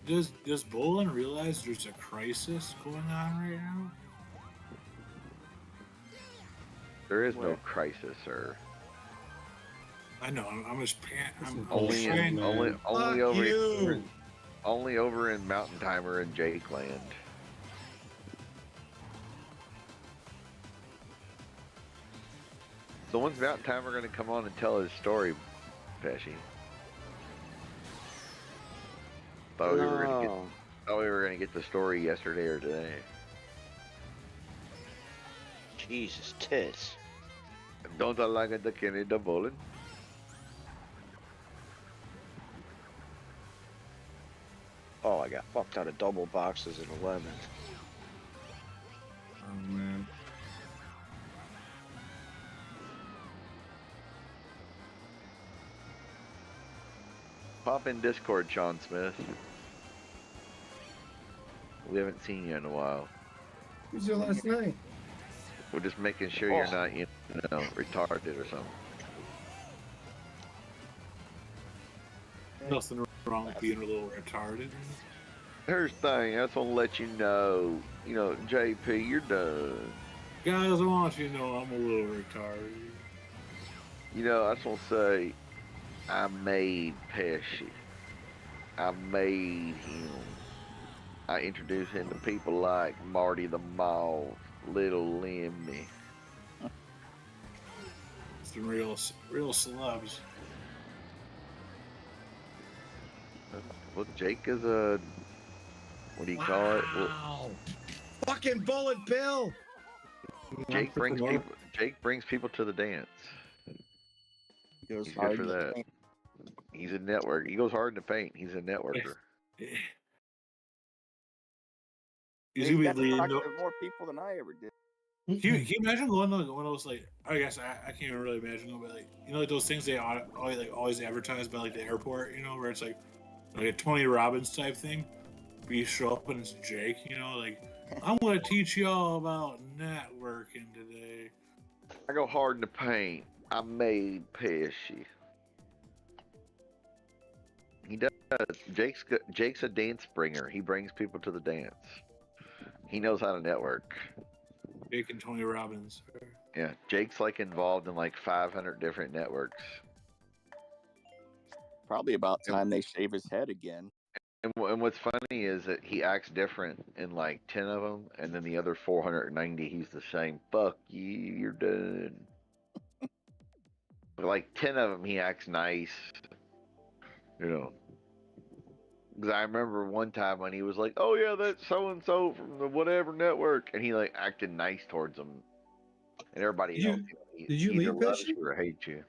Does Bolin realize there's a crisis going on right now? There is no crisis, sir. I know. I'm just I'm Only trying- only over in Mountain Timer and Jake Land. So when's Mountain Timer going to come on and tell his story, Pesci? Thought we were going to get the story yesterday or today. Jesus tits. Don't I like it, the Kenny the Bowling? Oh, I got fucked out of double boxes at 11. Oh, man. Pop in Discord, Sean Smith. We haven't seen you in a while. Who's your last night? We're just making sure you're not, retarded or something. Nothing wrong with being a little retarded. Here's the thing, I just want to let you know, JP, you're done. Guys, I want you to know I'm a little retarded. I just want to say, I made Pesci. I made him. I introduced him to people like Marty the Moth, Little Lemmy. Some real celebs. Well, Jake is a, what do you call it? Well, Wow. Fucking bullet bill. Jake brings people. Jake brings people to the dance. Goes He's good hard for in the that. paint. He's a network. He goes hard in the paint. He's a networker. He's He gonna got be to leading. talk to more people than I ever did. Can you imagine going to like one of those, like, I guess I can't even really imagine, but like, you know, like those things they always advertise by like the airport, you know, where it's like a Tony Robbins type thing. But you show up and it's Jake, you know, like, I'm gonna teach y'all about networking today. I go hard in the paint. I made Pesci. He does. Jake's a dance bringer. He brings people to the dance. He knows how to network. Jake and Tony Robbins. Yeah, Jake's like involved in like 500 different networks. Probably about time they shave his head again. And what's funny is that he acts different in like 10 of them, and then the other 490, he's the same. Fuck you, you're done. But like 10 of them, he acts nice. You know. Because I remember one time when he was like, oh yeah, that's so-and-so from the whatever network. And he like acted nice towards them. And everybody else, did you either leave loves Pesci? you or hates you.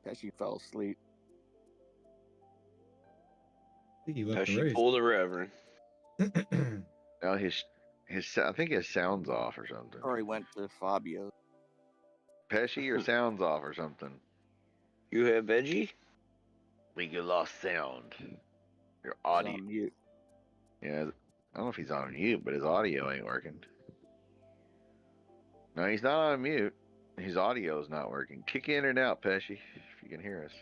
Pesci fell asleep. I think he left the Pesci race. pulled the Reverend. Now I think his sound's off or something. Or he went to Fabio. Pesci, your sound's off or something. You have veggie? We get lost sound. Your He's audio. on mute. Yeah, I don't know if he's on mute, but his audio ain't working. No, he's not on mute. His audio is not working. Kick in and out, Pesci, if you can hear us.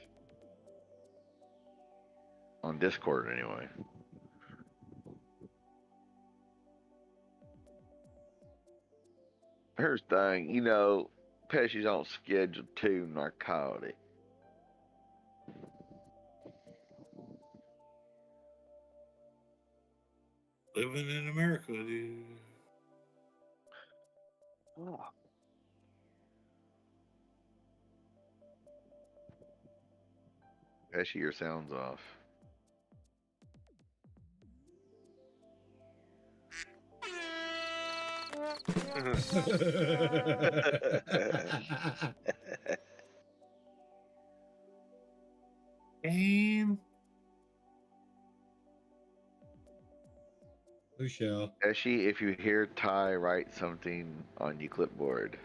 On Discord, anyway. Here's the thing, you know, Pesci's on Schedule 2 narcotic. Living in America, dude. Oh. Pesci, your sound's off. Game. Lucio. Pesci, if you hear Ty write something on your clipboard.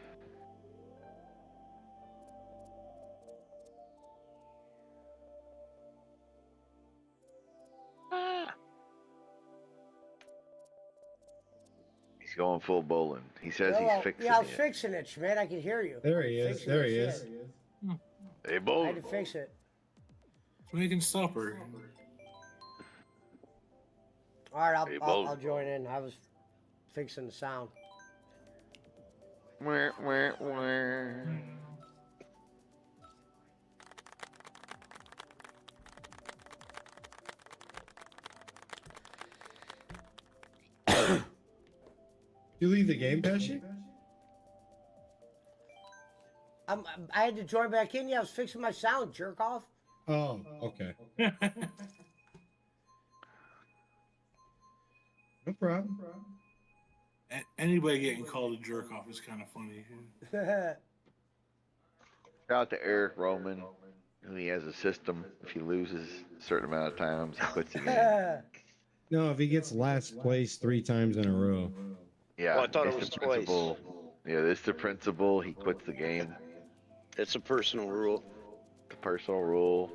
He's going full bowling. He says he's fixing yeah, I was it. fixing it, Schmidt. I can hear you. There he is. Fixing There the he shit. is. Hey, I bowling. had to fix it. Making supper. All right, Hey, I'll Bo. join in. I was fixing the sound. Wah, wah, wah. You leave the game, Pesci? I had to join back in. Yeah, I was fixing my sound, jerk off. Oh, okay. No problem. Anybody getting called a jerk off is kind of funny. Shout out to Eric Roman. He has a system. If he loses a certain amount of times, he quits the game. No, if he gets last place 3 times in a row. Yeah, Oh, I thought it it's was the twice. principle. Yeah, it's the principle. He quits the game. It's a personal rule. The personal rule.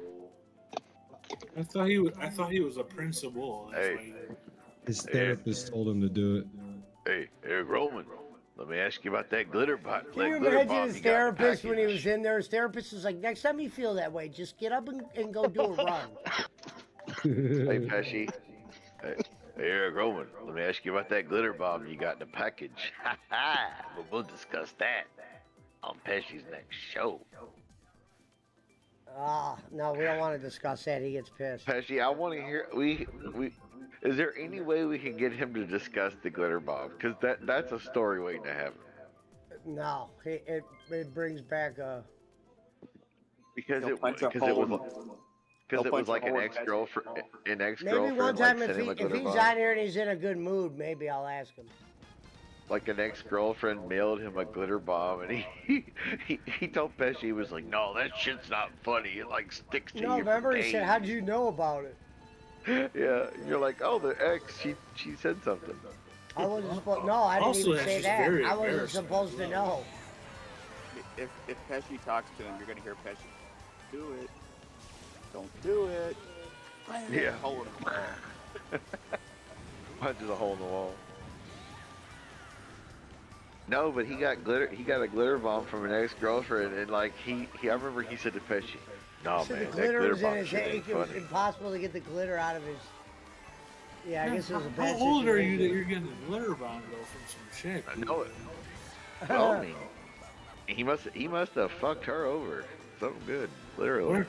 I thought he was a principal. That's Hey. why he- His therapist told him to do it. Hey, Eric Roman. Let me ask you about that glitter bot. Can you imagine his therapist when he was in there? His therapist was like, next time you feel that way, just get up and go do a run. Hey, Pesci. Hey, Eric Roman. Let me ask you about that glitter bomb you got in the package. Ha ha. But we'll discuss that on Pesci's next show. No, we don't want to discuss that. He gets pissed. Pesci, I want to hear. Is there any way we can get him to discuss the glitter bomb? Because that's a story waiting to happen. No, it brings back a. Because He'll it punch a because it was hole. because He'll it was punch a like an hole in ex-girlfriend, Maybe one like time if sent him a if glitter he's bomb. on here and he's in a good mood, maybe I'll ask him. Like an ex-girlfriend mailed him a glitter bomb, and he told Pesci, he was like, "No, that shit's not funny. It like sticks to No, you for remember he days." said, "How'd you know about it?" Yeah, you're like, "Oh, the ex, she said something." I wasn't supposed. No, I didn't Also, even that's say just that. very I wasn't embarrassing supposed as to well. know. If Pesci talks to him, you're gonna hear Pesci. Do it. Don't do it. Yeah. Hole in the wall. Punches a hole in the wall. No, but he got glitter. He got a glitter bomb from an ex-girlfriend, and like I remember he said to Pesci, "No, So man, the that glitter glitter was in bomb his shit head. ain't It was funny." impossible to get the glitter out of his. Yeah, I guess it was a bad How old are you that situation. you're getting a glitter bomb though from some chick? I know it. Well, I mean, he must have fucked her over. Something good, literally.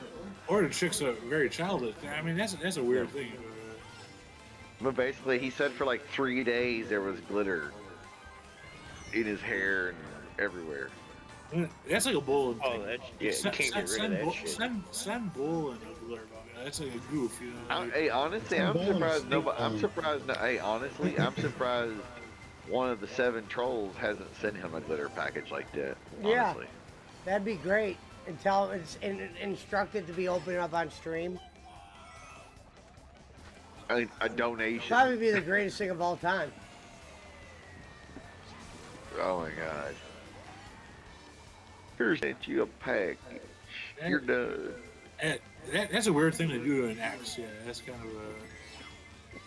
Or the chick's a very childish. I mean, that's a weird thing. But basically, he said for like 3 days there was glitter in his hair and everywhere. That's like a bullet. Oh, that's yeah. You can't get rid of that shit. Send bullet a glitter bomb. That's like a goof, you know. Like, Hey, honestly, I'm surprised. I'm surprised. Hey, honestly, I'm surprised. One of the 7 trolls hasn't sent him a glitter package like that. Yeah, Honestly. that'd be great. And tell it's instructed to be opening up on stream. A donation. Probably be the greatest thing of all time. Oh my god. Here, sent you a package. You're done. That's a weird thing to do to an ex. Yeah, that's kind of a.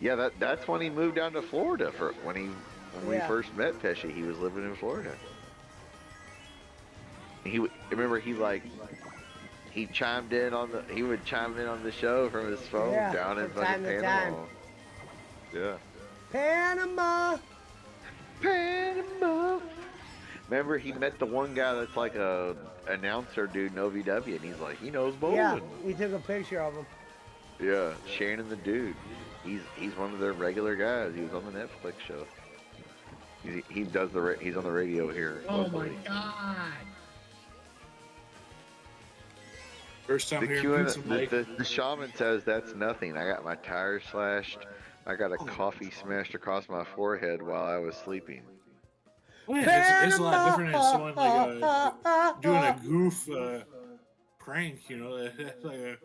Yeah, that's when he moved down to Florida for when we Yeah. first met Pesci. He was living in Florida. Remember he chimed in on he would chime in on the show from his phone Yeah, down in from time fucking to Panama. time. Yeah. Panama. Panama. Remember he met the one guy that's like a announcer dude in OVW, and he's like, he knows bowling. Yeah, we took a picture of him. Yeah, Shannon the dude. He's one of their regular guys. He was on the Netflix show. He does he's on the radio here. Oh locally. my god. First time The, hearing Q&A, some Mike. the shaman says that's nothing. I got my tires slashed. I got a coffee smashed across my forehead while I was sleeping. Well, yeah, it's a lot different than someone like doing a goof prank, you know. That's like a.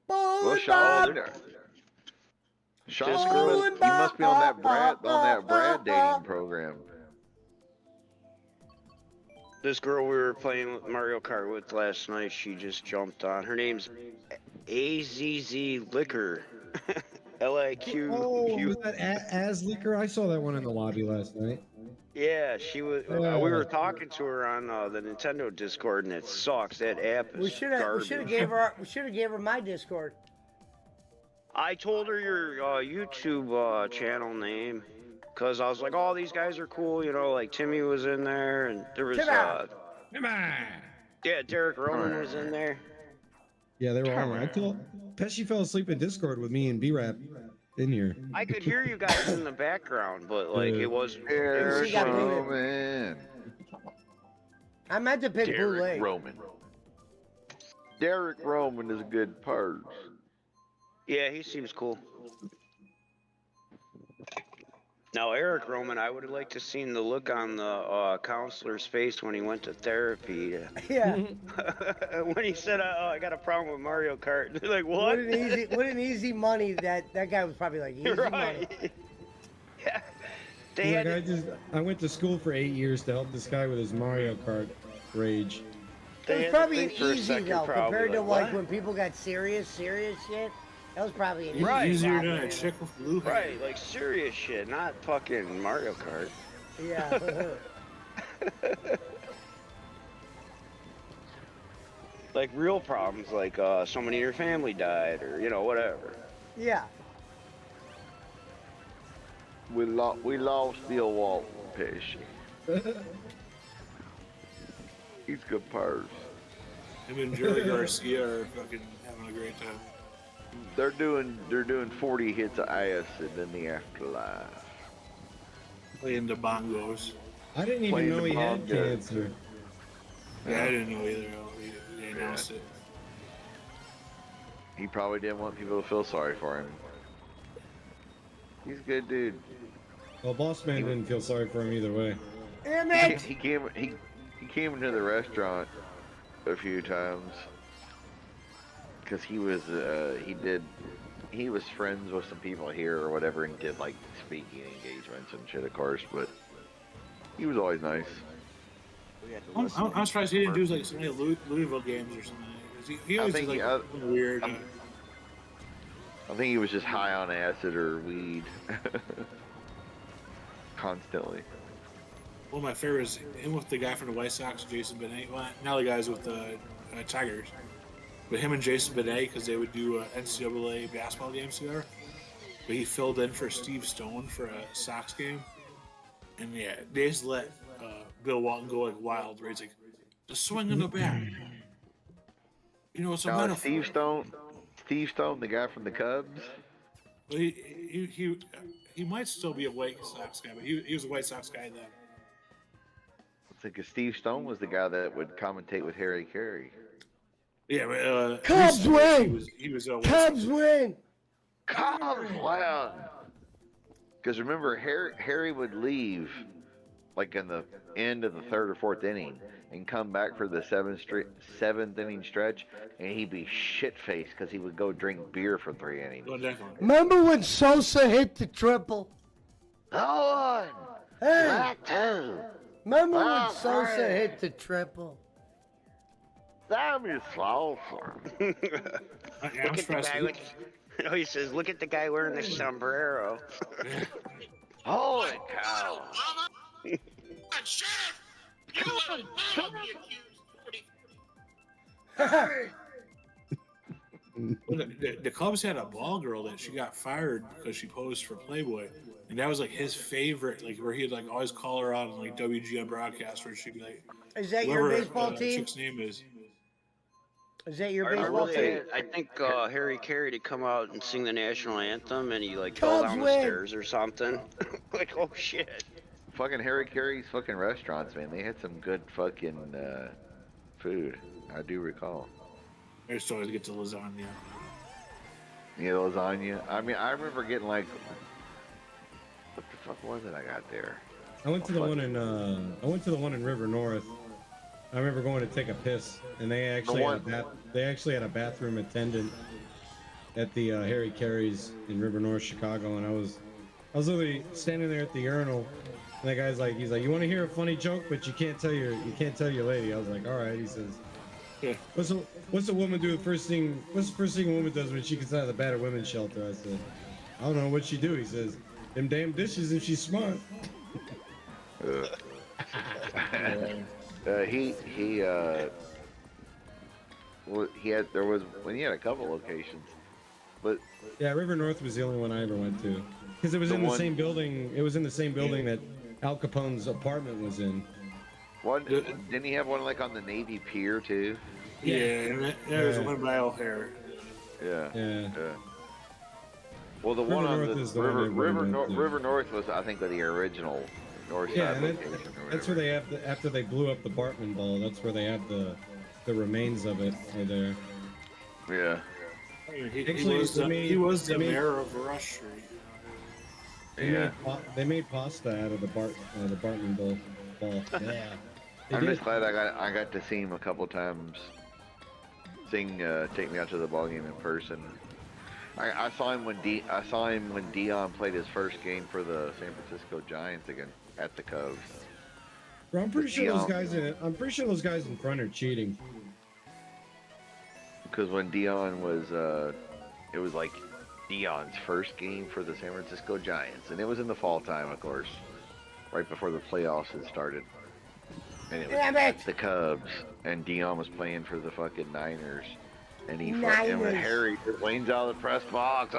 Well, Sean, Sean Screw, you must be on that Brad dating program. This girl we were playing with Mario Kart with last night, she just jumped on. Her name's AZZ Liquor. L-I-Q. Oh, was that Aslicker? I saw that one in the lobby last night. Yeah, she was. We were talking to her on the Nintendo Discord, and it sucks. That app is We should have gave her my Discord. I told her your YouTube channel name, cause I was like, oh, these guys are cool. You know, like Timmy was in there, and there was yeah, Derek Roman was in there. Yeah, they were on. I told Pesci fell asleep in Discord with me and B-Rap in here. I could hear you guys in the background, but like it was. Derek got booted. Roman. I meant to pick Blue Derek Lake. Roman. Derek Roman is a good part. Yeah, he seems cool. Now, Eric Roman, I would have liked to seen the look on the counselor's face when he went to therapy. Yeah. When he said, "Oh, I got a problem with Mario Kart," they're like, "What?" What an easy money that guy was probably like easy money. Right. Yeah. They He's had like, I went to school for 8 years to help this guy with his Mario Kart rage. It was probably an think for a easy second, though, probably, compared to like, like when people got serious shit. That was probably an Right. easy Easier problem. than a chick with blue hair. right, like serious shit, not fucking Mario Kart. Yeah. Like real problems, like somebody in your family died, or you know, whatever. Yeah. We lost Bill Walton, Pesci. He's good parts. Him and Jerry Garcia are fucking having a great time. They're doing 40 hits of acid in the afterlife. playing the bongos. I didn't even Playing know the he had bongo. cancer. Yeah, I didn't know either. They announced it. He probably didn't want people to feel sorry for him. He's a good dude. Well, Boss Man didn't feel sorry for him either way. Damn it! He came into the restaurant a few times because he was friends with some people here or whatever and did like speaking engagements and shit, of course. But he was always nice. I'm surprised he didn't do like so many Louisville games or something. He always did like weird. I think he was just high on acid or weed constantly. One of my favorites, him with the guy from the White Sox, Jason Benet. Well, now the guy's with the Tigers. But him and Jason Benet, because they would do NCAA basketball games together. But he filled in for Steve Stone for a Sox game. And yeah, they just let Bill Walton go like wild, where he's like, the swing in the bat. You know, it's a metaphor. Steve Stone, the guy from the Cubs. Well, he might still be a White Sox guy, but he was a White Sox guy then. It's like Steve Stone was the guy that would commentate with Harry Carey. Yeah, but Cubs win! He was Cubs win! Cubs win! Because remember, Harry would leave like in the end of the third or fourth inning and come back for the seventh inning stretch, and he'd be shit-faced because he would go drink beer for 3 innings. Oh, definitely. Remember when Sosa hit the triple? Oh, Hey! that too. Remember when Oh, Sosa hey. hit the triple? Damn you, Slaughter. Look at the guy with, he says, look at the guy wearing the sombrero. Holy cow. Sheriff, you are not be accused. The Cubs had a ball girl that she got fired because she posed for Playboy, and that was like his favorite, like where he'd like always call her out on like WGN broadcast where she'd be like, Is that your whoever, baseball team? chick's name is. Is that your I baseball remember team? I think Harry Carey to come out and sing the national anthem, and he like fell Cubs down the win. stairs or something. Like, oh shit. Fucking Harry Carey's fucking restaurants, man. They had some good fucking food. I do recall. I used to always get the lasagna. Yeah, lasagna. I mean, I remember getting like, what the fuck was it I got there? I went to the one in River North. I remember going to take a piss, and they actually had a bathroom attendant at the Harry Carey's in River North, Chicago, and I was literally standing there at the urinal, and that guy's like, he's like, you want to hear a funny joke, but you can't tell your lady. I was like, all right. He says, Yeah. what's a woman do? What's the first thing a woman does when she gets out of the battered women's shelter? I said, I don't know. What'd she do? He says, them damn dishes if she's smart. He had a couple locations, but yeah, River North was the only one I ever went to because it was in the same building. It was in the same building that Al Capone's apartment was in. Didn't he have one like on the Navy Pier too? Yeah, and there's one by O'Hare. Yeah. Well, the one on the River North was, I think, the original North Side location. That's where they have after they blew up the Bartman Ball. That's where they have the remains of it are there. Yeah. He was the mayor of Rush Street. They made pasta out of the Bartman Ball. Yeah. I'm just glad I got to see him a couple times. Sing "Take Me Out to the Ball Game" in person. I saw him when Dion played his first game for the San Francisco Giants again at the Cubs. Bro, I'm pretty sure those guys in front are cheating. Because when Dion was, it was like Dion's first game for the San Francisco Giants, and it was in the fall time, of course, right before the playoffs had started. And it was at the Cubs, and Dion was playing for the fucking Niners. And Harry just leans out of the press box.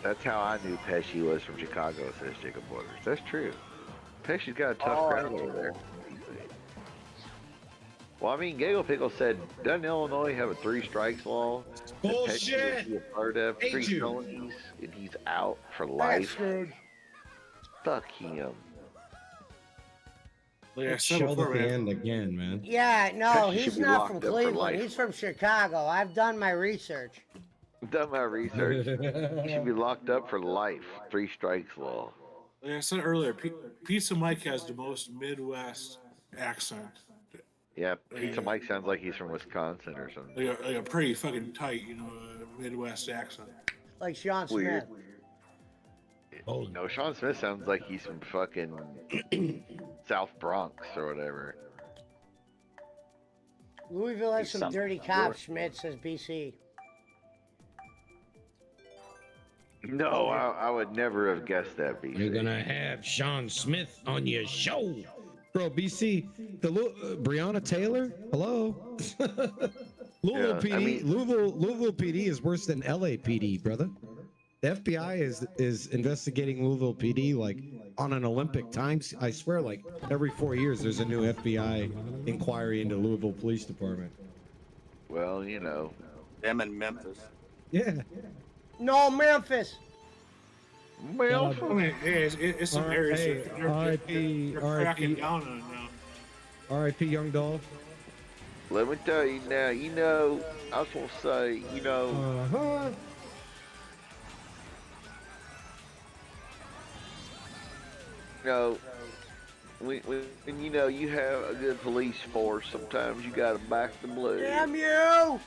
That's how I knew Pesci was from Chicago, says Jacob Waters. That's true. Pesci's got a tough crowd over there. Well, I mean, Gaggle Pickle said, doesn't Illinois have a 3 strikes law? that Pesci Bullshit. would be a part of Hate 3 you. felonies, and he's out for I got life. screwed. Fuck him. Like I It's said shelled before, at the man. end again, man. Yeah, no, Pesci should he's be not locked from up for Cleveland. life. He's from Chicago. I've done my research. Done my research. He should be locked up for life. 3 strikes law. Like I said earlier, Pizza Mike has the most Midwest accent. Yeah, Pizza Mike sounds like he's from Wisconsin or something. Like a pretty fucking tight, Midwest accent. Like Sean Weird. Smith. Oh, No, Sean Smith sounds like he's from fucking South Bronx or whatever. Louisville has He's some something dirty up cops, Schmidt, says BC. No, I would never have guessed that, BC. you're gonna have Sean Smith on your show, bro. BC, the Breonna Taylor. Hello. Louisville Yeah, PD. I mean- Louisville PD is worse than LA PD, brother. The FBI is investigating Louisville PD like on an Olympic times. I swear, like every 4 years, there's a new FBI inquiry into Louisville Police Department. Well, Them in Memphis. Yeah. No, Memphis. Well, I mean, hey, it's some areas Hey, they're R.I.P. cracking down on now. R.I.P. Young Dolph. let me tell you now, I was gonna say, Uh-huh. when you have a good police force, sometimes you gotta back the blue. Damn you!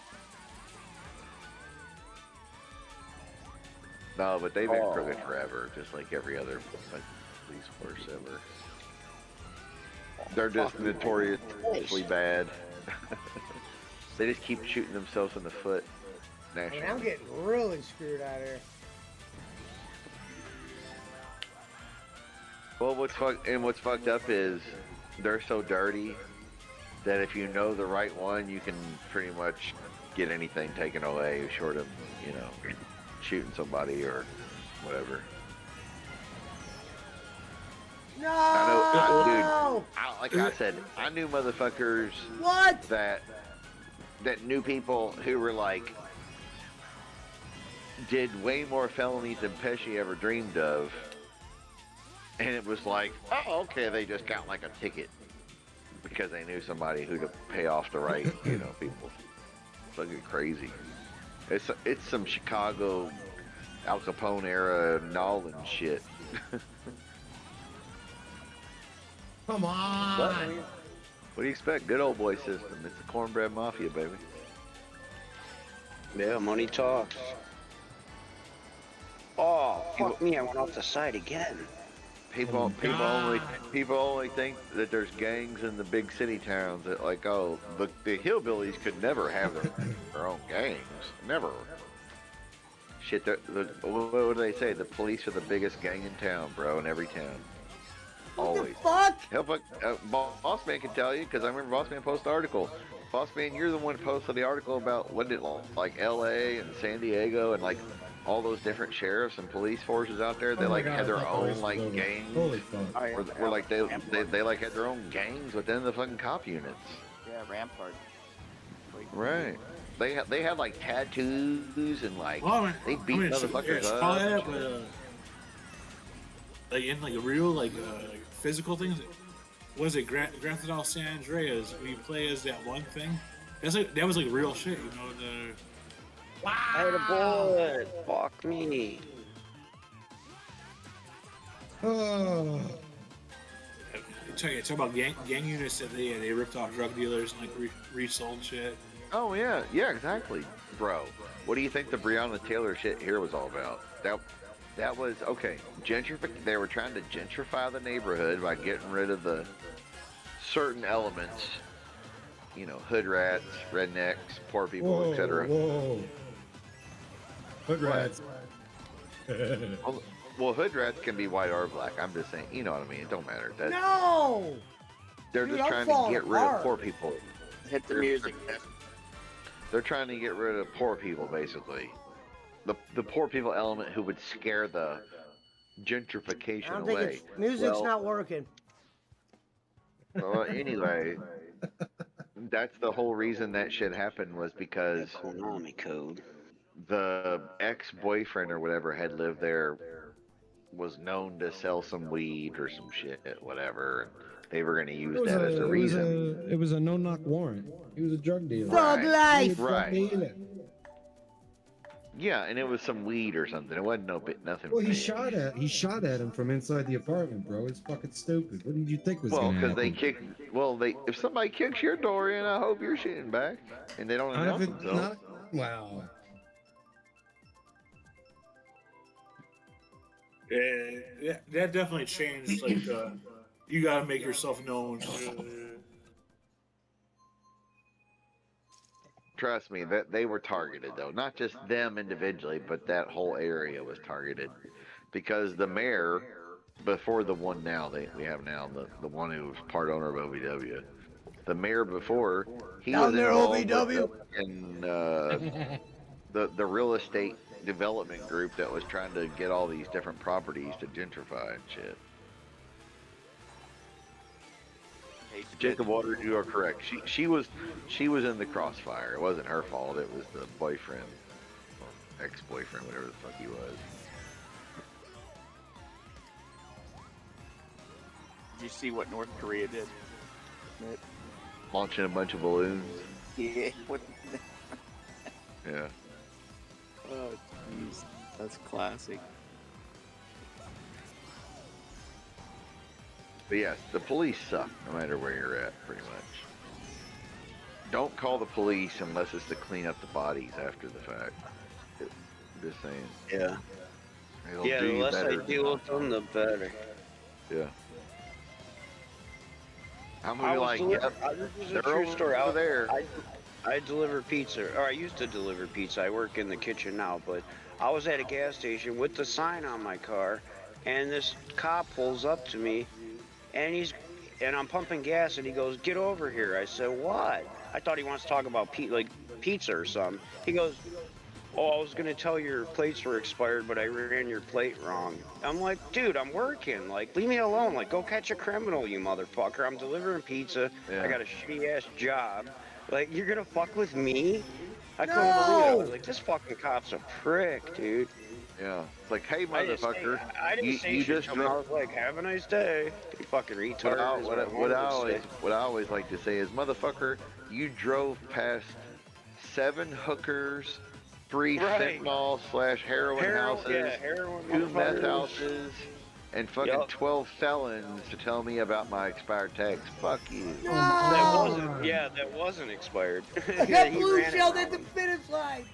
No, but they've been crooked forever, just like every other police force ever. They're just notoriously bad. They just keep shooting themselves in the foot. Man, I'm Nationally. getting really screwed out here. Well, what's fucked up is they're so dirty that if you know the right one, you can pretty much get anything taken away, short of shooting somebody or whatever. No! Like I said, I knew motherfuckers What? that knew people who were like did way more felonies than Pesci ever dreamed of, and it was like, oh, okay, they just got like a ticket because they knew somebody who to pay off the right, people. Fucking crazy. It's some Chicago Al Capone era Nolan shit. Come on. What do you expect? Good old boy system. It's the cornbread mafia, baby. Yeah, money talks. Oh, fuck me, I went off the side again. People only think that there's gangs in the big city towns. That like, oh, the hillbillies could never have their own gangs. Never. Shit, what do they say? The police are the biggest gang in town, bro, in every town. Always. Fuck! Hell, Boss Man can tell you, because I remember Boss Man posted the article. Boss Man, you're the one who posted the article about what did like L.A. and San Diego and like all those different sheriffs and police forces out there. They had their own like gangs. Holy fuck. Where like they like had their own gangs within the fucking cop units. Yeah, Rampart. Right. They had like tattoos and like they beat motherfuckers it's up. probably that, but like in like a real like physical things. Was it Grand Theft Auto San Andreas? When you play as that one thing, that was like real shit, I had a bullet. Fuck me. Oh. Talk about gang units that they ripped off drug dealers and like resold shit. Oh yeah, exactly, bro. What do you think the Breonna Taylor shit here was all about? That was okay. They were trying to gentrify the neighborhood by getting rid of the certain elements, hood rats, rednecks, poor people, etc. Whoa. Hood rats. Well, hood rats can be white or black. I'm just saying, you know what I mean. It don't matter. No! They're Dude, just I'm trying to falling get rid of apart. poor people. Hit the music. They're trying to get rid of poor people, basically. The poor people element who would scare the gentrification I don't think away. music's not working. Well, anyway, that's the whole reason that shit happened was because Konami code. the ex-boyfriend or whatever had lived there, was known to sell some weed or some shit, whatever. And they were going to use that as a reason. It was a no-knock warrant. He was a drug dealer. Thug life. Right. Dealer. Yeah, and it was some weed or something. It wasn't nothing. Well, he big. shot at him from inside the apartment, bro. It's fucking stupid. What did you think was Well, gonna happen? because they kick. Well, if somebody kicks your door in, I hope you're shooting back, and they don't announce themselves. Wow. Yeah, that definitely changed. Like, you gotta make yourself known. Trust me, that they were targeted though. Not just them individually, but that whole area was targeted, because the mayor, before the one now we have now, the one who was part owner of OVW, the mayor before, he Down was there, involved OVW. in the real estate development group that was trying to get all these different properties to gentrify and shit. Jacob Waters, you are correct. She was in the crossfire. It wasn't her fault. It was the boyfriend, or ex-boyfriend, whatever the fuck he was. Did you see what North Korea did? Launching a bunch of balloons. Yeah. What? Yeah. Oh, jeez, that's classic. But yes, the police suck no matter where you're at, pretty much. Don't call the police unless it's to clean up the bodies after the fact. Just saying. Yeah. It'll Yeah, do the you less I better. deal with them, the better. Yeah. I'm I gonna be was like, deli- yep, this is a they're true over story. there. I deliver pizza, or I used to deliver pizza. I work in the kitchen now, but I was at a gas station with the sign on my car, and this cop pulls up to me, and I'm pumping gas, and he goes, "Get over here." I said, "What?" I thought he wants to talk about pizza or something. He goes, "Oh, I was gonna tell your plates were expired, but I ran your plate wrong." I'm like, "Dude, I'm working. Like, leave me alone. Like, go catch a criminal, you motherfucker. I'm delivering pizza. Yeah. I got a shitty ass job. Like, you're gonna fuck with me?" I couldn't believe it. I was like, "This fucking cop's a prick, dude." Yeah. It's like, hey, I didn't say- motherfucker, I didn't say you shit just to him. I was like, "Have a nice day, you fucking retard." what I always like to say is, motherfucker, you drove past 7 hookers, 3 Right. fentanyl / heroin houses, heroin 2 meth motherfuckers. houses, and fucking Yup. 12 felons to tell me about my expired tax. Fuck you. That wasn't expired. I got He blue ran it shelled at wrong. the finish line.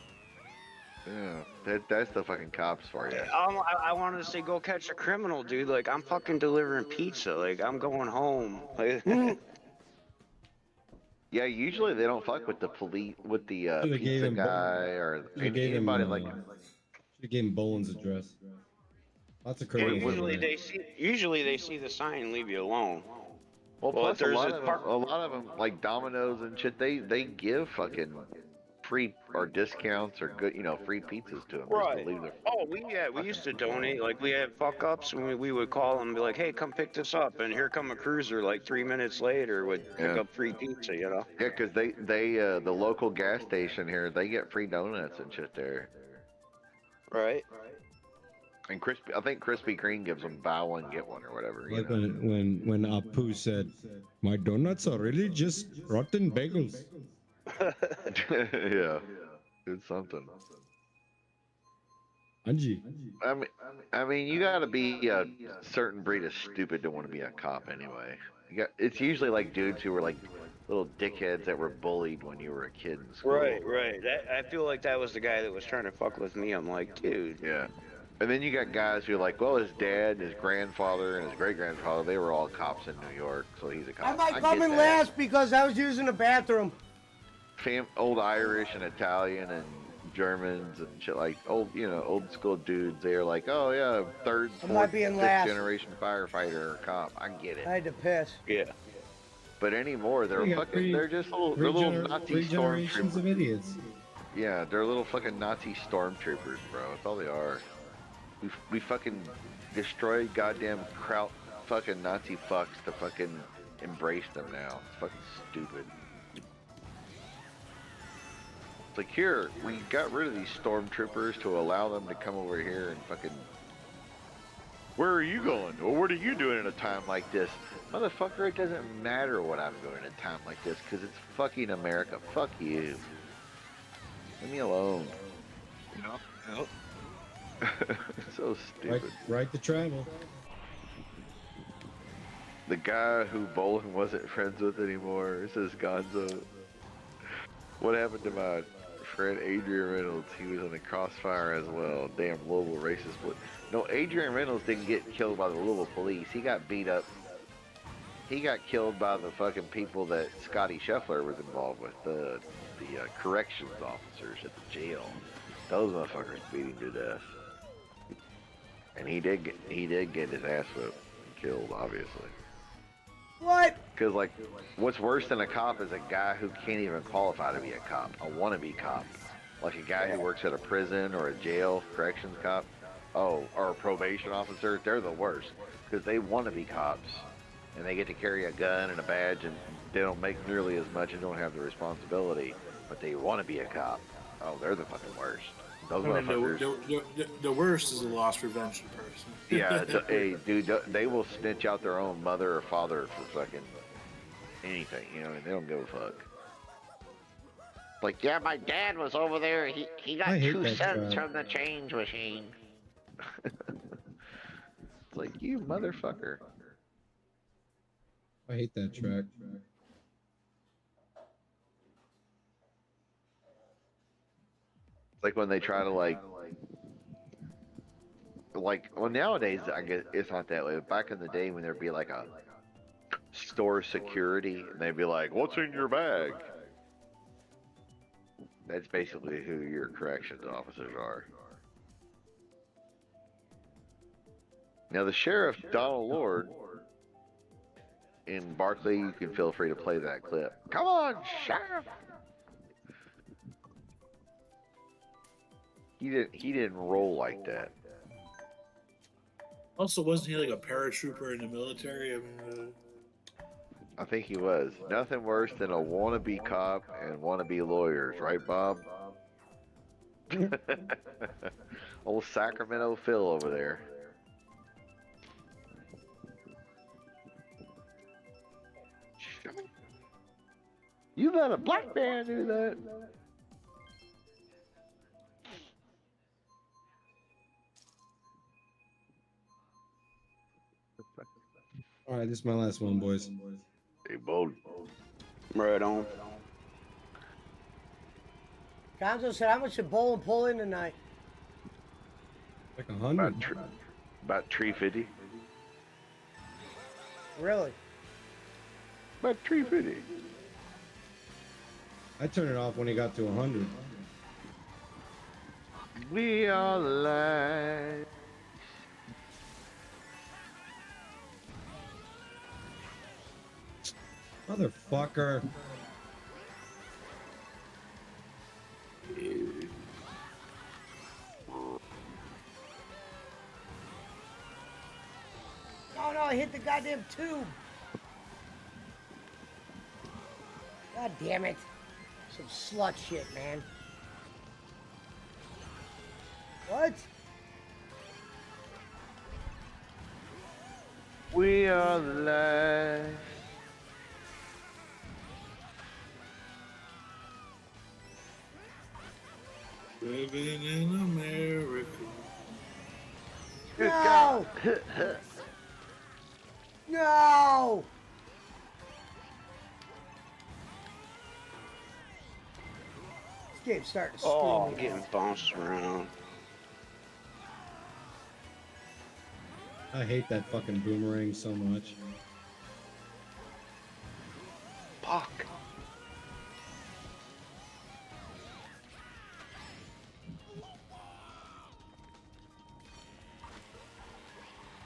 Yeah, that's the fucking cops for you. I wanted to say, go catch a criminal, dude. Like, I'm fucking delivering pizza. Like, I'm going home. Like, Yeah, usually they don't fuck with the police, with the Should've gave pizza him- guy or Should've gave him, anybody like. Should've gave him Boland's address. Lots of yeah, criminals. usually they see the sign and leave you alone. Well, Well, plus there's a lot a of them, like Domino's and shit, they give fucking free or discounts or good, free pizzas to them. Right. Just to leave their, Oh, we used to donate. Like, we had fuck ups, and we would call them and be like, "Hey, come pick this up." And here come a cruiser like 3 minutes later would pick Yeah. up free pizza. You know. yeah, because they the local gas station here, they get free donuts and shit there. Right. And I think Krispy Kreme gives them buy one get one or whatever. Like when Apu said, "My donuts are really just rotten bagels." Yeah, it's something. Anji. I mean, you gotta be a certain breed of stupid to want to be a cop anyway. It's usually like dudes who were like little dickheads that were bullied when you were a kid in school. Right. I feel like that was the guy that was trying to fuck with me. I'm like, dude. Yeah. And then you got guys who are like, well, his dad and his grandfather and his great-grandfather, they were all cops in New York, so he's a cop. I might get come in that. last because I was using the bathroom. Old Irish and Italian and Germans and shit, like old school dudes. They're like, oh yeah, third, I fourth, might be in fifth last. generation firefighter or cop. I get it. I had to piss. Yeah. But anymore, they're You got fucking. They're just little Nazi three generations stormtroopers. of idiots. Yeah, they're little fucking Nazi stormtroopers, bro. That's all they are. We fucking destroyed goddamn kraut fucking Nazi fucks to fucking embrace them now. It's fucking stupid. like, here, we got rid of these stormtroopers to allow them to come over here and fucking. Where are you going? Or what are you doing at a time like this? Motherfucker, it doesn't matter what I'm doing at a time like this, because it's fucking America. Fuck you. Leave me alone. Yep. So stupid. Right to travel. The guy who Bolin wasn't friends with anymore says Gonzo. What happened to my friend Adrian Reynolds? He was in the crossfire as well. Damn Louisville racist. No, Adrian Reynolds didn't get killed by the Louisville police. He got beat up. He got killed by the fucking people that Scotty Scheffler was involved with. The corrections officers at the jail. Those motherfuckers beat him to death. And he did get his ass whipped and killed, obviously. What? Because, like, what's worse than a cop is a guy who can't even qualify to be a cop, a wannabe cop. Like a guy who works at a prison or a jail, corrections cop, or a probation officer. They're the worst because they want to be cops and they get to carry a gun and a badge and they don't make nearly as much and don't have the responsibility, but they want to be a cop. Oh, they're the fucking worst. Those motherfuckers. The worst is a loss prevention person. Yeah, hey, dude, they will snitch out their own mother or father for fucking anything, you know, and they don't give a fuck. Like, yeah, my dad was over there. He got 2 cents from the change machine. It's like, you motherfucker. I hate that track. Like when they try to well, nowadays I guess it's not that way. But back in the day when there'd be like a store security and they'd be like, "What's in your bag?" That's basically who your corrections officers are. Now the sheriff, Donald Lord, in Barkley, you can feel free to play that clip. Come on, sheriff. He didn't roll like that. Also, wasn't he like a paratrooper in the military? I mean, I think he was. Nothing worse than a wannabe cop and wannabe lawyers, right, Bob? Old Sacramento Phil over there. You let a black man do that? All right, this is my last one, boys. Hey, bold. Right on. Gonzo said, how much did Bolin pull in tonight? Like 100. About 350. Really? About 350. I turned it off when he got to 100. We are alive. Motherfucker. Oh no, I hit the goddamn tube. God damn it. Some slut shit, man. What? We are alive. living in America. No! No! This game's starting to screw Oh, me getting out. bounced around. I hate that fucking boomerang so much. Fuck.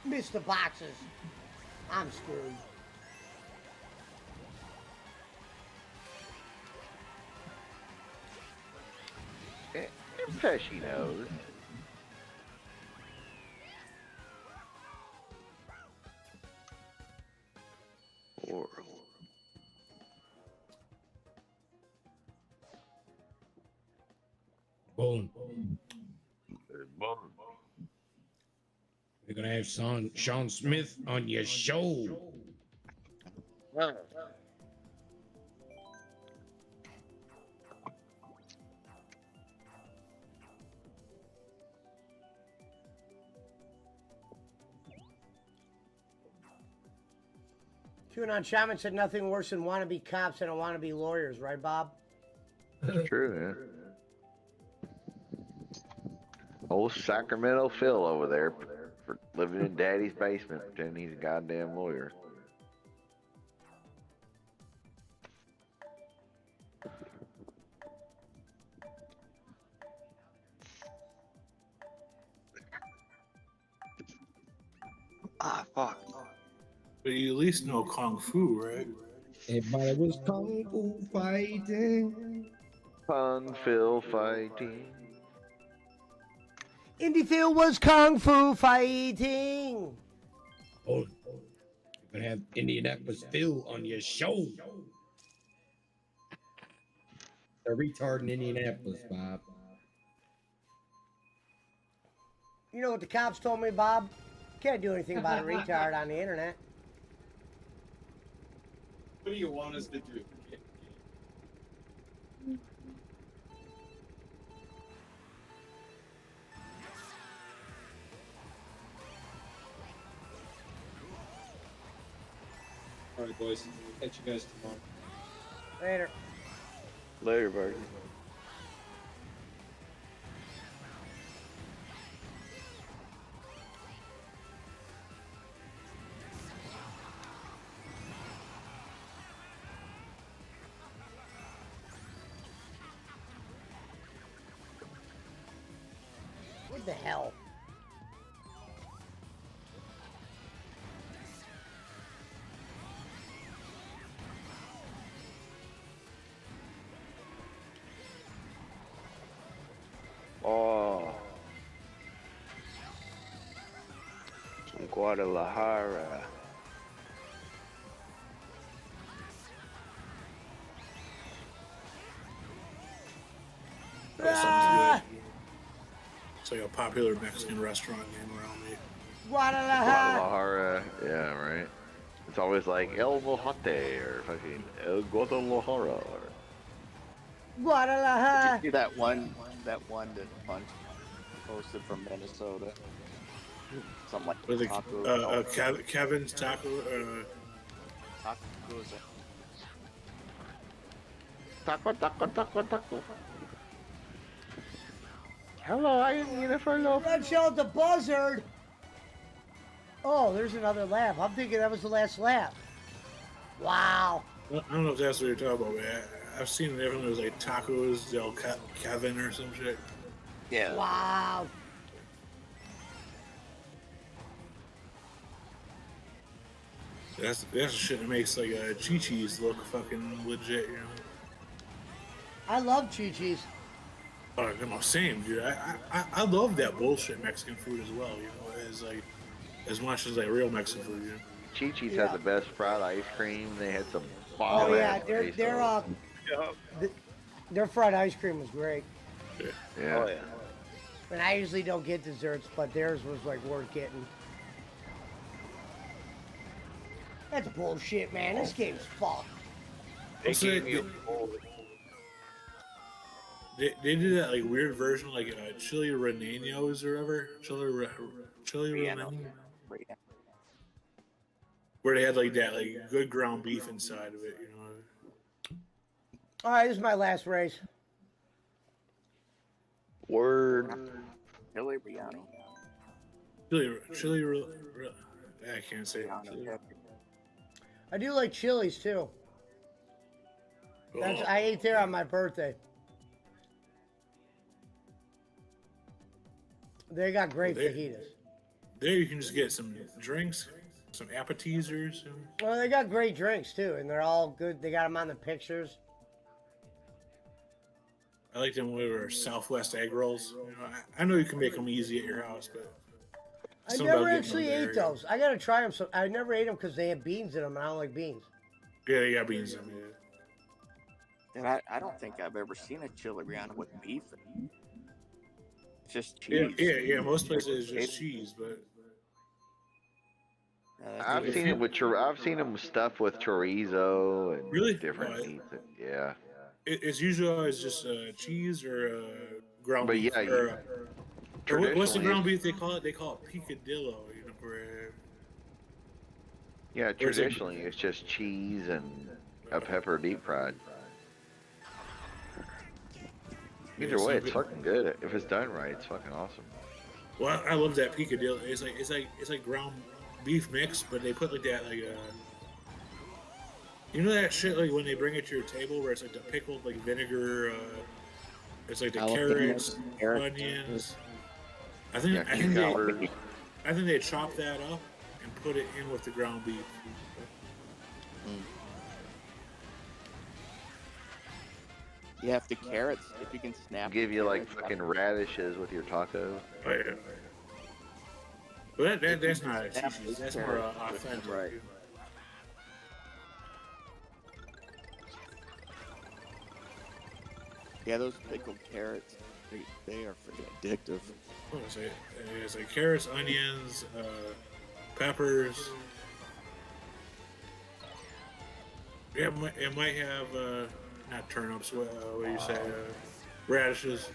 Missed the boxes. I'm screwed. Pesci knows. Horrible. Boom. We're gonna have Sean Smith on your show. QAnon Shaman said nothing worse than wannabe cops and wannabe lawyers, right, Bob? It's true, yeah. Old Sacramento Phil over there for living in Daddy's basement, pretending he's a goddamn lawyer. Ah, fuck. But you at least know Kung Fu, right? Everybody was kung fu fighting. Kung Phil fighting. Indy Phil was kung fu fighting. Oh, you're gonna have Indianapolis Phil on your show. A retard in Indianapolis, Bob. You know what the cops told me, Bob? Can't do anything about a retard on the internet. What do you want us to do? All right, boys. Catch you guys tomorrow. Later. Later, buddy. What the hell? Oh. From Guadalajara. Ah, It's like a popular Mexican restaurant name around me. Guadalajara. Guadalajara, yeah, right. It's always like El Mojate or fucking El Guadalajara. Or... Guadalajara. Did you see that one that Punch posted from Minnesota? Something like With taco. Kevin's taco. Tacos. Taco. Hello, I am Jennifer Lopez. Red Shell the Buzzard. Oh, there's another lap. I'm thinking that was the last lap. Wow. I don't know if that's what you're talking about, man. I've seen different. There's like tacos del Kevin or some shit. Yeah. Wow. That's the shit that makes like Chi-Chi's look fucking legit, you know. I love Chi-Chi's. Oh, no, same, dude. I love that bullshit Mexican food as well, you know, as much as like real Mexican food, you know. Chi-Chi's Yeah. has the best fried ice cream. They had some Oh bomb yeah, ass their fried ice cream was great. Yeah. Oh, yeah. And I usually don't get desserts, but theirs was like worth getting. That's bullshit, man. This game's fucked. They Also, gave me a bowl. They did that like weird version, like chili rellenos or whatever. Chili relleno. Where they had like that like good ground beef inside of it, you know. All right, this is my last race. Word. Chili Riano. I can't say it. I do like chilies too. That's, I ate there on my birthday. They got great fajitas. There you can just get some drinks, some appetizers. Well, they got great drinks too, and they're all good. They got them on the pictures. I like them with Southwest egg rolls. You know, I know you can make them easy at your house, but I something never about getting actually them there, ate those. I gotta try them. So I never ate them because they had beans in them, and I don't like beans. Yeah, they got beans in them. And I don't think I've ever seen a chili Riano with beef in it. just Yeah, cheese. yeah. Most places it's just cheese, but I've seen it with I've seen them stuffed with chorizo and really different meats. Yeah. it's usually always just cheese or ground But beef. yeah, Or what's the traditionally, ground beef they call it? They call it picadillo. You know, yeah, or is it- traditionally it's just cheese and a pepper deep fried. Either way, it's fucking good. If it's done right, it's fucking awesome. Well, I love that picadillo. It's like ground beef mix, but they put like that you know that shit like when they bring it to your table where it's like the pickled like vinegar. It's like the Jalapenos, carrots, onions. I think they chop that up and put it in with the ground beef. You have the carrots if you can snap. Give you like fucking radishes with your taco. Oh yeah. But that's not cheese. That's more authentic. Right. Yeah, those pickled carrots, they are freaking addictive. What was it? It's like carrots, onions, peppers. Yeah, it might have not turnips. What do you say? Radishes.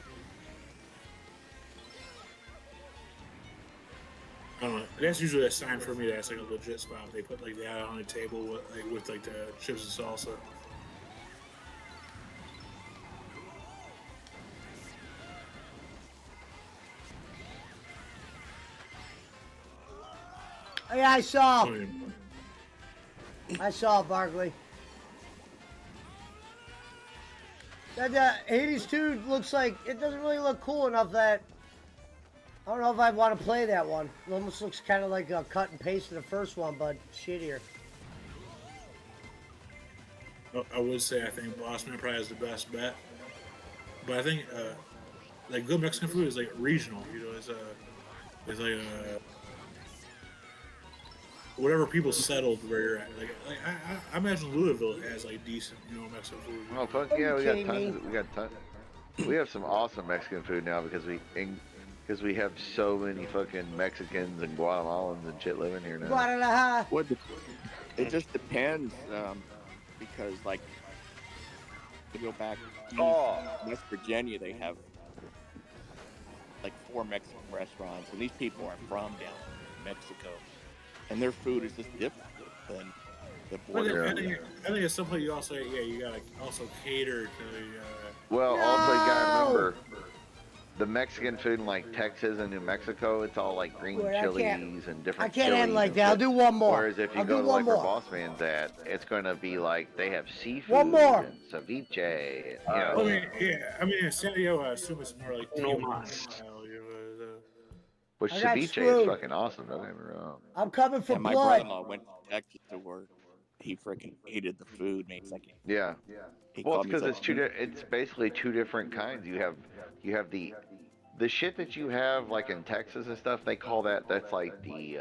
I don't know. That's usually a sign for me that it's like a legit spot. They put like that on the table with like the chips and salsa. Yeah, I saw. I saw Barkley. That Hades 2 looks like it doesn't really look cool enough that I don't know if I want to play that one. It almost looks kind of like a cut and paste of the first one, but shittier. I would say I think Bossman probably has the best bet, but I think like good Mexican food is like regional. You know, it's like whatever people settled where you're at. Like I imagine Louisville has like decent, you know, Mexican food. Oh fuck yeah, we got tons. We got tons. We have some awesome Mexican food now because we have so many fucking Mexicans and Guatemalans and shit living here now. Guadalajara. It just depends, because like to go back east, West Virginia, they have like 4 Mexican restaurants, and these people are from down in Mexico, and their food is just different than the border. I think it's something you also you gotta also cater to the. Well, also you gotta remember the Mexican food in like Texas and New Mexico, it's all like green chilies and different. I can't end like that. I'll do one more. Whereas if you go to like where Boss Man's at, it's gonna be like they have seafood one more. and ceviche. You know. I mean, in San Diego, I assume it's more like Which ceviche is fucking awesome. Don't get me wrong. I'm coming for my blood. brother-in-law went to Texas to work. He freaking hated the food. Man, he's like, yeah. He Well, it's called me, because it's basically 2 different kinds. You have the shit that you have like in Texas and stuff. They call that's like the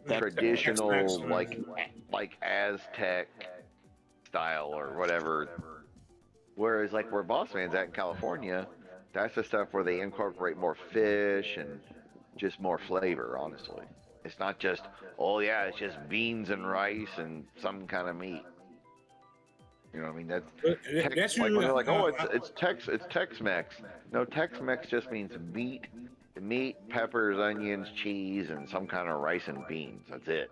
traditional like Aztec style or whatever. Whereas like where Boss Man's at in California, that's the stuff where they incorporate more fish and just more flavor. Honestly, it's not just it's just beans and rice and some kind of meat. You know what I mean? That's like when they're like, it's Tex-Mex. No, Tex-Mex just means meat, peppers, onions, cheese, and some kind of rice and beans. That's it.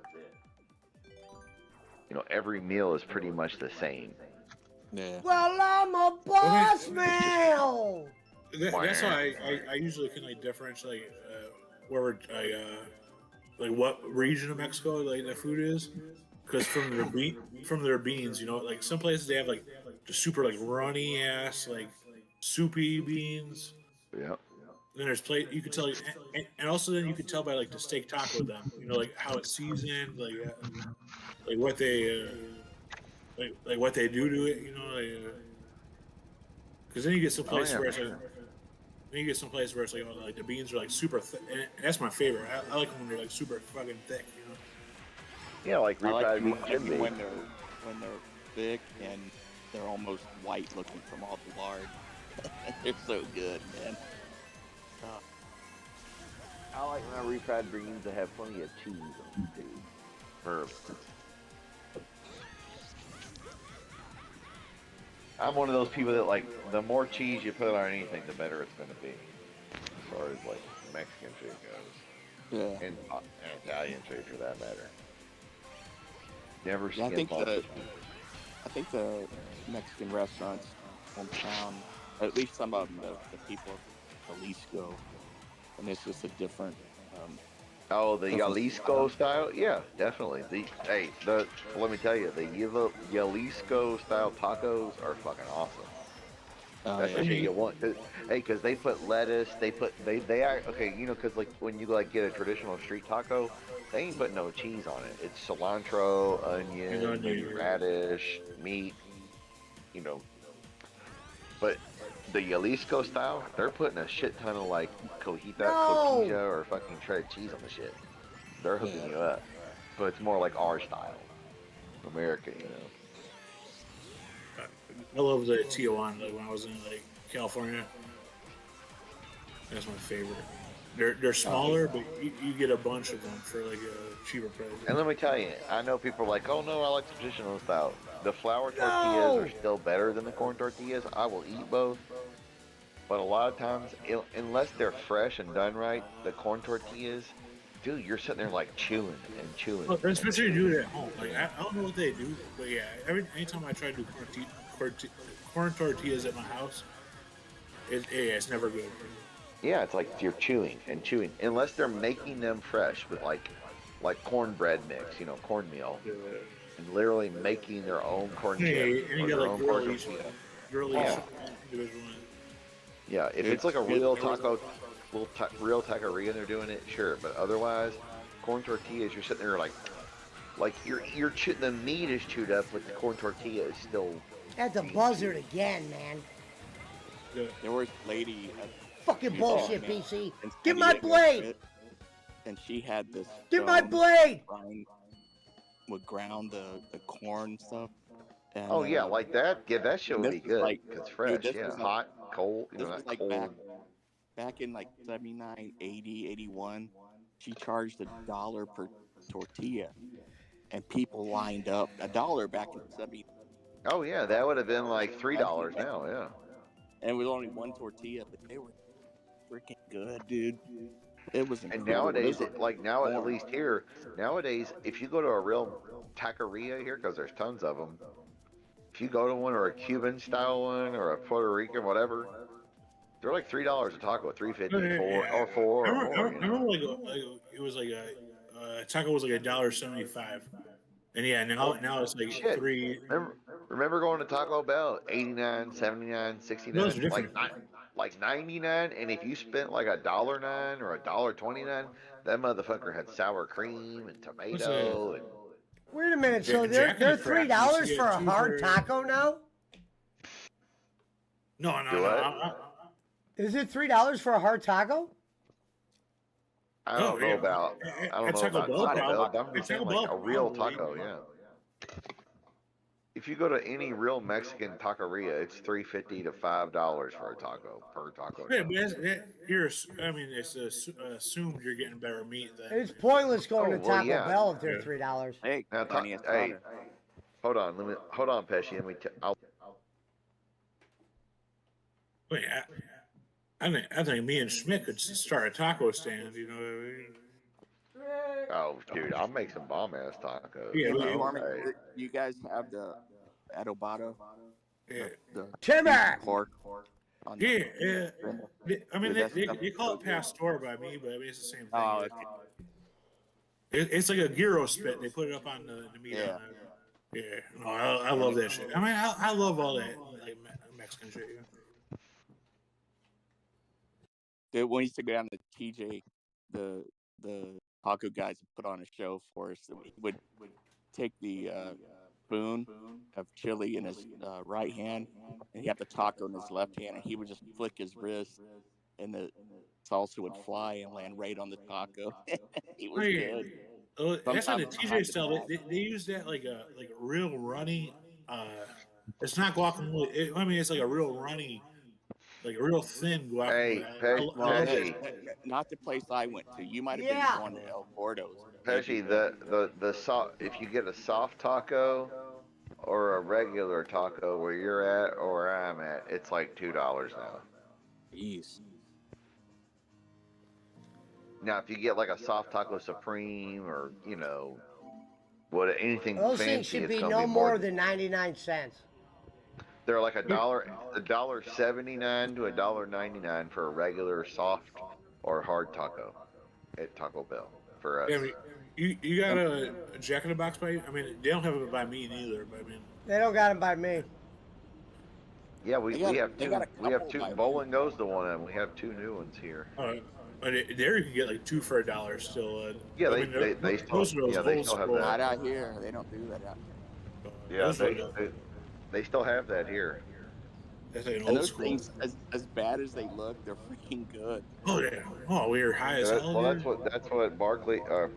You know, every meal is pretty much the same. Yeah. Well, I'm a boss man. That's why I usually can like differentiate where we're like what region of Mexico like the food is, because from their beans, you know, like some places they have like the super like runny ass like soupy beans. Yeah. And then there's you could tell, and also then you could tell by like the steak taco then, you know, like how it's seasoned, like what they like what they do to it, you know, because then you get some places where it's like. Then you get some place where it's like the beans are like super thick, and that's my favorite. I like them when they're like super fucking thick, you know. Yeah, like I like them when they're thick and they're almost white looking from all the lard. They're so good, man. I like my refried beans that have plenty of cheese on them too. I'm one of those people that like the more cheese you put on anything, the better it's going to be, as far as like Mexican food goes, Yeah. and Italian food for that matter. Never Yeah, skimp off the. I think the Mexican restaurants hometown, at least some of them, the people of Jalisco, and it's just a different. Oh, the different Jalisco style? Yeah, definitely. Let me tell you, the Jalisco style tacos are fucking awesome. Oh, That's yeah. the shit you want. Because they put lettuce, they are okay. You know, because like when you like get a traditional street taco, they ain't putting no cheese on it. It's cilantro, onion, maybe radish, meat. You know, but the Jalisco style, they're putting a shit ton of like cotija or fucking shredded cheese on the shit. They're hooking you up, but it's more like our style, America. You know. I love the Tijuana. Like when I was in like California, that's my favorite. They're smaller, but you get a bunch of them for like a cheaper price. And let me tell you, I know people are like, "Oh no, I like the traditional style." The flour tortillas are still better than the corn tortillas. I will eat both, but a lot of times, unless they're fresh and done right, the corn tortillas, dude, you're sitting there like chewing and chewing. Well, especially do it at home. Like I don't know what they do, but yeah, anytime I try to do corn tortillas at my house, it's never good. Yeah, it's like you're chewing and chewing, unless they're making them fresh with like cornbread mix, you know, cornmeal, and literally making their own corn chips And or you got their like own corn tortilla. Yeah, yeah. If it's like a real taco, real taqueria, and they're doing it, sure. But otherwise, corn tortillas, you're sitting there like the meat is chewed up, but the corn tortilla is still. At the buzzard again, man. There was a lady. Fucking bullshit, PC. in Give San my Diego, blade. And she had this. Give my blade. Would ground the corn stuff. And, Oh yeah, like that. Yeah, that shit would be good. Like, It's fresh. dude, Yeah, was hot, cold. You This know, was not like cold. back in like 79, 80, 81. She charged $1 per tortilla, and people lined up $1 back in 70. Oh yeah, that would have been like $3 now. Yeah. And it was only one tortilla, but they were freaking good, dude. It was And incredible. nowadays, at least here, nowadays, if you go to a real taqueria here, because there's tons of them, if you go to one or a Cuban style one or a Puerto Rican, whatever, they're like $3 a taco, $3.50, four I or more. remember like it was like a taco was like $1.75, and yeah, now it's like Shit. $3. Remember going to Taco Bell, 89, 79, 69, Those are different. like 99, and if you spent like $1.09 or $1.29, that motherfucker had sour cream and tomato and. Wait a minute, so they're $3 for a hard taco now? No. Is it $3 for a hard taco? I don't know about Taco Bell, but I'm just saying like a real taco, yeah. If you go to any real Mexican taqueria, it's $3.50 to $5 for a taco per taco. Yeah, but it's assumed you're getting better meat. It's pointless going to Taco Bell if they're $3. Hey, now, hey, hold on, Pesci. Wait, I think me and Schmidt could start a taco stand. You know what I mean? Oh, dude, I'll make some bomb ass tacos. Yeah, you guys have the adobado? Yeah. The Timber! Pork. Yeah. I mean, they call it pastor by me, but I mean, it's the same thing. Oh, it's like a gyro spit. They put it up on the meat. Yeah. Yeah. No, I love that shit. I mean, I love all that like Mexican shit. Yeah. Dude, when we used to go down to TJ, the taco guys would put on a show for us. He would take the spoon of chili in his right hand, and he had the taco in his left hand, and he would just flick his wrist, and the salsa would fly and land right on the taco. He was good. That's like the TJ style. They use that like a real runny. It's not guacamole. It's like a real runny like a real thin guacamole. Hey, I love Pesci, that. Not the place I went to. You might have Yeah. been going to El Gordo's. Maybe. Pesci, the soft, if you get a soft taco or a regular taco where you're at or where I'm at, it's like $2 now. Jeez. Now, if you get like a soft taco supreme or what anything Those fancy, things should it's be gonna no be more than 99 cents. They're like $1.79 to $1.99 for a regular soft or hard taco at Taco Bell for us. Yeah, I mean, you got a Jack in the Box by you? I mean, they don't have it by me neither. But I mean, They don't got them by me. Yeah, we have they two. got a We have couple two. by- Bowling goes to one of them. We have two new ones here. there you can get like 2 for $1 still. Yeah, I mean, they still. most of those Yeah, they old still have school- Not that. out here. They don't do that out here. Yeah, those are- they still have that here. That's like an And old those school. things, as bad as they look, they're freaking good. Oh yeah. Oh, we were high as hell. Well, dude. that's what Barkley and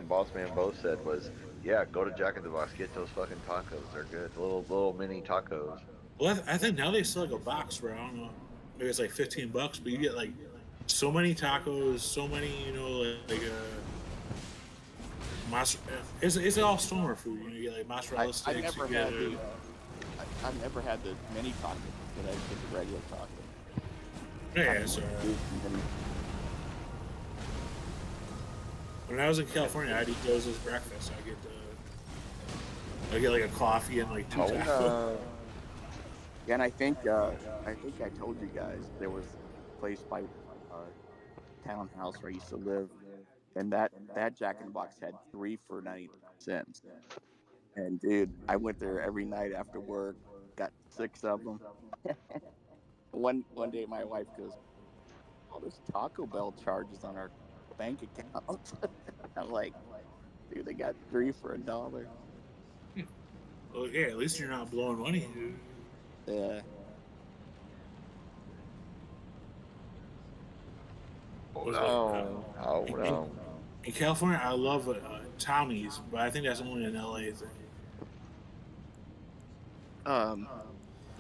Bossman both said was, yeah, go to Jack in the Box, get those fucking tacos. They're good, little mini tacos. Well, I think now they sell like a box where I don't know, maybe it's like $15, but you get like so many tacos, so many, it's all stoner food. You get like mozzarella sticks. I've never had the mini taco, but I get the regular taco. Yeah, so when I was in California, I'd eat those as breakfast. I get like a coffee and like 2 tacos. Yeah, and I think I told you guys there was a place by townhouse where I used to live, and that Jack in the Box had 3 for 99 cents. And dude, I went there every night after work, got 6 of them. one day, my wife goes, "Oh, there's Taco Bell charges on our bank account." I'm like, dude, they got 3 for $1. Well, yeah, at least you're not blowing money, dude. Yeah. No. In California, I love Tommy's, but I think that's only an LA thing.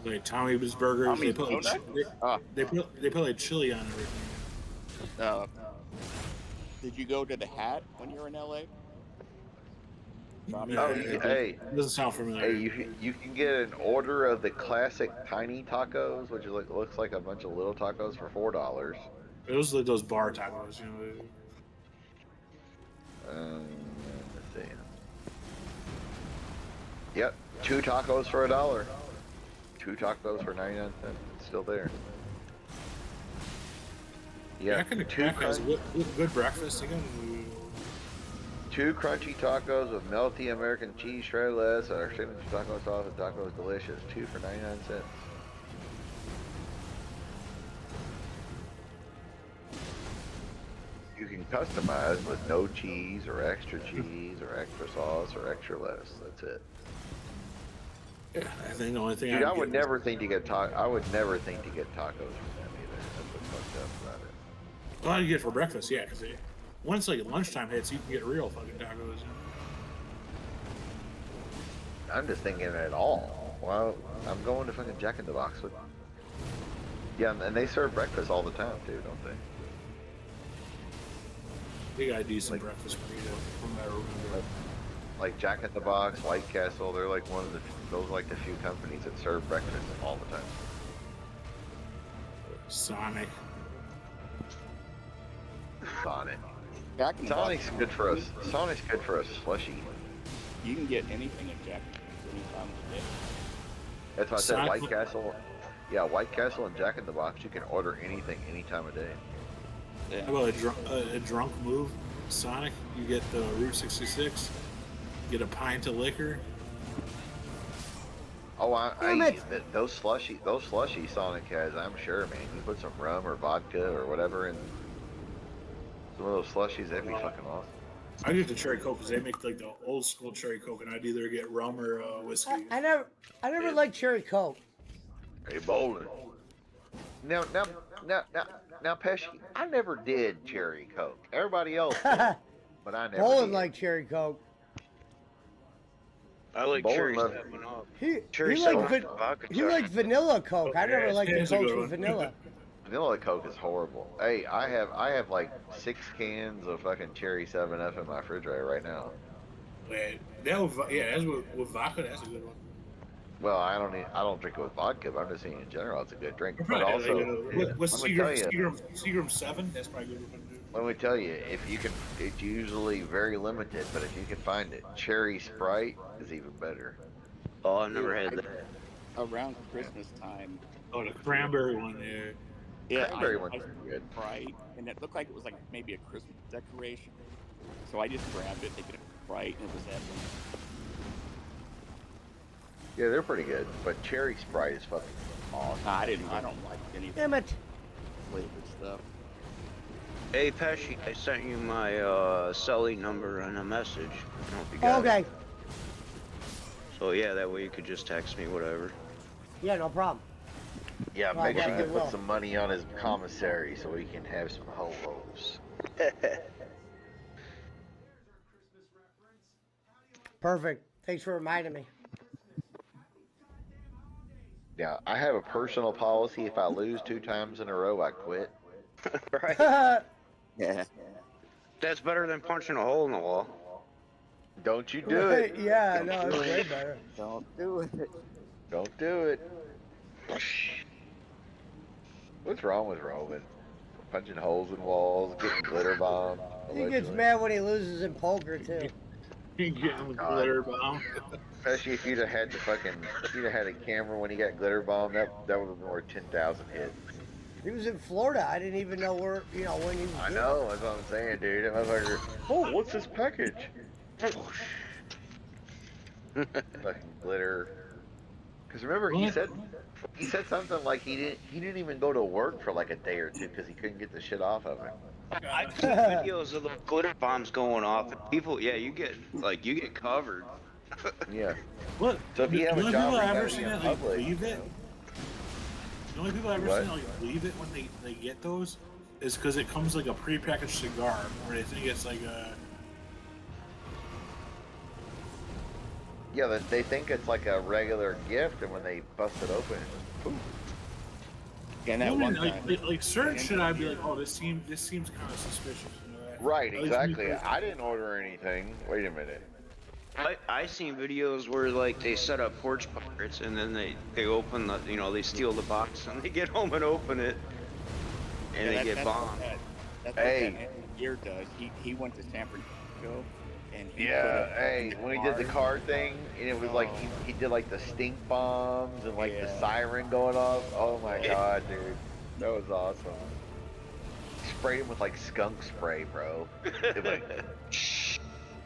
Like Tommy's burgers, Tommy's they put they put like chili on everything. Did you go to the Hat when you were in LA? Hey, doesn't sound familiar. Hey, you can get an order of the classic tiny tacos, which looks like a bunch of little tacos for $4. Those are like those bar tacos, Let's see. Yep, 2 tacos for $1. 2 tacos for 99 cents. It's still there. Yeah, Jack in the Crack has good breakfast. 2 crunchy tacos with melty American cheese, shredded lettuce, our signature taco sauce. The taco is delicious. 2 for 99 cents. You can customize with no cheese or extra sauce or extra lettuce. That's it. Yeah, I think the only thing Dude, I would never think to get I would never think to get tacos from them either. That's what's fucked up about it. Well, you get it for breakfast, yeah. Because once like lunchtime hits, you can get real fucking tacos. I'm just thinking at all. Well, I'm going to fucking Jack in the Box with. Yeah, and they serve breakfast all the time too, don't they? They got a decent breakfast burrito, from what I remember. Like Jack in the Box, White Castle, they're like those are like the few companies that serve breakfast all the time. Sonic. Sonic's good for us. Sonic's good for a slushy. You can get anything at Jack any time of the day. That's why I said White Castle. Yeah, White Castle and Jack in the Box. You can order anything any time of day. Yeah. How about a drunk move? Sonic, you get the Route 66, get a pint of liquor. Oh, those slushy Sonic has, I'm sure, man. You put some rum or vodka or whatever in some of those slushies, that'd be fucking awesome. I get the cherry coke because they make like the old school cherry coke, and I'd either get rum or whiskey. I never liked cherry coke. Hey, bowling. Now, Pesci, I never did cherry coke. Everybody else did, but I never Bolin did. liked cherry coke. I like Bowling cherry love- 7-Up. He Cherry like 7-Up vodka he char. liked vanilla Coke. I never Yeah, liked the it's a Cokes good with one. vanilla. Vanilla Coke is horrible. Hey, I have like 6 cans of fucking cherry 7 Up in my refrigerator right now. Wait, that was, yeah, that's with vodka. That's a good one. Well, I don't drink it with vodka, but I'm just saying in general, it's a good drink. Or But probably also, with let me tell you, Seagram 7. That's probably a good one. let me tell you, if you can, it's usually very limited, but if you can find it, cherry Sprite is even better. Oh, I've never Yeah, had that. Around Christmas time. Oh, the cranberry one there. Yeah, Cranberry I one's saw pretty good. Sprite, and it looked like it was like maybe a Christmas decoration. So I just grabbed it. They did it right, and it was that. Yeah, they're pretty good, but cherry Sprite is fucking awesome. I don't like any of Damn it! flavored stuff. Hey, Pesci, I sent you my celly number in a message. I don't know if you got Okay. it. So yeah, that way you could just text me whatever. Yeah, no problem. Yeah, Well, make yeah, sure you goodwill. put some money on his commissary so he can have some ho-hos. Perfect. Thanks for reminding me. Yeah, I have a personal policy. If I lose 2 times in a row, I quit. Right? Yeah. That's better than punching a hole in the wall. Don't you do it. Yeah, Don't no, do it's it. way better. Don't do it. Don't do it. What's wrong with Roman? Punching holes in walls, getting glitter bombed. He gets mad when he loses in poker too. You get him with God. glitter bomb. Especially if you'd have had if you'd have had a camera when he got glitter bombed, that would have been worth 10,000 hits. He was in Florida. I didn't even know when he was. I know, that's what I'm saying, dude. That motherfucker. Oh, what's this package? Fucking glitter. Because remember, he said something like he didn't even go to work for like a day or two because he couldn't get the shit off of him. I've seen videos of the glitter bombs going off, and people, yeah, you get covered. Yeah. What? So if you have a job, I've you ever gotta seen be in that like public. leave it. The only people I've ever What? seen that, like leave it when they get those is because it comes like a prepackaged cigar, where they think it's like a. Yeah, they think it's like a regular gift, and when they bust it open, it's just poof. And that I mean, one like, time, like certain shit, I'd be like, oh, this seems kind of suspicious. You know, that- Right, at least me exactly. personally. I didn't order anything. Wait a minute. I seen videos where like they set up porch pirates and then they open the they steal the box and they get home and open it and they get bombed. That's Hey. what that Gear does. He went to San Francisco, and he Yeah, put it hey, in when he did the car. car thing, and it was like he did like the stink bombs and like the Yeah. siren going off. Oh my god, dude, that was awesome. Sprayed him with like skunk spray, bro.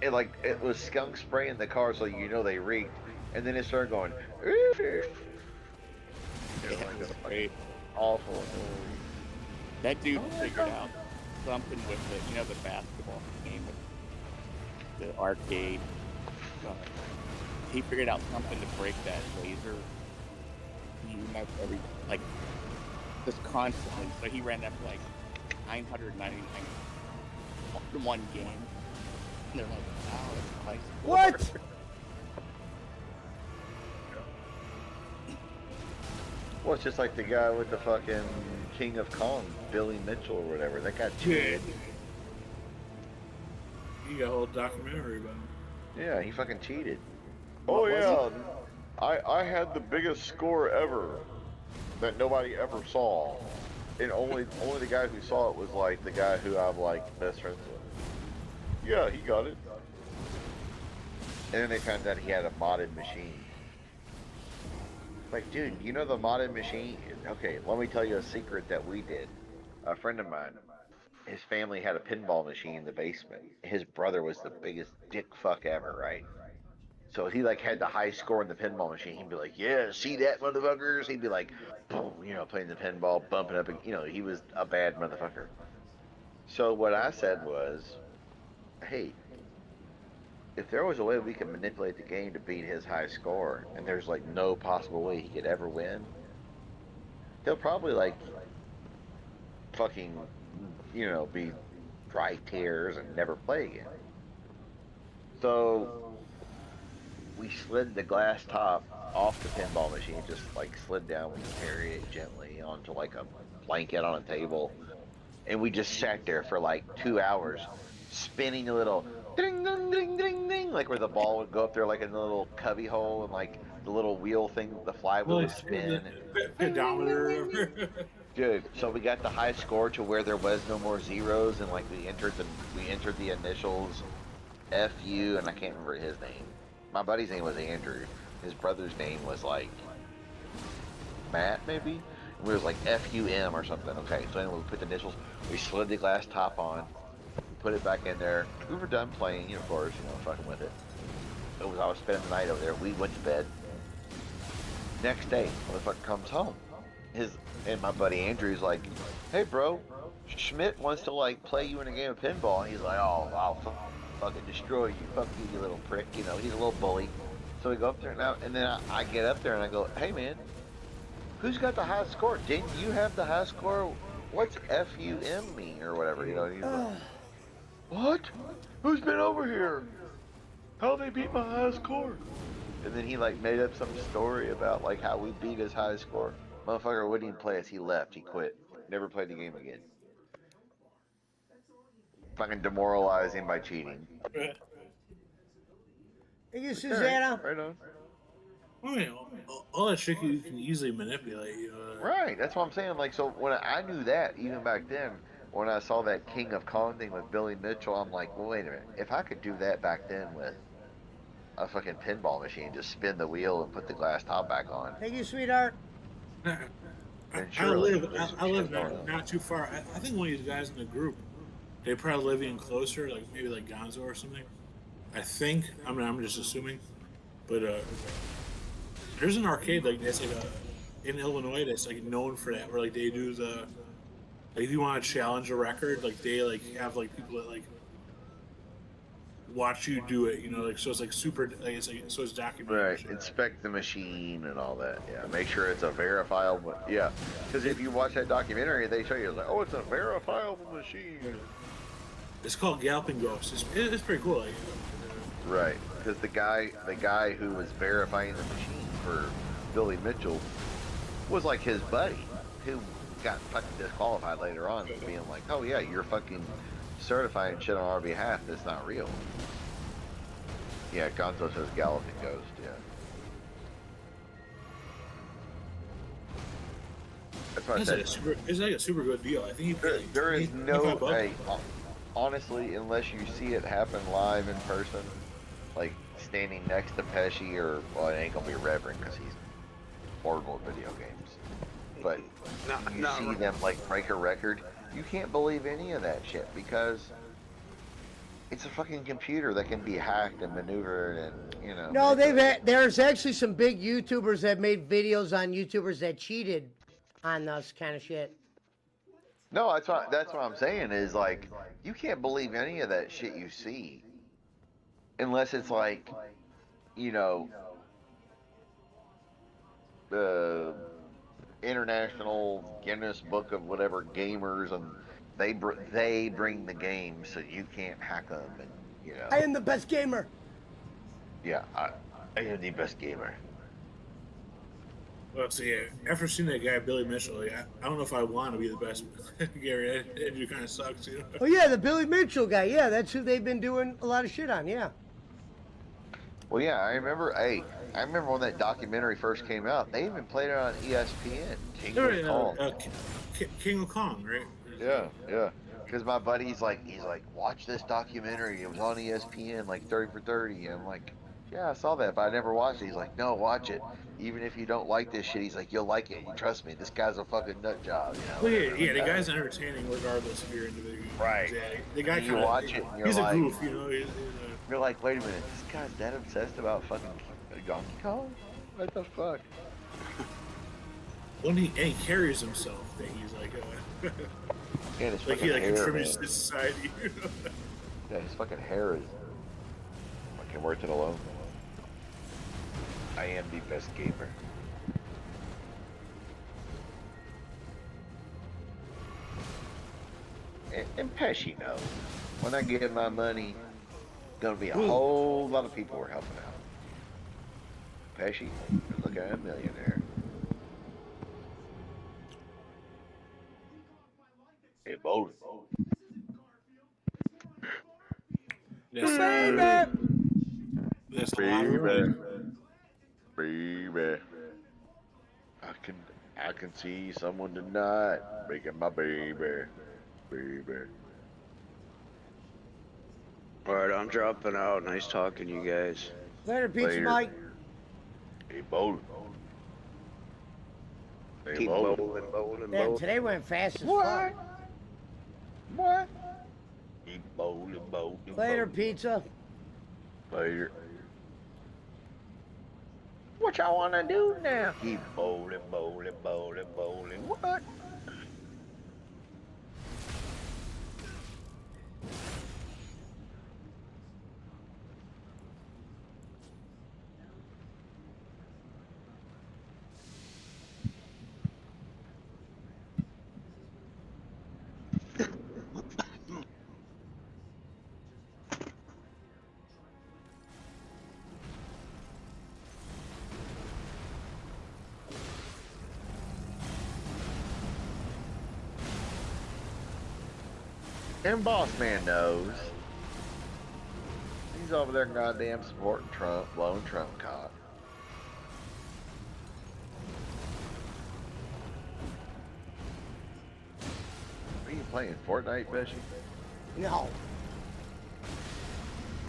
It was skunk spray in the car, so they reeked, and then it started going. It was like this Great. awful. That dude figured out something with the basketball game, with the arcade. He figured out something to break that laser. He remember just constantly. So he ran that for like 999 in one game. And they're like, wow, that's nice. What? Well, it's just like the guy with the fucking King of Kong, Billy Mitchell or whatever. That got cheated. You got a whole documentary about him. Yeah, he fucking cheated. What was I had the biggest score ever that nobody ever saw, and only the guy who saw it was like the guy who I'm like best friends with. Yeah, he got it. And then they found out he had a modded machine. Like, dude, you know the modded machine? Okay, let me tell you a secret that we did. A friend of mine, his family had a pinball machine in the basement. His brother was the biggest dick fuck ever, right? So he like had the high score in the pinball machine. He'd be like, "Yeah, see that, motherfuckers?" He'd be like, boom, playing the pinball, bumping up. He was a bad motherfucker. So what I said was, "Hey, if there was a way we could manipulate the game to beat his high score, and there's like no possible way he could ever win, he'll probably like fucking, be dry tears and never play again." So we slid the glass top off the pinball machine, just like slid down. We carried it gently onto like a blanket on a table, and we just sat there for like 2 hours, spinning a little ding ding ding ding ding, like where the ball would go up there like in the little cubby hole, and like the little wheel thing, the flywheel would spin. The pedometer. Dude, so we got the high score to where there was no more zeros, and like we entered the initials FU, and I can't remember his name. My buddy's name was Andrew. His brother's name was like Matt, maybe. And we was like FUM or something. Okay, so anyway, we put the initials. We slid the glass top on. We put it back in there. We were done playing, of course, fucking with it. I was spending the night over there. We went to bed. Next day, motherfucker comes home. And my buddy Andrew's like, "Hey, bro, Schmidt wants to like play you in a game of pinball." And he's like, "Oh, I'll fucking destroy you. Fuck you, you little prick." He's a little bully. So we go up there now, and then I get up there and I go, "Hey, man, who's got the high score? Didn't you have the high score? What's FUM mean or whatever?" And he's like, "What? Who's been over here? How they beat my high score?" And then he like made up some story about like how we beat his high score. Motherfucker wouldn't even play us. He left. He quit. Never played the game again. Fucking demoralize him by cheating. Thank you, Susanna. Right on. Oh, yeah, all that shit you can easily manipulate. Right. That's what I'm saying. Like, so when I knew that even back then, when I saw that King of Kong thing with Billy Mitchell, I'm like, well, wait a minute. If I could do that back then with a fucking pinball machine, just spin the wheel and put the glass top back on. Thank you, sweetheart. I live not too far. I think one of these guys in the group, they probably live even closer, like maybe like Gonzo or something. I think. I'm just assuming, but there's an arcade like that's like in Illinois that's like known for that, where like they do the like if you want to challenge a record, like they like have like people that like watch you do it, like so it's like super like it's like so it's documented. Right, inspect the machine and all that. Yeah, make sure it's a verifiable. Yeah, because if you watch that documentary, they show you like, oh, it's a verifiable machine. It's called Galloping Ghost. It's pretty cool. Like, right, because the guy who was verifying the machine for Billy Mitchell was like his buddy, who got fucking disqualified later on for being like, oh yeah, you're fucking certifying shit on our behalf that's not real. Yeah, Gonzo says Galloping Ghost, yeah. That's what I said. It's like a super good deal. I think there is no way, honestly, unless you see it happen live in person, like standing next to Pesci or, well, it ain't gonna be Reverend because he's horrible at video games. But you see them like break a record, you can't believe any of that shit because it's a fucking computer that can be hacked and maneuvered and, No, there's actually some big YouTubers that made videos on YouTubers that cheated on this kind of shit. No, that's what I'm saying is like you can't believe any of that shit you see unless it's like, the International Guinness Book of whatever gamers, and they bring the games so you can't hack them, and I am the best gamer. Yeah, I am the best gamer. Well, so yeah, after seeing that guy Billy Mitchell, like, I don't know if I want to be the best gamer. It kind of sucks, Oh yeah, the Billy Mitchell guy. Yeah, that's who they've been doing a lot of shit on. Yeah. Well, yeah, I remember. Hey, I remember when that documentary first came out. They even played it on ESPN. King of Kong, right? Yeah. Because my buddy's like, watch this documentary. It was on ESPN, like 30 for 30. And I'm like, yeah, I saw that, but I never watched it. He's like, no, watch it. Even if you don't like this shit, he's like, you'll like it. You trust me. This guy's a fucking nut job. Well, yeah, the guy's entertaining regardless if you're into video games. Right. Yeah, the guy you watch it, and you're he's like, a goof, You're like, wait a minute, this guy's that obsessed about fucking Donkey Kong? What the fuck? Well, he carries himself that he's like, yeah, his like he hair, contributes man. to society. Yeah, his fucking hair is fucking worth it alone. I am the best gamer. And Pesci knows. When I get my money, gonna be a whole lot of people we're helping out. Pesci, look at a millionaire. Hey, Bowden. That's Baby! that's the lottery. Baby. I can see someone tonight making my baby. Baby. All right, I'm dropping out. Nice talking to you guys. Later, Pizza Later. Mike. Hey, Bowden. Hey, Keep Bowden. bowling, bowling, Damn, bowling. today went fast as What? fuck. What? Keep bowling, bowling, Later, bowling. Pizza. Later. What y'all want to do now? Keep bowling, bowling, bowling, bowling. What? And Boss Man knows. He's over there goddamn supporting Trump, blowing Trump cock. Are you playing Fortnite, Pesci? No.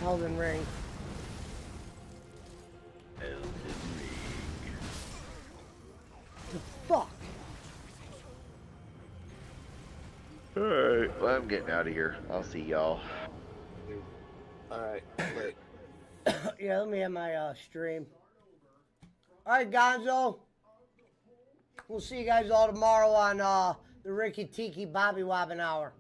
Elden Ring. Elden Ring. The fuck? Alright, well, I'm getting out of here. I'll see y'all. Alright, wait. Yeah, let me have my stream. All right, Gonzo. We'll see you guys all tomorrow on the Ricky Tiki Bobby Wobbin Hour.